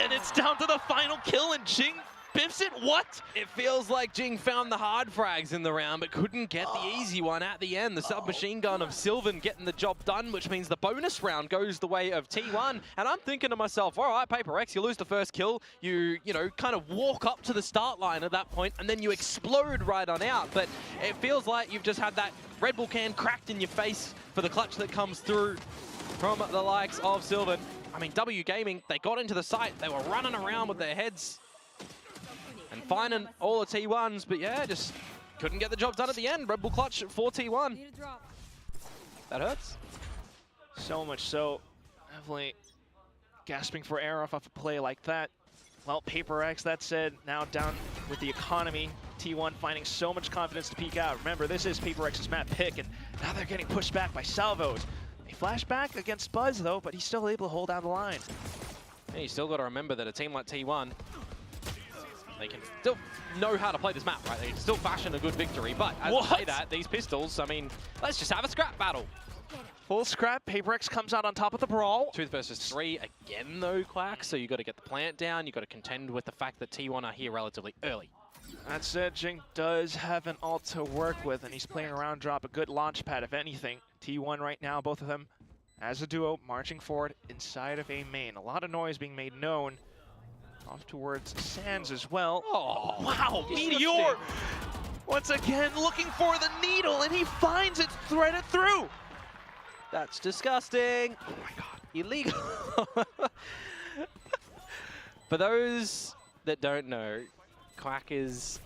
and it's down to the final kill, and Jing biffs it. What? It feels like Jing found the hard frags in the round, but couldn't get the easy one at the end. The submachine gun of Sylvan getting the job done, which means the bonus round goes the way of T1. And I'm thinking to myself, all right, PRX, you lose the first kill. You know, kind of walk up to the start line at that point, and then you explode right on out. But it feels like you've just had that Red Bull can cracked in your face for the clutch that comes through from the likes of Sylvan. I mean, W Gaming, they got into the site. They were running around with their heads and finding all the T1s, but yeah, just couldn't get the job done at the end. Red Bull clutch for T1. That hurts. So much so, definitely gasping for air off a play like that. Well, PRX, that said, now down with the economy. T1 finding so much confidence to peek out. Remember, this is PRX's map pick, and now they're getting pushed back by salvos. They flash back against Buzz, though, but he's still able to hold down the line. Yeah, you still got to remember that a team like T1, they can still know how to play this map, right? They can still fashion a good victory, but as I say that, these pistols, I mean, let's just have a scrap battle. Full scrap, PRX comes out on top of the brawl. 2 versus 3 again, though, Quack, so you got to get the plant down, you got to contend with the fact that T1 are here relatively early. That said, Jing does have an ult to work with, and he's playing around drop, a good launch pad, if anything. T1 right now, both of them, as a duo, marching forward inside of A main. A lot of noise being made known. Off towards Sands as well. Oh, wow, Meteor! Once again, looking for the needle, and he finds it, threaded through. That's disgusting. Oh my god. Illegal. For those that don't know, Quack is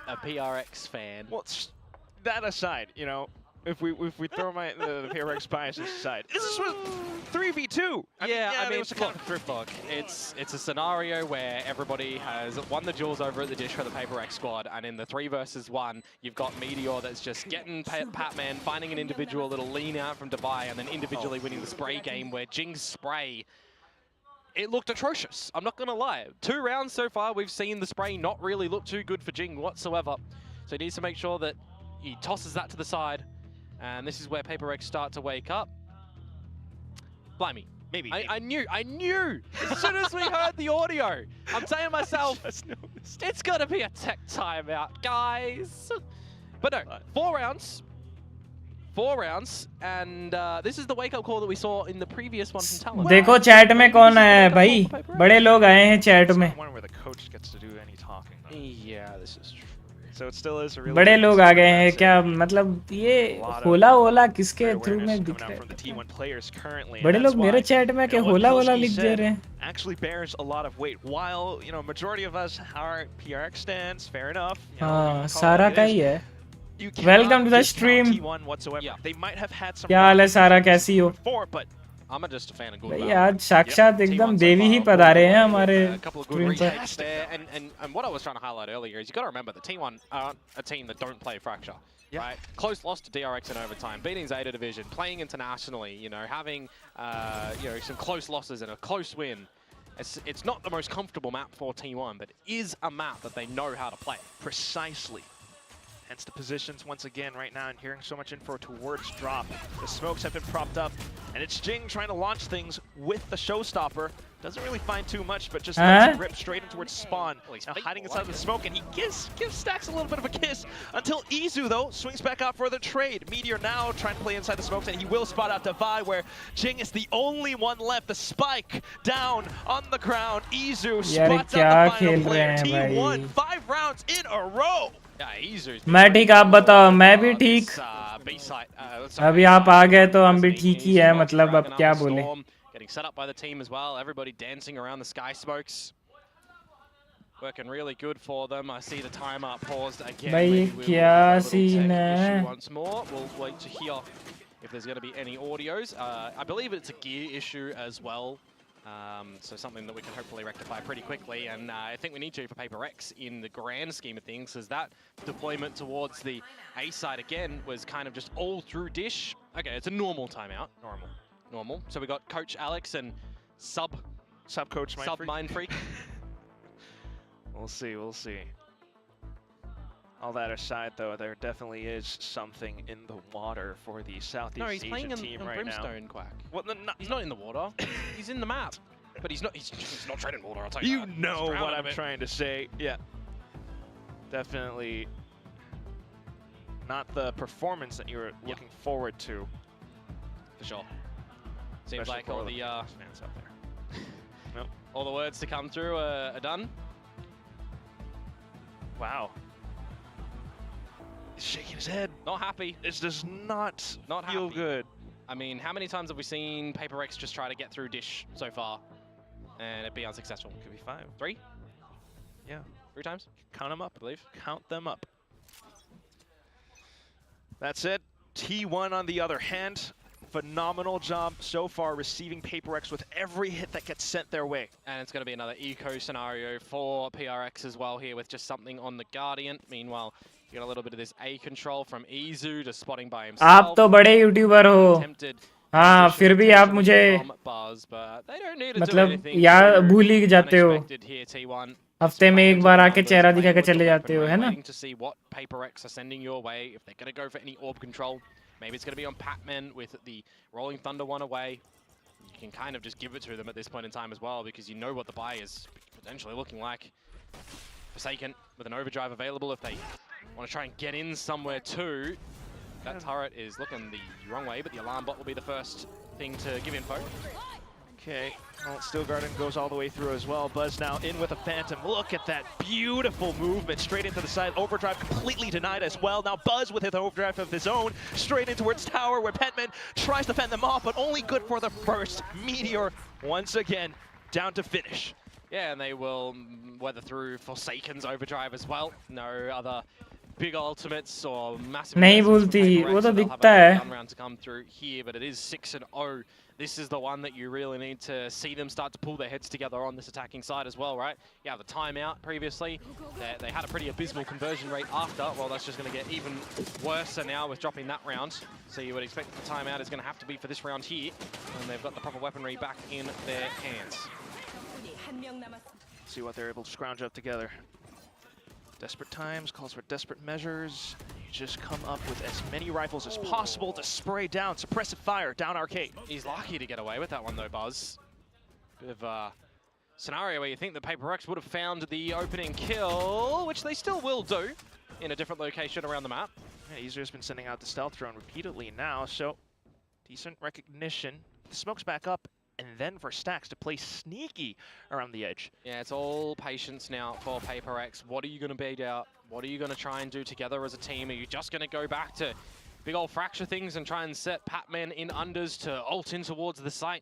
a PRX fan. Well, that aside, you know, if we throw the PRX biases aside, this was 3v2. I mean, it was a look, it's a scenario where everybody has won the duels over at the Dish for the PRX squad, and in the 3 versus 1, you've got Meteor that's just getting Patman, finding an individual that'll lean out from Dubai, and then individually winning the spray game where Jing's spray, it looked atrocious. I'm not going to lie. 2 rounds so far, we've seen the spray not really look too good for Jing whatsoever. So he needs to make sure that he tosses that to the side. And this is where PRX start to wake up. Blimey. Maybe. I knew. As soon as we heard the audio, I'm saying to myself, it's got to be a tech timeout, guys. But no, 4 rounds. 4 rounds, and this is the wake-up call that we saw in the previous one from Talon. देखो chat में कौन आया है भाई, बड़े लोग आए हैं चैट में. Where the coach gets to do any talking. Yeah, this is true. So it still is a really बड़े लोग आ गए हैं क्या, मतलब ये होला होला किसके थ्रू में दिख रहा है. बड़े लोग मेरे चैट में क्या होला होला लिख दे रहे हैं. Actually bears a lot of weight. While you know majority of us are PRX stands, fair enough. हाँ, सारा का ही है. Welcome to the stream. They might have had some. क्या हाल है सारा, कैसी हो? But I'm just a fan of good. भाई आज साक्षात एकदम देवी ही पधारे हैं हमारे stream there. And what I was trying to highlight earlier is you got to remember the T1 aren't a team that don't play Fracture. Right? Close loss to DRX in overtime, beating Zeta Division, playing internationally, you know, having you know, some close losses and a close win. It's not the most comfortable map for T1, but it is a map that they know how to play. Precisely. Hence the positions once again right now, and hearing so much info towards drop. The smokes have been propped up, and it's Jing trying to launch things with the showstopper. Doesn't really find too much, but just lets it rip straight in towards spawn. Now hiding inside the smoke, and he gives Stacks a little bit of a kiss until Izu, though, swings back out for the trade. Meteor now trying to play inside the smokes, and he will spot out Defy, where Jing is the only one left. The spike down on the ground. Izu spots out the final player. T1, 5 rounds in a row. मैं ठीक, आप बताओ. मैं भी ठीक. अभी आप आ गए तो हम भी ठीक ही है, मतलब अब क्या बोले. Getting set up by the team as well. Everybody dancing around the sky smokes. Working really good for them. I see the timer paused again. भाई क्या सीन है. Once more. We'll wait to hear if there's going to be any audios. I believe it's a gear issue as well. So something that we can hopefully rectify pretty quickly, and I think we need to for PRX in the grand scheme of things, as that deployment towards the A side again was kind of just all through dish. Okay, it's a normal timeout. Normal. So we got Coach Alex and sub coach Mind Freak. We'll see. All that aside, though, there definitely is something in the water for the Southeast Asian team right now. No, he's playing on Brimstone, Quack. Well, he's not in the water. He's in the map. But he's not treading water, I'll tell you that. You know what I'm trying to say. Yeah. Definitely not the performance that you're looking forward to. For sure. Seems like all the fans out there. Nope. All the words to come through are done. Wow. He's shaking his head. Not happy. This does not feel good. I mean, how many times have we seen PRX just try to get through dish so far and it be unsuccessful? Could be 5. 3? Yeah. 3 times? Count them up. I believe. Count them up. That's it. T1 on the other hand. Phenomenal job so far receiving PRX with every hit that gets sent their way. And it's going to be another eco scenario for PRX as well here with just something on the Guardian. Meanwhile, you got a little bit of this A control from Izu just spotting by himself. आप तो बड़े YouTuber हो. हाँ, फिर भी आप मुझे मतलब यार भूल ही जाते हो. हफ्ते में एक बार आके चेहरा दिखा के चले जाते हो, है ना? To see what PRX are sending your way, if they're going to go for any orb control. Maybe it's going to be on Patman with the Rolling Thunder one away. You can kind of just give it to them at this point in time as well, because you know what the buy is potentially looking like. Forsaken with an overdrive available if they want to try and get in somewhere too. That turret is looking the wrong way, but the alarm bot will be the first thing to give info. Okay, well, Steel Garden goes all the way through as well. Buzz now in with a Phantom. Look at that beautiful movement straight into the side. Overdrive completely denied as well. Now Buzz with his overdrive of his own straight in towards tower where Petman tries to fend them off, but only good for the first. Meteor once again down to finish. Yeah, and they will weather through Forsaken's overdrive as well. No other big ultimates or massive. नहीं भूलती, वो तो दिखता है. Round to come through here, but it is 6-0. This is the one that you really need to see them start to pull their heads together on this attacking side as well, right? You have the timeout previously. They had a pretty abysmal conversion rate after. Well, that's just going to get even worse now with dropping that round. So you would expect that the timeout is going to have to be for this round here. And they've got the proper weaponry back in their hands. See what they're able to scrounge up together. Desperate times calls for desperate measures. Just come up with as many rifles as possible to spray down suppressive fire down Arcade. He's lucky to get away with that one though, Buzz. Bit of a scenario where you think the PRX would have found the opening kill, which they still will do in a different location around the map. Yeah, Ezra's been sending out the stealth drone repeatedly now, so decent recognition. The smoke's back up, and then for Stacks to play sneaky around the edge. Yeah, it's all patience now for PRX. What are you going to beat out? What are you going to try and do together as a team? Are you just going to go back to big old fracture things and try and set Patman in unders to ult in towards the site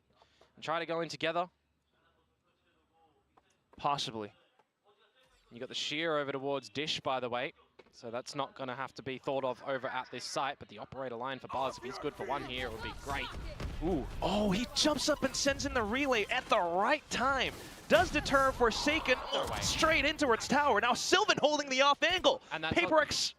and try to go in together? Possibly. You got the shear over towards Dish, by the way. So that's not going to have to be thought of over at this site, but the operator line for Buzz, if he's good for one here, it would be great. Ooh. Oh, he jumps up and sends in the relay at the right time. Does deter Forsaken straight in towards tower. Now Sylvan holding the off angle. And PRX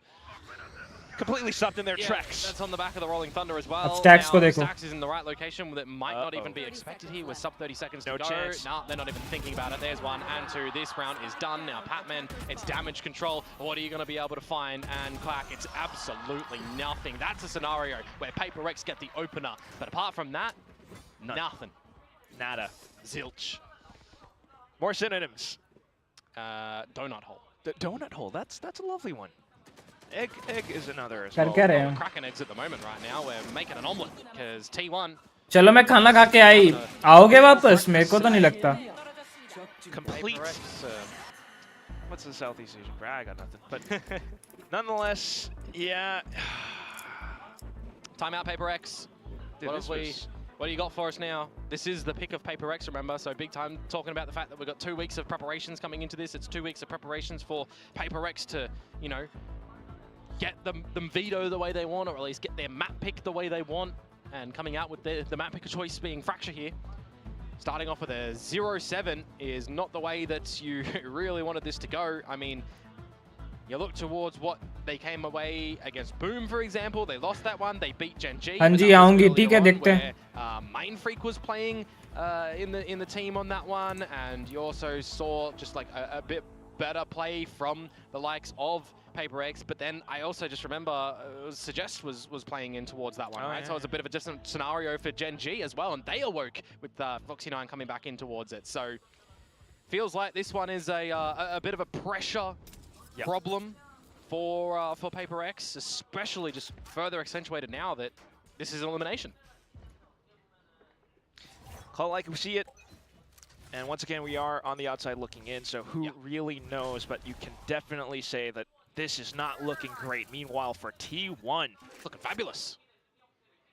completely stopped in their tracks. That's on the back of the Rolling Thunder as well. Stacks now, Stacks is in the right location that might not even be expected here with sub 30 seconds to go. Chance. Nah, they're not even thinking about it. There's 1 and 2. This round is done. Now Patman, it's damage control. What are you going to be able to find? And Clack, it's absolutely nothing. That's a scenario where PRX get the opener. But apart from that, nothing. Nada. Zilch. More synonyms. Donut hole. The donut hole. That's a lovely one. Egg is another as well. Cracking eggs at the moment right now. We're making an omelet because T1. चलो मैं खाना खा के आई. आओगे वापस? मेरे को तो नहीं लगता. Complete What's the Southeast Asian brag? I got nothing. But nonetheless, yeah. Timeout, PRX. Dude, What do you got for us now? This is the pick of PRX, remember? So big time talking about the fact that we've got 2 weeks of preparations coming into this. It's 2 weeks of preparations for PRX to, you know, get them veto the way they want, or at least get their map pick the way they want. And coming out with the map pick of choice being Fracture here. Starting off with a 0-7 is not the way that you really wanted this to go. I mean, you look towards what they came away against Boom, for example. They lost that one. They beat Gen G. हाँ जी आऊंगी ठीक है देखते हैं. Main Freak was playing in the team on that one, and you also saw just like a bit better play from the likes of PRX. But then I also just remember Suggest was playing in towards that one, right? So it was a bit of a different scenario for Gen G as well, and they awoke with Foxy9 coming back in towards it. So feels like this one is a bit of a pressure problem for PRX, especially just further accentuated now that this is an elimination. Call it like we see it. And once again, we are on the outside looking in, so who really knows? But you can definitely say that this is not looking great. Meanwhile, for T1, looking fabulous.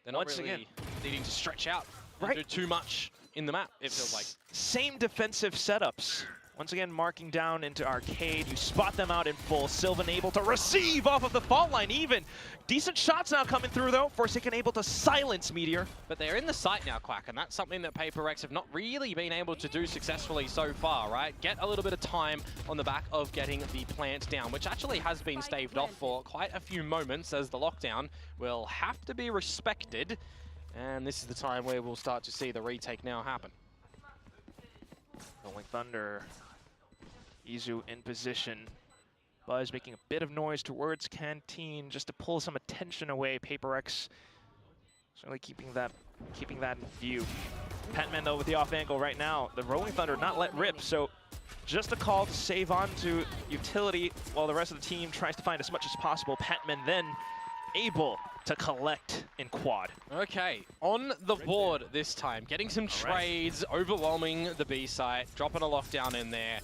They're not really needing to stretch out and do too much in the map, it feels like. Same defensive setups. Once again, marking down into Arcade. You spot them out in full. Sylvan able to receive off of the fault line even. Decent shots now coming through, though. Forsaken able to silence Meteor. But they're in the site now, Quack, and that's something that PRX have not really been able to do successfully so far, right? Get a little bit of time on the back of getting the plant down, which actually has been staved off for quite a few moments, as the lockdown will have to be respected. And this is the time where we'll start to see the retake now happen. Rolling Thunder. Izu in position. Buzz making a bit of noise towards Canteen just to pull some attention away. PRX certainly keeping that in view. Patman though with the off angle right now. The Rolling Thunder not let rip, so just a call to save on to utility while the rest of the team tries to find as much as possible. Patman then able to collect in quad. Okay, on the board this time, getting some trades, overwhelming the B site, dropping a lockdown in there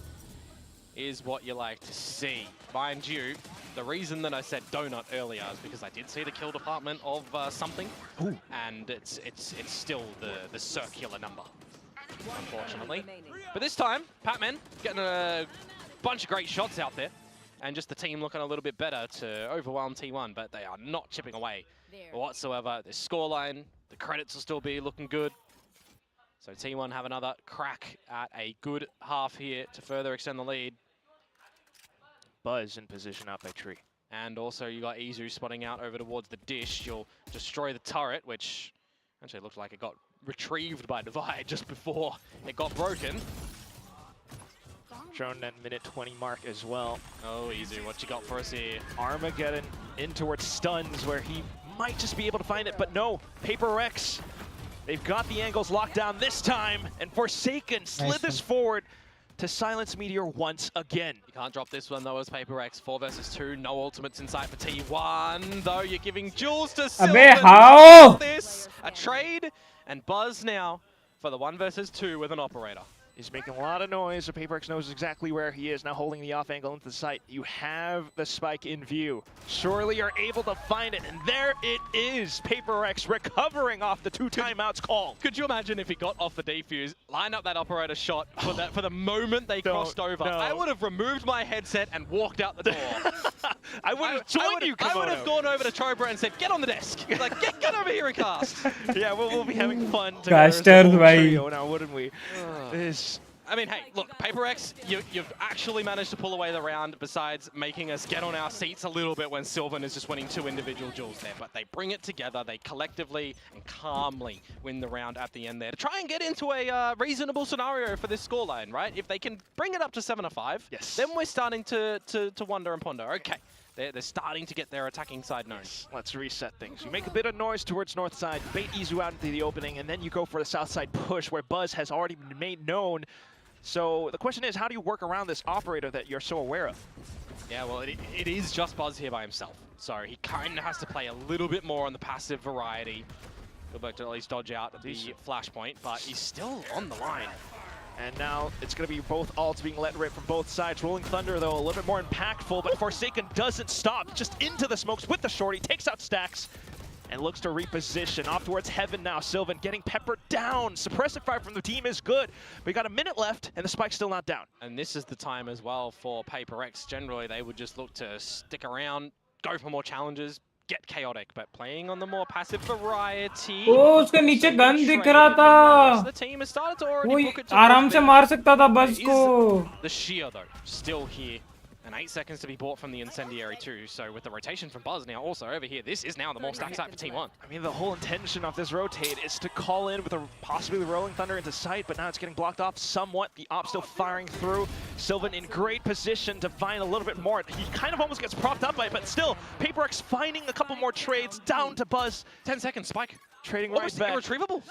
is what you like to see. Mind you, the reason that I said donut earlier is because I did see the kill department of something, and it's still the circular number, unfortunately. But this time, Patman getting a bunch of great shots out there, and just the team looking a little bit better to overwhelm T1, but they are not chipping away whatsoever. The scoreline, the credits will still be looking good. So T1 have another crack at a good half here to further extend the lead. Buzz in position out by Tree. And also you got Izu spotting out over towards the dish. You'll destroy the turret, which actually looked like it got retrieved by Divide just before it got broken. Shown that minute 20 mark as well. Oh, Izu, what you got for us here? Armageddon in towards stuns where he might just be able to find it, but no, PRX. They've got the angles locked down this time, and Forsaken slithers forward to silence Meteor once again. You can't drop this one though as PRX. 4 versus 2, no ultimates in sight for T1, though you're giving Jules to Sylvan. how? This, a trade, and Buzz now for the 1 versus 2 with an operator. He's making a lot of noise, so PRX knows exactly where he is, now holding the off angle into the site. You have the spike in view. Surely you're able to find it, and there it is. PRX recovering off the 2 timeouts call. Could you imagine if he got off the defuse, line up that operator shot for the moment they crossed over? I would have removed my headset and walked out the door. I would have joined you, Komodo. I would have gone over to Trobra and said, get on the desk. Like, get over here and cast. Yeah, we'll be having fun together now, wouldn't we? I mean, hey, look, PRX, you've actually managed to pull away the round besides making us get on our seats a little bit when Sylvan is just winning 2 individual duels there. But they bring it together, they collectively and calmly win the round at the end there to try and get into a reasonable scenario for this scoreline, right? If they can bring it up to 7-5, then we're starting to wonder and ponder. Okay, they're starting to get their attacking side known. Let's reset things. You make a bit of noise towards north side, bait Izu out into the opening, and then you go for the south side push where Buzz has already been made known. So the question is, how do you work around this operator that you're so aware of? Yeah, well, it is just Buzz here by himself. So he kind of has to play a little bit more on the passive variety. He'll be able to at least dodge out at the flashpoint, but he's still on the line. And now it's going to be both ults being let rip from both sides. Rolling Thunder, though, a little bit more impactful, but Forsaken doesn't stop. Just into the smokes with the shorty, takes out Stacks, and looks to reposition. Off towards Heaven now. Sylvan getting peppered down. Suppressive fire from the team is good. We got a minute left, and the spike's still not down. And this is the time as well for PRX. Generally, they would just look to stick around, go for more challenges, get chaotic, but playing on the more passive variety. ओ उसके नीचे gun दिख रहा था. The team has started to already वो book it to आराम से मार सकता था बस को. The shear though, still here. And 8 seconds to be bought from the incendiary too. So with the rotation from Buzz now also over here, this is now the more stacked side for T1. I mean, the whole intention of this rotate is to call in with a possibly Rolling Thunder into sight, but now it's getting blocked off somewhat. The op still firing through. Sylvan in great position to find a little bit more. He kind of almost gets propped up by it, but still, PRX finding a couple more trades down to Buzz. 10 seconds, Spike. Trading almost right back. Irretrievable.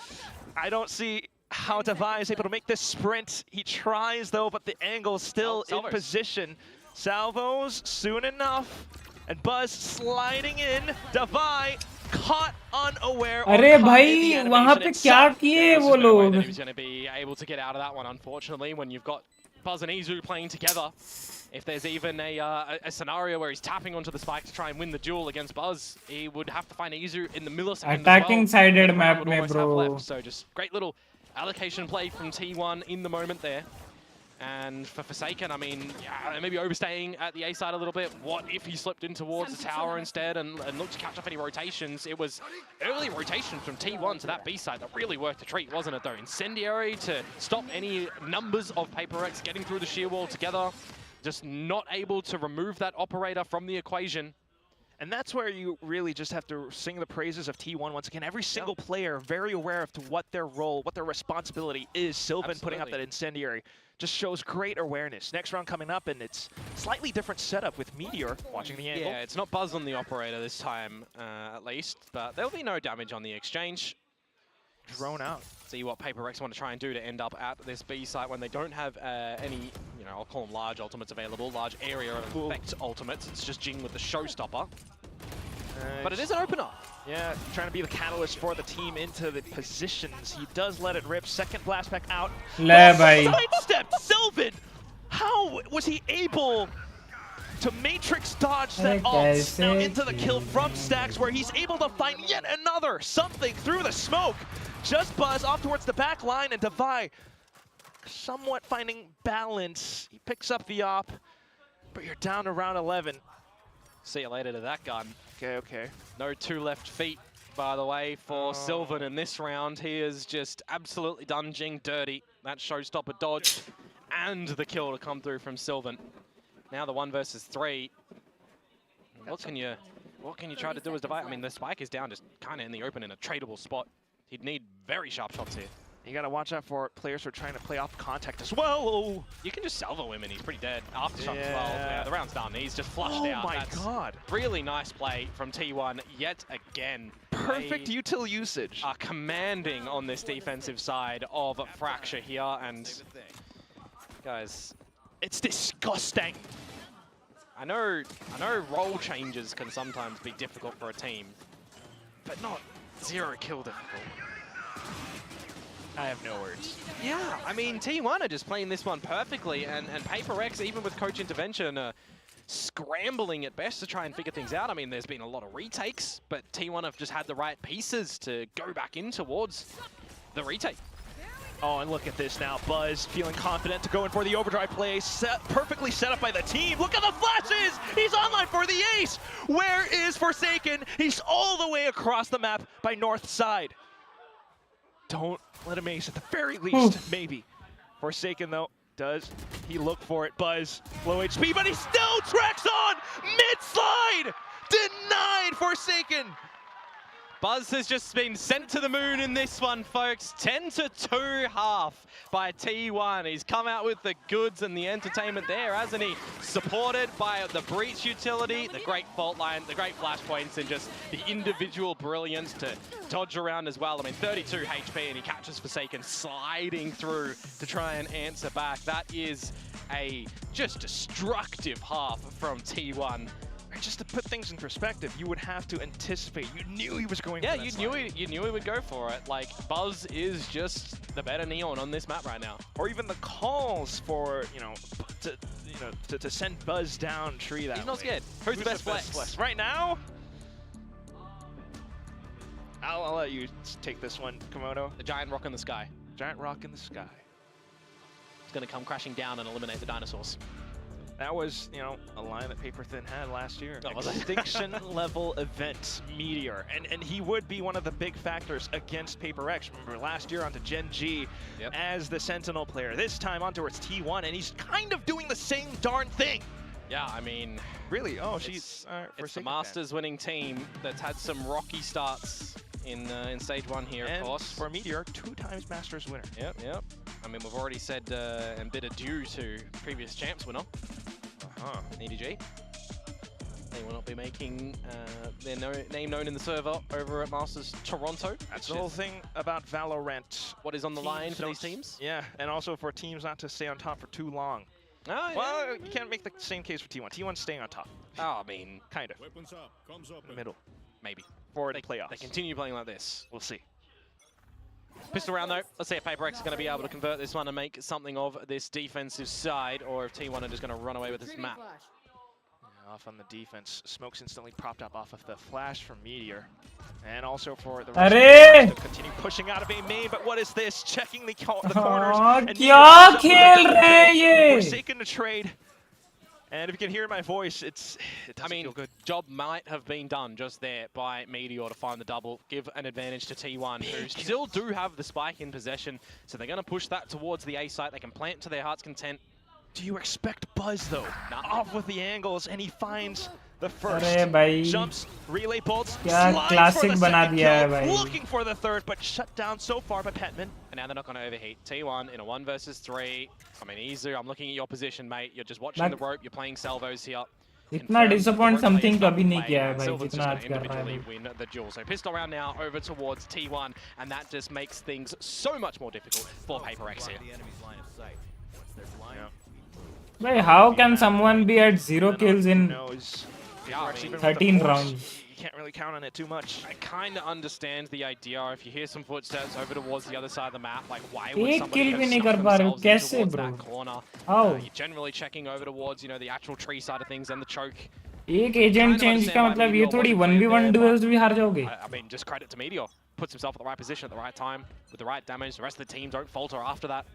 I don't see how Devi is able to make this sprint. He tries though, but the angle is still in position. Salvos soon enough, and Buzz sliding in. Devi caught unaware. अरे भाई वहाँ पे क्या किए वो लोग? He's going to be able to get out of that one, unfortunately, when you've got Buzz and Izu playing together. If there's even a scenario where he's tapping onto the spike to try and win the duel against Buzz, he would have to find Izu in the millisecond. Attacking sided The map would में almost have bro. left. So just great little allocation play from T1 in the moment there. And for Forsaken, I mean, yeah, maybe overstaying at the A side a little bit. What if he slipped in towards the tower instead and looked to catch up any rotations? It was early rotations from T1 to that B side that really worked the treat, wasn't it though? Incendiary to stop any numbers of PRX getting through the sheer wall together. Just not able to remove that operator from the equation. And that's where you really just have to sing the praises of T1 once again. Every single player very aware of to what their role, what their responsibility is. Sylvan putting up that incendiary just shows great awareness. Next round coming up, and it's slightly different setup with Meteor watching the angle. Yeah, it's not Buzz on the operator this time, at least, but there'll be no damage on the exchange. Drone out. See what PRX want to try and do to end up at this B site when they don't have any, you know, I'll call them large ultimates available, large area effect ultimates. It's just Jing with the showstopper. But it is an opener. Yeah, trying to be the catalyst for the team into the positions. He does let it rip. Second blast back out. Sidestepped Sylvan! How was he able to matrix dodge that ult now into the kill from Stacks, where he's able to find yet another something through the smoke? Just Buzz off towards the back line, and Devi somewhat finding balance. He picks up the op, but you're down to round 11. See you later to that gun. Okay. No 2 left feet, by the way, for Sylvan in this round. He is just absolutely done Jing dirty. That showstopper dodge and the kill to come through from Sylvan. Now the 1 versus 3. What can you try to do as Devi? I mean, the spike is down just kind of in the open in a tradable spot. He'd need very sharp shots here. You gotta watch out for players who are trying to play off contact as well. Oh. You can just salvo him and he's pretty dead. Aftershock as well. Yeah, the round's done. He's just flushed out. Oh my god. Really nice play from T1 yet again. Perfect util usage. Are commanding on this defensive side of Fracture here, and guys, it's disgusting. I know role changes can sometimes be difficult for a team, but not 0 kill difficult. I have no words. Yeah, I mean, T1 are just playing this one perfectly, and PRX, even with coach intervention, scrambling at best to try and figure things out. I mean, there's been a lot of retakes, but T1 have just had the right pieces to go back in towards the retake. Oh, and look at this now. Buzz feeling confident to go in for the overdrive play. Perfectly set up by the team. Look at the flashes! He's online for the ace! Where is Forsaken? He's all the way across the map by north side. Don't let him ace at the very least, maybe. Forsaken, though, does he look for it? Buzz, low HP, but he still tracks on! Mid-slide! Denied Forsaken! Buzz has just been sent to the moon in this one, folks. 10-2 half by T1. He's come out with the goods and the entertainment there, hasn't he? Supported by the breach utility, the great fault line, the great flashpoints, and just the individual brilliance to dodge around as well. I mean, 32 HP, and he catches Forsaken sliding through to try and answer back. That is a just destructive half from T1. Just to put things in perspective, you would have to anticipate. You knew he was going. Yeah, for that you knew he would go for it. Like Buzz is just the better Neon on this map right now. Or even the calls for to send Buzz down tree that He's not way. scared. Who's the best flex? Right now? I'll let you take this one, Komodo. The giant rock in the sky. Giant rock in the sky. It's going to come crashing down and eliminate the dinosaurs. That was, a line that Paper Thin had last year. Oh, was it? Extinction level event, Meteor. And he would be one of the big factors against Paper X. Remember, last year onto Gen G as the Sentinel player. This time onto its T1, and he's kind of doing the same darn thing. Yeah, I mean... Really? Oh, it's the Masters winning team that's had some rocky starts in stage 1 here, and of course. For Meteor, 2 times Masters winner. Yep. I mean, we've already said and bid adieu to previous champs winner, EDG. They will not be making their name known in the server over at Masters Toronto. That's the whole thing about Valorant. What is on the line for these teams? Yeah, and also for teams not to stay on top for too long. Oh, yeah. Well, you can't make the same case for T1. T1's staying on top. Oh, I mean, kind of. Weapons up, comes up. In the middle. Maybe. For the playoffs. They continue playing like this. We'll see. Pistol round though. Let's see if PaperX is going to be able to convert this one and make something of this defensive side, or if T1 are just going to run away with this map. Yeah, off on the defense. Smoke's instantly propped up off of the flash from Meteor. And also for the rest of the continue pushing out of a main, but what is this? Checking the corners. And forsaken to trade. And if you can hear my voice, it doesn't feel good. Job might have been done just there by Meteor to find the double, give an advantage to T1, who still do have the spike in possession, so they're going to push that towards the A site. They can plant to their heart's content. Do you expect Buzz, though? Off with the angles, and he finds the first. Jumps, relay bolts, slides for the second kill, looking for the third, but shut down so far by Petman. And now they're not going to overheat. T1 in a 1 versus 3. I mean, Izu, I'm looking at your position, mate. You're just watching the rope. You're playing salvos here. इतना disappoint something कभी नहीं किया है भाई जितना आज कर रहा है. Win the duel. So pistol round now over towards T1, and that just makes things so much more difficult for PaperX here. Wait, how can someone be at 0 kills in 13 rounds? You can't really count on it too much. I kind of understand the idea. If you hear some footsteps over towards the other side of the map, like why would somebody have snuck themselves in towards that corner? You're generally checking over towards, the actual tree side of things and the choke. एक agent change का मतलब ये थोड़ी 1v1 duels भी हार जाओगे. I mean, just credit to Meteor. Puts himself at the right position at the right time with the right damage. The rest of the team don't falter after that.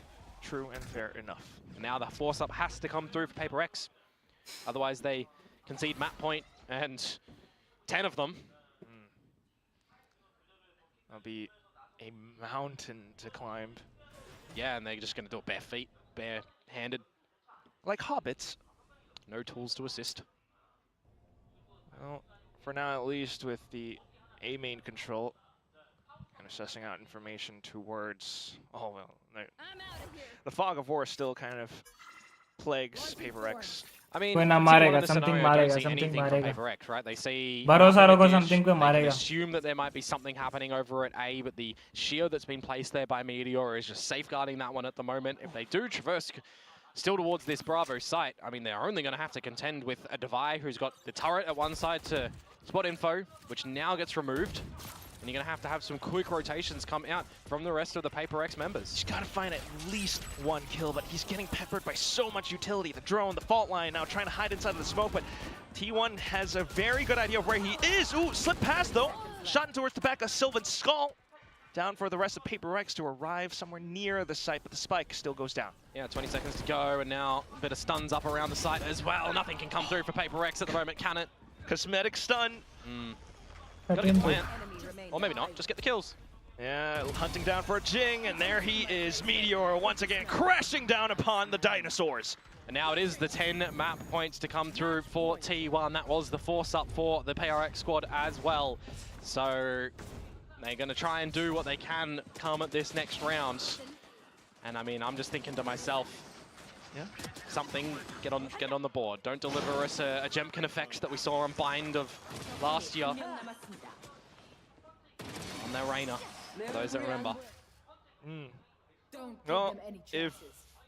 True and fair enough. And now the force up has to come through for PaperX. Otherwise, they concede map point, and 10 of them. That'll be a mountain to climb. Yeah, and they're just going to do it bare feet, bare-handed. Like hobbits. No tools to assist. Well, for now at least, with the A main control, and assessing out information towards, the fog of war still kind of plagues PaperX. I mean, something marega. PaperX, right? They see something ko marega. Assume that there might be something happening over at A, but the shield that's been placed there by Meteor is just safeguarding that one at the moment. If they do traverse still towards this Bravo site, I mean, they're only going to have to contend with a Devi who's got the turret at one side to spot info, which now gets removed. And you're going to have some quick rotations come out from the rest of the PaperX members. He's got to find at least 1 kill, but he's getting peppered by so much utility. The drone, the fault line, now trying to hide inside of the smoke, but T1 has a very good idea of where he is. Ooh, slipped past though. Shot towards the back of Sylvan Skull. Down for the rest of PaperX to arrive somewhere near the site, but the spike still goes down. Yeah, 20 seconds to go, and now a bit of stuns up around the site as well. Nothing can come through for PaperX at the moment, can it? Cosmetic stun. Gotta get the plant. Or maybe not, just get the kills. Yeah, hunting down for a Jing, and there he is. Meteor once again crashing down upon the dinosaurs. And now it is the 10 map points to come through for T1. That was the force up for the PRX squad as well. So they're going to try and do what they can come at this next round. And I mean, I'm just thinking to myself, something, get on the board. Don't deliver us a Jemkin effect that we saw on Bind of last year. On their Reina, for those that remember. Well, if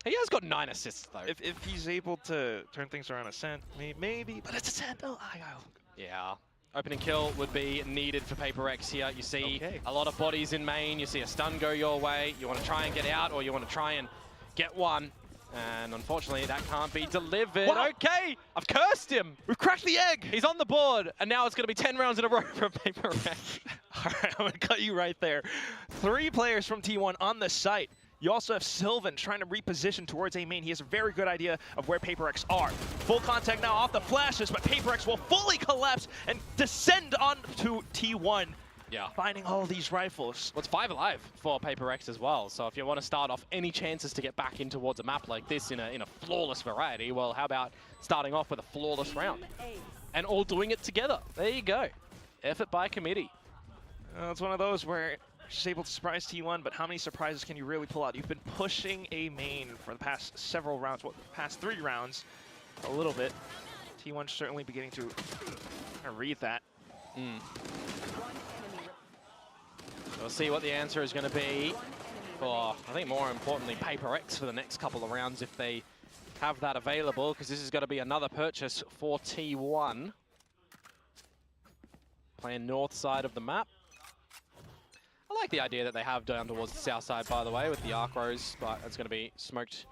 He has got 9 assists though. If he's able to turn things around Ascent, maybe, but it's Ascent. Oh, yeah. Opening kill would be needed for PRX here. You see a lot of bodies in main. You see a stun go your way. You want to try and get out, or you want to try and get one. And unfortunately, that can't be delivered. Wow. Okay, I've cursed him. We've cracked the egg. He's on the board, and now it's going to be 10 rounds in a row for PRX. All right, I'm going to cut you right there. 3 players from T1 on the site. You also have Sylvan trying to reposition towards A main. He has a very good idea of where PRX are. Full contact now off the flashes, but PRX will fully collapse and descend onto T1. Yeah. Finding all these rifles. Well, it's 5 alive for PRX as well. So if you want to start off any chances to get back in towards a map like this in a flawless variety, well, how about starting off with a flawless round? And all doing it together. There you go. Effort by committee. It's one of those where she's able to surprise T1, but how many surprises can you really pull out? You've been pushing A main for the past several rounds, well, the past 3 rounds, a little bit. T1 certainly beginning to read that. We'll see what the answer is going to be for, I think more importantly, PRX for the next couple of rounds if they have that available, because this is going to be another purchase for T1. Playing north side of the map. I like the idea that they have down towards the south side, by the way, with the arc rows, but it's going to be smoked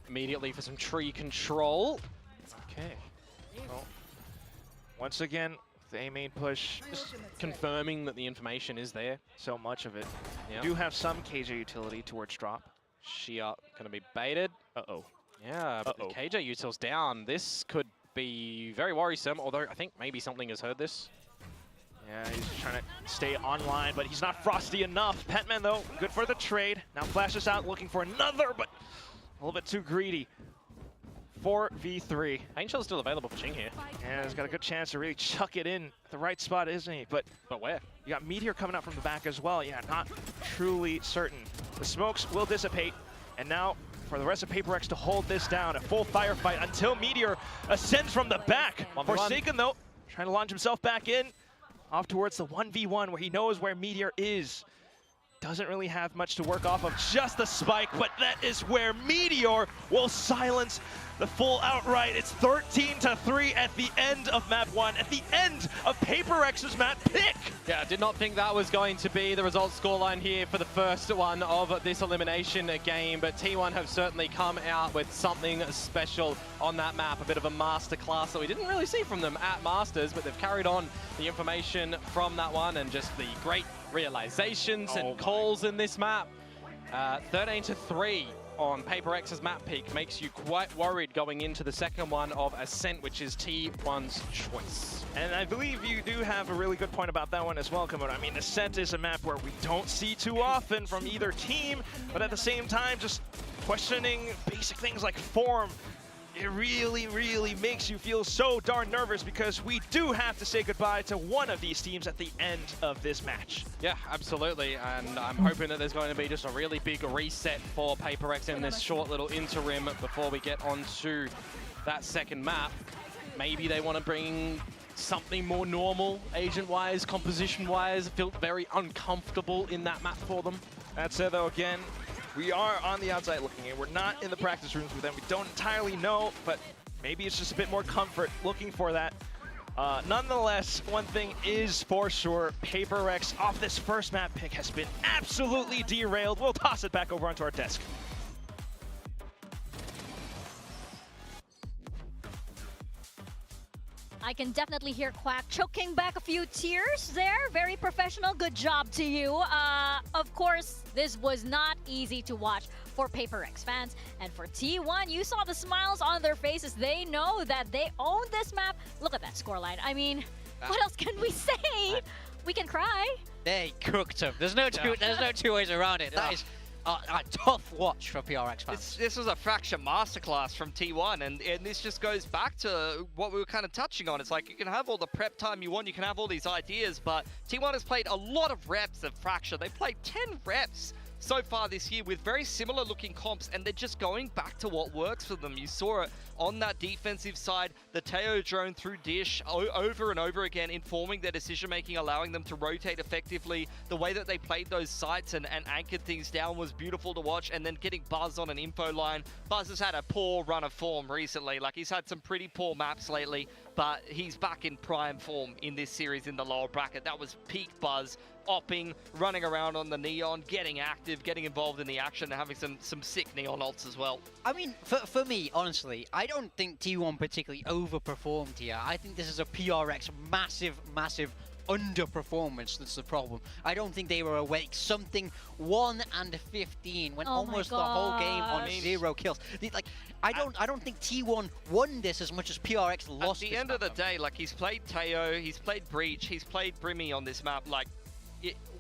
immediately for some tree control. Okay. Well, once again, the A main push. Just confirming that the information is there. So much of it. Yep. Do have some KJ utility towards drop. Shia going to be baited. Uh-oh. Yeah, but the KJ util's down. This could be very worrisome, although I think maybe something has heard this. Yeah, he's trying to stay online, but he's not frosty enough. Petman, though, good for the trade. Now flashes out, looking for another, but a little bit too greedy. 4v3. Angel's still available for Ching here. Yeah, he's got a good chance to really chuck it in at the right spot, isn't he? But where? You got Meteor coming out from the back as well. Yeah, not truly certain. The smokes will dissipate, and now for the rest of PRX to hold this down, a full firefight until Meteor ascends from the back. Forsaken, though, trying to launch himself back in. Off towards the 1v1 where he knows where Meteor is. Doesn't really have much to work off of, just the spike, but that is where Meteor will silence the full outright. It's 13-3 at the end of map 1, at the end of PRX's map pick. Yeah, did not think that was going to be the result scoreline here for the first one of this elimination game, but T1 have certainly come out with something special on that map, a bit of a masterclass that we didn't really see from them at Masters, but they've carried on the information from that one and just the great realizations and calls in this map. 13-3 on PRX's map pick makes you quite worried going into the second one of Ascent, which is T1's choice. And I believe you do have a really good point about that one as well, Komodo. I mean, Ascent is a map where we don't see too often from either team, but at the same time, just questioning basic things like form, it really, really makes you feel so darn nervous because we do have to say goodbye to one of these teams at the end of this match. Yeah, absolutely, and I'm hoping that there's going to be just a really big reset for PRX in this short little interim before we get onto that second map. Maybe they want to bring something more normal, agent-wise, composition-wise. Felt very uncomfortable in that map for them. That said, though, again, we are on the outside looking in. We're not in the practice rooms with them. We don't entirely know, but maybe it's just a bit more comfort looking for that. Nonetheless, one thing is for sure, PRX off this first map pick has been absolutely derailed. We'll toss it back over onto our desk. I can definitely hear Quack choking back a few tears there. Very professional. Good job to you. Of course, this was not easy to watch for PRX fans. And for T1, you saw the smiles on their faces. They know that they own this map. Look at that scoreline. I mean, what else can we say? We can cry. They cooked him. There's no two ways around it. That is a tough watch for PRX fans. This was a Fracture masterclass from T1, and this just goes back to what we were kind of touching on. It's like you can have all the prep time you want, you can have all these ideas, but T1 has played a lot of reps of Fracture. They played 10 reps so far this year with very similar looking comps, and they're just going back to what works for them. You saw it on that defensive side, the Teo drone through Dish over and over again, informing their decision making, allowing them to rotate effectively. The way that they played those sites and anchored things down was beautiful to watch, and then getting Buzz on an info line. Buzz has had a poor run of form recently, like he's had some pretty poor maps lately, but he's back in prime form in this series in the lower bracket. That was peak Buzz, opping, running around on the Neon, getting active, getting involved in the action, and having some sick Neon ults as well. I mean, for me, honestly, I don't think T1 particularly overperformed here. I think this is a PRX massive underperformance that's the problem. I don't think they were awake. Something 1 and 15 when almost the whole game on 0 kills. I don't think T1 won this as much as PRX lost. At the end of the day, like, he's played Teo, he's played Breach, he's played Brimmy on this map. Like,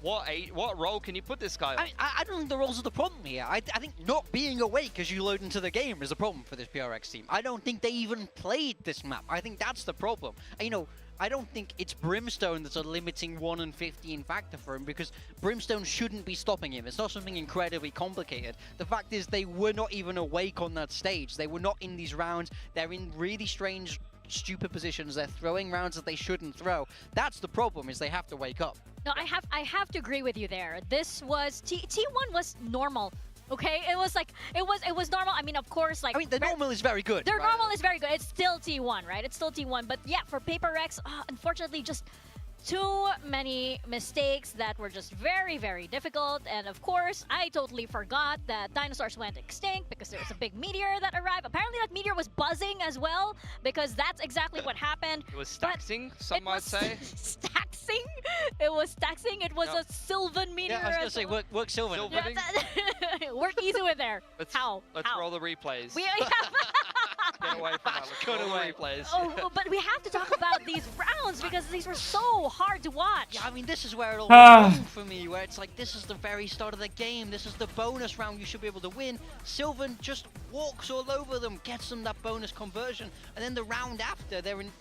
what role can you put this guy on? I don't think the roles are the problem here. I think not being awake as you load into the game is a problem for this PRX team. I don't think they even played this map. I think that's the problem. You know, I don't think it's Brimstone that's a limiting 1 and 15 factor for him, because Brimstone shouldn't be stopping him. It's not something incredibly complicated. The fact is they were not even awake on that stage. They were not in these rounds. They're in really strange, stupid positions. They're throwing rounds that they shouldn't throw. That's the problem, is they have to wake up. No, I have to agree with you there. This was T1 was normal. Okay, it was like it was normal. I mean, of course, like, I mean, the normal is very good. Their normal is very good. It's still T1, right? It's still T1. But yeah, for PaperX, unfortunately, just too many mistakes that were just very, very difficult. And of course, I totally forgot that dinosaurs went extinct because there was a big meteor that arrived. Apparently, that meteor was buzzing as well, because that's exactly what happened. It was staxing, some might say. Staxing? It was staxing. It was a Sylvan meteor. Yeah, I was going to say, work Sylvan. Work easy with there. Let's How? roll the replays. Get away from that. Cut away. Replays. Oh, but we have to talk about these rounds because these were so hard to watch. Yeah, I mean, this is where it all went wrong for me, where it's like, this is the very start of the game. This is the bonus round you should be able to win. Sylvan just walks all over them, gets them that bonus conversion, and then the round after, they're in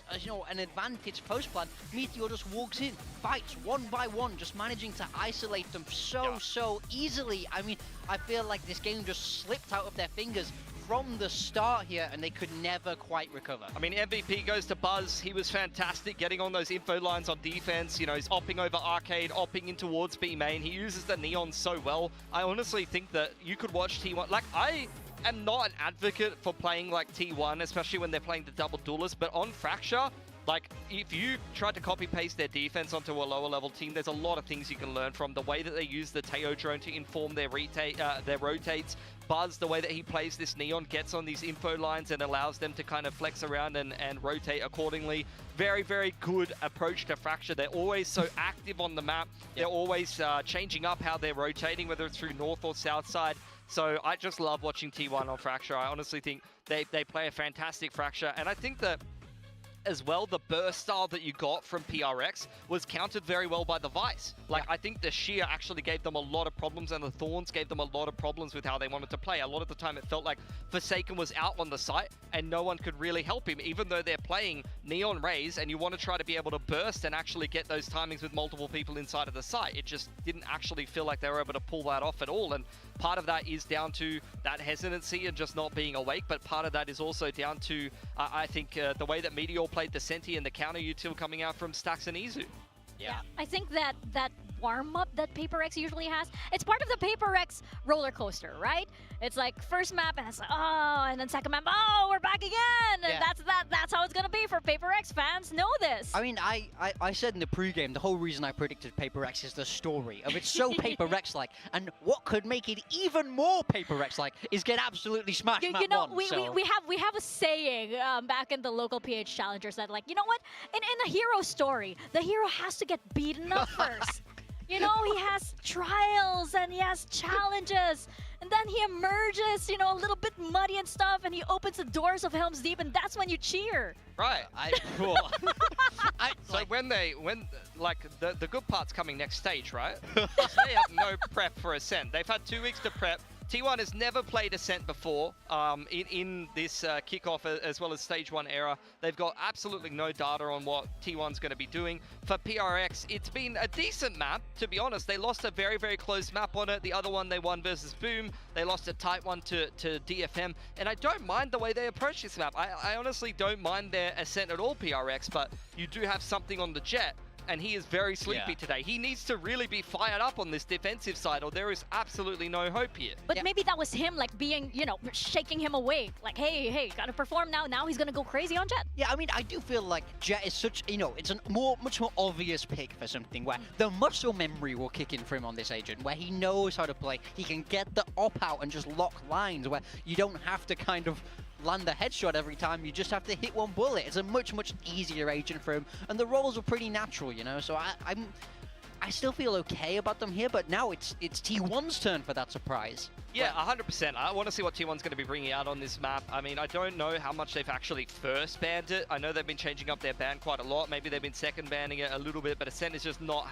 an advantage post-plan. Meteor just walks in, fights one by one, just managing to isolate them so easily. I mean, I feel like this game just slipped out of their fingers from the start here, and they could never quite recover. I mean, MVP goes to Buzz. He was fantastic getting on those info lines on defense. You know, he's opping over Arcade, opping in towards B main. He uses the Neon so well. I honestly think that you could watch T1. Like, I am not an advocate for playing like T1, especially when they're playing the double duelist, but on Fracture, like, if you try to copy-paste their defense onto a lower-level team, there's a lot of things you can learn from. The way that they use the Teo drone to inform their rotates. Buzz, the way that he plays this Neon, gets on these info lines and allows them to kind of flex around and rotate accordingly. Very, very good approach to Fracture. They're always so active on the map. They're always changing up how they're rotating, whether it's through north or south side. So I just love watching T1 on Fracture. I honestly think they play a fantastic Fracture. And I think that as well, the burst style that you got from PRX was countered very well by the Vice. Like, I think the Sheer actually gave them a lot of problems, and the Thorns gave them a lot of problems with how they wanted to play. A lot of the time it felt like Forsaken was out on the site and no one could really help him, even though they're playing Neon Rays and you want to try to be able to burst and actually get those timings with multiple people inside of the site. It just didn't actually feel like they were able to pull that off at all. And part of that is down to that hesitancy and just not being awake, but part of that is also down to, I think, the way that Meteor played the Senti and the counter util coming out from Stax and Izu. Yeah, I think that warm-up that PaperX usually has, it's part of the PaperX roller coaster, right? It's like first map and it's like, oh, and then second map, oh, we're back again. And that's how it's gonna be for PaperX fans. Know this. I mean, I said in the pregame, the whole reason I predicted PaperX is the story of it's so PaperX-like, and what could make it even more PaperX-like is get absolutely smashed. You know, we have a saying back in the local PH challengers that, like, you know what? In a hero story, the hero has to get beaten up first. You know, he has trials and he has challenges, and then he emerges, you know, a little bit muddy and stuff, and he opens the doors of Helm's Deep, and that's when you cheer. Right. So when the good part's coming next stage, right? They have no prep for Ascent. They've had 2 weeks to prep. T1 has never played Ascent before in this kickoff as well as Stage 1 era. They've got absolutely no data on what T1's going to be doing. For PRX, it's been a decent map, to be honest. They lost a very, very close map on it. The other one they won versus Boom. They lost a tight one to DFM. And I don't mind the way they approach this map. I honestly don't mind their Ascent at all, PRX, but you do have something on the Jet. And he is very sleepy today. He needs to really be fired up on this defensive side, or there is absolutely no hope here. But maybe that was him, like, being, you know, shaking him awake. Like, hey, gotta perform now. Now he's gonna go crazy on Jet. Yeah, I mean, I do feel like Jet is such, you know, it's a much more obvious pick for something where the muscle memory will kick in for him on this agent, where he knows how to play. He can get the op out and just lock lines, where you don't have to kind of land a headshot every time, you just have to hit one bullet. It's a much easier agent for him, and the roles are pretty natural, you know, so I still feel okay about them here, but now it's T1's turn for that surprise. Yeah, 100%. I want to see what T1's going to be bringing out on this map. I mean, I don't know how much they've actually first banned it. I know they've been changing up their ban quite a lot. Maybe they've been second banning it a little bit, but Ascent has just not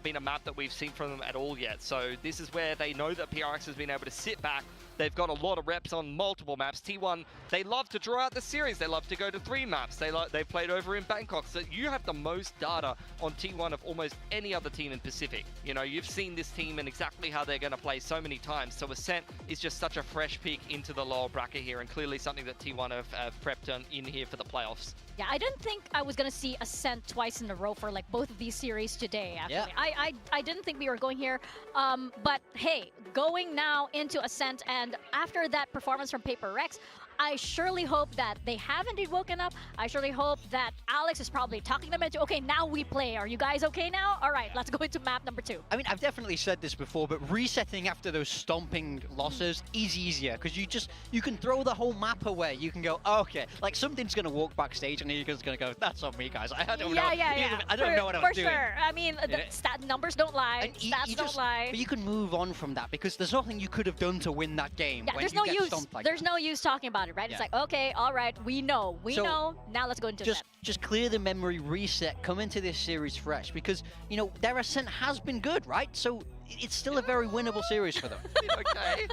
been a map that we've seen from them at all yet. So this is where they know that PRX has been able to sit back. They've got a lot of reps on multiple maps. T1, they love to draw out the series. They love to go to 3 maps. They've played over in Bangkok. So you have the most data on T1 of almost any other team in Pacific. You know, you've seen this team and exactly how they're going to play so many times. So Ascent is just such a fresh peek into the lower bracket here, and clearly something that T1 have prepped on in here for the playoffs. Yeah, I didn't think I was gonna see Ascent twice in a row for like both of these series today, actually. Yeah. I didn't think we were going here. But hey, going now into Ascent, and after that performance from PRX, I surely hope that they have indeed woken up. I surely hope that Alex is probably talking them into, okay, now we play. Are you guys okay now? All right, let's go into map number 2. I mean, I've definitely said this before, but resetting after those stomping losses is easier, because you can throw the whole map away. You can go, okay, like something's going to walk backstage and you're just going to go, that's on me, guys. I don't know. I don't know what I'm doing. For sure. I mean, the numbers don't lie. Stats don't lie. But you can move on from that, because there's nothing you could have done to win that game. Yeah, when there's you no get use. stomped like There's that. no use talking about it, right? It's like, okay, all right, we know. Now let's go into that. Just clear the memory, reset, come into this series fresh, because, you know, their Ascent has been good, right? So it's still a very winnable series for them. Okay.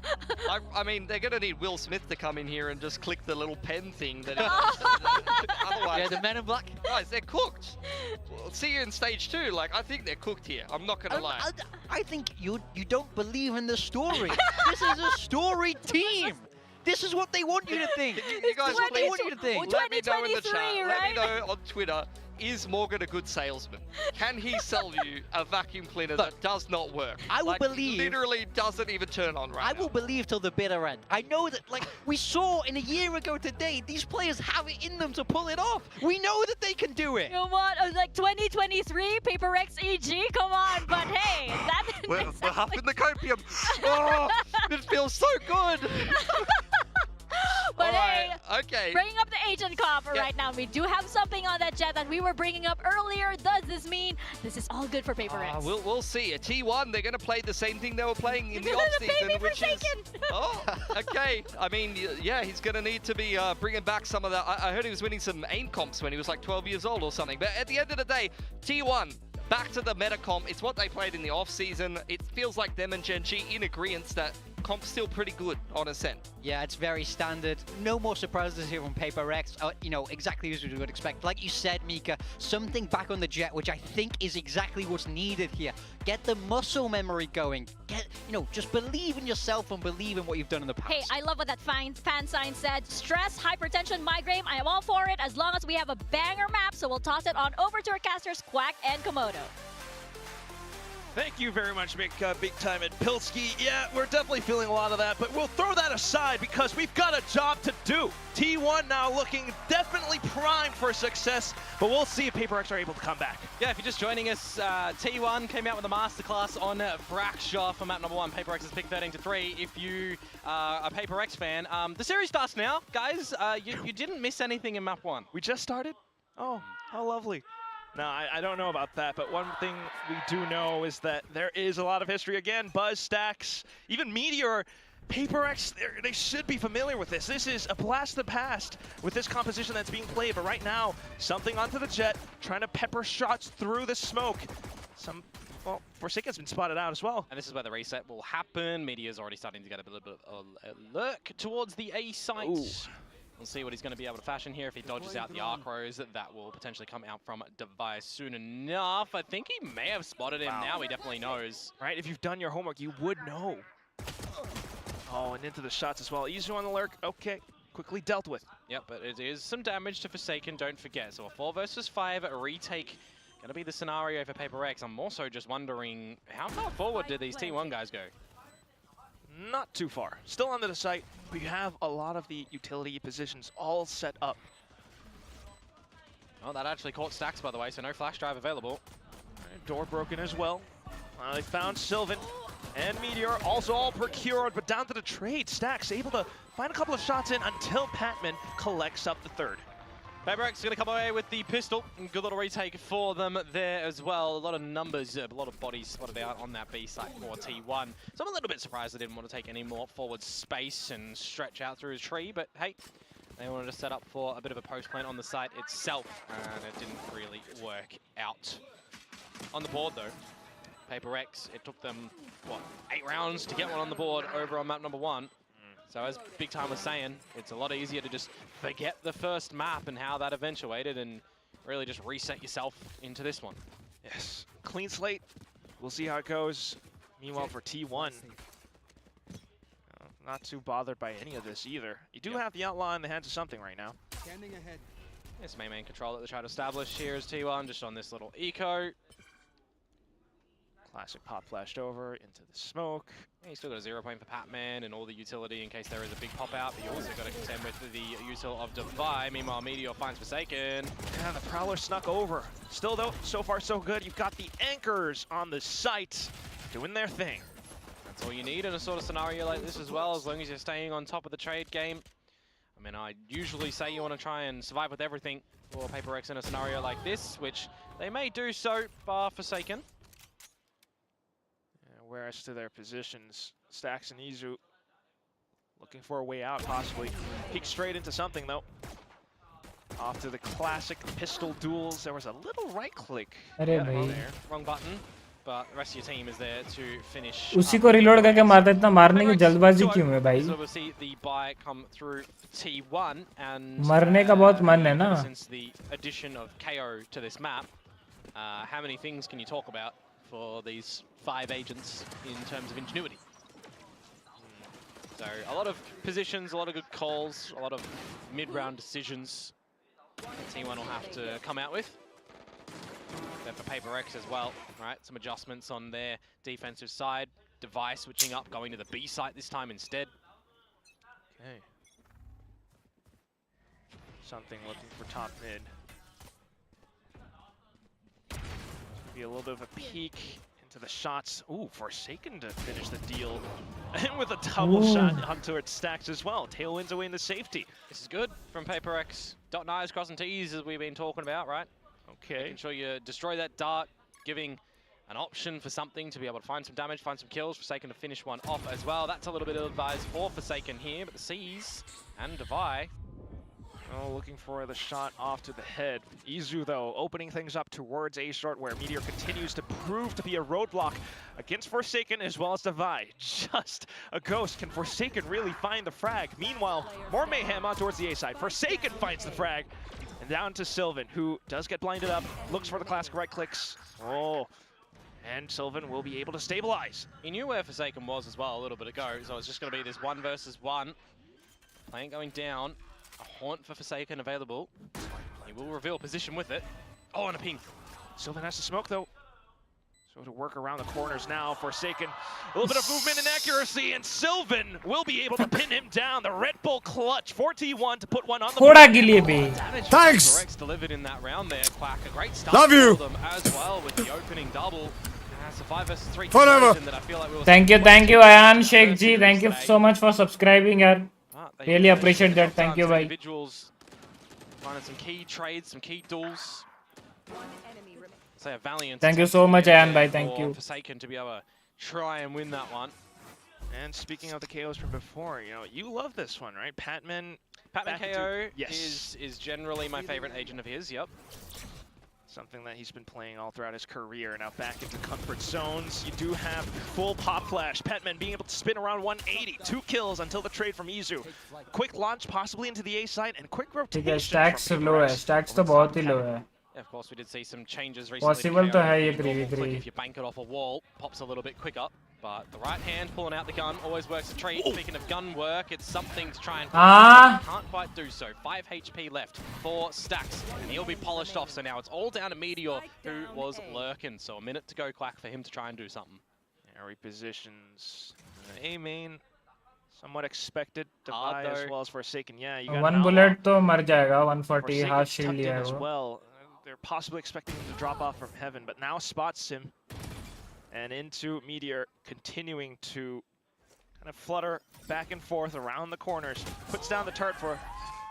I mean, they're going to need Will Smith to come in here and just click the little pen thing. That otherwise, yeah, the Men in Black. Guys, they're cooked. We'll see you in stage 2. Like, I think they're cooked here. I'm not going to lie. I think you don't believe in the story. This is a story team. This is what they want you to think. You guys, what they want you to think. Let me know in the chat. Right? Let me know on Twitter. Is Morgan a good salesman? Can he sell you a vacuum cleaner that does not work? I will believe. Literally doesn't even turn on right now. I will believe till the bitter end. I know that, like, we saw in a year ago today, these players have it in them to pull it off. We know that they can do it. You know what? I was like 2023, PRX EG, come on. But hey, that didn't We're huffing the copium. Oh, it feels so good. But hey, okay. Bringing up the agent comp right now. We do have something on that Jet that we were bringing up earlier. Does this mean this is all good for PRX? We'll see. At T1, they're going to play the same thing they were playing in the off-season, which is... Oh, okay. I mean, yeah, he's going to need to be bringing back some of that. I heard he was winning some aim comps when he was like 12 years old or something. But at the end of the day, T1... back to the meta comp. It's what they played in the off-season. It feels like them and Gen G in agreement that comp's still pretty good on Ascent. Yeah, it's very standard. No more surprises here from PRX. You know, exactly as we would expect. Like you said, Mika, something back on the Jet, which I think is exactly what's needed here. Get the muscle memory going. Just believe in yourself and believe in what you've done in the past. Hey, I love what that fan sign said. Stress, hypertension, migraine, I am all for it as long as we have a banger map. So we'll toss it on over to our casters, Quack and Komodo. Thank you very much, Mick, Big Time and Pilsky. Yeah, we're definitely feeling a lot of that, but we'll throw that aside because we've got a job to do. T1 now looking definitely primed for success, but we'll see if PRX are able to come back. Yeah, if you're just joining us, T1 came out with a masterclass on Fraxure for map number 1. PRX's pick 13-3. If you are a PRX fan, the series starts now, guys. You didn't miss anything in map 1. We just started? Oh, how lovely. No, I don't know about that, but one thing we do know is that there is a lot of history. Again, Buzz, Stacks, even Meteor, PRX, they should be familiar with this. This is a blast of the past with this composition that's being played, but right now, something onto the Jet, trying to pepper shots through the smoke. Some well, Forsaken's been spotted out as well. And this is where the reset will happen. Media's already starting to get a little bit of a lurk towards the A site. Ooh. We'll see what he's going to be able to fashion here. If he dodges out the arc rows, that will potentially come out from Device soon enough. I think he may have spotted him. Now he definitely knows. Right, if you've done your homework, you would know. Oh, and into the shots as well. Easier on the lurk. Okay, quickly dealt with. Yep, but it is some damage to Forsaken, don't forget. So a 4 versus 5 retake. Going to be the scenario for PRX. I'm also just wondering, how far forward did these T1 guys go? Not too far. Still under the site, but you have a lot of the utility positions all set up. Oh, that actually caught Stacks, by the way, so no flash drive available. Right, door broken as well. They found Sylvan and Meteor, also all procured, but down to the trade. Stacks able to find a couple of shots in until Patman collects up the third. PRX is going to come away with the pistol. Good little retake for them there as well. A lot of numbers, a lot of bodies spotted out on that B site for T1. So I'm a little bit surprised they didn't want to take any more forward space and stretch out through his tree, but hey, they wanted to set up for a bit of a post plant on the site itself, and it didn't really work out. On the board though, PRX, it took them, what, 8 rounds to get one on the board over on map number 1. So as Big Time was saying, it's a lot easier to just forget the first map and how that eventuated and really just reset yourself into this one. Yes, clean slate. We'll see how it goes. Meanwhile for T1, not too bothered by any of this either. You do have the outlaw in the hands of something right now. Standing ahead. Yes, main control that they try to establish here is T1, just on this little eco. Classic pop flashed over into the smoke. Yeah, you still got a 0 point for Patman and all the utility in case there is a big pop out, but you also got to contend with the util of Devi. Meanwhile, Meteor finds Forsaken. Yeah, the Prowler snuck over. Still though, so far so good. You've got the anchors on the site doing their thing. That's all you need in a sort of scenario like this as well, as long as you're staying on top of the trade game. I mean, I usually say you want to try and survive with everything for PRX in a scenario like this, which they may do so, bar Forsaken. Whereas to their positions, Stacks and Izu looking for a way out, possibly. Peek straight into something, though. Off to the classic pistol duels. There was a little right-click there. Wrong button, but the rest of your team is there to finish. उसी को reload करके मारता इतना मारने की जल्दबाजी क्यों है भाई? So we'll see the buy come through T1 and मरने का बहुत मन है ना? Since the addition of KO to this map, how many things can you talk about for these 5 agents in terms of ingenuity? So a lot of positions, a lot of good calls, a lot of mid-round decisions that T1 will have to come out with. Then for PRX as well, right? Some adjustments on their defensive side. Device switching up, going to the B site this time instead. Okay. Something looking for top mid. Be a little bit of a peek into the shots. Ooh, Forsaken to finish the deal. And with a double shot onto its Stacks as well. Tailwinds away into safety. This is good from PRX. Dot I's, crossing T's as we've been talking about, right? Okay. Making sure you destroy that dart, giving an option for something to be able to find some damage, find some kills. Forsaken to finish one off as well. That's a little bit of advice for Forsaken here, but the C's and Devi. Oh, looking for the shot off to the head. Izu, though, opening things up towards A short, where Meteor continues to prove to be a roadblock against Forsaken as well as Devi. Just a ghost. Can Forsaken really find the frag? Meanwhile, more mayhem on towards the A side. Forsaken finds the frag. And down to Sylvan, who does get blinded up, looks for the classic right clicks. Oh, and Sylvan will be able to stabilize. He knew where Forsaken was as well a little bit ago, so it's just going to be this 1 versus 1. Plant going down. A haunt for Forsaken available. He will reveal position with it. Oh, and a ping. Sylvan has to smoke, though. So to work around the corners now, Forsaken. A little bit of movement and accuracy, and Sylvan will be able to pin him down. The Red Bull clutch for T1 to put one on the board. Thanks! PRX delivered in that round there, Quack. A great start Love you. for them as well with the opening double. It's a 5 versus 3 Forever. that I feel like we were Thank you, Ayan Sheikh ji. Thank you so much for subscribing, yaar. Really appreciate that. Thank you, bhai. Individuals finding some key trades, some key duels. Say a valiant. Thank you so much, Ayan bhai. Thank you. Forsaken to be able to try and win that one. And speaking of the KOs from before, you know, you love this one, right? Patman KO yes. is generally my favorite agent of his, yep. Something that he's been playing all throughout his career. Now back into comfort zones. You do have full pop flash. Petman being able to spin around 180. 2 kills until the trade from Izu. Quick launch possibly into the A site and quick rotation. Stacks low hai. Stacks to bahut hi low hai. Yeah, of course, we did see some changes recently. Possible to hai ye 3v3. If you bank it off a wall, pops a little bit quicker. But the right hand pulling out the gun always works a treat. Speaking of gun work, it's something to try and can't quite do so. 5 HP left for Stacks, and he'll be polished off. So now it's all down to Meteor, who was lurking. So a minute to go, Quack, for him to try and do something. Yeah, repositions. A main, somewhat expected. Divide as well as Forsaken. Yeah, you got one bullet to mar jayega. 140 half shield liya as well. They're possibly expecting him to drop off from heaven, but now spots him. And into Meteor, continuing to kind of flutter back and forth around the corners. Puts down the turret for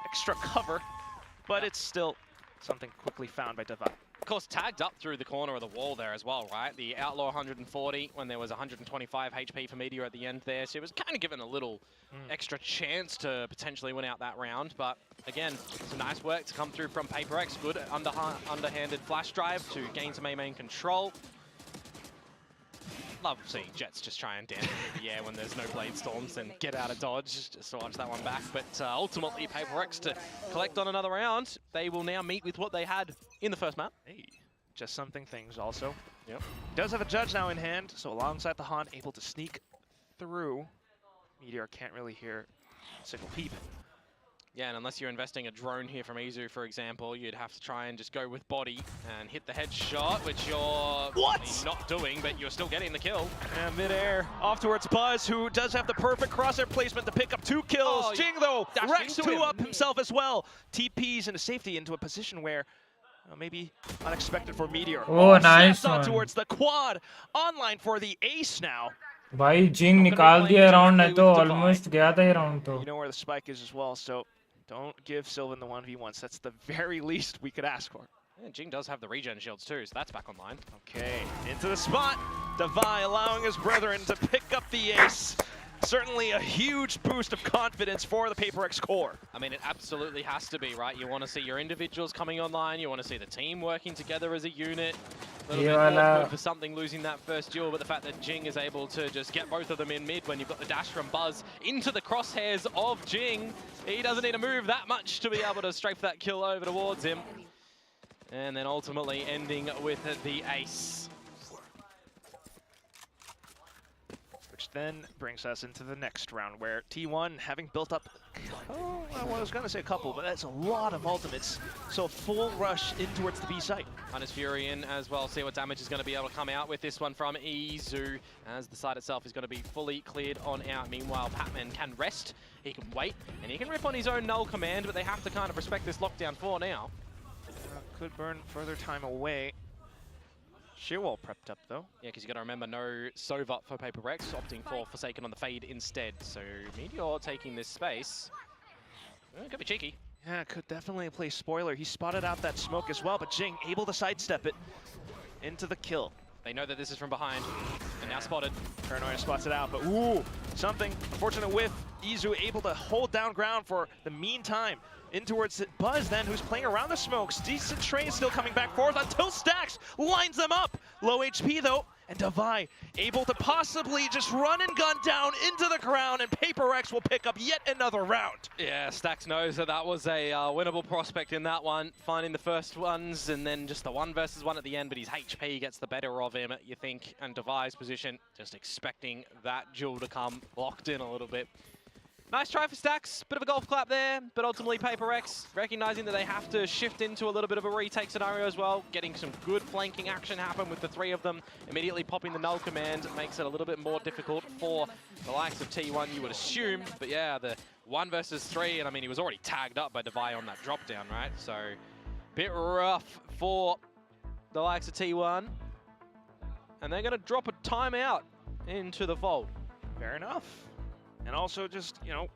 extra cover, but it's still something quickly found by Divide. Of course, tagged up through the corner of the wall there as well, right? The Outlaw 140 when there was 125 HP for Meteor at the end there. So it was kind of given a little extra chance to potentially win out that round. But again, some nice work to come through from PRX. Good underhanded flash drive to gain some A-main control. Love seeing Jets just try and dance through the air when there's no blade storms and get out of dodge, just to watch that one back. But ultimately, PRX to collect on another round. They will now meet with what they had in the first map. Hey, just something things also. Yep. Does have a judge now in hand, so alongside the Haunt, able to sneak through. Meteor can't really hear a single peep. Yeah, and unless you're investing a drone here from Izu, for example, you'd have to try and just go with body and hit the headshot, which you're not doing, but you're still getting the kill. And midair, off towards Buzz, who does have the perfect crosshair placement to pick up 2 kills. Jing, though, Rex 2 up himself as well. TPs into safety into a position where maybe unexpected for Meteor. Oh, nice one. Towards the quad. Online for the ace now. भाई जिंग निकाल दिया round नहीं तो almost गया था ये round तो. You know where the spike is as well, so don't give Sylvan the 1v1s. That's the very least we could ask for. Yeah, Jing does have the regen shields too, so that's back online. Okay, into the spot. Devi allowing his brethren to pick up the ace. Certainly a huge boost of confidence for the PRX core. I mean, it absolutely has to be, right? You want to see your individuals coming online. You want to see the team working together as a unit. A little bit more for something losing that first duel, but the fact that Jing is able to just get both of them in mid when you've got the dash from Buzz into the crosshairs of Jing. He doesn't need to move that much to be able to strafe that kill over towards him. And then ultimately ending with the ace. Which then brings us into the next round where T1, having built up, well, I was going to say a couple, but that's a lot of ultimates. So full rush in towards the B site. Hunter's Fury in as well. See what damage is going to be able to come out with this one from Izu, as the site itself is going to be fully cleared on out. Meanwhile, Patman can rest, he can wait, and he can rip on his own null command, but they have to kind of respect this lockdown for now. Could burn further time away. Shearwall prepped up though. Yeah, because you got to remember no Sova for PRX, opting for Forsaken on the fade instead. So Meteor taking this space. Could be cheeky. Yeah, could definitely play spoiler. He spotted out that smoke as well, but Jing able to sidestep it into the kill. They know that this is from behind, and now spotted. Paranoia spots it out, but ooh, something unfortunate with Izu able to hold down ground for the meantime. In towards Buzz then, who's playing around the smokes. Decent trade still coming back forth until Stacks lines them up. Low HP though, and Devi able to possibly just run and gun down into the ground, and PRX will pick up yet another round. Yeah, Stacks knows that that was a winnable prospect in that one. Finding the first ones and then just the 1 versus 1 at the end, but his HP gets the better of him, you think, and Devi's position, just expecting that duel to come locked in a little bit. Nice try for Stacks, bit of a golf clap there, but ultimately PRX recognizing that they have to shift into a little bit of a retake scenario as well, getting some good flanking action happen with the 3 of them, immediately popping the null command makes it a little bit more difficult for the likes of T1, you would assume, but yeah, the 1 versus 3, and I mean, he was already tagged up by Devi on that drop down, right? So, bit rough for the likes of T1, and they're gonna drop a timeout into the fold. Fair enough. And also just, you know,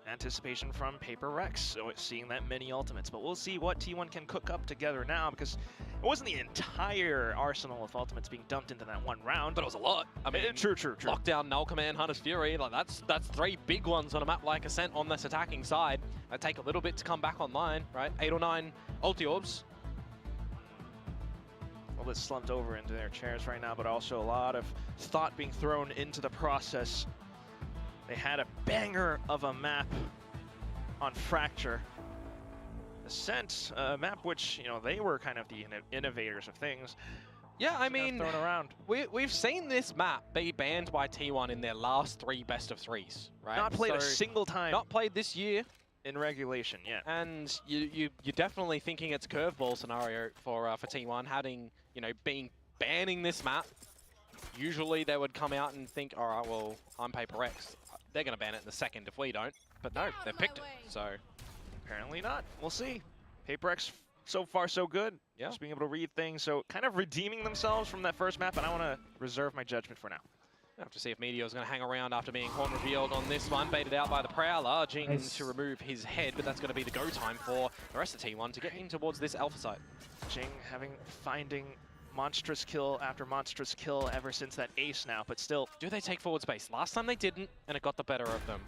anticipation from PRX, so it's seeing that many ultimates. But we'll see what T1 can cook up together now, because it wasn't the entire arsenal of ultimates being dumped into that one round. But it was a lot. I mean, true. Lockdown, Null Command, Hunter's Fury, like that's 3 big ones on a map like Ascent on this attacking side. They take a little bit to come back online, right? 8 or 9 ulti orbs. bit slumped over into their chairs right now, but also a lot of thought being thrown into the process. They had a banger of a map on Fracture. Ascent, a map which, you know, they were kind of the innovators of things. Yeah, I mean, thrown around. We've seen this map be banned by T1 in their last 3 best-of-3s, right? Not played a single time. Not played this year. In regulation, yeah. And you're definitely thinking it's curveball scenario for T1 having, you know, banning this map. Usually they would come out and think, all right, well, I'm PRX. They're going to ban it in the second if we don't. But no, they've picked it, so. Apparently not. We'll see. PRX, so far so good. Yeah. Just being able to read things, so kind of redeeming themselves from that first map, and I want to reserve my judgment for now. We'll have to see if Meteor's going to hang around after being horn revealed on this one. Baited out by the Prowler. Jing to remove his head, but that's going to be the go time for the rest of T1 to get in towards this alpha site. Jing finding monstrous kill after monstrous kill ever since that ace now, but still. Do they take forward space? Last time they didn't, and it got the better of them.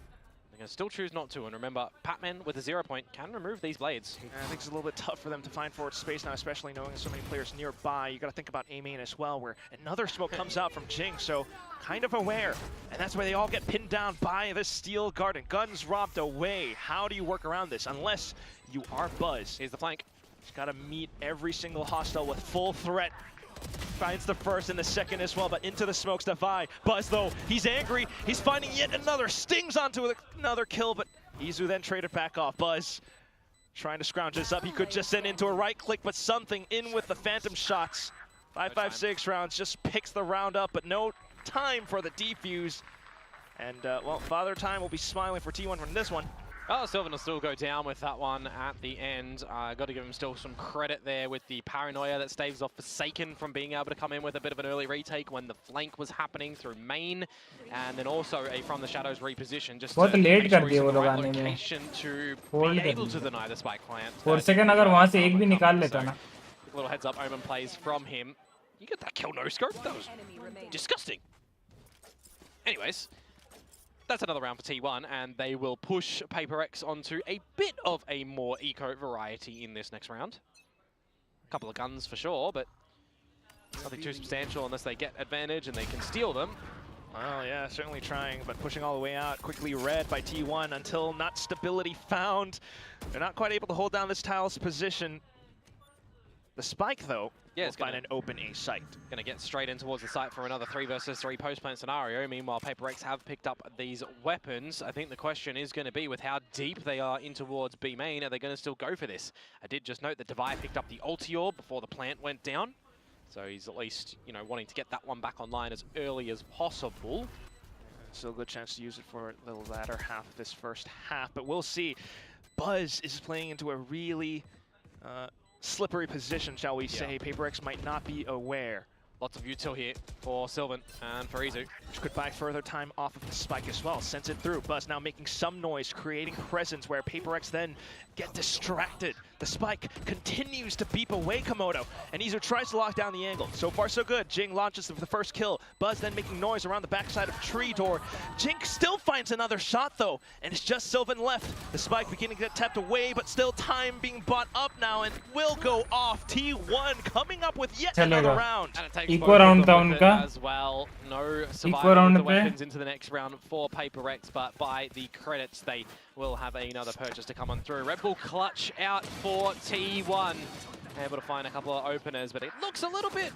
They're going to still choose not to, and remember, Patman with a 0 point can remove these blades. I think it's a little bit tough for them to find forward space now, especially knowing so many players nearby. You got to think about A main as well, where another smoke comes out from Jing, so kind of aware. And that's where they all get pinned down by the Steel Garden. Guns robbed away. How do you work around this? Unless you are Buzz. Here's the flank. He's got to meet every single hostile with full threat. Finds the first and the second as well, but into the smokes to Vi. Buzz, though, he's angry. He's finding yet another. Stings onto another kill, but Izu then traded back off. Buzz trying to scrounge this up. He could just send into a right click, but something in with the phantom shots. 5.56 rounds, just picks the round up, but no time for the defuse. And, well, Father Time will be smiling for T1 from this one. Oh, Sylvan will still go down with that one at the end. Got to give him still some credit there with the paranoia that staves off Forsaken from being able to come in with a bit of an early retake when the flank was happening through main, and then also a From the Shadows reposition just to make sure he's in the right location to be able to deny the spike plant. 4 second अगर वहाँ से एक भी निकाल लेता ना. Little heads up Omen plays from him. You get that kill no scope? That was disgusting. Anyways. That's another round for T1, and they will push PRX onto a bit of a more eco variety in this next round. A couple of guns for sure, but nothing too substantial unless they get advantage and they can steal them. Well, yeah, certainly trying, but pushing all the way out. Quickly read by T1 until not stability found. They're not quite able to hold down this tile's position. The spike, though, will find an open A site. Going to get straight in towards the site for another 3 versus 3 post-plant scenario. Meanwhile, PRX have picked up these weapons. I think the question is going to be with how deep they are in towards B main, are they going to still go for this? I did just note that Devi picked up the ulti orb before the plant went down. So he's at least, you know, wanting to get that one back online as early as possible. Still a good chance to use it for the latter half of this first half, but we'll see. Buzz is playing into a really slippery position, shall we say. PRX might not be aware. Lots of util here for Sylvan and for Izu. Which could buy further time off of the spike as well. Sends it through. Buzz now making some noise, creating presence where PRX then get distracted. The spike continues to beep away Komodo, and Izu tries to lock down the angle. So far, so good. Jing launches the first kill. Buzz then making noise around the backside of Tree Door. Jing still finds another shot, though, and it's just Sylvan left. The spike beginning to get tapped away, but still time being bought up now, and will go off. T1 coming up with yet another round. And it takes eco round था उनका as well. No eco survival round of the पे weapons into the next round for PRX, but by the credits they will have another purchase to come on through. Red Bull clutch out for T1. Able to find a couple of openers, but it looks a little bit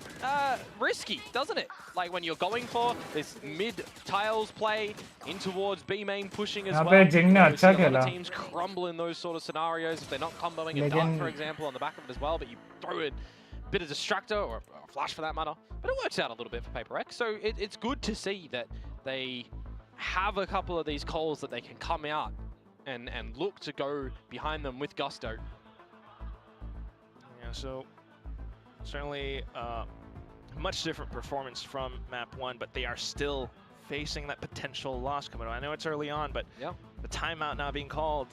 risky, doesn't it? Like when you're going for this mid-tiles play in towards B main pushing as well. Jing ने अच्छा A lot खेला. of teams crumble in those sort of scenarios if they're not comboing a dart, for example, on the back of it as well, but you throw it bit of distractor or a flash for that matter, but it works out a little bit for PRX. So it's good to see that they have a couple of these calls that they can come out and look to go behind them with gusto. Yeah, so certainly much different performance from map 1, but they are still facing that potential loss coming on. I know it's early on, but the timeout now being called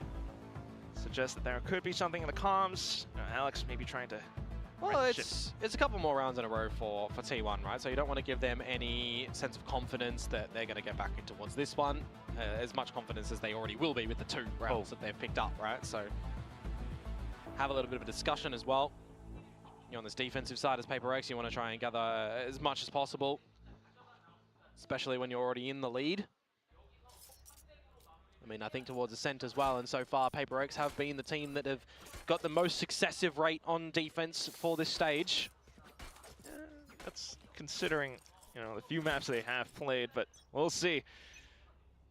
suggests that there could be something in the comms. Alex maybe trying to. Well, it's a couple more rounds in a row for T1, right? So you don't want to give them any sense of confidence that they're going to get back in towards this one. As much confidence as they already will be with the 2 rounds that they've picked up, right? So have a little bit of a discussion as well. You're on this defensive side as PRX, you want to try and gather as much as possible, especially when you're already in the lead. I mean, I think towards Ascent as well, and so far PRX have been the team that have got the most successive rate on defense for this stage. That's considering, you know, the few maps they have played, but we'll see.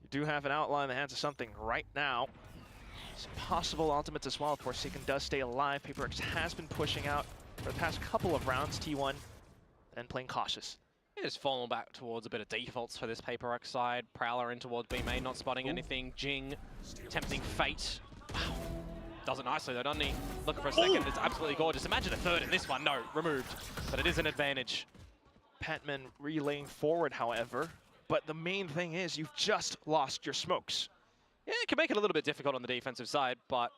You do have an outline in the hands of something right now. Some possible ultimates as well. Of course, Forsaken does stay alive. PRX has been pushing out for the past couple of rounds, T1, and playing cautious. It is falling back towards a bit of defaults for this PRX side. Prowler in towards B main, not spotting anything. Jing, tempting Fate. Wow. Does it nicely though, doesn't he? Looking for a second, it's absolutely gorgeous. Imagine a third in this one. No, removed. But it is an advantage. Patman relaying forward, however. But the main thing is you've just lost your smokes. Yeah, it can make it a little bit difficult on the defensive side, but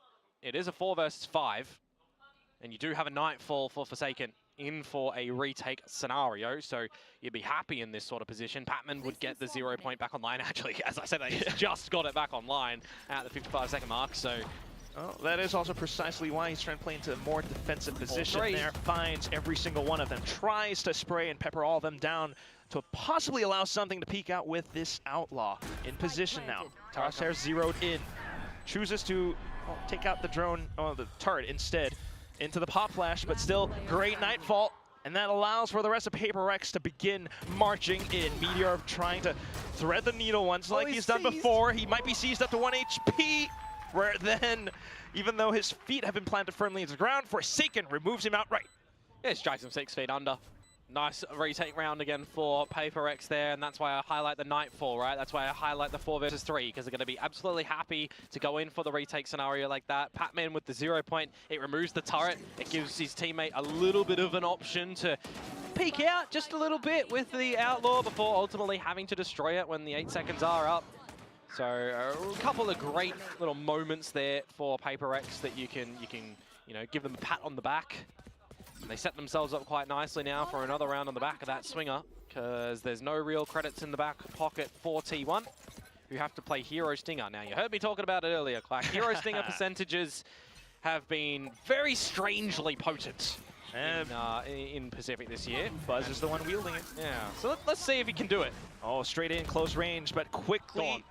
it is a 4 versus 5. And you do have a Nightfall for Forsaken in for a retake scenario, so you'd be happy in this sort of position. Patman would get the 0 point back online. Actually, as I said, they just got it back online at the 55-second mark, so... Well, that is also precisely why he's trying to play into a more defensive position there. Finds every single one of them, tries to spray and pepper all of them down to possibly allow something to peek out with this Outlaw in position now. Crosshair zeroed in. Chooses to take out the drone, the turret instead, into the pop flash, but still great Nightfall. And that allows for the rest of PRX to begin marching in. Meteor trying to thread the needle once like he's done before. He might be seized up to 1 HP. Where then, even though his feet have been planted firmly into the ground, Forsaken removes him outright. Yeah, strikes him 6 feet under. Nice retake round again for PRX there, and that's why I highlight the Nightfall, right? That's why I highlight the 4 versus 3, because they're going to be absolutely happy to go in for the retake scenario like that. Patman with the 0 point, it removes the turret. It gives his teammate a little bit of an option to peek out just a little bit with the Outlaw before ultimately having to destroy it when the 8 seconds are up. So a couple of great little moments there for PRX that you can give them a pat on the back. And they set themselves up quite nicely now for another round on the back of that swinger, because there's no real credits in the back pocket for T1, who have to play Hero Stinger. Now, you heard me talking about it earlier, Clack. Hero Stinger percentages have been very strangely potent in Pacific this year. Buzz is the one wielding it. Yeah, so let's see if he can do it. Oh, straight in, close range, but quickly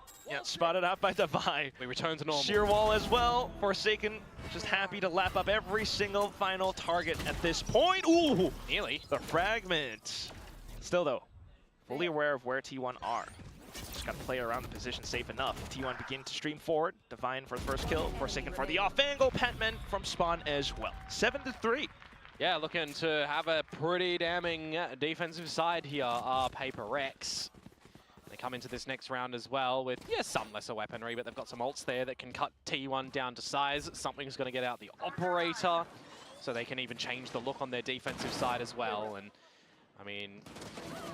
spotted out by Devi. We return to normal. Sheer wall as well. Forsaken just happy to lap up every single final target at this point. Ooh! Nearly. The fragment. Still though, fully aware of where T1 are. Just got to play around the position safe enough. T1 begin to stream forward. Divine for the first kill. Forsaken for the off angle. Patman from spawn as well. 7-3. Yeah, looking to have a pretty damning defensive side here are PRX. They come into this next round as well with, some lesser weaponry, but they've got some ults there that can cut T1 down to size. Something's going to get out the Operator, so they can even change the look on their defensive side as well. And, I mean,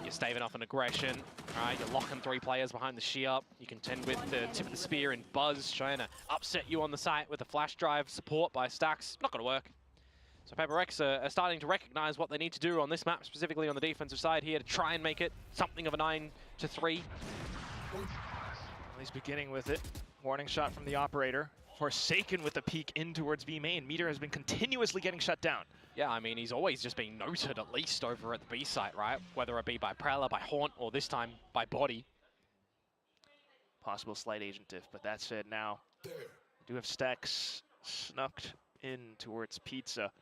you're staving off an aggression, right? You're locking 3 players behind the shear. You contend with the tip of the spear and Buzz trying to upset you on the site with a flash drive support by Stacks. Not going to work. So PRX are starting to recognize what they need to do on this map, specifically on the defensive side here, to try and make it something of a 9-3. He's beginning with it. Warning shot from the Operator. Forsaken with the peek in towards B main. Meteor has been continuously getting shut down. Yeah, I mean, he's always just been noted at least over at the B site, right? Whether it be by Prowler, by Haunt, or this time by Body. Possible slight agent diff, but that's it now. We do have Stacks snucked in towards Pizza.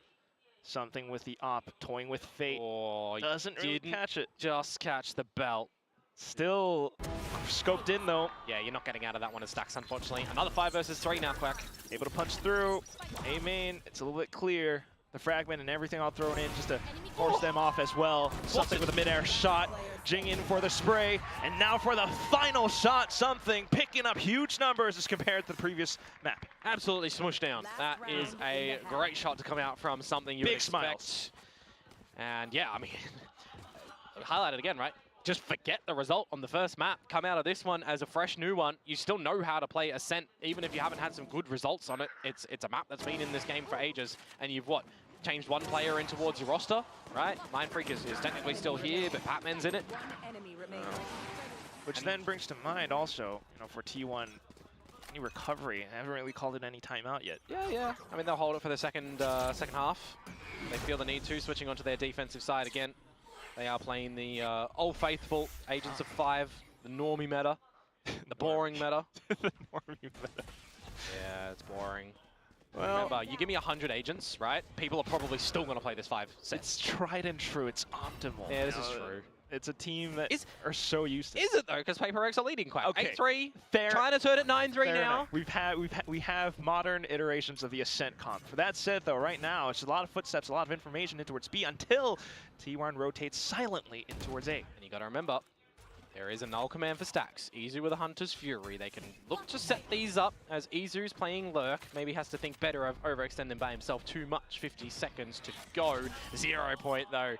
Something with the op, toying with fate. Oh, doesn't really catch it. Just catch the belt. Still scoped in though. Yeah, you're not getting out of that one as Stacks, unfortunately. Another 5 versus 3 now, Quack. Able to punch through. A main, it's a little bit clear. The fragment and everything all thrown in just to force them off as well. Something with a mid-air shot. Jing in for the spray. And now for the final shot, Something picking up huge numbers as compared to the previous map. Absolutely smushed down. That is a great shot to come out from Something you would expect. Smiles. And yeah, I mean, highlight it again, right? Just forget the result on the first map. Come out of this one as a fresh new one. You still know how to play Ascent, even if you haven't had some good results on it. It's a map that's been in this game for ages, and you've changed 1 player in towards your roster, right? Mindfreak is technically still here, but Patman's in it. Which then brings to mind also, for T1, any recovery. I haven't really called it any timeout yet. Yeah. I mean, they'll hold it for the second half. They feel the need to, switching onto their defensive side again. They are playing the old faithful Agents of 5, the normie meta, the boring meta. The normie meta. Yeah, it's boring. Well, remember, you give me 100 agents, right? People are probably still going to play this 5 set. It's tried and true. It's optimal. Yeah, this is true. It's a team that are so used to. Is it though? Because PRX are leading quite. Okay. 8-3. Fair. Trying to turn it 9-3 now. We have modern iterations of the Ascent comp. For that said, though, right now it's a lot of footsteps, a lot of information in towards B until T1 rotates silently in towards A. And you got to remember, there is a null command for stacks. Izu with a Hunter's Fury. They can look to set these up as Izu's playing Lurk. Maybe has to think better of overextending by himself too much. 50 seconds to go. 0 point though.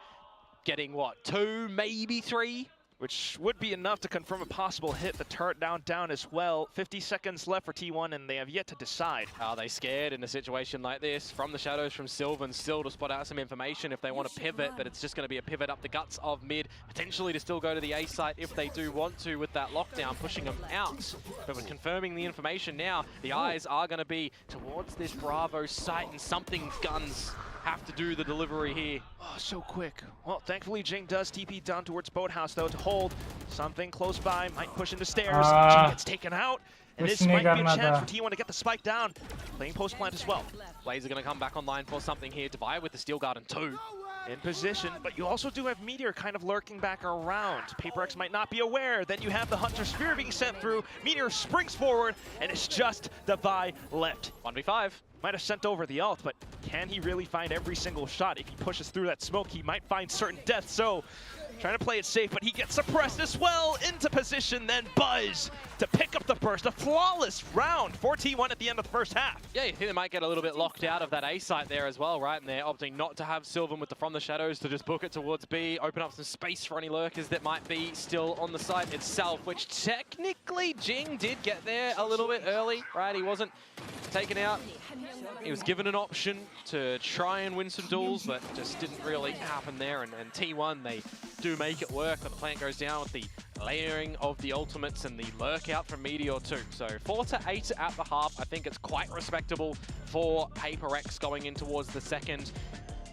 Getting what, 2, maybe 3? Which would be enough to confirm a possible hit. The turret down as well. 50 seconds left for T1, and they have yet to decide. Are they scared in a situation like this? From the shadows from Sylvan still to spot out some information if they want to pivot, but it's just going to be a pivot up the guts of mid, potentially to still go to the A site if they do want to with that lockdown, pushing them out. But with confirming the information now, the eyes are going to be towards this Bravo site, and something guns have to do the delivery here. Oh, so quick. Well, thankfully, Jing does TP down towards Boathouse, though, to hold something close by. Might push into stairs. Jing gets taken out. And this might be a chance for T1 to get the spike down. Playing post plant as well. Blaze are going to come back online for something here. Divide with the Steel Garden 2. In position, but you also do have Meteor kind of lurking back around. PRX might not be aware that you have the Hunter Sphere being sent through. Meteor springs forward, and it's just Divide left. 1v5. Might have sent over the ult, but can he really find every single shot? If he pushes through that smoke, he might find certain death. So, trying to play it safe, but he gets suppressed as well. Into position, then Buzz to pick up the burst. A flawless round for T1 at the end of the first half. Yeah, you think they might get a little bit locked out of that A site there as well, right? And they're opting not to have Sylvan with the From the Shadows to just book it towards B, open up some space for any lurkers that might be still on the site itself, which technically Jing did get there a little bit early, right? He wasn't taken out. He was given an option to try and win some duels, but just didn't really happen there. And T1, they do make it work, but the plant goes down with the layering of the ultimates and the lurk out from Meteor too. So 4-8 at the half. I think it's quite respectable for PRX going in towards the second.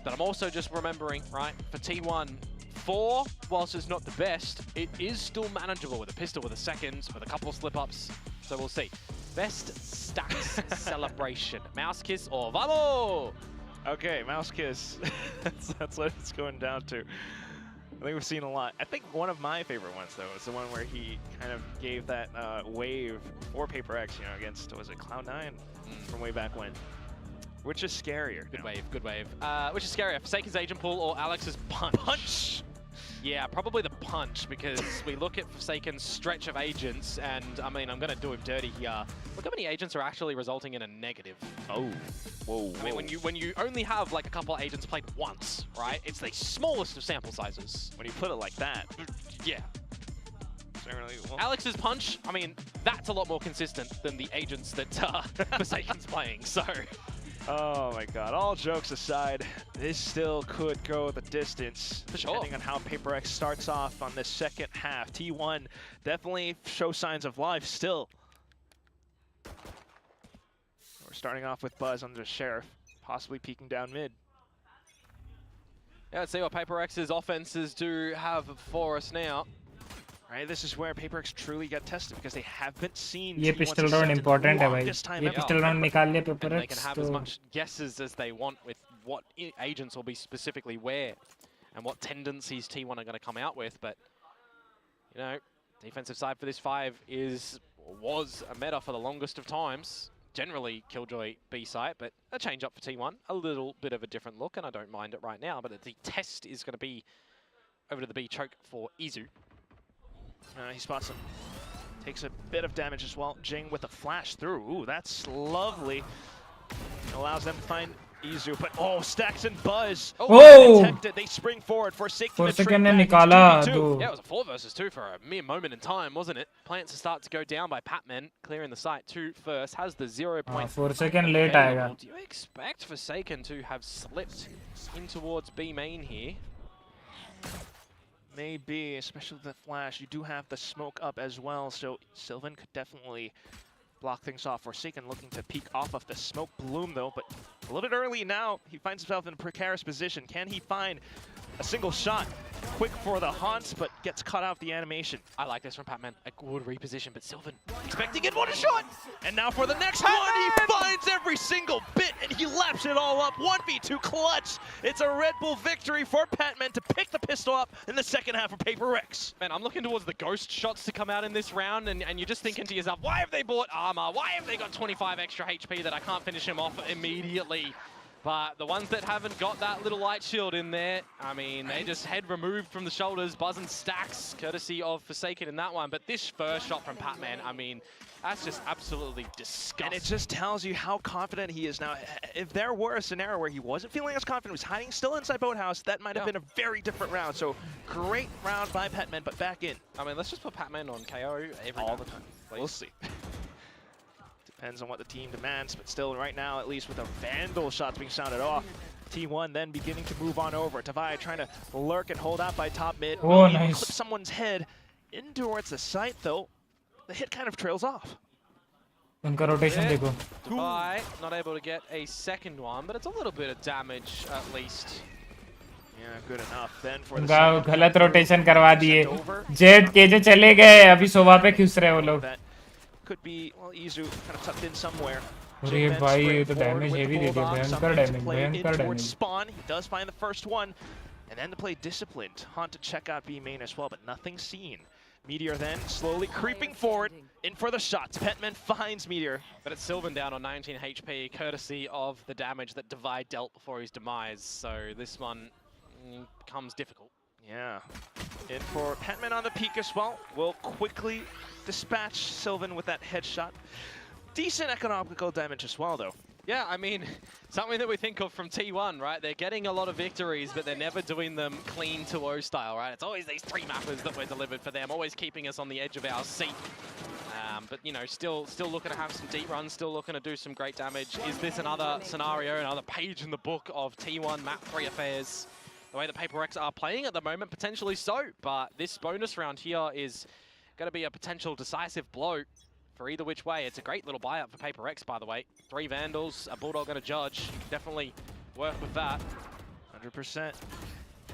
But I'm also just remembering, right, for T1, 4, whilst it's not the best, it is still manageable with a pistol, with a second, with a couple of slip-ups. So we'll see. Best stacks celebration. Mouse kiss or vamos? Okay, mouse kiss. that's what it's going down to. I think we've seen a lot. I think one of my favorite ones, though, is the one where he kind of gave that wave for PRX, you know, against, was it Cloud9 from way back when? Which is scarier? Good wave, good wave. Which is scarier, Forsaken's agent pool or Alex's punch? Punch! Yeah, probably the punch, because we look at Forsaken's stretch of agents, and I mean, I'm going to do him dirty here. Look how many agents are actually resulting in a negative. Oh, whoa. I mean, when you only have like a couple of agents played once, right? It's the smallest of sample sizes. When you put it like that. Yeah. Certainly, well. Alex's punch, I mean, that's a lot more consistent than the agents that Forsaken's playing, so... Oh my god, all jokes aside, this still could go the distance. For sure. Depending on how PRX starts off on this second half. T1 definitely show signs of life still. We're starting off with Buzz under Sheriff, possibly peeking down mid. Yeah, let's see what PRX's offenses do have for us now. Right, this is where PRX truly get tested because they haven't seen. ये pistol round important है भाई. ये pistol round निकाल लिया PRX. They can have as तो much guesses as they want with what agents will be specifically where and what tendencies T1 are going to come out with. But you know, defensive side for this 5 was a meta for the longest of times. Generally Killjoy B site, but a change up for T1. A little bit of a different look, and I don't mind it right now. But the test is going to be over to the B choke for Izu. He spots him. Takes a bit of damage as well. Jing with a flash through. Ooh, that's lovely. Allows them to find Izu, but oh, Stacks and Buzz. Oh! Detected. They spring forward, forsaking the Forsaken trade ने back. निकाला It's 2v2. दो. Yeah, it was a 4 versus 2 for a mere moment in time, wasn't it? Plants to start to go down by Patman, clearing the site 2 first, has the 0 point. Forsaken late आएगा. Do you expect Forsaken to have slipped in towards B main here? Maybe, especially the flash. You do have the smoke up as well, so Sylvan could definitely block things off. Forsaken looking to peek off of the smoke bloom though, but a little bit early now. He finds himself in a precarious position. Can he find a single shot? Quick for the haunt, but gets cut out the animation. I like this from Patman. A good reposition, but Sylvan Expecting it, what a shot! And now for the next one, he finds every single bit and he laps it all up. 1v2 clutch. It's a Red Bull victory for Patman to pick the pistol up in the second half of PRX. Man, I'm looking towards the ghost shots to come out in this round, and you're just thinking to yourself, why have they bought armor? Why have they got 25 extra HP that I can't finish him off immediately? But the ones that haven't got that little light shield in there, I mean, they just head removed from the shoulders, buzzing stacks, courtesy of Forsaken in that one. But this first shot from Patman, I mean, that's just absolutely disgusting. And it just tells you how confident he is now. If there were a scenario where he wasn't feeling as confident, was hiding still inside Boathouse, that might have been a very different round. So great round by Patman, but back in. I mean, let's just put Patman on KO all the time. Please. We'll see. Depends on what the team demands, but still right now, at least with the Vandal shots being sounded off, T1 then beginning to move on over. Tavai trying to lurk and hold out by top mid. Oh, nice. Clip someone's head in towards the site though. The hit kind of trails off. उनका rotation देखो. Tavai not able to get a second one, but it's a little bit of damage at least. Yeah, good enough. Then for the उनका गलत rotation करवा दिए. Jet के जो चले गए, अभी सोवा पे खिस रहे वो लोग. Could be, well, Izu kind of tucked in somewhere. अरे भाई ये तो damage heavy दे दिया. भयंकर damage. Spawn, he does find the first one, and then to play disciplined. Haunt to check out B main as well, but nothing seen. Meteor then slowly creeping forward, in for the shots. Petman finds Meteor. But it's Sylvan down on 19 HP, courtesy of the damage that Divide dealt before his demise. So this one becomes difficult. Yeah. In for Petman on the peak as well. Will quickly dispatch Sylvan with that headshot. Decent economical damage as well, though. Yeah, I mean, something that we think of from T1, right? They're getting a lot of victories, but they're never doing them clean 2-0 style, right? It's always these 3 mappers that we're delivered for them, always keeping us on the edge of our seat. But, you know, still looking to have some deep runs, still looking to do some great damage. Is this another scenario, another page in the book of T1 Map 3 affairs? The way the PRX are playing at the moment, potentially so. But this bonus round here is going to be a potential decisive blow for either which way. It's a great little buyout for PRX, by the way. 3 Vandals, a Bulldog and a Judge. Definitely work with that. 100%.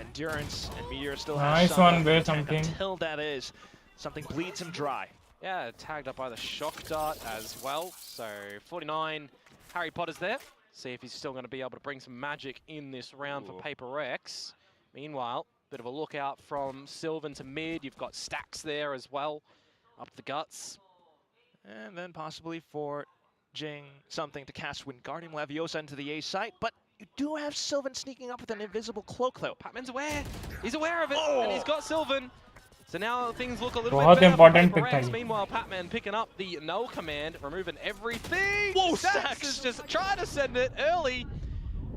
Endurance, and Meteor still has something. Until that is, something bleeds him dry. Yeah, tagged up by the Shock Dart as well. So 49, Harry Potter's there. See if he's still going to be able to bring some magic in this round for PRX. Meanwhile, bit of a lookout from Sylvan to mid. You've got Stacks there as well, up the guts. And then possibly for Jing, something to cast Wingardium Leviosa into the A site, but you do have Sylvan sneaking up with an invisible cloak though. Patman's aware. He's aware of it, and he's got Sylvan. So now things look a little बहुत bit better important for pick PRX. था. Meanwhile, Patman picking up the null command, removing everything. Whoa, Stacks is just trying to send it early.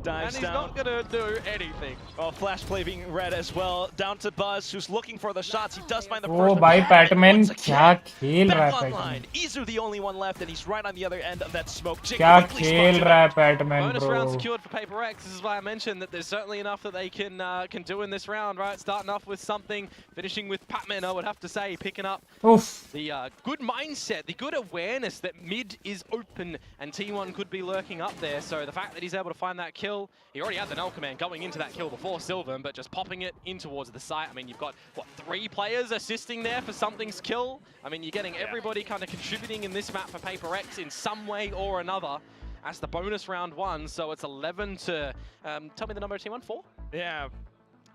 Dives and he's down. not going to do anything. Well, flash play being read as well. Down to Buzz, who's looking for the shots. He does find the Oh, first भाई one. Patman क्या खेल रहा है Back Patman. online. Izu the only one left, and he's right on the other end of that smoke. Jing क्या quickly खेल spots him रहा out. है Patman, Bonus round bro. secured for PRX. This is why I mentioned that there's certainly enough that they can do in this round, right? Starting off with something, finishing with Patman, I would have to say, picking up Oof. the good mindset, the good awareness that mid is open and T1 could be lurking up there. So the fact that he's able to find that kill, he already had the null command going into that kill before Sylvan, but just popping it in towards the site. I mean, you've got, what, 3 players assisting there for something's kill? I mean, you're getting everybody kind of contributing in this map for PRX in some way or another. That's the bonus round 1, so it's 11 to, tell me the number of T1, 4? Yeah.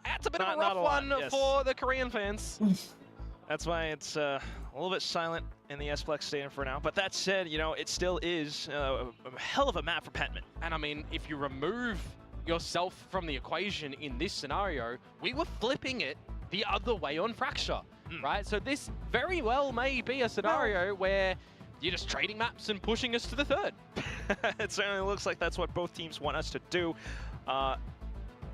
That's a bit of a rough one for the Korean fans. That's why it's a little bit silent in the S-Flex Stadium for now. But that said, you know, it still is a hell of a map for Petman. And I mean, if you remove yourself from the equation in this scenario, we were flipping it the other way on Fracture, right? So this very well may be a scenario where you're just trading maps and pushing us to the 3rd. It certainly looks like that's what both teams want us to do.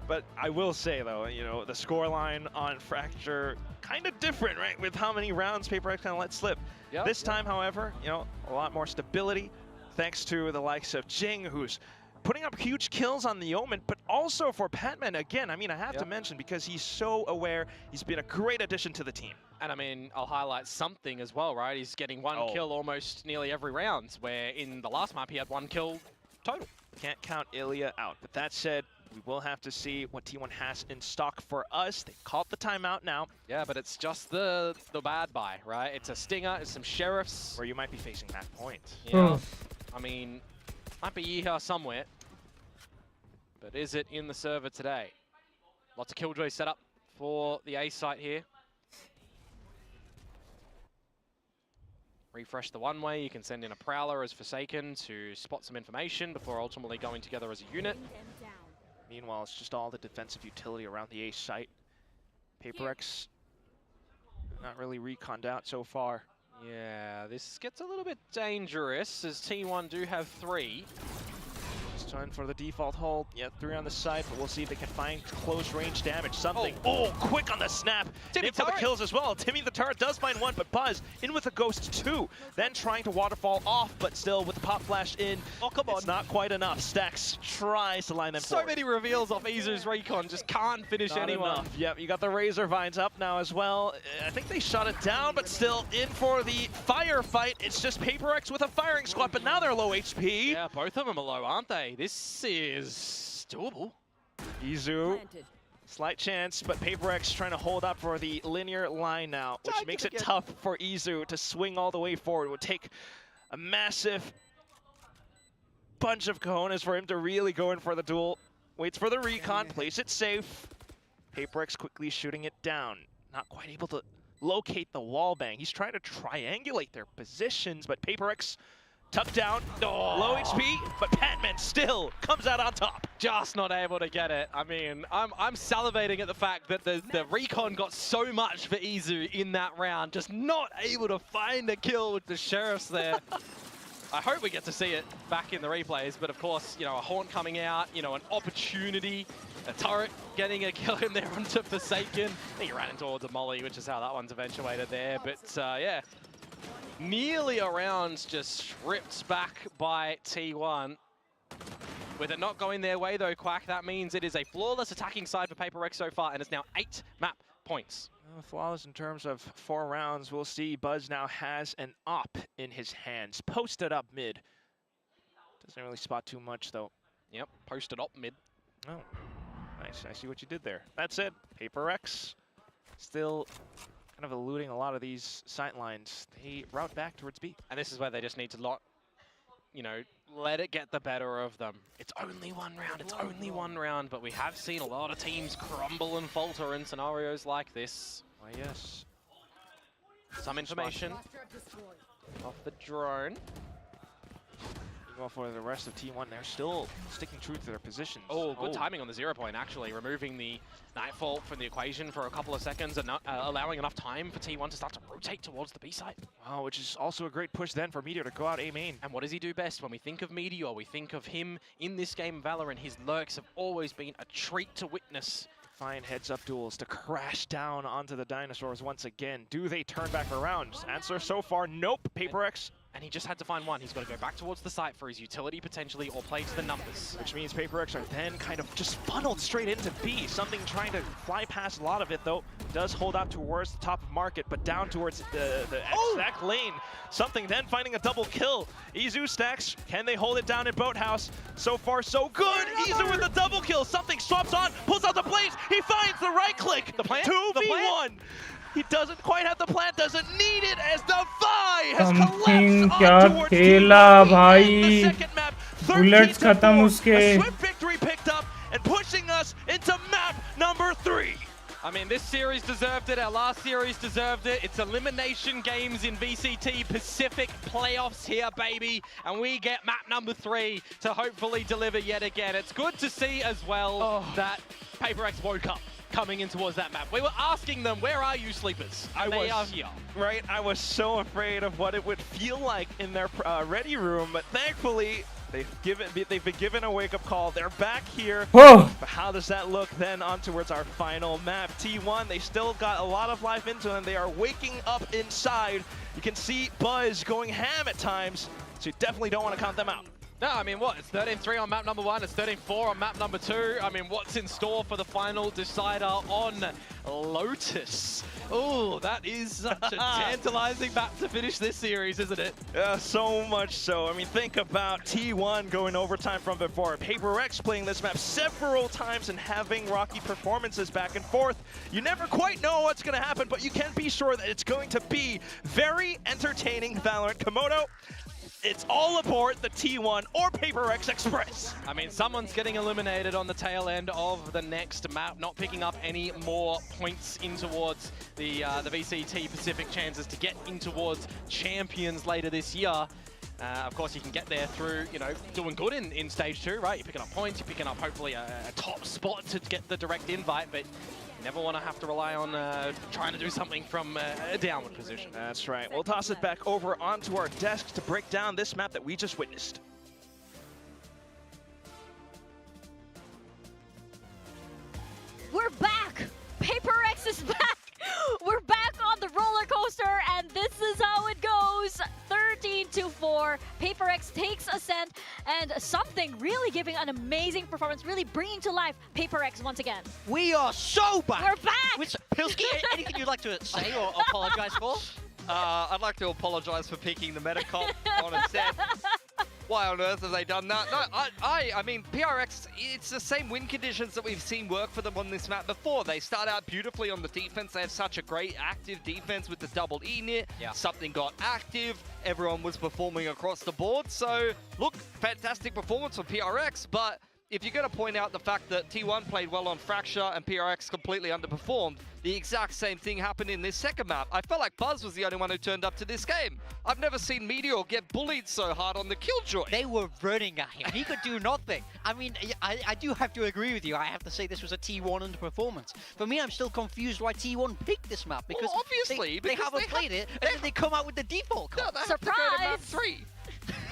But I will say, though, you know, the scoreline on Fracture kind of different, right? With how many rounds PRX kind of let slip. This time, however, you know, a lot more stability thanks to the likes of Jing, who's putting up huge kills on the Omen, but also for Patman again. I mean, I have to mention, because he's so aware, he's been a great addition to the team. And I mean, I'll highlight something as well, right? He's getting one kill almost nearly every round, where in the last map he had 1 kill total. Can't count Ilya out. But that said, we will have to see what T1 has in stock for us. They called the timeout now. Yeah, but it's just the bad buy, right? It's a Stinger, it's some Sheriffs. Where you might be facing that point. Yeah, I mean, might be Yeehaw somewhere. But is it in the server today? Lots of Killjoy set up for the A site here. Refresh the one way, you can send in a Prowler as Forsaken to spot some information before ultimately going together as a unit. Meanwhile, it's just all the defensive utility around the A site. PRX not really reconned out so far. Yeah, this gets a little bit dangerous as T1 do have 3. It's time for the default hold. Yeah, 3 on the side, but we'll see if they can find close range damage. Something. Oh, quick on the snap. Timmy for the kills as well. Timmy the turret does find 1, but Buzz in with a ghost 2. Then trying to waterfall off, but still with the pop flash in. Oh, come on. It's not quite enough. Stacks tries to line them So forward. many reveals off Izu's Recon, just can't finish Not anyone. enough. Yep, you got the Razor Vines up now as well. I think they shot it down, but still in for the firefight. It's just PRX with a firing squad, but now they're low HP. Yeah, both of them are low, aren't they? This is doable. Izu, slight chance, but PRX trying to hold up for the linear line now, which makes it tough for Izu to swing all the way forward. It would take a massive bunch of cojones for him to really go in for the duel. Waits for the recon, plays it safe. PRX quickly shooting it down. Not quite able to locate the wall bang. He's trying to triangulate their positions, but PRX tucked down, low HP, but Patman still comes out on top. Just not able to get it. I mean, I'm salivating at the fact that the recon got so much for Izu in that round, just not able to find a kill with the Sheriffs there. I hope we get to see it back in the replays, but of course, you know, a Haunt coming out, you know, an opportunity, a turret getting a kill in there onto Forsaken. I think he ran towards a Molly, which is how that one's eventuated there, but yeah. Nearly a round just stripped back by T1. With it not going their way though, Quack, that means it is a flawless attacking side for PRX so far, and it's now 8 map points. Flawless in terms of 4 rounds. We'll see Buzz now has an op in his hands. Posted up mid. Doesn't really spot too much though. Yep, posted up mid. Oh, nice. I see what you did there. That's it. PRX still kind of eluding a lot of these sight lines. They route back towards B. And this is where they just need to you know, let it get the better of them. It's only 1 round, it's only 1 round, but we have seen a lot of teams crumble and falter in scenarios like this. Why, yes. Some information off the drone. Well, for the rest of T1, they're still sticking true to their positions. Oh, good timing on the 0 point, actually. Removing the Nightfall from the equation for a couple of seconds and not, allowing enough time for T1 to start to rotate towards the B side. Wow, which is also a great push then for Meteor to go out A main. And what does he do best? When we think of Meteor, we think of him in this game, Valorant. His lurks have always been a treat to witness. Fine heads-up duels to crash down onto the dinosaurs once again. Do they turn back around? Answer so far, nope. PRX. And he just had to find one. He's got to go back towards the site for his utility potentially, or play to the numbers. Which means PRX are then kind of just funneled straight into B. Something trying to fly past a lot of it though. Does hold out towards the top of market, but down towards the exact lane. Something then finding a double kill. Izu stacks. Can they hold it down in Boathouse? So far so good. Izu with a double kill. Something swaps on, pulls out the blades. He finds the right click. The plant? 2v1. He doesn't quite have the plant, doesn't need it as the Vi has Something collapsed क्या on towards खेला T1 भाई the second map. Bullets खत्म उसके A swift victory picked up and pushing us into map number 3. I mean, this series deserved it. Our last series deserved it. It's elimination games in VCT Pacific playoffs here, baby. And we get map number 3 to hopefully deliver yet again. It's good to see as well that PRX woke up coming in towards that map. We were asking them, where are you, sleepers? And they are here. Right, I was so afraid of what it would feel like in their ready room, but thankfully, they've been given a wake-up call. They're back here. Whoa. But how does that look then on towards our final map? T1, they still got a lot of life into them. They are waking up inside. You can see Buzz going ham at times, so you definitely don't want to count them out. No, I mean, what? It's 13-3 on map number 1. It's 13-4 on map number 2. I mean, what's in store for the final decider on Lotus? Oh, that is such a tantalizing map to finish this series, isn't it? Yeah, so much so. I mean, think about T1 going overtime from before. PRX playing this map several times and having rocky performances back and forth. You never quite know what's going to happen, but you can be sure that it's going to be very entertaining Valorant. Komodo, it's all aboard the T1 or PRX Express. I mean, someone's getting eliminated on the tail end of the next map, not picking up any more points in towards the VCT Pacific chances to get in towards champions later this year. Of course, you can get there through, you know, doing good in stage 2, right? You're picking up points, you're picking up hopefully a top spot to get the direct invite, but you never want to have to rely on trying to do something from a downward position. That's right. We'll toss it back over onto our desk to break down this map that we just witnessed. We're back! PRX is back! We're back on the roller coaster, and this is how it goes. 13-4. PRX takes ascent, and something really giving an amazing performance, really bringing to life PRX once again. We are so back! We're back! Which, Pilsky, anything you'd like to say or apologize for? I'd like to apologize for picking the Metacom on a set. Why on earth have they done that? No, I mean, PRX, it's the same win conditions that we've seen work for them on this map before. They start out beautifully on the defense. They have such a great active defense with the double E knit. Yeah. Something got active. Everyone was performing across the board. So, look, fantastic performance for PRX, but if you're going to point out the fact that T1 played well on Fracture and PRX completely underperformed, the exact same thing happened in this second map. I felt like Buzz was the only one who turned up to this game. I've never seen Meteor get bullied so hard on the Killjoy. They were running at him. He could do nothing. I mean, I do have to agree with you. I have to say this was a T1 underperformance. For me, I'm still confused why T1 picked this map, because well, obviously, they haven't played it, and then they come out with the default comp. No, they have to go to map 3.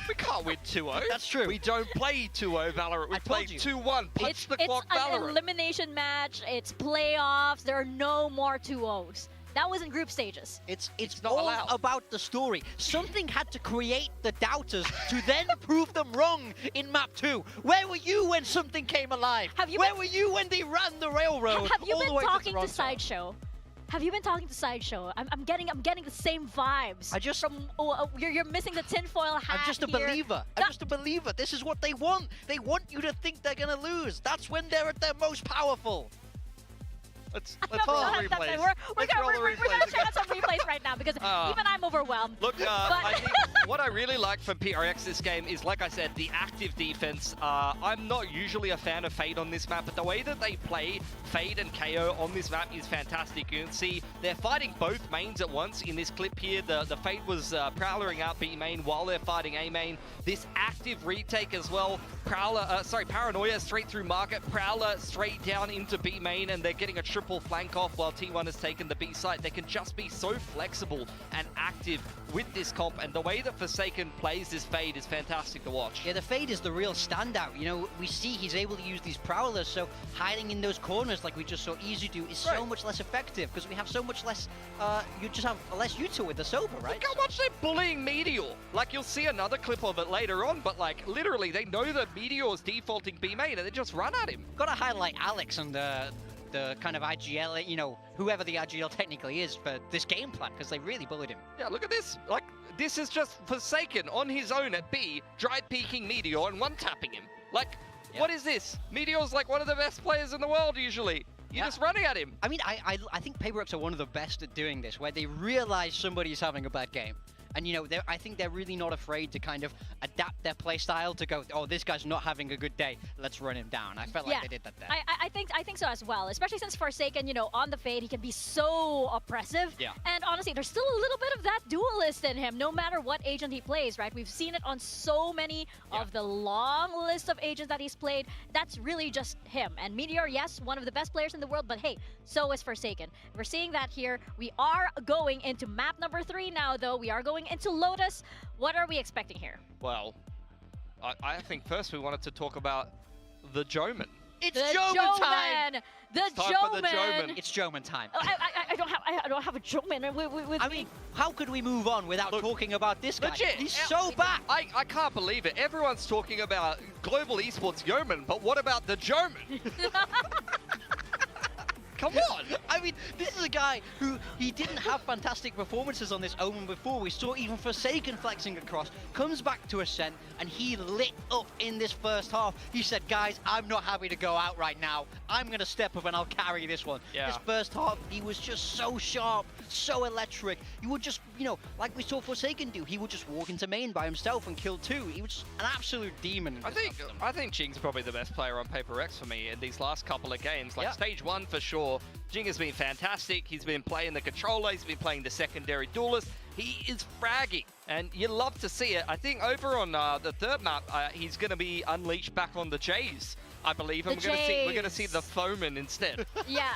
We can't win 2-0. That's true. We don't play 2-0 Valorant. We play 2-1. Punch the clock It's Valorant. an elimination match. It's playoffs. There are no more 2-0s. That was in group stages. It's not all allowed. about the story. Something had to create the doubters to then prove them wrong in map 2. Where were you when something came alive? Where were you when they ran the railroad? Have you all the been way talking to to Sideshow? Have you been talking to Sideshow? I'm getting the same vibes. You're missing the tinfoil hat. I'm just a believer. I'm just a believer. This is what they want. They want you to think they're gonna lose. That's when they're at their most powerful. Let's roll the replays. We're gonna check out some replays right now, because even I'm overwhelmed. Look, I think what I really like from PRX this game is, like I said, the active defense. I'm not usually a fan of Fade on this map, but the way that they play Fade and KO on this map is fantastic. You can see they're fighting both mains at once in this clip here. The Fade was prowlering out B main while they're fighting A main. This active retake as well. Paranoia straight through market. Prowler straight down into B main, and they're getting a triple flank off while T1 has taken the B site. They can just be so flexible and active with this comp, and the way that Forsaken plays this Fade is fantastic to watch. Yeah, the Fade is the real standout. You know, we see he's able to use these prowlers, so hiding in those corners like we just saw Easy do is so much less effective, because we have so much less, you just have less util with the Sober, right? Look how much they're bullying Meteor. Like, you'll see another clip of it later on, but like, literally, they know that Meteor's defaulting B main, and they just run at him. Gotta highlight Alex and the kind of IGL, you know, whoever the IGL technically is for this game plan, because they really bullied him. Yeah, look at this. Like, this is just Forsaken on his own at B, dry peeking Meteor and one-tapping him. Like, what is this? Meteor's like one of the best players in the world usually. You're just running at him. I mean, I think PRX are one of the best at doing this, where they realize somebody's having a bad game. And, you know, I think they're really not afraid to kind of adapt their play style to go, oh, this guy's not having a good day, let's run him down. I felt like they did that there. I think so as well, especially since Forsaken, you know, on the Fade, he can be so oppressive. Yeah. And honestly, there's still a little bit of that duelist in him, no matter what agent he plays, right? We've seen it on so many of the long list of agents that he's played. That's really just him. And Meteor, yes, one of the best players in the world, but hey, so is Forsaken. We're seeing that here. We are going into map number 3 now, though. We are going into Lotus. What are we expecting here? Well, I think first we wanted to talk about the Joeman. It's Joeman time! The It's time for the Joeman! Joeman. It's Joeman time. I don't have don't have a Joman with I mean, how could we move on without talking about this guy? Legit, He's so back. I can't believe it. Everyone's talking about global esports yeoman, but what about the German? Come on! I mean, this is a guy who, he didn't have fantastic performances on this Omen before. We saw even Forsaken flexing across, comes back to Ascent, and he lit up in this first half. He said, guys, I'm not happy to go out right now. I'm going to step up and I'll carry this one. Yeah. This first half, he was just so sharp, so electric. He would just, you know, like we saw Forsaken do, he would just walk into main by himself and kill two. He was an absolute demon. I think Jing's probably the best player on PRX for me in these last couple of games. Like stage 1 for sure. Jing has been fantastic. He's been playing the controller. He's been playing the secondary duelist. He is fragging, and you love to see it. I think over on the third map, he's going to be unleashed back on the Jays, I believe. And we're going to see the Foeman instead. Yeah,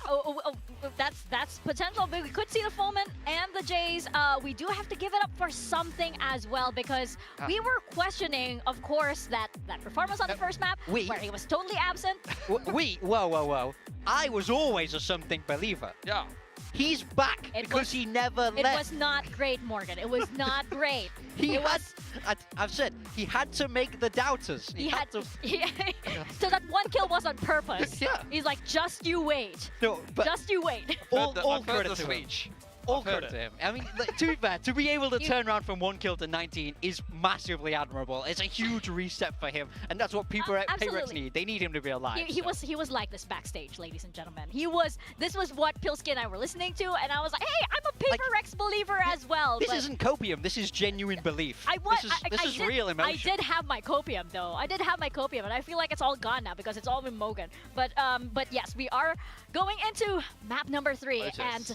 that's potential. But we could see the Foeman and the Jays. We do have to give it up for something as well, because we were questioning, of course, that performance on the first map where he was totally absent. Whoa. I was always a something believer. Yeah. He's back because he never left. It was not great, Morgan. It was not great. I've said, he had to make the doubters. He had to. So that one kill was on purpose. Yeah. He's like, just you wait. No, but just you wait. All credit to him. All credit to him. I mean, to be fair, to be able to turn around from 1 kill to 19 is massively admirable. It's a huge reset for him, and that's what PRX need. They need him to be alive. He was like this backstage, ladies and gentlemen. This was what Pilsky and I were listening to, and I was like, hey, I'm a PRX believer as well. This isn't copium. This is genuine belief. This is real emotion. I did have my copium though. I did have my copium, and I feel like it's all gone now because it's all been Mogan. But yes, we are going into map number 3, and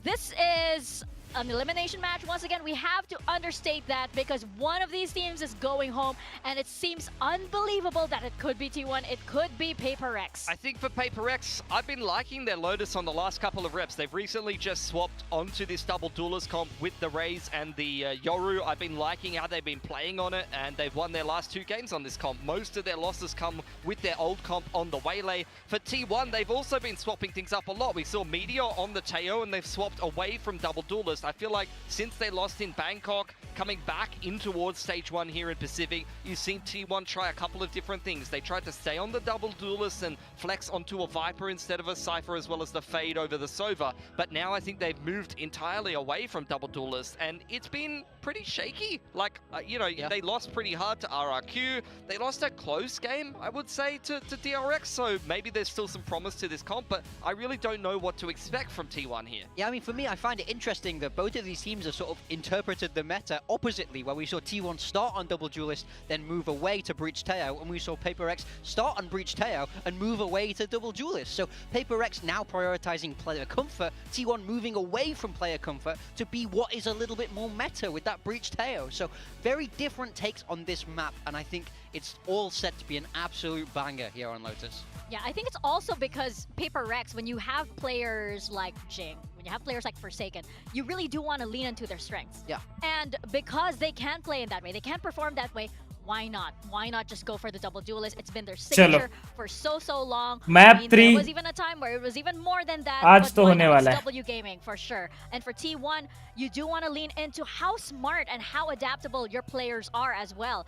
this is an elimination match. Once again, we have to understate that because one of these teams is going home, and it seems unbelievable that it could be T1, it could be PRX. I think for PRX, I've been liking their Lotus on the last couple of reps. They've recently just swapped onto this double duelist comp with the Raze and the Yoru. I've been liking how they've been playing on it, and they've won their last 2 games on this comp. Most of their losses come with their old comp on the Waylay. For T1, they've also been swapping things up a lot. We saw Meteor on the Teo, and they've swapped away from double duelist. I feel like since they lost in Bangkok, coming back in towards stage 1 here in Pacific, you've seen T1 try a couple of different things. They tried to stay on the double duelist and flex onto a Viper instead of a Cypher, as well as the fade over the Sova. But now I think they've moved entirely away from double duelist, and it's been pretty shaky. Like, they lost pretty hard to RyuK. They lost a close game, I would say, to DRX, so maybe there's still some promise to this comp, but I really don't know what to expect from T1 here. Yeah, I mean, for me, I find it interesting that both of these teams have sort of interpreted the meta oppositely, where we saw T1 start on double duelist, then move away to breach Teo, and we saw PRX start on breach Teo and move away to double duelist. So PRX now prioritizing player comfort, T1 moving away from player comfort to be what is a little bit more meta with that breach Teo. So very different takes on this map, and I think it's all set to be an absolute banger here on Lotus. Yeah, I think it's also because PRX, when you have players like Jing, when you have players like Forsaken, you really do want to lean into their strengths. Yeah. And because they can't play in that way, they can't perform that way, why not? Why not just go for the double duelist? It's been their signature for so long. Map 3. There was even a time where it was even more than that. आज तो होने वाला है. W gaming for sure. And for T1, you do want to lean into how smart and how adaptable your players are as well.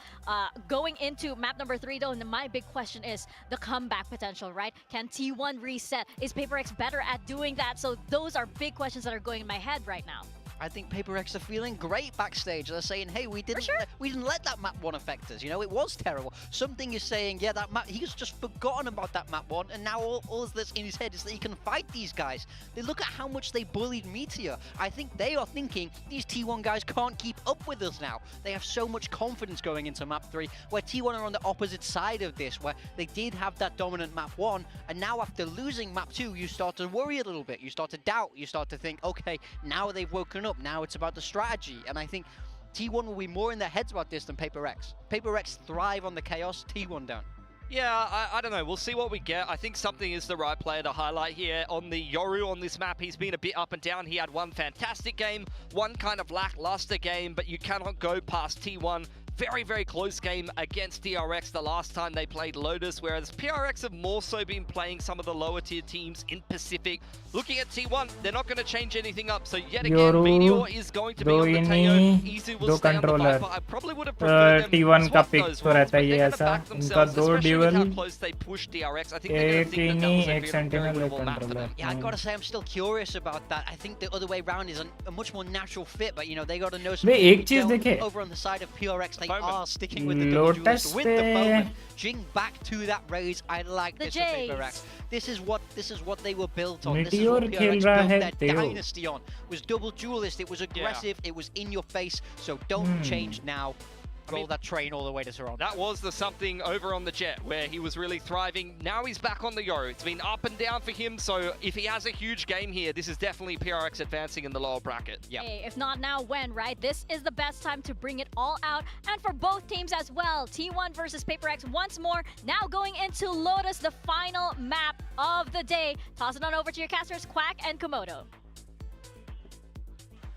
Going into map number 3 though, my big question is the comeback potential, right? Can T1 reset? Is PRX better at doing that? So those are big questions that are going in my head right now. I think PRX are feeling great backstage. They're saying, hey, we didn't let that map 1 affect us. You know, it was terrible. Something is saying, yeah, that map, he's just forgotten about that map 1, and now all that's in his head is that he can fight these guys. They look at how much they bullied Meteor. I think they are thinking these T1 guys can't keep up with us now. They have so much confidence going into map 3, where T1 are on the opposite side of this, where they did have that dominant map 1, and now after losing map 2, you start to worry a little bit. You start to doubt. You start to think, okay, now they've woken up. Now it's about the strategy, and I think T1 will be more in their heads about this than PRX. PRX thrive on the chaos, T1 don't. Yeah, I don't know. We'll see what we get. I think something is the right player to highlight here. On the Yoru on this map, he's been a bit up and down. He had one fantastic game, one kind of lackluster game, but you cannot go past T1 very, very close game against PRX the last time they played Lotus, whereas PRX have more so been playing some of the lower tier teams in Pacific. Looking at T1, they're not going to change anything up. So yet again, Meteor is going to be on the Teo. Easy will stay on the Viper. I probably would have preferred them T1 का swap pick those तो roles, रहता but he they're going to ऐसा back इनका themselves, दो especially with how dual close they push DRX. I think they're going to think that that was a very winnable map for them. Yeah, I gotta say, I'm still curious about that. I think the other way around is a much more natural fit, but you know, they gotta know something. एक चीज देखे Over on the side of PRX, they are sticking with the Lotus duelist with the पे Bowman. Jing back to that raise. I like The this Jays. for PRX. This is what they were built on. This is Meteor what खेल PRX रहा built है their Teo dynasty on. Was double duelist. It was aggressive. It was in your face. So don't change now. Roll that train all the way to Toronto. That was the something over on the Jet where he was really thriving. Now he's back on the Yo. It's been up and down for him, so if he has a huge game here, this is definitely PRX advancing in the lower bracket. Yeah. Hey, if not now, when, right? This is the best time to bring it all out. And for both teams as well, T1 versus PRX once more. Now going into Lotus, the final map of the day. Toss it on over to your casters, Quack and Komodo.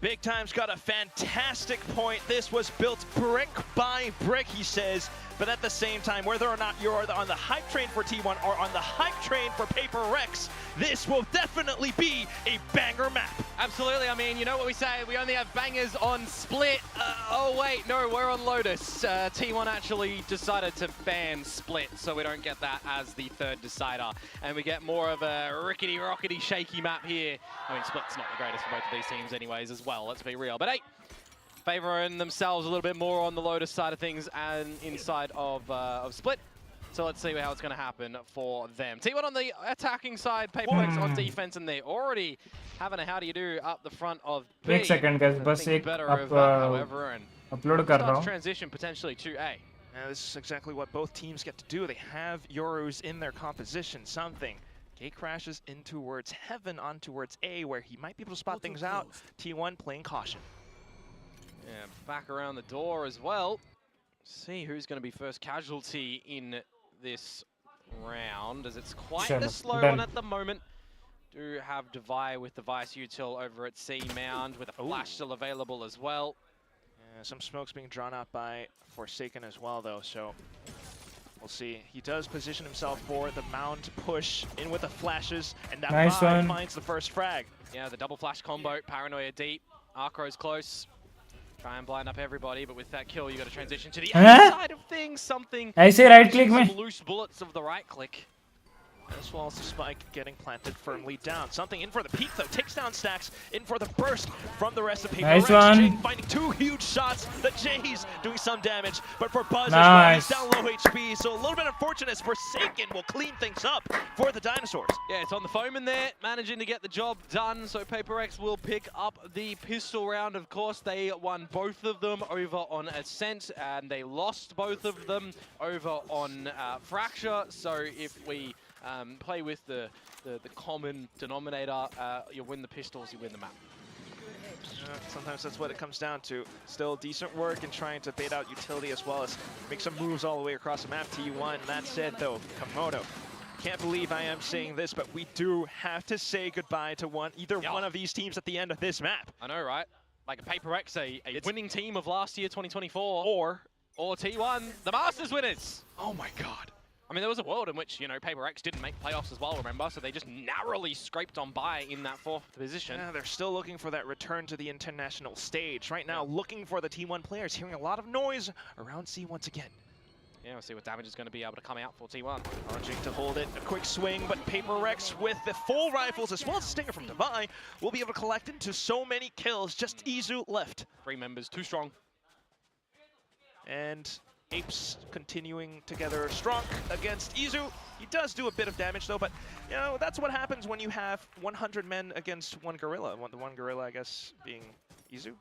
Big Time's got a fantastic point. This was built brick by brick, he says. But at the same time, whether or not you're on the hype train for T1 or on the hype train for PRX, this will definitely be a banger map. Absolutely. I mean, you know what we say, we only have bangers on Split. Oh wait, no, we're on Lotus. T1 actually decided to ban Split, so we don't get that as the third decider. And we get more of a rickety-rockety shaky map here. I mean, Split's not the greatest for both of these teams anyways as well, let's be real. But hey, favoring themselves a little bit more on the Lotus side of things and inside of Split. So let's see how it's going to happen for them. T1 on the attacking side, PRX on defense, and they're already having a how do you do up the front of B. एक second guys बस एक however, and upload कर रहा हूँ transition potentially to A. Now, this is exactly what both teams get to do. They have Yorus in their composition, something. Gate crashes in towards Heaven, on towards A, where he might be able to spot things out. T1 playing caution. Yeah, back around the door as well. See who's going to be first casualty in this round, as it's quite the slow one at the moment. Do have Devi with the Vice Util over at C Mound with a flash still available as well. Yeah, some smokes being drawn out by Forsaken as well, though, so we'll see. He does position himself for the Mound push in with the flashes, and that finds the first frag. Yeah, the double flash combo, Paranoia deep, Arcro's close. Try and blind up everybody, but with that kill, you got to transition to the other side of things. Something. ऐसे right click में. Some loose bullets of the right click. As well as the spike getting planted firmly down. Something in for the peek though, takes down Stacks, in for the burst from the rest of PRX. Nice one. Finding two huge shots, the Jays doing some damage, but for Buzz as well, he's down low HP, so a little bit unfortunate as Forsaken will clean things up for the Dinosaurs. Yeah, it's on the foam in there, managing to get the job done, so PRX will pick up the pistol round. Of course, they won both of them over on Ascent, and they lost both of them over on Fracture, so if we play with the common denominator, you win the pistols, you win the map. Sometimes that's what it comes down to. Still decent work in trying to bait out utility as well as make some moves all the way across the map. T1, that said though, Komodo. Can't believe I am saying this, but we do have to say goodbye to either one of these teams at the end of this map. I know, right? Like PRX, a winning team of last year, 2024. Or T1, the Masters winners. Oh my god. I mean, there was a world in which, you know, PRX didn't make playoffs as well, remember? So they just narrowly scraped on by in that 4th position. Yeah, they're still looking for that return to the international stage. Right now, looking for the T1 players, hearing a lot of noise around C once again. Yeah, we'll see what damage is going to be able to come out for T1. Jing to hold it, a quick swing, but PRX with the full rifles as well as Stinger from Devi will be able to collect into so many kills. Just Izu left. 3 members, too strong. And Apes continuing together strong against Izu. He does do a bit of damage though, but you know, that's what happens when you have 100 men against 1 gorilla. The 1 gorilla, I guess, being Izu.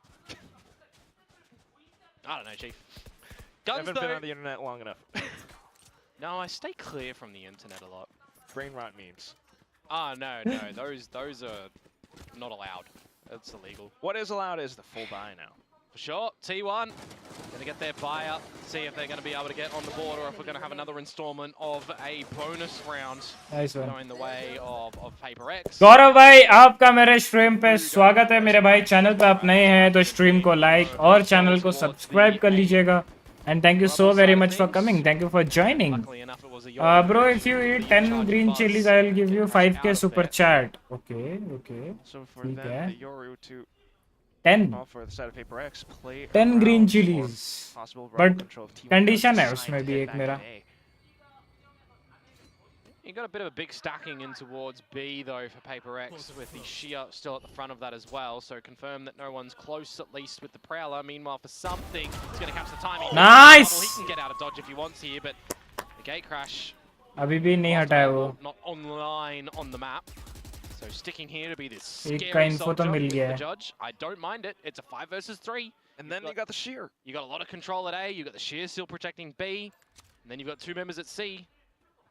I don't know, Chief. I haven't been on the internet long enough. No, I stay clear from the internet a lot. Brain rot memes. Oh, no, those are not allowed. That's illegal. What is allowed is the full buy now. For sure, T1 going to get their buy up, see if they're going to be able to get on the board or if we're going to have another installment of a bonus round going the way of PRX. गौरव भाई आपका मेरे stream पे स्वागत है मेरे भाई। Channel पे आप नए हैं तो स्ट्रीम को लाइक और चैनल को सब्सक्राइब कर लीजिएगा And thank you so very much for coming. Thank you for joining. Luckily enough, it was a Bro, if you eat 10 green chilies, I'll give you 5k super chat. Okay, okay. So for them, the Yoru to 10. for the side of Paper X, play 10 green around chilies. for possible But control of T1 condition decide है उसमें to भी head एक back मेरा. in A. You got a bit of a big stacking in towards B though for Paper X, with the Sheer still at the front of that as well. So confirm that no one's close at least with the Prowler. Meanwhile, for something, he's going to catch the timing. Nice! He can get out of dodge if he wants here, but the gate crash. अभी भी नहीं हटा है वो. Not online on the map. So sticking here to be this एक scary का info तो soldier mill with गया the है. judge. I don't mind it. It's a 5 versus 3. And then you got the Sheer. You got a lot of control at A. You got the Sheer still protecting B. And then you've got 2 members at C.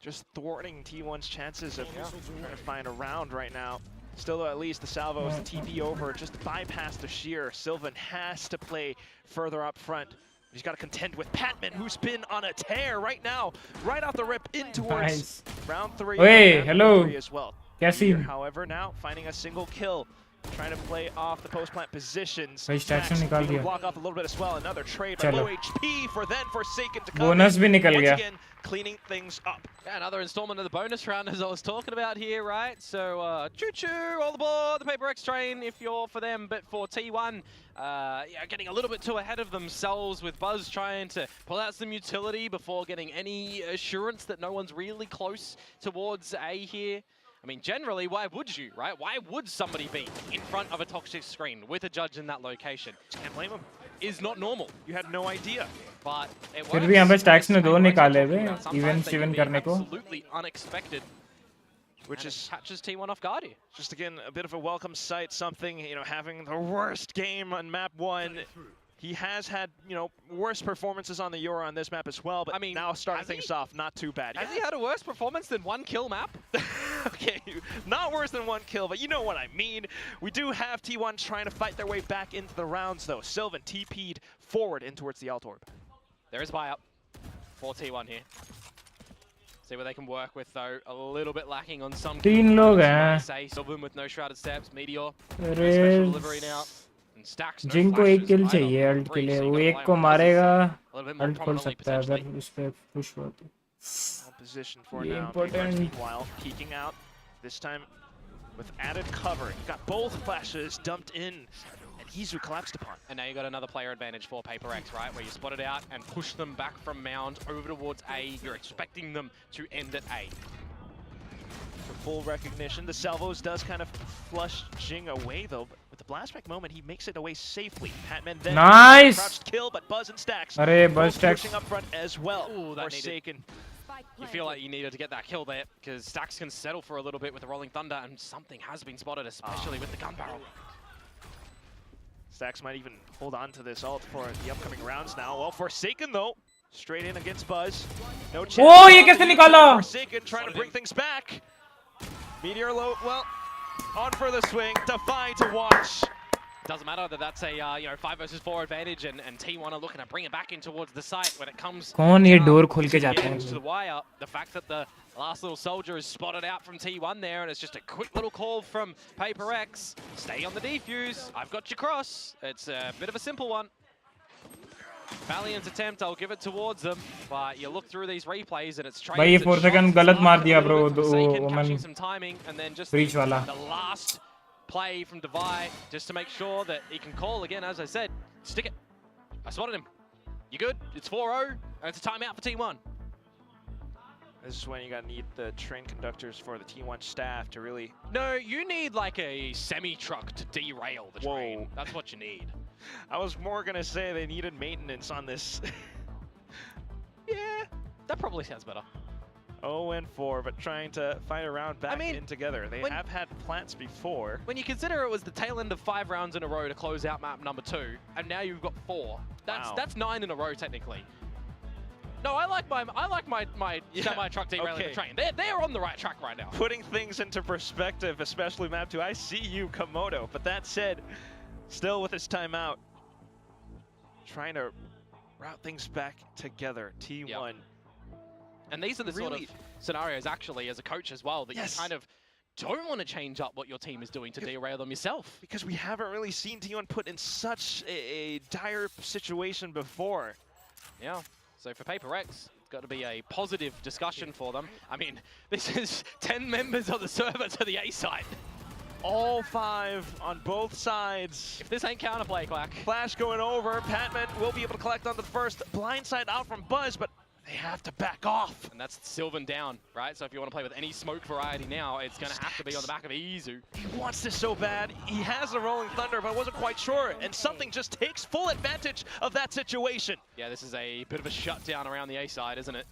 Just thwarting T1's chances of trying to find a round right now. Still, though, at least the salvos, the TP over, just bypass the Sheer. Sylvan has to play further up front. He's got to contend with Patman, who's been on a tear right now, right off the rip in towards round 3. Hey, hello. As well. Here, however, now finding a single kill. Trying to play off the post-plant positions. Block off a little bit as well. Another trade, but low HP for then Forsaken to come bonus in. भी निकल Once गया. again, cleaning things up. Yeah, another installment of the bonus round as I was talking about here, right? So, choo-choo, all aboard the Paper X train if you're for them, but for T1, yeah, getting a little bit too ahead of themselves with Buzz trying to pull out some utility before getting any assurance that no one's really close towards A here. I mean, generally, why would you, right? Why would somebody be in front of a toxic screen with a judge in that location? Can't blame him. Is not normal. You had no idea. But it फिर भी यहाँ पे stacks ने 2 निकाले हुए even करने को. Absolutely unexpected. Which is catches T1 off guard here. Just again a bit of a welcome sight. Something, you know, having the worst game on map 1. He has had, you know, worse performances on the Euro on this map as well, but I mean, now starting things off, not too bad. Has he had a worse performance than 1 kill map? Okay, not worse than 1 kill, but you know what I mean. We do have T1 trying to fight their way back into the rounds, though. Sylvan TP'd forward in towards the Alt Orb. There is buy up for T1 here. See what they can work with, though. A little bit lacking on some. 3 लोग हैं. Sylvan with no shrouded steps. Meteor. Special delivery now. जिनको एक किल चाहिए alt के लिए वो एक को मारेगा अल्ट खोल सकता है अगर उस पे पुश हो तो position for now. Meanwhile, peeking out this time with added cover. He got both flashes dumped in, and Hizu collapsed upon. And now you got another player advantage for Paper X, right? Where you spot it out and push them back from Mound over towards A. You're expecting them to end at A. For full recognition, the Salvos does kind of flush Jing away though. But with the blastback moment, he makes it away safely. Patman then crouched kill, but Buzz and Stacks pushing up front as well. Ooh, that Forsaken. You feel like you needed to get that kill there because Stacks can settle for a little bit with the Rolling Thunder, and something has been spotted, especially with the gun barrel. Stacks might even hold on to this ult for the upcoming rounds now. Well, Forsaken though, straight in against Buzz. No chance. Oh, ये कैसे निकाला? Forsaken trying to bring things back. Meteor low, well, on for the swing. Defy to watch. Doesn't matter that that's a you know 5 versus 4 advantage, and T1 are looking to bring it back in towards the site when it comes. कौन ये door खोल के जाता है? To the wire. The fact that the last little soldier is spotted out from T1 there, and it's just a quick little call from Paper X. Stay on the defuse. I've got your cross. It's a bit of a simple one. Valiant attempt, I'll give it towards them, but you look through these replays and it's भाई ये 4 second गलत मार दिया bro catching some timing, and then just breach वाला the last play from Devi just to make sure that he can call again. As I said, stick it. I spotted him. You good? It's 4-0 and it's a timeout for T1. This is when you gotta need the train conductors for the T1 staff to really. No, you need like a semi-truck to derail the train. That's what you need. I was more gonna say they needed maintenance on this. Yeah, that probably sounds better. 0-4, but trying to fight a round back in together. They have had plants before. When you consider it was the tail end of 5 rounds in a row to close out map number 2, and now you've got 4. That's 9 in a row technically. No, I like my semi-truck derailing the train. They're on the right track right now. Putting things into perspective, especially map 2. I see you, Komodo. But that said, still with his timeout, trying to route things back together. T1. Yep. And these are the sort of scenarios, actually, as a coach as well, that you kind of don't want to change up what your team is doing to derail them yourself. Because we haven't really seen T1 put in such a dire situation before. Yeah. So for PRX, it's got to be a positive discussion for them. I mean, this is 10 members of the server to the A side. All 5 on both sides. If this ain't counterplay, Quack. Flash going over. Patman will be able to collect on the first. Blindside out from Buzz, but they have to back off. And that's Sylvan down, right? So if you want to play with any smoke variety now, it's going to have to be on the back of Izu. He wants this so bad. He has a Rolling Thunder, but wasn't quite sure. And something just takes full advantage of that situation. Yeah, this is a bit of a shutdown around the A side, isn't it?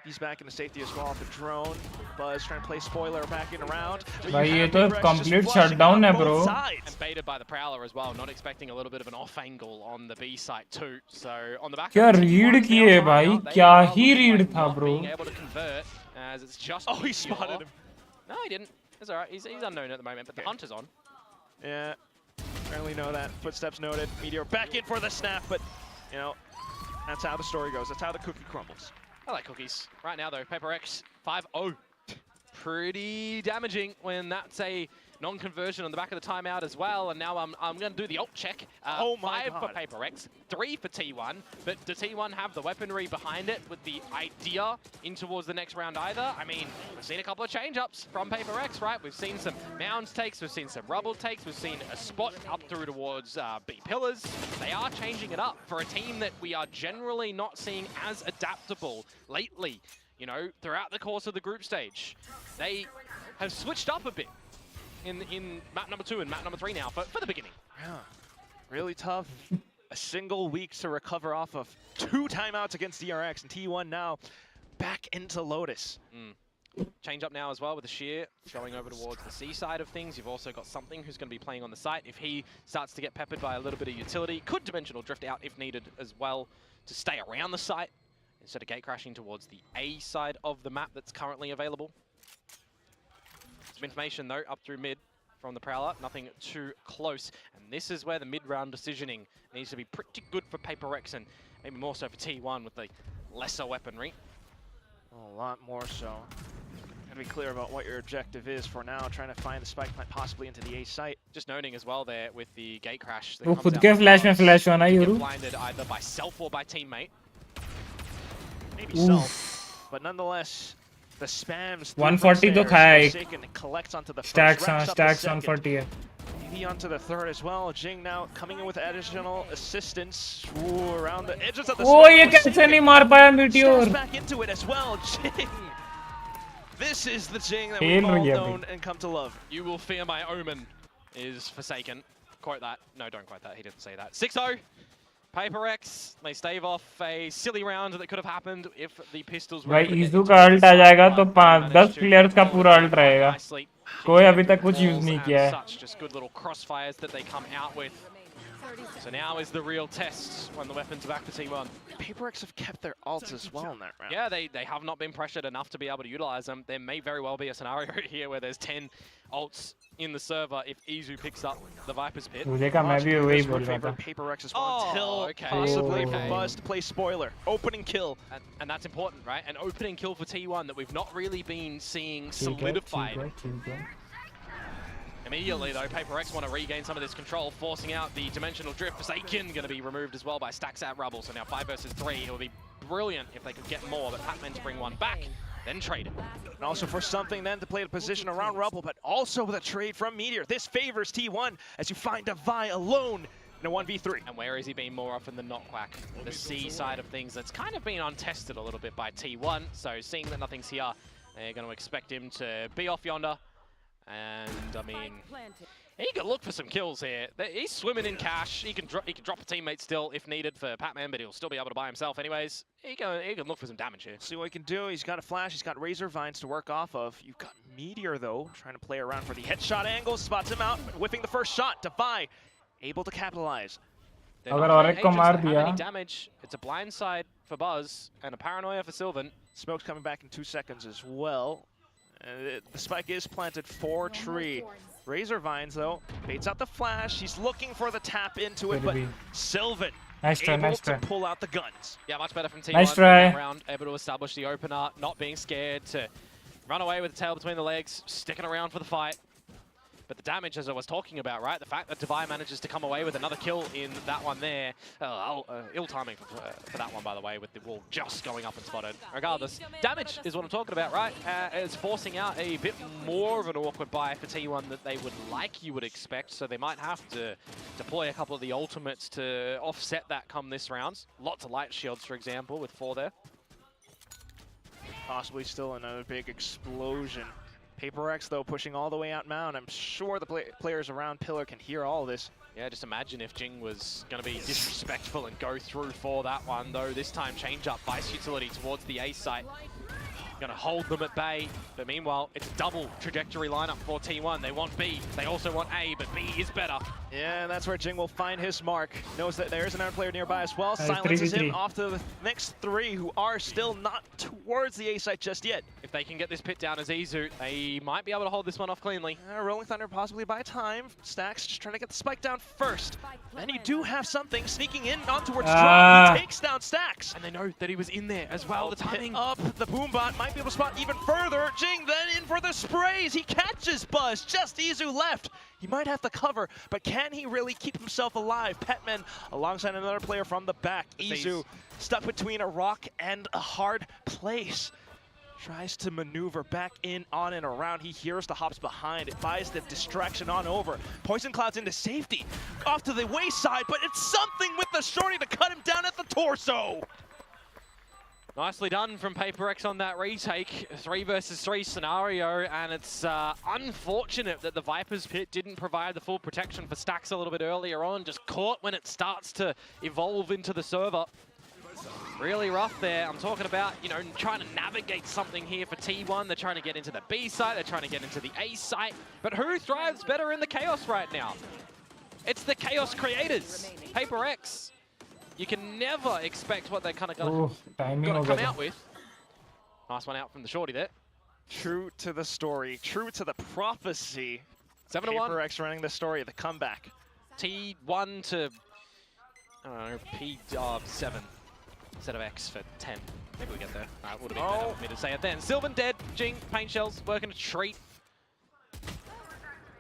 He's back into safety as well off the drone. Buzz trying to play spoiler back in around. भाई ये तो complete shutdown है bro. And baited by the Prowler as well, not expecting a little bit of an off angle on the B side too. So on the back. क्या read किए भाई? क्या ही read था bro? Being able to convert as it's just. Oh, he spotted him. No, he didn't. It's alright. He's unknown at the moment, but the Hunter's on. Yeah, apparently know that. Footsteps noted. Meteor back in for the snap, but you know that's how the story goes. That's how the cookie crumbles. I like cookies. Right now, though, PRX 5-0. Pretty damaging when that's a non-conversion on the back of the timeout as well. And now I'm going to do the ult check. Oh my 5 for PRX, 3 for T1. But does T1 have the weaponry behind it with the idea in towards the next round either? I mean, we've seen a couple of change-ups from PRX, right? We've seen some mounds takes, we've seen some rubble takes, we've seen a spot up through towards B pillars. They are changing it up for a team that we are generally not seeing as adaptable lately, you know, throughout the course of the group stage. They have switched up a bit in map number 2 and map number 3 now for the beginning. Yeah, really tough. A single week to recover off of 2 timeouts against DRX, and T1 now back into Lotus. Change up now as well with the Sheer going over towards the C side of things. You've also got something who's going to be playing on the site. If he starts to get peppered by a little bit of utility, could dimensional drift out if needed as well to stay around the site instead of gate crashing towards the A side of the map that's currently available. Some information though up through mid from the Prowler, nothing too close. And this is where the mid-round decisioning needs to be pretty good for PRX and maybe more so for T1 with the lesser weaponry. A lot more so. Gotta be clear about what your objective is for now, trying to find the spike plant possibly into the A site. Just noting as well there with the gate crash. वो खुद के flash में flash होना ही get blinded either by self or by teammate. Maybe self, but nonetheless, the spams. 140 तो खाया एक. Collects onto the Stacks 140 है. Maybe onto the third as well. Jing now coming in with additional assistance. Ooh, around the edges of the. Oh, ये कैसे नहीं मार पाया Meteor? Back into it as well, Jing. This is the Jing that we've all known and come to love. You will fear my omen is Forsaken. Quote that. No, don't quote that. He didn't say that. 6-0. PRX, they stave off a silly round that could have happened if the pistols were. भाई इज़ू का alt आ जाएगा तो 10 players का पूरा alt रहेगा. कोई अभी तक कुछ यूज नहीं किया है. Such just good little crossfires that they come out with. So now is the real test when the weapons are back for T1. PRX have kept their ults as well in that round. Yeah, they have not been pressured enough to be able to utilize them. There may very well be a scenario here where there's 10 ults in the server if Izu picks up the Viper's pit. PRX as well until possibly for Buzz to play spoiler. Opening kill. And that's important, right? An opening kill for T1 that we've not really been seeing solidified. Immediately, though, PRX want to regain some of this control, forcing out the dimensional drift. Forsaken going to be removed as well by Stacks at Rubble. So now 5 versus 3. It would be brilliant if they could get more, but Patman to bring one back, then trade it. And also for something then to play the position around Rubble, but also with a trade from Meteor. This favors T1 as you find Devi alone in a 1v3. And where has he been more often than not, Quack? The C side of things that's kind of been untested a little bit by T1. So seeing that nothing's here, they're going to expect him to be off yonder. And I mean, he can look for some kills here. He's swimming in cash. He can drop a teammate still if needed for Patman, but he'll still be able to buy himself anyways. He can look for some damage here. See what he can do. He's got a flash. He's got Razor Vines to work off of. You've got Meteor though, trying to play around for the headshot angle. Spots him out, whipping the first shot. Devi able to capitalize. Any damage. It's a blindside for Buzz and a paranoia for Sylvan. Smoke's coming back in 2 seconds as well. The spike is planted for tree. Razor Vines though baits out the flash. He's looking for the tap into it, but Sylvan able to pull out the guns. Yeah, much better from T1. Nice try. Round, able to establish the opener, not being scared to run away with the tail between the legs, sticking around for the fight. But the damage, as I was talking about, right? The fact that Divide manages to come away with another kill in that one there. Ill timing for that one, by the way, with the wall just going up and spotted. Regardless, damage is what I'm talking about, right? It's forcing out a bit more of an awkward buy for T1 that they would like, you would expect. So they might have to deploy a couple of the ultimates to offset that come this round. Lots of light shields, for example, with 4 there. Possibly still another big explosion. PRX, though, pushing all the way out mound. I'm sure the players around Pillar can hear all this. Yeah, just imagine if Jing was going to be disrespectful and go through for that one, though. This time, change up Vice utility towards the A site. Going to hold them at bay, but meanwhile, it's double trajectory lineup for T1. They want B, they also want A, but B is better. Yeah, that's where Jing will find his mark. Knows that there is another player nearby as well. Silences him off to the next 3 who are still not towards the A site just yet. If they can get this pit down as Izu, they might be able to hold this one off cleanly. Rolling Thunder possibly by time. Stacks just trying to get the spike down first. And you do have something sneaking in on towards Drop. He takes down Stacks. And they know that he was in there as well. The timing up, the Boombot might be able to spot even further. Jing then in for the sprays. He catches Buzz. Just Izu left. He might have to cover, but can he really keep himself alive? Petman alongside another player from the back. Izu stuck between a rock and a hard place. Tries to maneuver back in, on and around. He hears the hops behind. It buys the distraction on over. Poison Cloud's into safety. Off to the wayside, but it's something with the shorty to cut him down at the torso. Nicely done from PRX on that retake. 3 versus 3 scenario, and it's unfortunate that the Viper's pit didn't provide the full protection for Stacks a little bit earlier on. Just caught when it starts to evolve into the server. Really rough there. I'm talking about, you know, trying to navigate something here for T1. They're trying to get into the B site, they're trying to get into the A site. But who thrives better in the chaos right now? It's the chaos creators, PRX. You can never expect what they're kind of going to come out with. Nice one out from the shorty there. True to the story, true to the prophecy. 7-1. PRX running the story of the comeback. T1 to, I don't know, P7 instead of X for 10. Maybe we get there. Would have been better for me to say it then. Sylvan dead. Jing, paint shells, working a treat.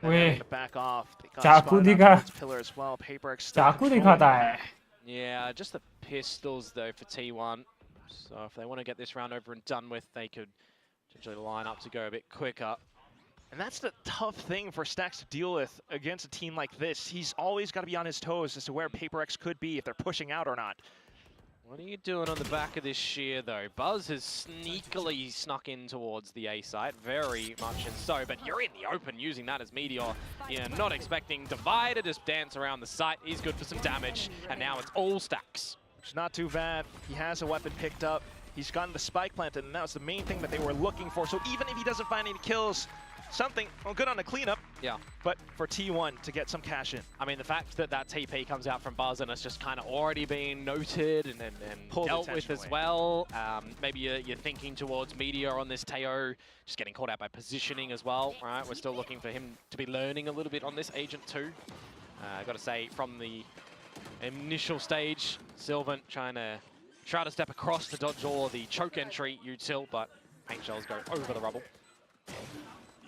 Back off. चाकू दिखा Pillar as well. PRX चाकू दिखाता है. Yeah, just the pistols though for T1. So if they want to get this round over and done with, they could potentially line up to go a bit quicker. And that's the tough thing for Stacks to deal with against a team like this. He's always got to be on his toes as to where PRX could be, if they're pushing out or not. What are you doing on the back of this shear, though? Buzz has sneakily snuck in towards the A site, very much and so, but you're in the open using that as Meteor. You're not expecting Divide to just dance around the site. He's good for some damage, and now it's all Stacks. Which is not too bad. He has a weapon picked up. He's gotten the spike planted, and that was the main thing that they were looking for. So even if he doesn't find any kills, something, well, good on the cleanup. Yeah. But for T1 to get some cash in. I mean, the fact that that TP comes out from Buzz and it's just kind of already been noted and dealt with as well. Maybe you're thinking towards Meteor on this Teo, just getting caught out by positioning as well, right? We're still looking for him to be learning a little bit on this Agent too. I got to say, from the initial stage, Sylvan trying to try to step across to dodge all the choke entry util, but paint shells go over the rubble.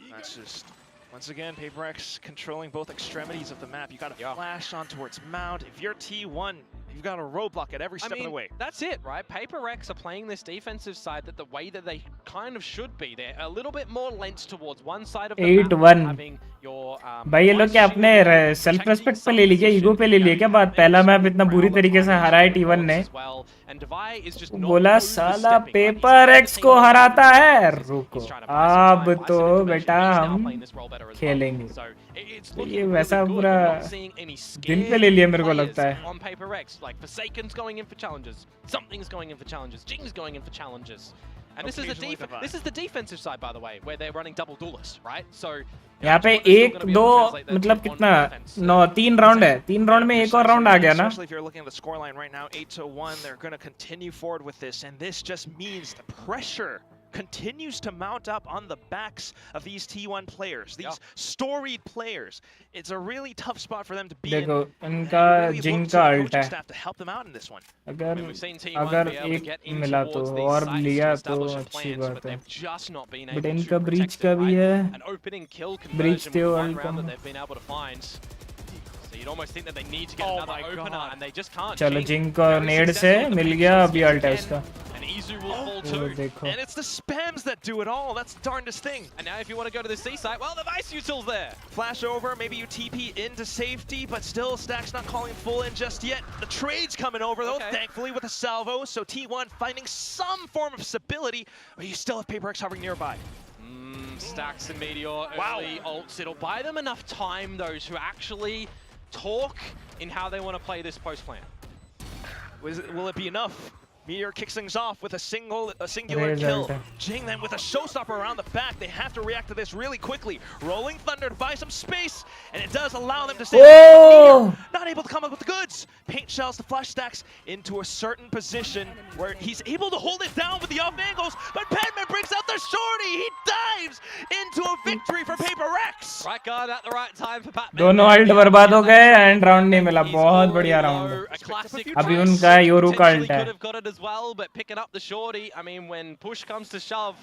That's just, once again, PRX controlling both extremities of the map. You got to flash on towards Mount. If you're T1, you've got a roadblock at every step of the way. That's it, right? PRX are playing this defensive side that the way that they kind of should be. They're a little bit more lent towards one side of the map, having your भाई ये लोग क्या अपने self respect पे ले लिए, ego पे ले लिए क्या बात? पहला मैप इतना बुरी तरीके से हराया T1 ने, बोला साला PRX को हराता है, रुको अब तो बेटा हम खेलेंगे. ये वैसा पूरा दिल पे ले लिया मेरे को लगता है. On PRX, like Forsaken's going in for challenges, something's going in for challenges, Jing's going in for challenges. And this is the defensive side, by the way, where they're running double duelists, right? So यहाँ पे 1-2 मतलब कितना 3 round है, 3 round में एक और round आ गया ना. Especially if you're looking at the scoreline right now, 8-1, they're going to continue forward with this, and this just means the pressure continues to mount up on the backs of these T1 players, these storied players. It's a really tough spot for them to be in. देखो इनका जिंग का alt है to help them out in this one. अगर we've seen T1 अगर be able to एक get in मिला तो towards these और sites to लिया तो establish a अच्छी plan, बात but है they've just not been but able इनका to ब्रीच protect का it, भी right? है An opening kill breach conversion थे with और one round that come they've been able to find. So you'd almost think that they need to get another opener, and they just can't. चलो Jing जिंग का very नेड से successful with the mill big गया shots अभी yet alt है again, उसका and Izu will fall वो too. देखो And it's the spams that do it all. That's the darndest thing. And now if you want to go to the C site, well, the Vice Util's there. Flash over, maybe you TP into safety, but still Stack's not calling full in just yet. The trade's coming over though, thankfully with a salvo, so T1 finding some form of stability, but you still have PRX hovering nearby. Stacks and Meteor, early ults. It'll buy them enough time though to actually talk in how they want to play this post plan. Will it be enough? Meteor kicks things off with a singular kill. Jing then with a showstopper around the back. They have to react to this really quickly. Rolling Thunder to buy some space, and it does allow them to stay. Meteor not able to come up with the goods. Paint shells to flush Stacks into a certain position where he's able to hold it down with the off angles, but Padman brings out the shorty. He dives into a victory for PRX. Right guard at the right time for Padman. दोनों alt बर्बाद हो गए and round नहीं मिला बहुत बढ़िया round अभी उनका योरू का अल्ट है as well, but picking up the shorty, I mean, when push comes to shove,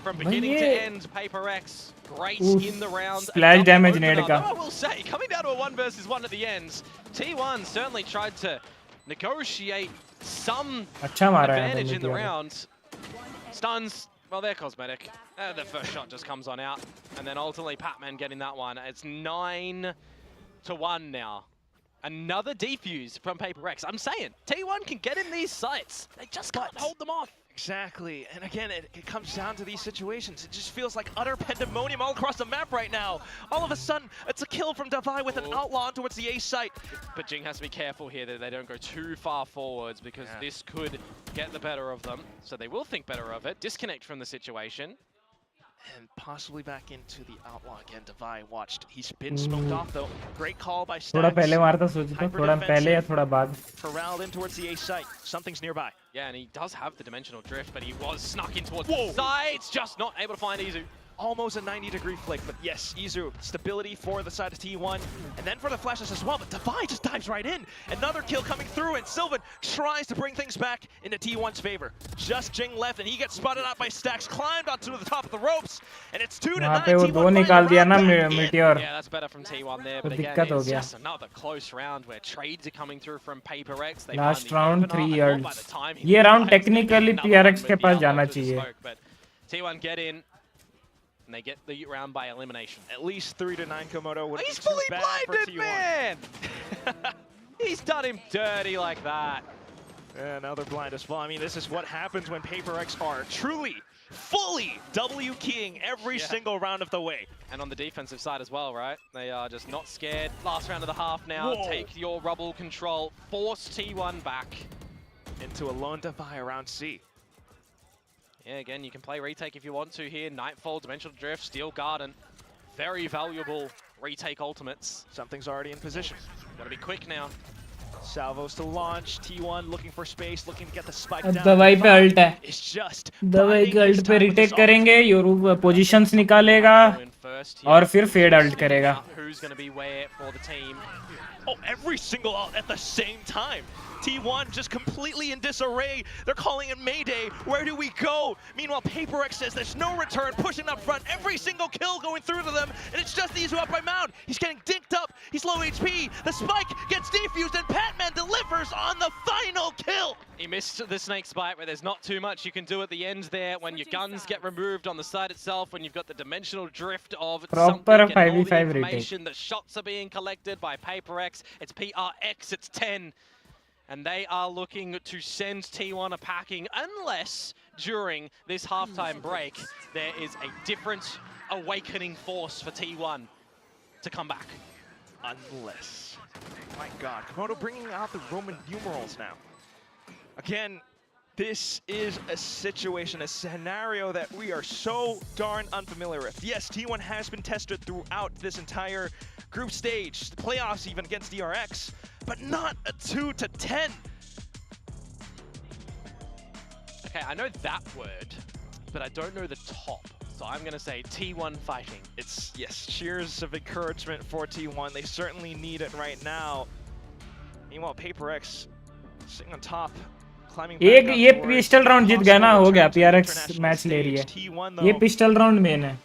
from beginning to end, PRX, great in the round. Splash damage nade ka. I will say, coming down to a 1 versus 1 at the ends, T1 certainly tried to negotiate some advantage in the round. Stuns, well, they're cosmetic. The first shot just comes on out, and then ultimately Patman getting that one. It's 9-1 now. Another defuse from PRX. I'm saying, T1 can get in these sites. They just can't hold them off. Exactly, and again, it comes down to these situations. It just feels like utter pandemonium all across the map right now. All of a sudden, it's a kill from Davai with an outlaw towards the A site. But Jing has to be careful here that they don't go too far forwards, because this could get the better of them. So they will think better of it, disconnect from the situation. And possibly back into the outlaw again. Davai watched. He's been smoked off though. Great call by Stacks. थोड़ा पहले मारता सोचता थोड़ा पहले या थोड़ा बाद. Corralled in towards the A site. Something's nearby. Yeah, and he does have the dimensional drift, but he was snuck in towards the sides, just not able to find Izu. Almost a 90-degree flick, but yes, Izu, stability for the side of T1, and then for the flashes as well, but Davai just dives right in. Another kill coming through, and Sylvan tries to bring things back into T1's favor. Just Jing left, and he gets spotted out by Stacks, climbed onto the top of the ropes, and it's 2-9. Yeah, that's better from T1 there, but again, it's just another close round where trades are coming through from PRX. Last round 3 yards. ये round technically PRX के पास जाना चाहिए. But T1 get in. And they get the round by elimination. At least 3-9 Komodo would He's fully blinded, man! He's done him dirty like that. Yeah, now they're blind as well. I mean, this is what happens when PRX are truly, fully W-keying every single round of the way. And on the defensive side as well, right? They are just not scared. Last round of the half now. Take your rubble control. Force T1 back. Into a lone Davai around C. Yeah, again, you can play retake if you want to here. Nightfall, Dimensional Drift, Steel Garden. Very valuable retake ultimates. Something's already in position. Gotta be quick now. Salvos to launch. T1 looking for space, looking to get the spike down. दवाई पे alt है. It's just दवाई के alt पे retake करेंगे. Yoru positions निकालेगा और फिर फेड अल्ट करेगा. Who's gonna be where for the team? Oh, every single ult at the same time. T1 just completely in disarray. They're calling it Mayday. Where do we go? Meanwhile, PRX says there's no return, pushing up front. Every single kill going through to them, and it's just Izu up by Mound. He's getting dinked up. He's low HP. The spike gets defused, and Patman delivers on the final kill. He missed the snake spike, where there's not too much you can do at the end there. When your guns get removed on the side itself, when you've got the dimensional drift of proper something, and all the 5v5 information, the shots are being collected by PRX. It's PRX, it's 10. And they are looking to send T1 a packing, unless during this halftime break, there is a different awakening force for T1 to come back. Unless. My God, Komodo bringing out the Roman numerals now. Again, this is a situation, a scenario that we are so darn unfamiliar with. Yes, T1 has been tested throughout this entire group stage, the playoffs even against DRX, but not a 2-10. Okay, I know that word, but I don't know the top. So I'm going to say T1 fighting. It's, yes, cheers of encouragement for T1. They certainly need it right now. Meanwhile, PRX sitting on top, climbing back एक up ये towards pistol round जीत गया ना, हो गया. possible return to PRX international match ले रही है. stage. T1 ये though, पिस्टल राउंड मेन है.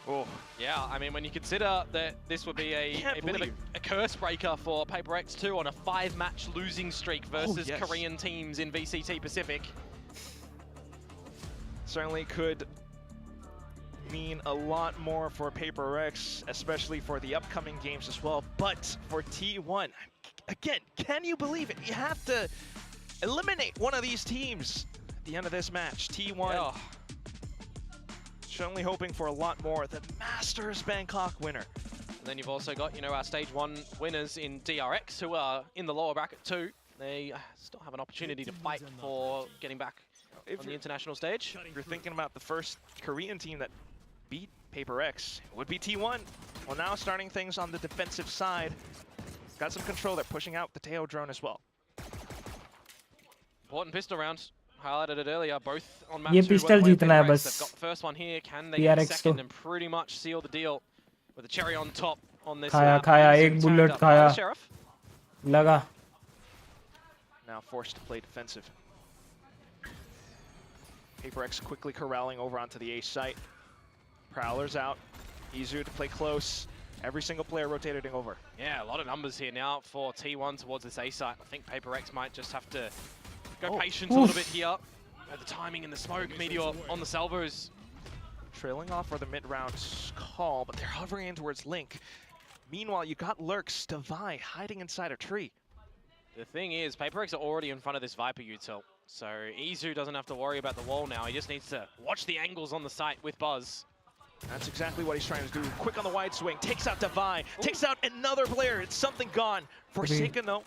oh, Yeah, I mean, when you consider that this would be a bit of a curse breaker for PRX 2 on a 5-match losing streak versus yes. Korean teams in VCT Pacific. certainly could mean a lot more for PRX, especially for the upcoming games as well. But for T1, again, can you believe it? You have to eliminate one of these teams at the end of this match. T1 certainly hoping for a lot more. The Masters Bangkok winner. And then you've also got, you know, our stage 1 winners in DRX who are in the lower bracket too. They still have an opportunity to fight for getting back on the international stage. If you're thinking about the first Korean team that beat PRX, it would be T1. Well, now starting things on the defensive side. Got some control. They're pushing out the Teo drone as well. Important pistol round. Highlighted it earlier, both on map 2. ये pistol जीतना है बस. They've got the first one here. Can they get PRX second and pretty much seal the deal with a cherry on top on this? खाया एक bullet खाया. Sheriff. लगा. Now forced to play defensive. PRX quickly corralling over onto the A site. Prowlers out. Izu to play close. Every single player rotating over. Yeah, a lot of numbers here now for T1 towards this A site. I think PRX might just have to go patient a little bit here. The timing and the smoke, Meteor on the salvos. Trailing off for the mid-round call, but they're hovering in towards Link. Meanwhile, you got Lurks, Devi hiding inside a tree. The thing is, PRX are already in front of this Viper util. So Izu doesn't have to worry about the wall now. He just needs to watch the angles on the site with Buzz. That's exactly what he's trying to do. Quick on the wide swing, takes out Devi, takes out another player. It's something gone. Forsaken though,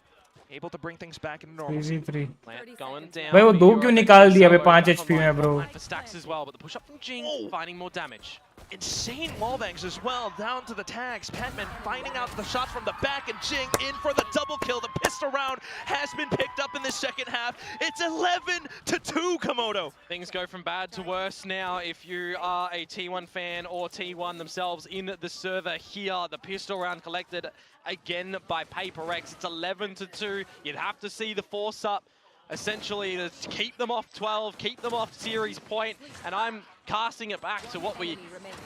able to bring things back into normalcy. Plant going down. भाई वो 2 क्यों निकाल दिया बे 5 HP में bro. For stacks as well, but the push up from Jing finding more damage. Insane wallbangs as well, down to the tags. Patman finding out the shot from the back, and Jing in for the double kill. The pistol round has been picked up in the second half. It's 11-2, Komodo. Things go from bad to worse now if you are a T1 fan or T1 themselves in the server here. The pistol round collected again by PRX. It's 11-2. You'd have to see the force up essentially to keep them off 12, keep them off series point, and I'm casting it back to what we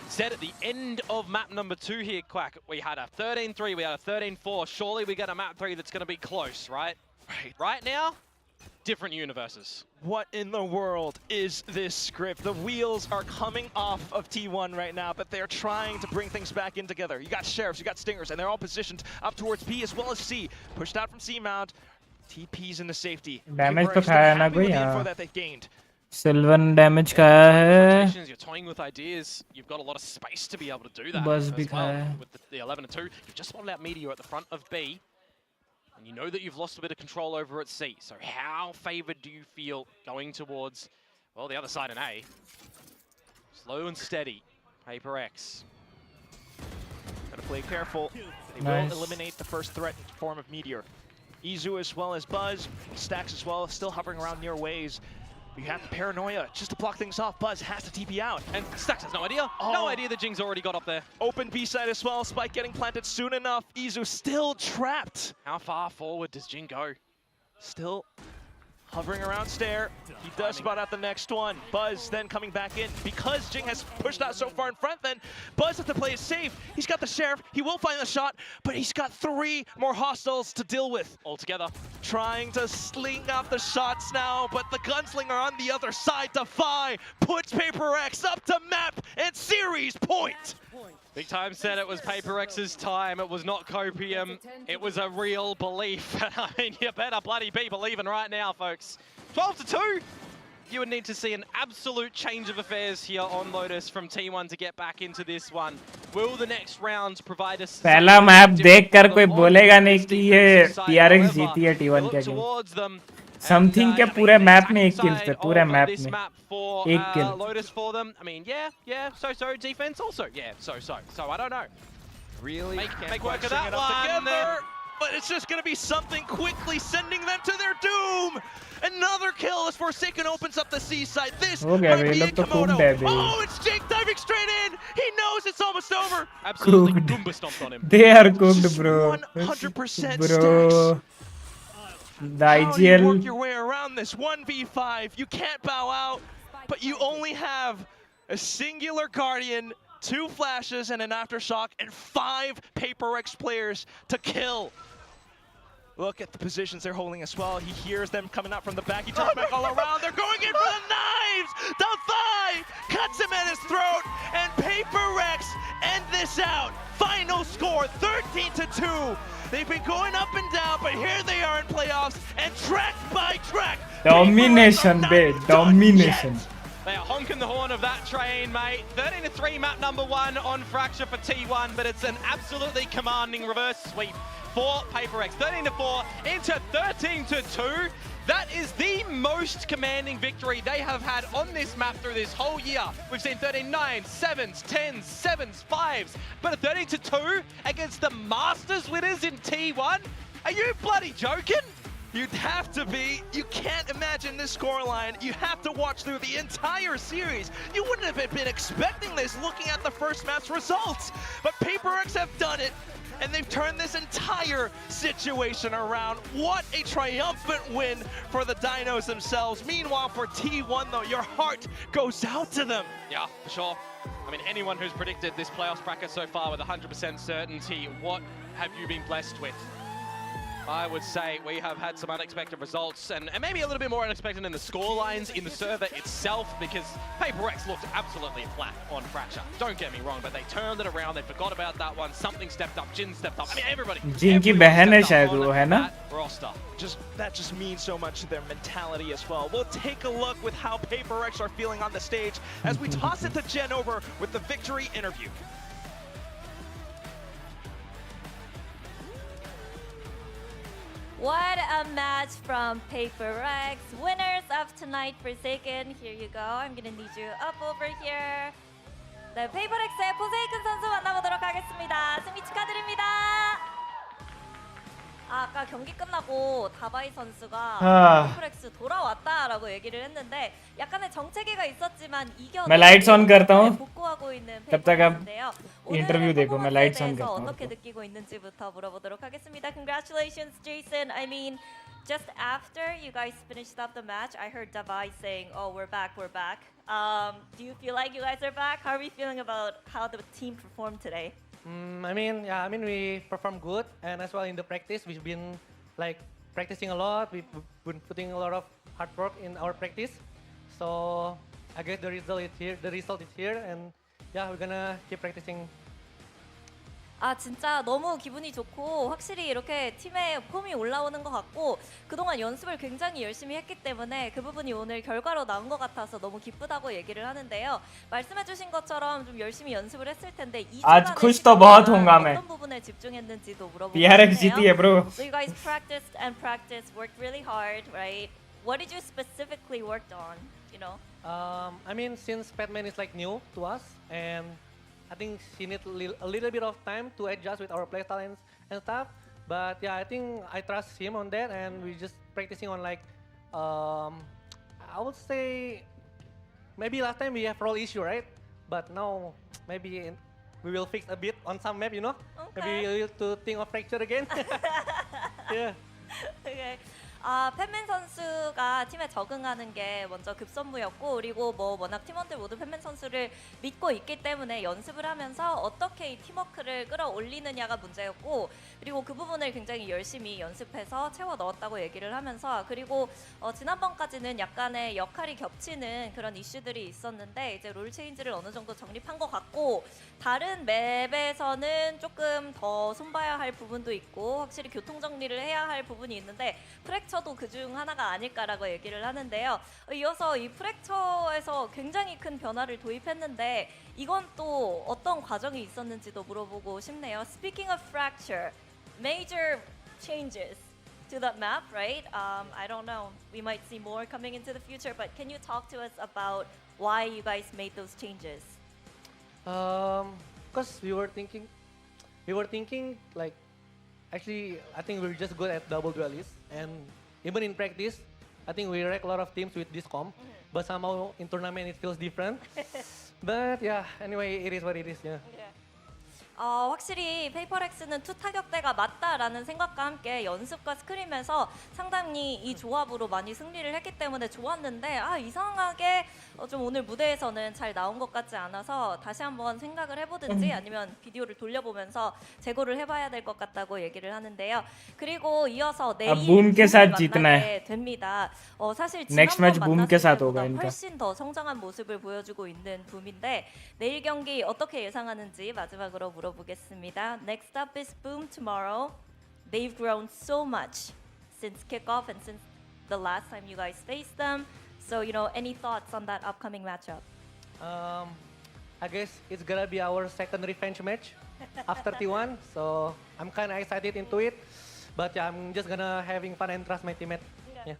said at the end of map number 2 here, Quack. We had a 13-3, we had a 13-4. Surely we get a map 3 that's going to be close, right? Right now, different universes. What in the world is this script? The wheels are coming off of T1 right now, but they're trying to bring things back in together. You got Sheriffs, you got Stingers, and they're all positioned up towards B as well as C. Pushed out from C mount. TP's in the safety. Damage तो खाया ना कोई. that they've gained. Sylvan damage खाया है. You're toying with ideas. You've got a lot of space to be able to do that Buzz as भी well. खाया. With the 11-2, you've just spotted out Meteor at the front of B, and you know that you've lost a bit of control over at C. So how favored do you feel going towards, well, the other side in A? Slow and steady, PRX. Gotta play careful. They Nice. will eliminate the first threat in the form of Meteor. Izu as well as Buzz, Stacks as well, still hovering around near ways. You have the paranoia just to block things off. Buzz has to TP out. And Stacks has no idea. No idea that Jing's already got up there. Open B side as well. Spike getting planted soon enough. Izu still trapped. How far forward does Jing go? Still hovering around stair. He does spot out the next one. Buzz then coming back in. Because Jing has pushed out so far in front, then Buzz has to play it safe. He's got the Sheriff. He will find the shot, but he's got 3 more hostiles to deal with. Altogether. Trying to sling out the shots now, but the gunslinger on the other side, Defy, puts PRX up to map and series point. Big Time said it was PRX's time. It was not copium. It was a real belief. I mean, you better bloody be believing right now, folks. 12-2. You would need to see an absolute change of affairs here on Lotus from T1 to get back into this one. Will the next round provide us? पहला map देखकर कोई बोलेगा नहीं कि ये PRX जीती है T1 के अगेंस्ट. Something के पूरे मैप में 1 किल थे, पूरे मैप में 1 किल. Lotus for them. I mean, yeah, so defense also. Yeah, so I don't know. Really make work of that one. but it's just going to be something quickly sending them to their doom. Another kill as Forsaken opens up the seaside. This might be a Komodo. Oh, it's Jake diving straight in. He knows it's almost over. Absolutely Goomba stomped on him. They are cooked, bro. 100% Bro. The How do you work IGL. your way around this 1v5? You can't bow out, but you only have a singular Guardian, 2 flashes and an Aftershock, and 5 PRX players to kill. Look at the positions they're holding as well. He hears them coming out from the back. He turns back all around. They're going in for the knives. The thigh cuts him at his throat, and PRX end this out. Final score, 13-2. They've been going up and down, but here they are in playoffs, and track by track. Domination, babe. Domination. They are honking the horn of that train, mate. 13-3 map number 1 on Fracture for T1, but it's an absolutely commanding reverse sweep for PRX. 13-4 into 13-2. That is the most commanding victory they have had on this map through this whole year. We've seen 13-9, 7s, 10s, 7s, 5s, but a 13-2 against the Masters winners in T1? Are you bloody joking? You'd have to be. You can't imagine this scoreline. You have to watch through the entire series. You wouldn't have been expecting this looking at the first map's results. But PRX have done it, and they've turned this entire situation around. What a triumphant win for the Dinos themselves. Meanwhile, for T1, though, your heart goes out to them. Yeah, for sure. I mean, anyone who's predicted this playoffs bracket so far with 100% certainty, what have you been blessed with? I would say we have had some unexpected results and maybe a little bit more unexpected in the score lines in the server itself, because PRX looked absolutely flat on Fracture. Don't get me wrong, but they turned it around. They forgot about that one. Something stepped up. Jin stepped up. I mean, everybody. Jin की बहन है शायद वो, है ना? Roster. That just means so much to their mentality as well. We'll take a look with how PRX are feeling on the stage as we toss it to Jen over with the victory interview. What a match from PRX. Winners of tonight, Forsaken. Here you go. I'm gonna need you up over here. 네, PRX의 포세이큰 선수 만나보도록 하겠습니다. 승리 축하드립니다. 아까 경기 끝나고 다바이 선수가 PRX 돌아왔다라고 얘기를 했는데 약간의 정체기가 있었지만 이겨내고 मैं lights on करता हूँ. 복구하고 있는 तब तक आप PRX인데요. Interview देखो. मैं lights on 대해서 करता हूँ. 어떻게 느끼고 있는지부터 물어보도록 하겠습니다. Congratulations, Jason. I mean, just after you guys finished up the match, I heard Davai saying, "Oh, we're back, we're back." Do you feel like you guys are back? How are we feeling about how the team performed today? I mean, we performed good, and as well in the practice, we've been like practicing a lot. We've been putting a lot of hard work in our practice. So I guess the result is here. The result is here, and yeah, we're gonna keep practicing. 아 진짜 너무 기분이 좋고 확실히 이렇게 팀의 폼이 올라오는 것 같고 그동안 연습을 굉장히 열심히 했기 때문에 그 부분이 오늘 결과로 나온 것 같아서 너무 기쁘다고 얘기를 하는데요. 말씀해주신 것처럼 좀 열심히 연습을 했을 텐데 이 आज खुश तो बहुत होऊंगा मैं. 어떤 부분에 집중했는지도 물어보고 PRX जीती है bro. So you guys practiced and practiced, worked really hard, right? What did you specifically worked on? You know? I mean, since Batman is like new to us, and I think she needs a little bit of time to adjust with our playstyle and stuff. But yeah, I think I trust him on that, and we're just practicing on like, I would say, maybe last time we have role issue, right? But now maybe we will fix a bit on some map, you know? Okay. Maybe we need to think of fracture again. Yeah. Okay. 아, 팬맨 선수가 팀에 적응하는 게 먼저 급선무였고 그리고 뭐 워낙 팀원들 모두 팬맨 선수를 믿고 있기 때문에 연습을 하면서 어떻게 이 팀워크를 끌어올리느냐가 문제였고 그리고 그 부분을 굉장히 열심히 연습해서 채워 넣었다고 얘기를 하면서 그리고 지난번까지는 약간의 역할이 겹치는 그런 이슈들이 있었는데 이제 롤 체인지를 어느 정도 정립한 것 같고 다른 맵에서는 조금 더 손봐야 할 부분도 있고 확실히 교통 정리를 해야 할 부분이 있는데 프랙처도 그중 하나가 아닐까라고 얘기를 하는데요. 이어서 이 프랙처에서 굉장히 큰 변화를 도입했는데 이건 또 어떤 과정이 있었는지도 물어보고 싶네요. Speaking of fracture, major changes to that map, right? I don't know. We might see more coming into the future, but can you talk to us about why you guys made those changes? Because we were thinking like actually, I think we're just good at double duelists. And even in practice, I think we wreck a lot of teams with this comp. But somehow in tournament it feels different. But yeah, anyway, it is what it is. Yeah. 확실히 페이퍼렉스는 투 타격대가 맞다라는 생각과 함께 연습과 스크림에서 상당히 이 조합으로 많이 승리를 했기 때문에 좋았는데 이상하게 좀 오늘 무대에서는 잘 나온 것 같지 않아서 다시 한번 생각을 해보든지 아니면 비디오를 돌려보면서 재고를 해봐야 될 것 같다고 얘기를 하는데요. 그리고 이어서 내일 boom के साथ 붐을 जीतना है. 만나게 됩니다. 사실 Next match 지난번 boom के 만났을 साथ होगा 때보다 इनका. 훨씬 더 성장한 모습을 보여주고 있는 붐인데 내일 경기 어떻게 예상하는지 마지막으로 물어보겠습니다. Next up is Boom tomorrow. They've grown so much since kickoff and since the last time you guys faced them. So, any thoughts on that upcoming matchup? I guess it's gonna be our second revenge match after T1. So I'm kind of excited into it. But yeah, I'm just gonna having fun and trust my teammate. Yeah.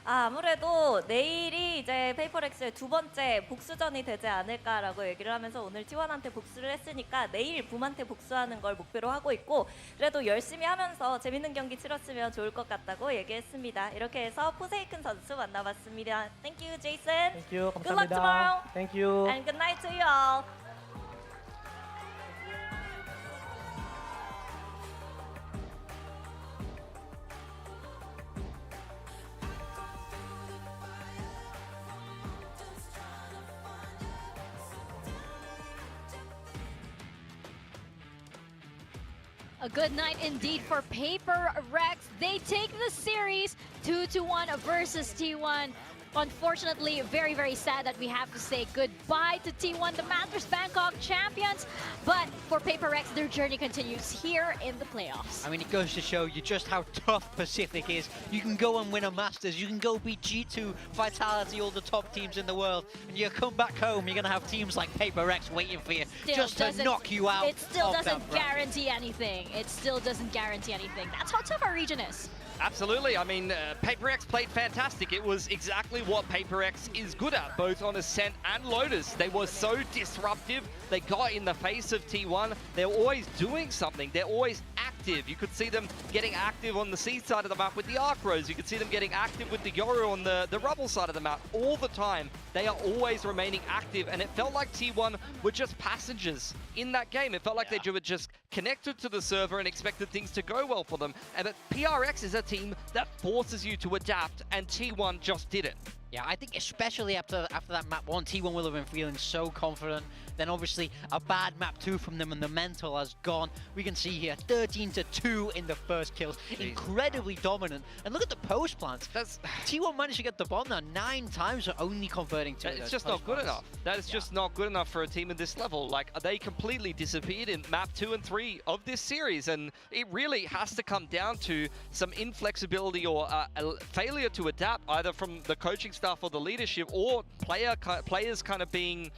아무래도 내일이 이제 페이퍼렉스의 두 번째 복수전이 되지 않을까라고 얘기를 하면서 오늘 T1한테 복수를 했으니까 내일 붐한테 복수하는 걸 목표로 하고 있고 그래도 열심히 하면서 재밌는 경기 치렀으면 좋을 것 같다고 얘기했습니다. 이렇게 해서 포세이큰 선수 만나봤습니다. Thank you, Jason. Thank you. Good luck tomorrow. Thank you. And good night to you all. A good night indeed for PRX. They take the series 2-1 versus T1. Unfortunately, very, very sad that we have to say goodbye to T1, the Masters Bangkok champions. But for PRX, their journey continues here in the playoffs. I mean, it goes to show you just how tough Pacific is. You can go and win a Masters. You can go beat G2, Vitality, all the top teams in the world. And you come back home, you're going to have teams like PRX waiting for you just to knock you out. It still doesn't guarantee anything. It still doesn't guarantee anything. That's how tough our region is. Absolutely. I mean, PRX played fantastic. It was exactly what PRX is good at, both on Ascent and Lotus. They were so disruptive. They got in the face of T1. They're always doing something. They're always active. You could see them getting active on the C side of the map with the Arcros. You could see them getting active with the Yoru on the Rubble side of the map all the time. They are always remaining active, and it felt like T1 were just passengers in that game. It felt like they were just connected to the server and expected things to go well for them. And but PRX is a team that forces you to adapt, and T1 just didn't. Yeah, I think especially after that map 1, T1 will have been feeling so confident. Then obviously a bad map 2 from them and the mental has gone. We can see here 13-2 in the first kills. Jeez. Incredibly dominant. And look at the post plants. T1 managed to get the bomb now 9 times, but only converting 2. It's just not good enough. That is just not good enough for a team at this level. Like, they completely disappeared in map 2 and 3 of this series, and it really has to come down to some inflexibility or a failure to adapt, either from the coaching staff or the leadership, or players kind of being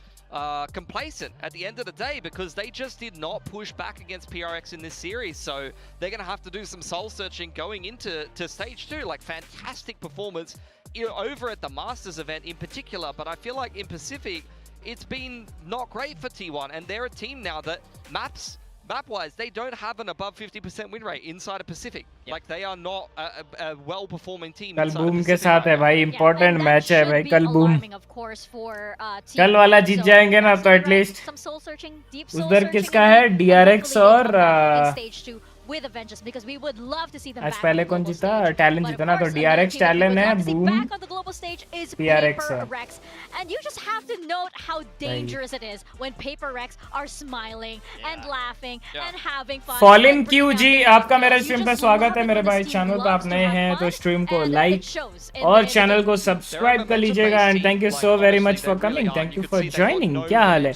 complacent at the end of the day, because they just did not push back against PRX in this series. So they're going to have to do some soul searching going into stage 2. Like, fantastic performance over at the Masters event in particular, but I feel like in Pacific it's been not great for T1, and they're a team now that map-wise, they don't have an above 50% win rate inside of Pacific. Yep. Like, they are not a well-performing team. कल boom के साथ है भाई, important match है भाई कल boom. कल वाला जीत जाएंगे ना तो एटलीस्ट. उधर किसका है? DRX और with a vengeance, because we would love to see them आज back पहले कौन जीता? टैलेंट जीता ना, तो DRX टैलेंट है, boom back on the global stage is PRX. And you just have to note how dangerous it is when PRX are smiling and laughing and having fun. Fallen QG, आपका मेरे stream पे स्वागत है मेरे भाई. Channel पे आप नए हैं तो स्ट्रीम को लाइक और चैनल को सब्सक्राइब कर लीजिएगा. And thank you so very much for coming. Thank you for joining. क्या हाल है?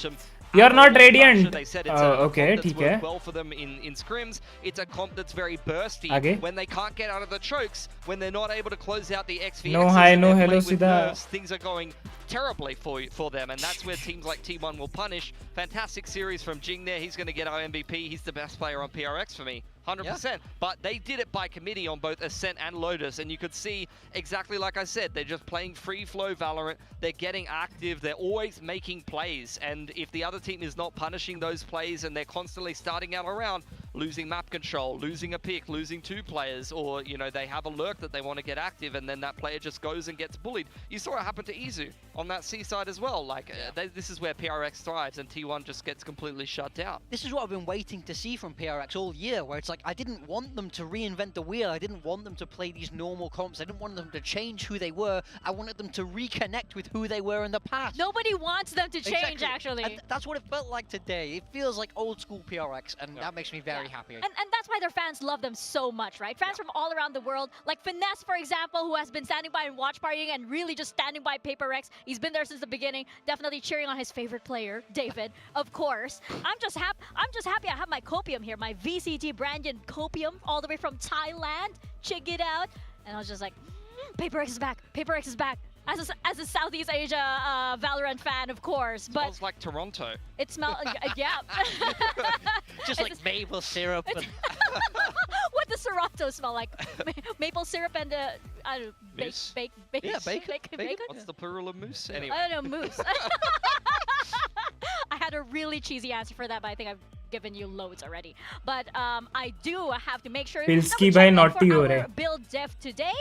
You're not radiant. Okay, ठीक है. Well for them in scrims. It's a comp that's very bursty. When they can't get out of the chokes, when they're not able to close out the XVXs, no hi, no hello, Sida. Things are going terribly for them, and that's where teams like T1 will punish. Fantastic series from Jing there. He's going to get our MVP. He's the best player on PRX for me. 100%. But they did it by committee on both Ascent and Lotus, and you could see exactly like I said, they're just playing free flow Valorant. They're getting active. They're always making plays, and if the other team is not punishing those plays and they're constantly starting out around, losing map control, losing a pick, losing 2 players, or, you know, they have a lurk that they want to get active and then that player just goes and gets bullied. You saw it happen to Izu on that C side as well. Like, this is where PRX thrives and T1 just gets completely shut down. This is what I've been waiting to see from PRX all year, where it's like, I didn't want them to reinvent the wheel. I didn't want them to play these normal comps. I didn't want them to change who they were. I wanted them to reconnect with who they were in the past. Nobody wants them to change, Exactly. actually. And that's what it felt like today. It feels like old school PRX, and that makes me very happy. And that's why their fans love them so much, right? Fans from all around the world, like Finesse, for example, who has been standing by and watch partying and really just standing by PRX. He's been there since the beginning, definitely cheering on his favorite player, David, of course. I'm just happy I have my copium here, my VCT branded copium, all the way from Thailand. Check it out. And I was just like, PRX is back. PRX is back. As a Southeast Asia Valorant fan, of course. But Smells like Toronto. it smells, yeah. Just like maple syrup. And What does Toronto smell like? Maple syrup and I don't know, Mousse? bacon. Yeah, bacon. Bacon? What's the plural of moose? Anyway. I don't know, mousse. I had a really cheesy answer for that, but I think I've given you loads already. But I do have to make sure Pilski that we bhai check in naughty for ho our rahe. build dev today.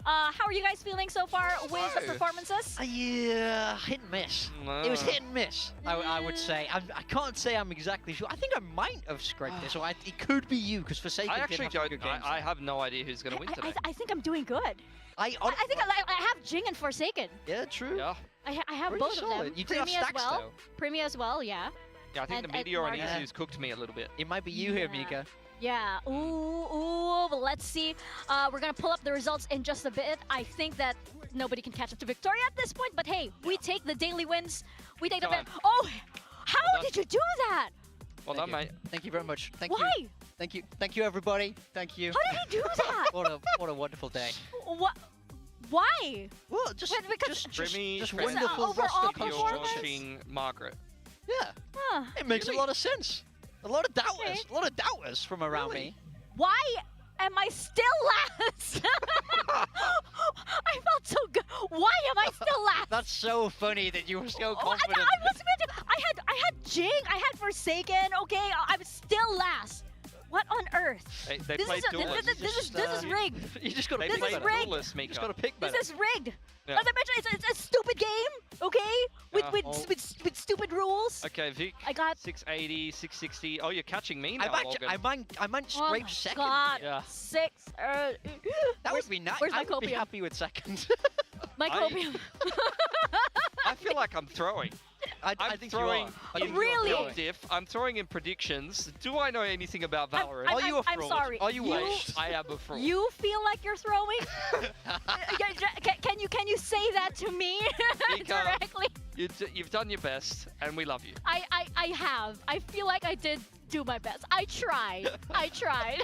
How are you guys feeling so far with the performances? yeah, hit and miss. It was hit and miss, I would say. I can't say I'm exactly sure. I think I might have scraped this, or it could be you, because Forsaken I did actually have some don't. good games. I have no idea who's going to win today. I think I'm doing good. I think I have Jing and Forsaken. Yeah, true. Yeah. I have Pretty both solid. of them. You did have Premia as stacks, well. though. Premia as well, yeah. Yeah, I think And- the Meteor and and Izu's cooked me a little bit. It might be you here, Mika. Yeah. Ooh. But let's see. We're gonna pull up the results in just a bit. I think that nobody can catch up to Victoria at this point. But hey, we take the daily wins. We take the Done. Oh, how Well did you do that? Well done, mate. Thank you very much. Thank Why? you. Thank you. Thank you, everybody. Thank you. How did he do that? What a wonderful day. What? Why? Well, just because Brimmy, just friends, wonderful overall roster Meteor performance? watching Margaret. Yeah, Huh. it makes a Really? lot of sense. A lot of doubters. Okay. A lot of doubters from around Really? me. Why am I still last? I felt so good. Why am I still last? That's so funny that you were so Oh, confident. I had Jing, I had Forsaken. Okay, I'm still last. What on earth? They This played is duelists. this is rigged. You just got to They this pick is played better. rigged. duelists, You Mika. just got to pick better. This is rigged. Yeah. As I mentioned, it's a stupid game. Okay, with Yeah. with stupid rules. Okay, Vic. I got 680, 660. Oh, you're catching me now, I Logan. might Oh scrape my second. God, Yeah. 6. That where's- would be nice. Where's my I would be copium? happy with second. My I- copium. I feel like I'm throwing. I I'm think throwing you are. I think in you are Really? build throwing. diff. I'm throwing in predictions. Do I know anything about Valorant? Are you a I'm fraud? sorry. Are you You- washed? I am a fraud. You feel like you're throwing? Can you say that to me Mika. directly? You've done your best, and we love you. I have. I feel like I did do my best. I tried. I tried.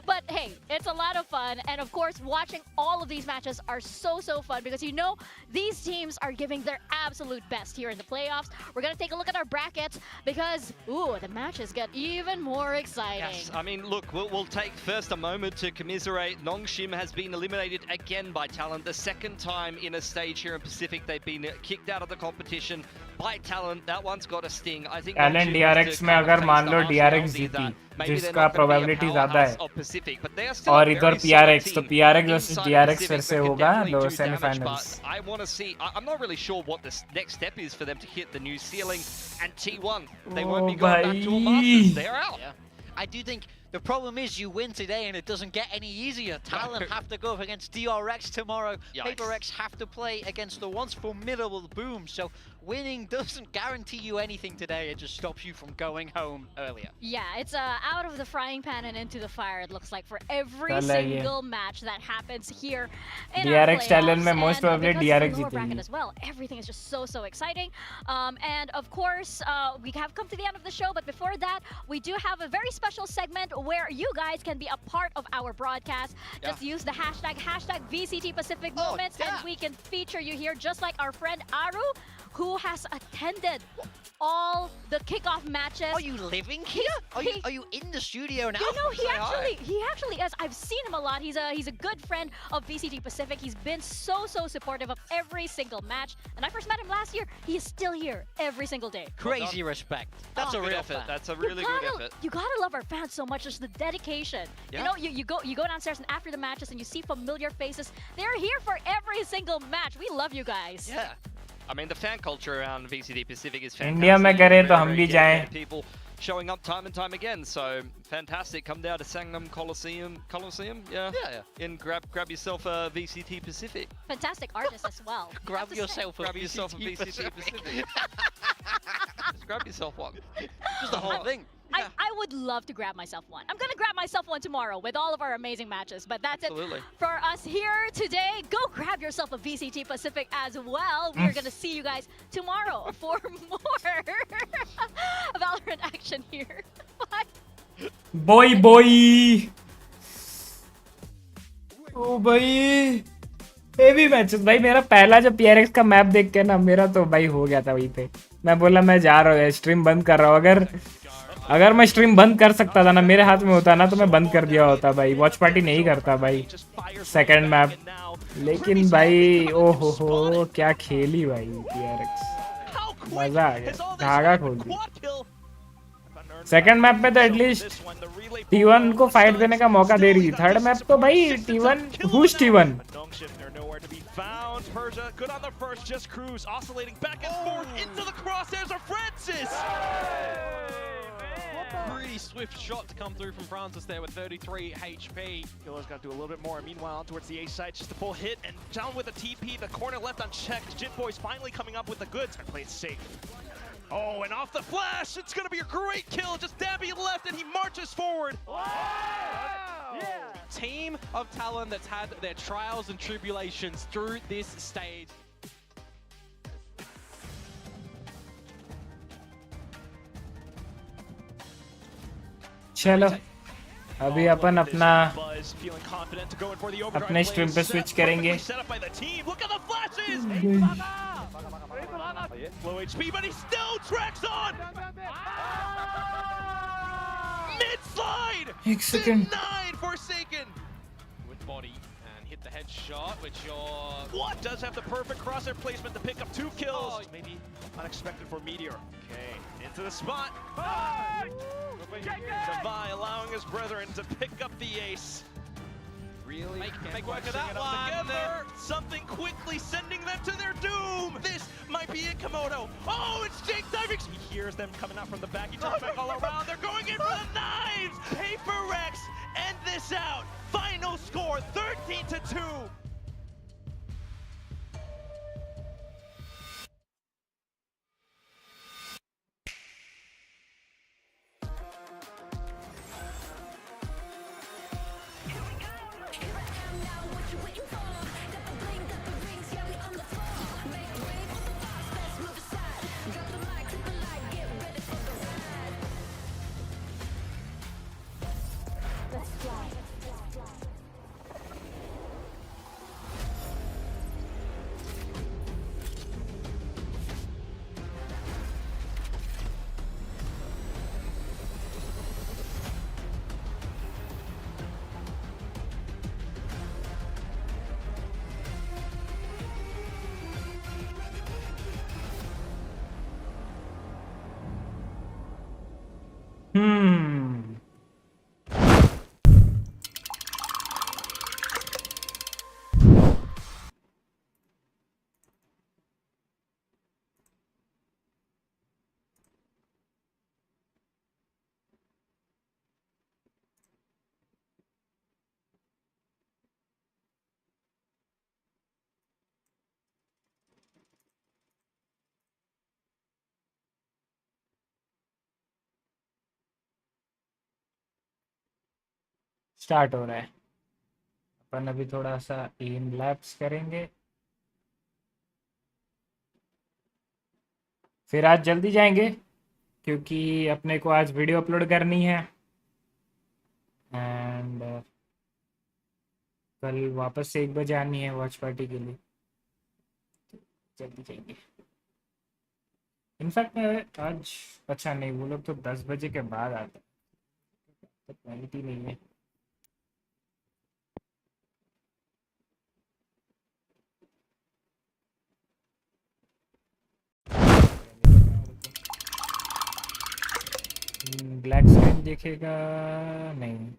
But hey, it's a lot of fun. And of course, watching all of these matches are so fun because you know these teams are giving their absolute best here in the playoffs. We're going to take a look at our brackets because, ooh, the matches get even more exciting. Yes, I mean, look, we'll take first a moment to commiserate. Nongshim has been eliminated again by Talent. The second time in a stage here in Pacific, they've been kicked out of the competition by Talent. That one's got a sting. I think Talent Nongshim has DRX to में kind of अगर face मान the low harsh DRX reality that जीती, maybe they're जिसका not gonna be a probability ज़्यादा powerhouse है, of Pacific, but they are still a और very इधर solid PRX, तो team PRX versus inside DRX Pacific फिर से that can होगा definitely low do damage, semifinals. but I want to see. I'm not really sure what the next step is for them to hit the new ceiling. And T1, they won't be going back to a Masters. They're out. Yeah. I do think the problem is you win today and it doesn't get any easier. Talent have to go up against DRX tomorrow. Yikes. PRX have to play against the once formidable Boom. So winning doesn't guarantee you anything today. It just stops you from going home earlier. Yeah, it's out of the frying pan and into the fire, it looks like, for every चल रही है. single match that happens here in DRX our Talent playoffs. में most And probably because it's a DRX lower bracket जीतेगी. as well. Everything is just so exciting. And of course, we have come to the end of the show, but before that, we do have a very special segment where you guys can be a part of our broadcast. Just use the hashtag VCT Pacific Moments, and we can feature you here, just like our friend Aru, who has attended all the kickoff matches. Are you living here? Are you in the studio now? You know, Say he actually is. I've seen him a lot. He's a good friend of VCT Pacific. He's been so supportive of every single match. And I first met him last year. He is still here every single day. Crazy respect. That's a real effort. fan. That's a really good effort. You gotta love our fans so much. Just the dedication. Yeah. You know, you go downstairs and after the matches and you see familiar faces. They're here for every single match. We love you guys. Yeah. I mean, the fan culture around VCT Pacific is fantastic. India में करे तो हम भी जाएं. People showing up time and time again, so fantastic. Come down to Sangam Coliseum, yeah. And grab yourself a VCT Pacific. Fantastic artists as well. grab yourself a VCT Pacific. Just grab yourself one. Just the whole thing. I would love to grab myself one. I'm gonna grab myself one tomorrow with all of our amazing matches. But that's Absolutely. it for us here today. Go grab yourself a VCT Pacific as well. We are gonna see you guys tomorrow for more Valorant action here. Bye. Boy. ओ भाई heavy matches भाई. मेरा पहला जो PRX का map देख के ना मेरा तो भाई हो गया था वहीं पे. मैं बोला मैं जा रहा हूँ, स्ट्रीम बंद कर रहा हूँ. अगर मैं स्ट्रीम बंद कर सकता था ना, मेरे हाथ में होता ना, तो मैं बंद कर दिया होता भाई. वॉच पार्टी नहीं करता भाई सेकंड मैप. लेकिन भाई ओहो क्या खेली भाई PRX. मजा आ गया, धागा खोल दी. सेकंड मैप पे तो एटलीस्ट T1 को फाइट देने का मौका दे रही. थर्ड मैप तो भाई T1 who's T1. Persia, good on the first, just cruise, oscillating back and forth into the crosshairs of Francis! Pretty swift shot to come through from Francis there with 33 HP. Killer's got to do a little bit more. Meanwhile, towards the A side, just a full hit and down with a TP. The corner left unchecked. Jit Boy's finally coming up with the goods. I play it safe. Oh, and off the flash, it's gonna be a great kill. Just Dabby left and he marches forward. Wow. Yeah. Team of talent that's had their trials and tribulations through this stage. चलो अभी अपन अपना अपने stream पे switch करेंगे. Low HP, but he still tracks on. Mid slide. Denied Forsaken. With body and hit the headshot, which What does have the perfect crosshair placement to pick up 2 kills. Maybe unexpected for Meteor. Okay, into the spot. Savai allowing his brethren to pick up the ace. Really make work of that one. Together, something quickly sending them to their doom. This might be it, Komodo. Oh, it's Jake diving. He hears them coming out from the back. He jumps back all around. They're going in for the knives. PRX end this out. Final score 13-2. Start हो रहा है. अपन अभी थोड़ा सा M lapse करेंगे, फिर आज जल्दी जाएंगे क्योंकि अपने को आज वीडियो अपलोड करनी है एंड कल वापस से 1 बजे आनी है वॉच पार्टी के लिए. जल्दी जाएंगे. इनफैक्ट मैं आज अच्छा नहीं, वो लोग तो 10 बजे के बाद आते तो पॉइंट ही नहीं है। ब्लैक स्क्रीन देखेगा नहीं।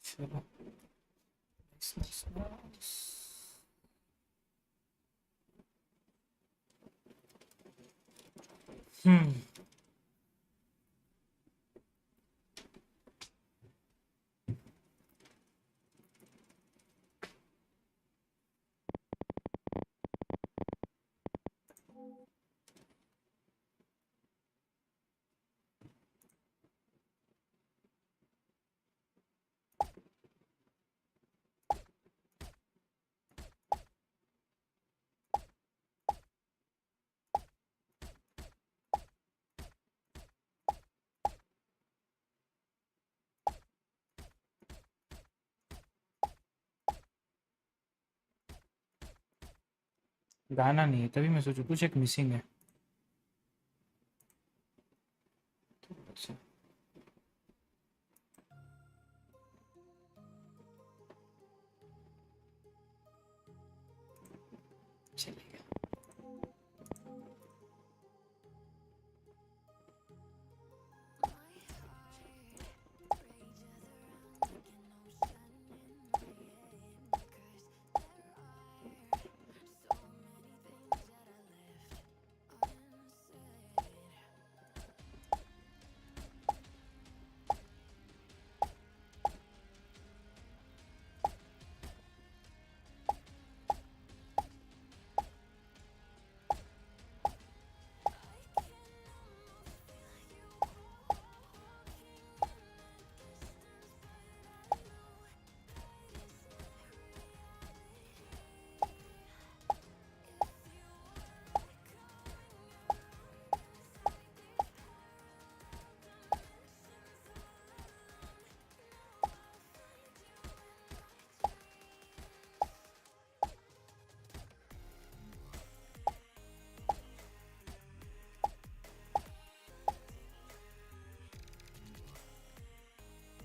चलो गाना नहीं है, तभी मैं सोचूं कुछ एक मिसिंग है। अच्छा चलेगा।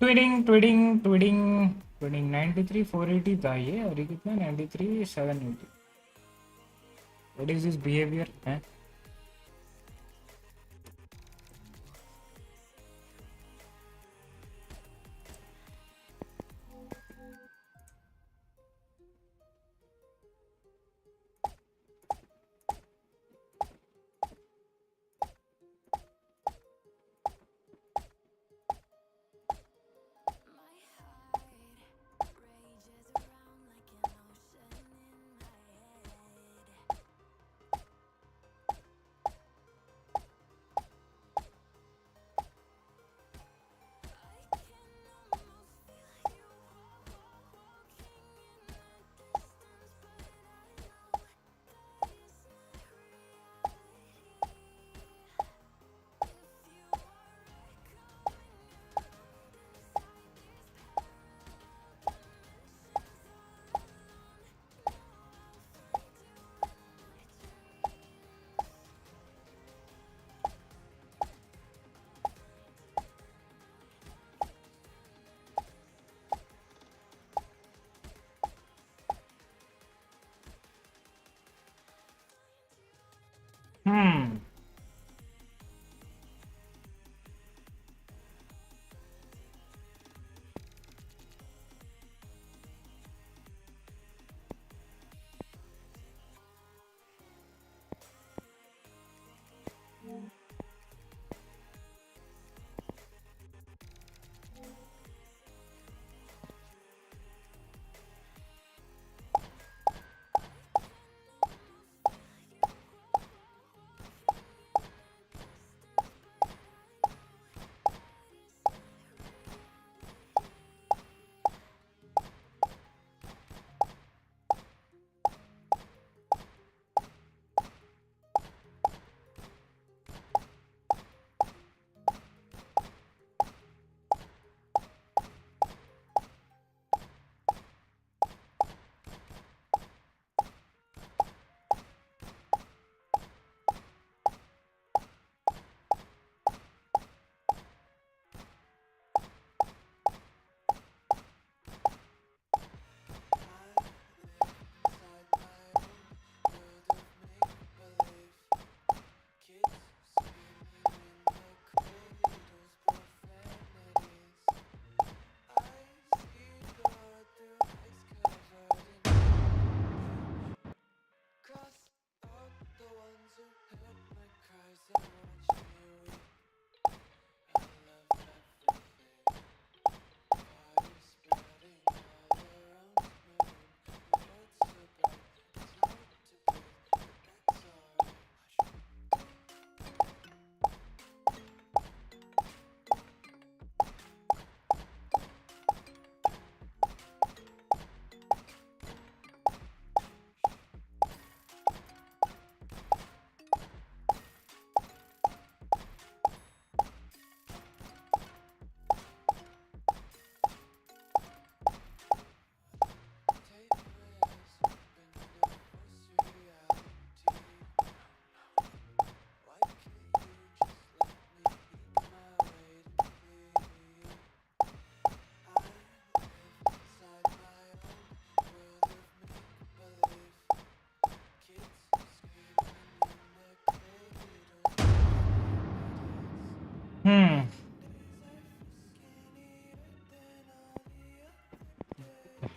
ट्विडिंग 93 480 था ये, और ये कितना 93 780। व्हाट इज दिस बिहेवियर है? Hmm.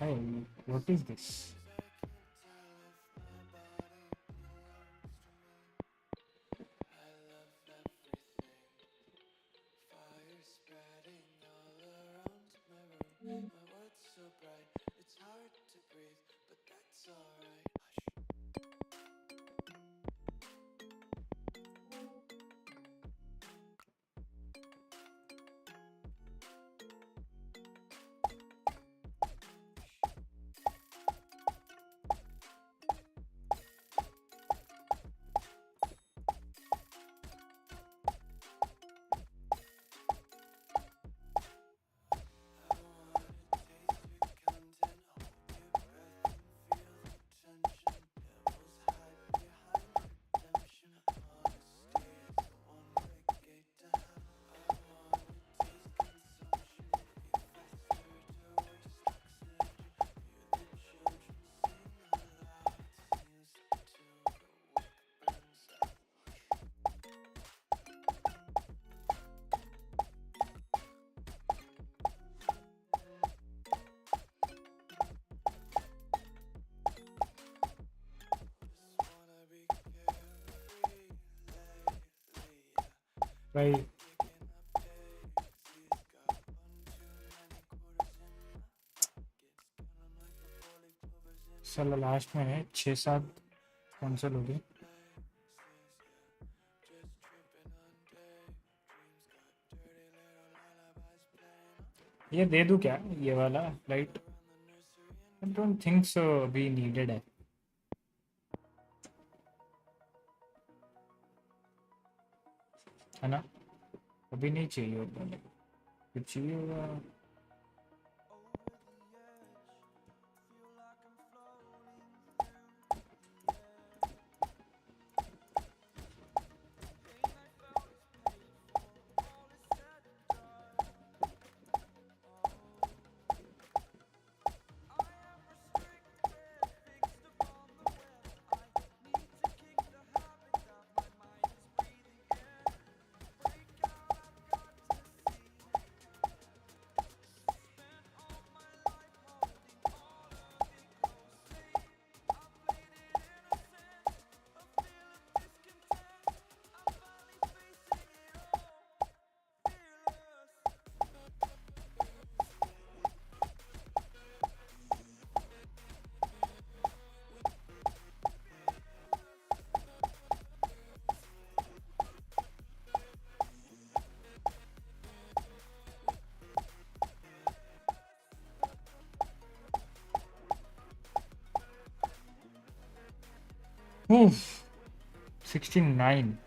Hey, what is this? भाई साला लास्ट में है 6-7 कैंसिल हो गए। ये दे दूं क्या ये वाला light? I don't think so अभी नीडेड है ना? अभी नहीं चाहिए होगा, कुछ चाहिए होगा। Oof, 69.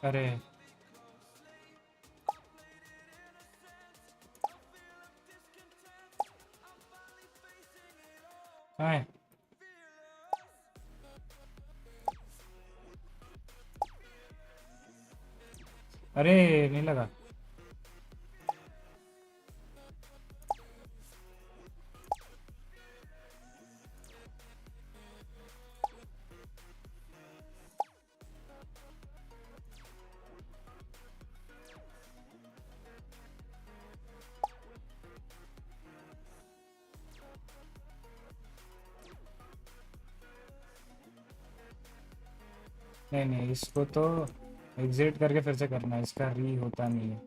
अरे कहाँ है? अरे नहीं लगा। नहीं नहीं, इसको तो एग्जिट करके फिर से करना है, इसका री होता नहीं है,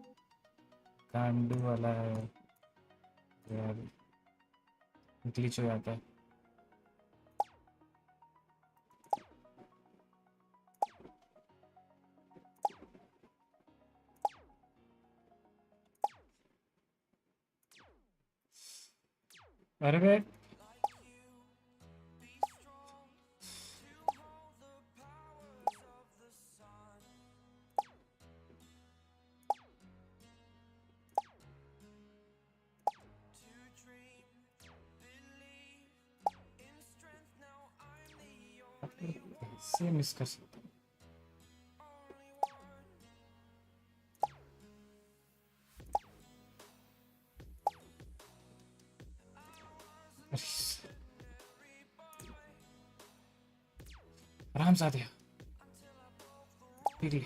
कांडू वाला है यार, ग्लिच हो जाता है। अरे बे से मिस कर सकता हूँ। आराम से आ दिया पीडी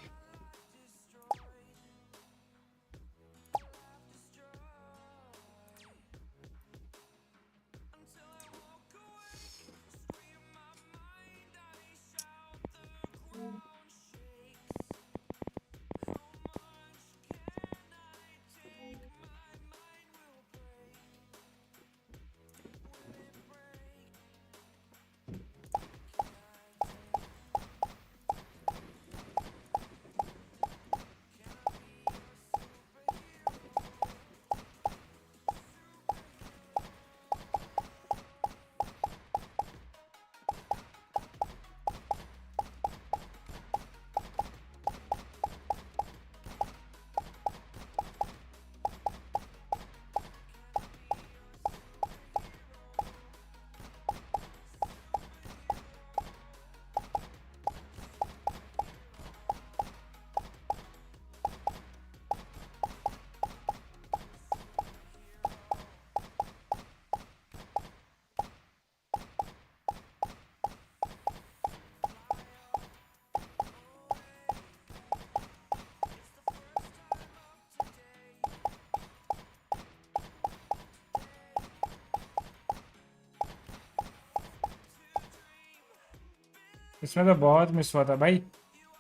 इसमें तो बहुत मिस हुआ था भाई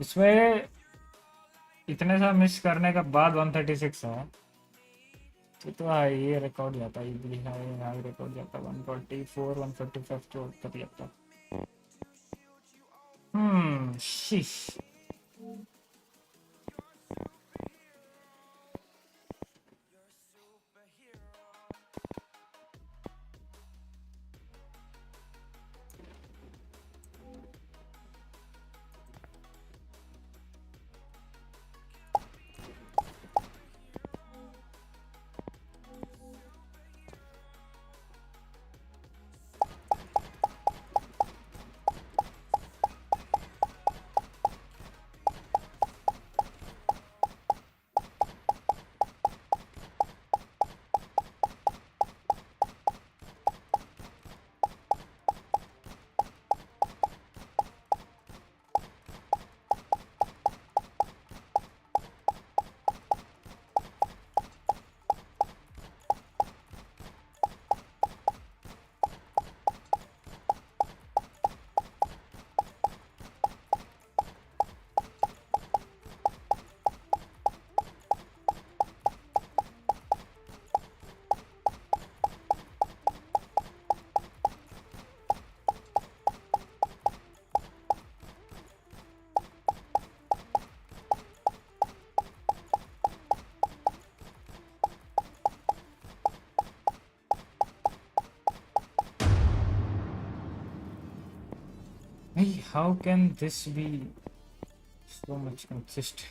इसमें इतने सा मिस करने के बाद 136 है तो हाँ ये रिकॉर्ड जाता है इजीली हाई रिकॉर्ड जाता 144 145 जो कर जाता शीश Hey, how can this be so much consistent?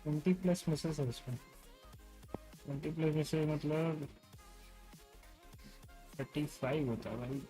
20 plus Mrs है इसमें 20 प्लस मिसेस मतलब 35 होता है भाई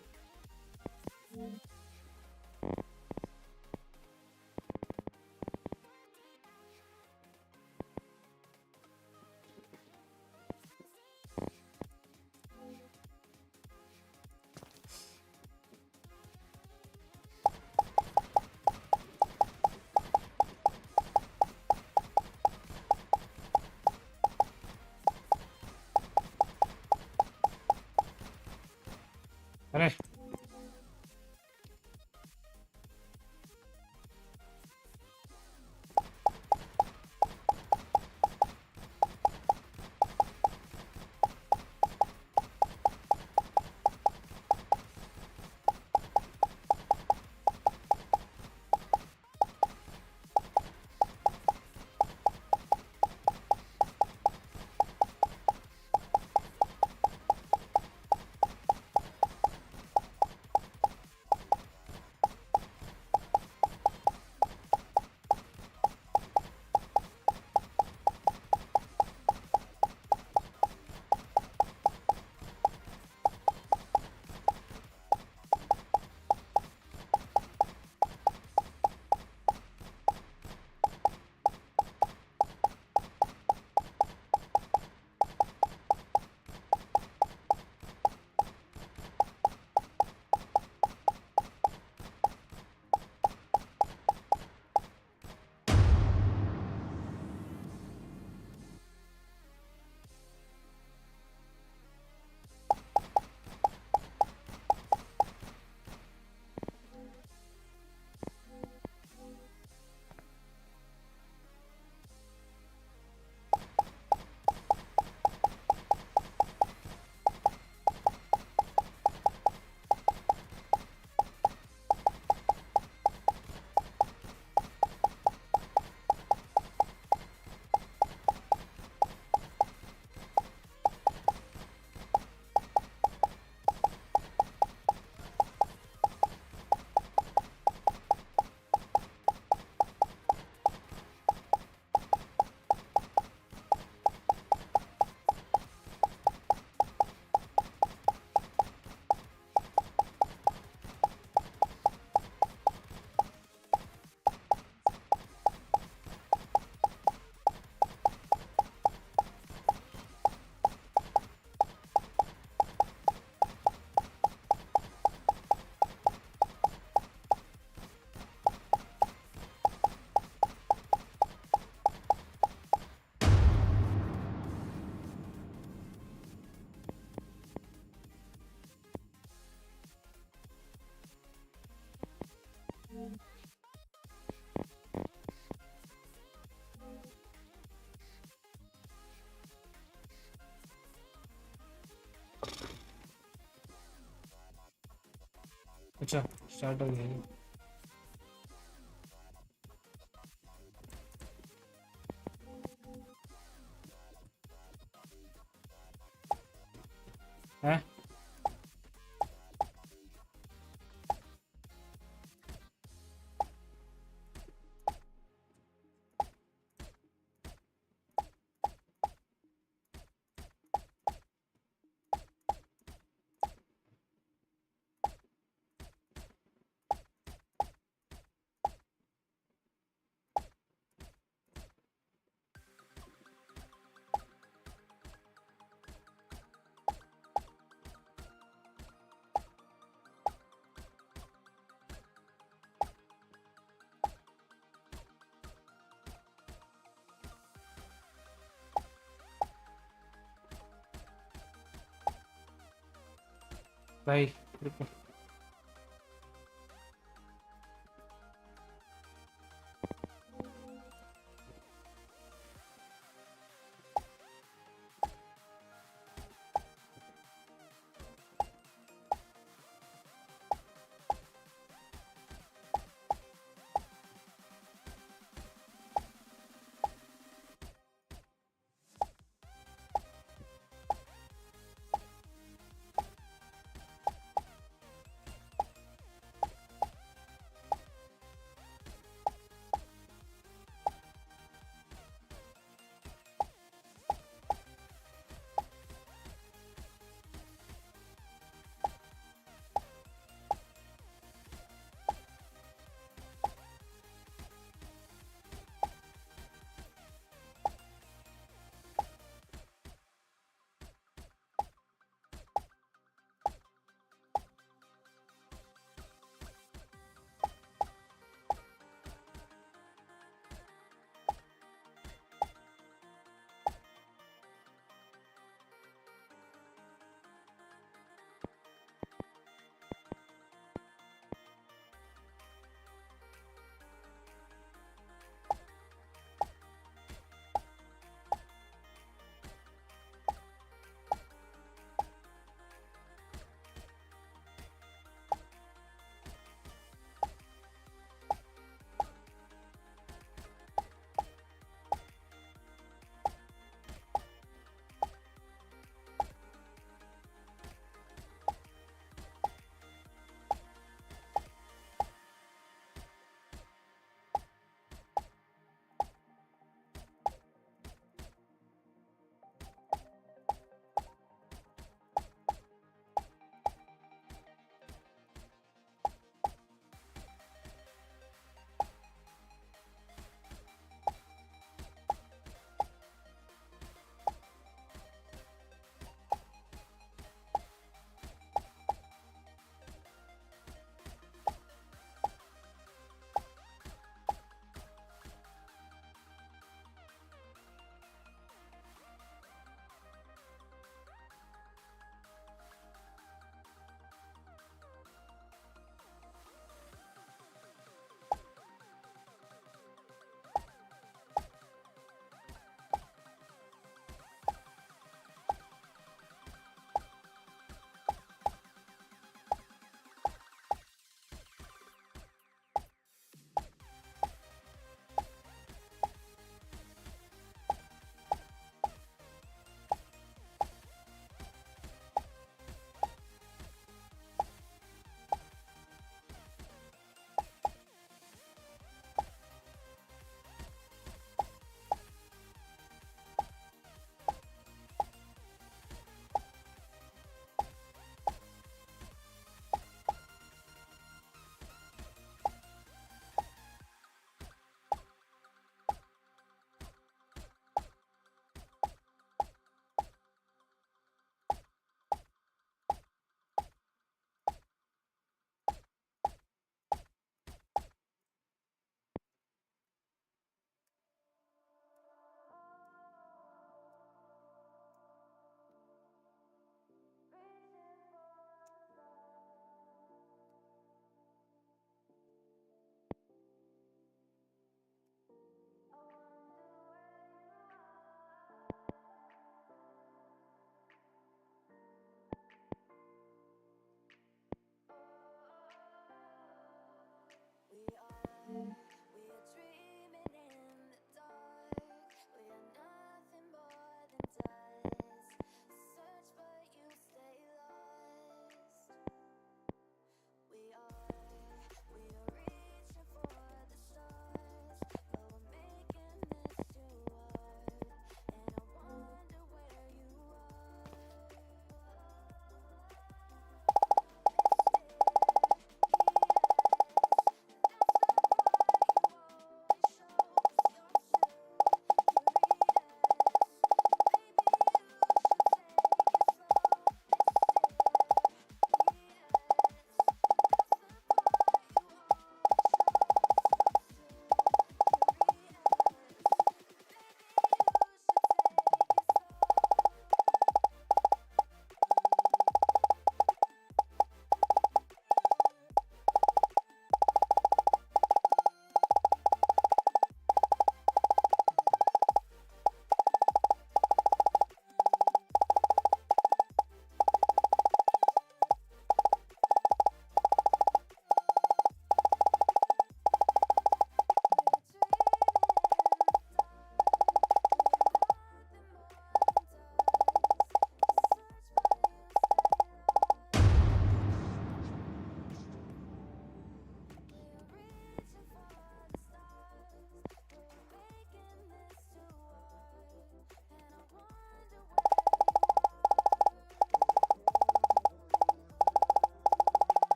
अरे अच्छा स्टार्ट हो गया हैं भाई रुको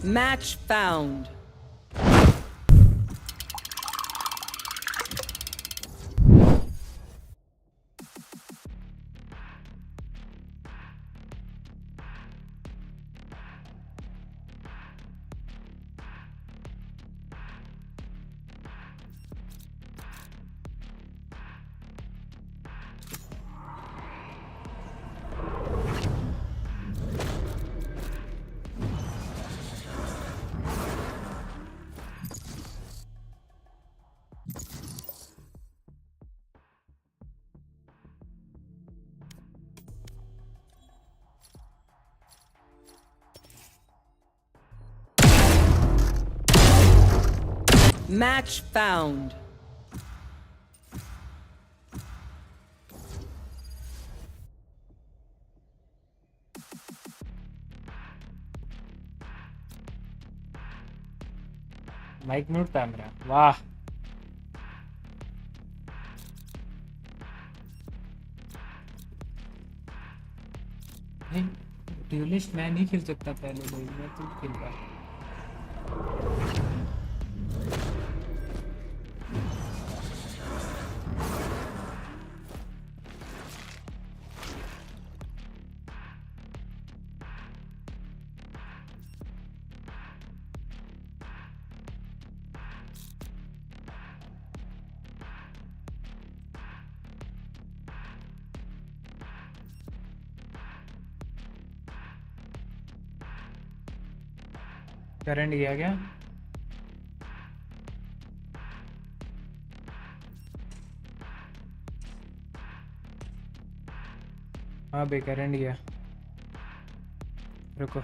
Match found. Match found. Mic mute था मेरा वाह ड्यूलिस्ट मैं नहीं खेल सकता पहले भाई मैं तो खेल रहा करंट गया क्या हाँ बे करंट गया रुको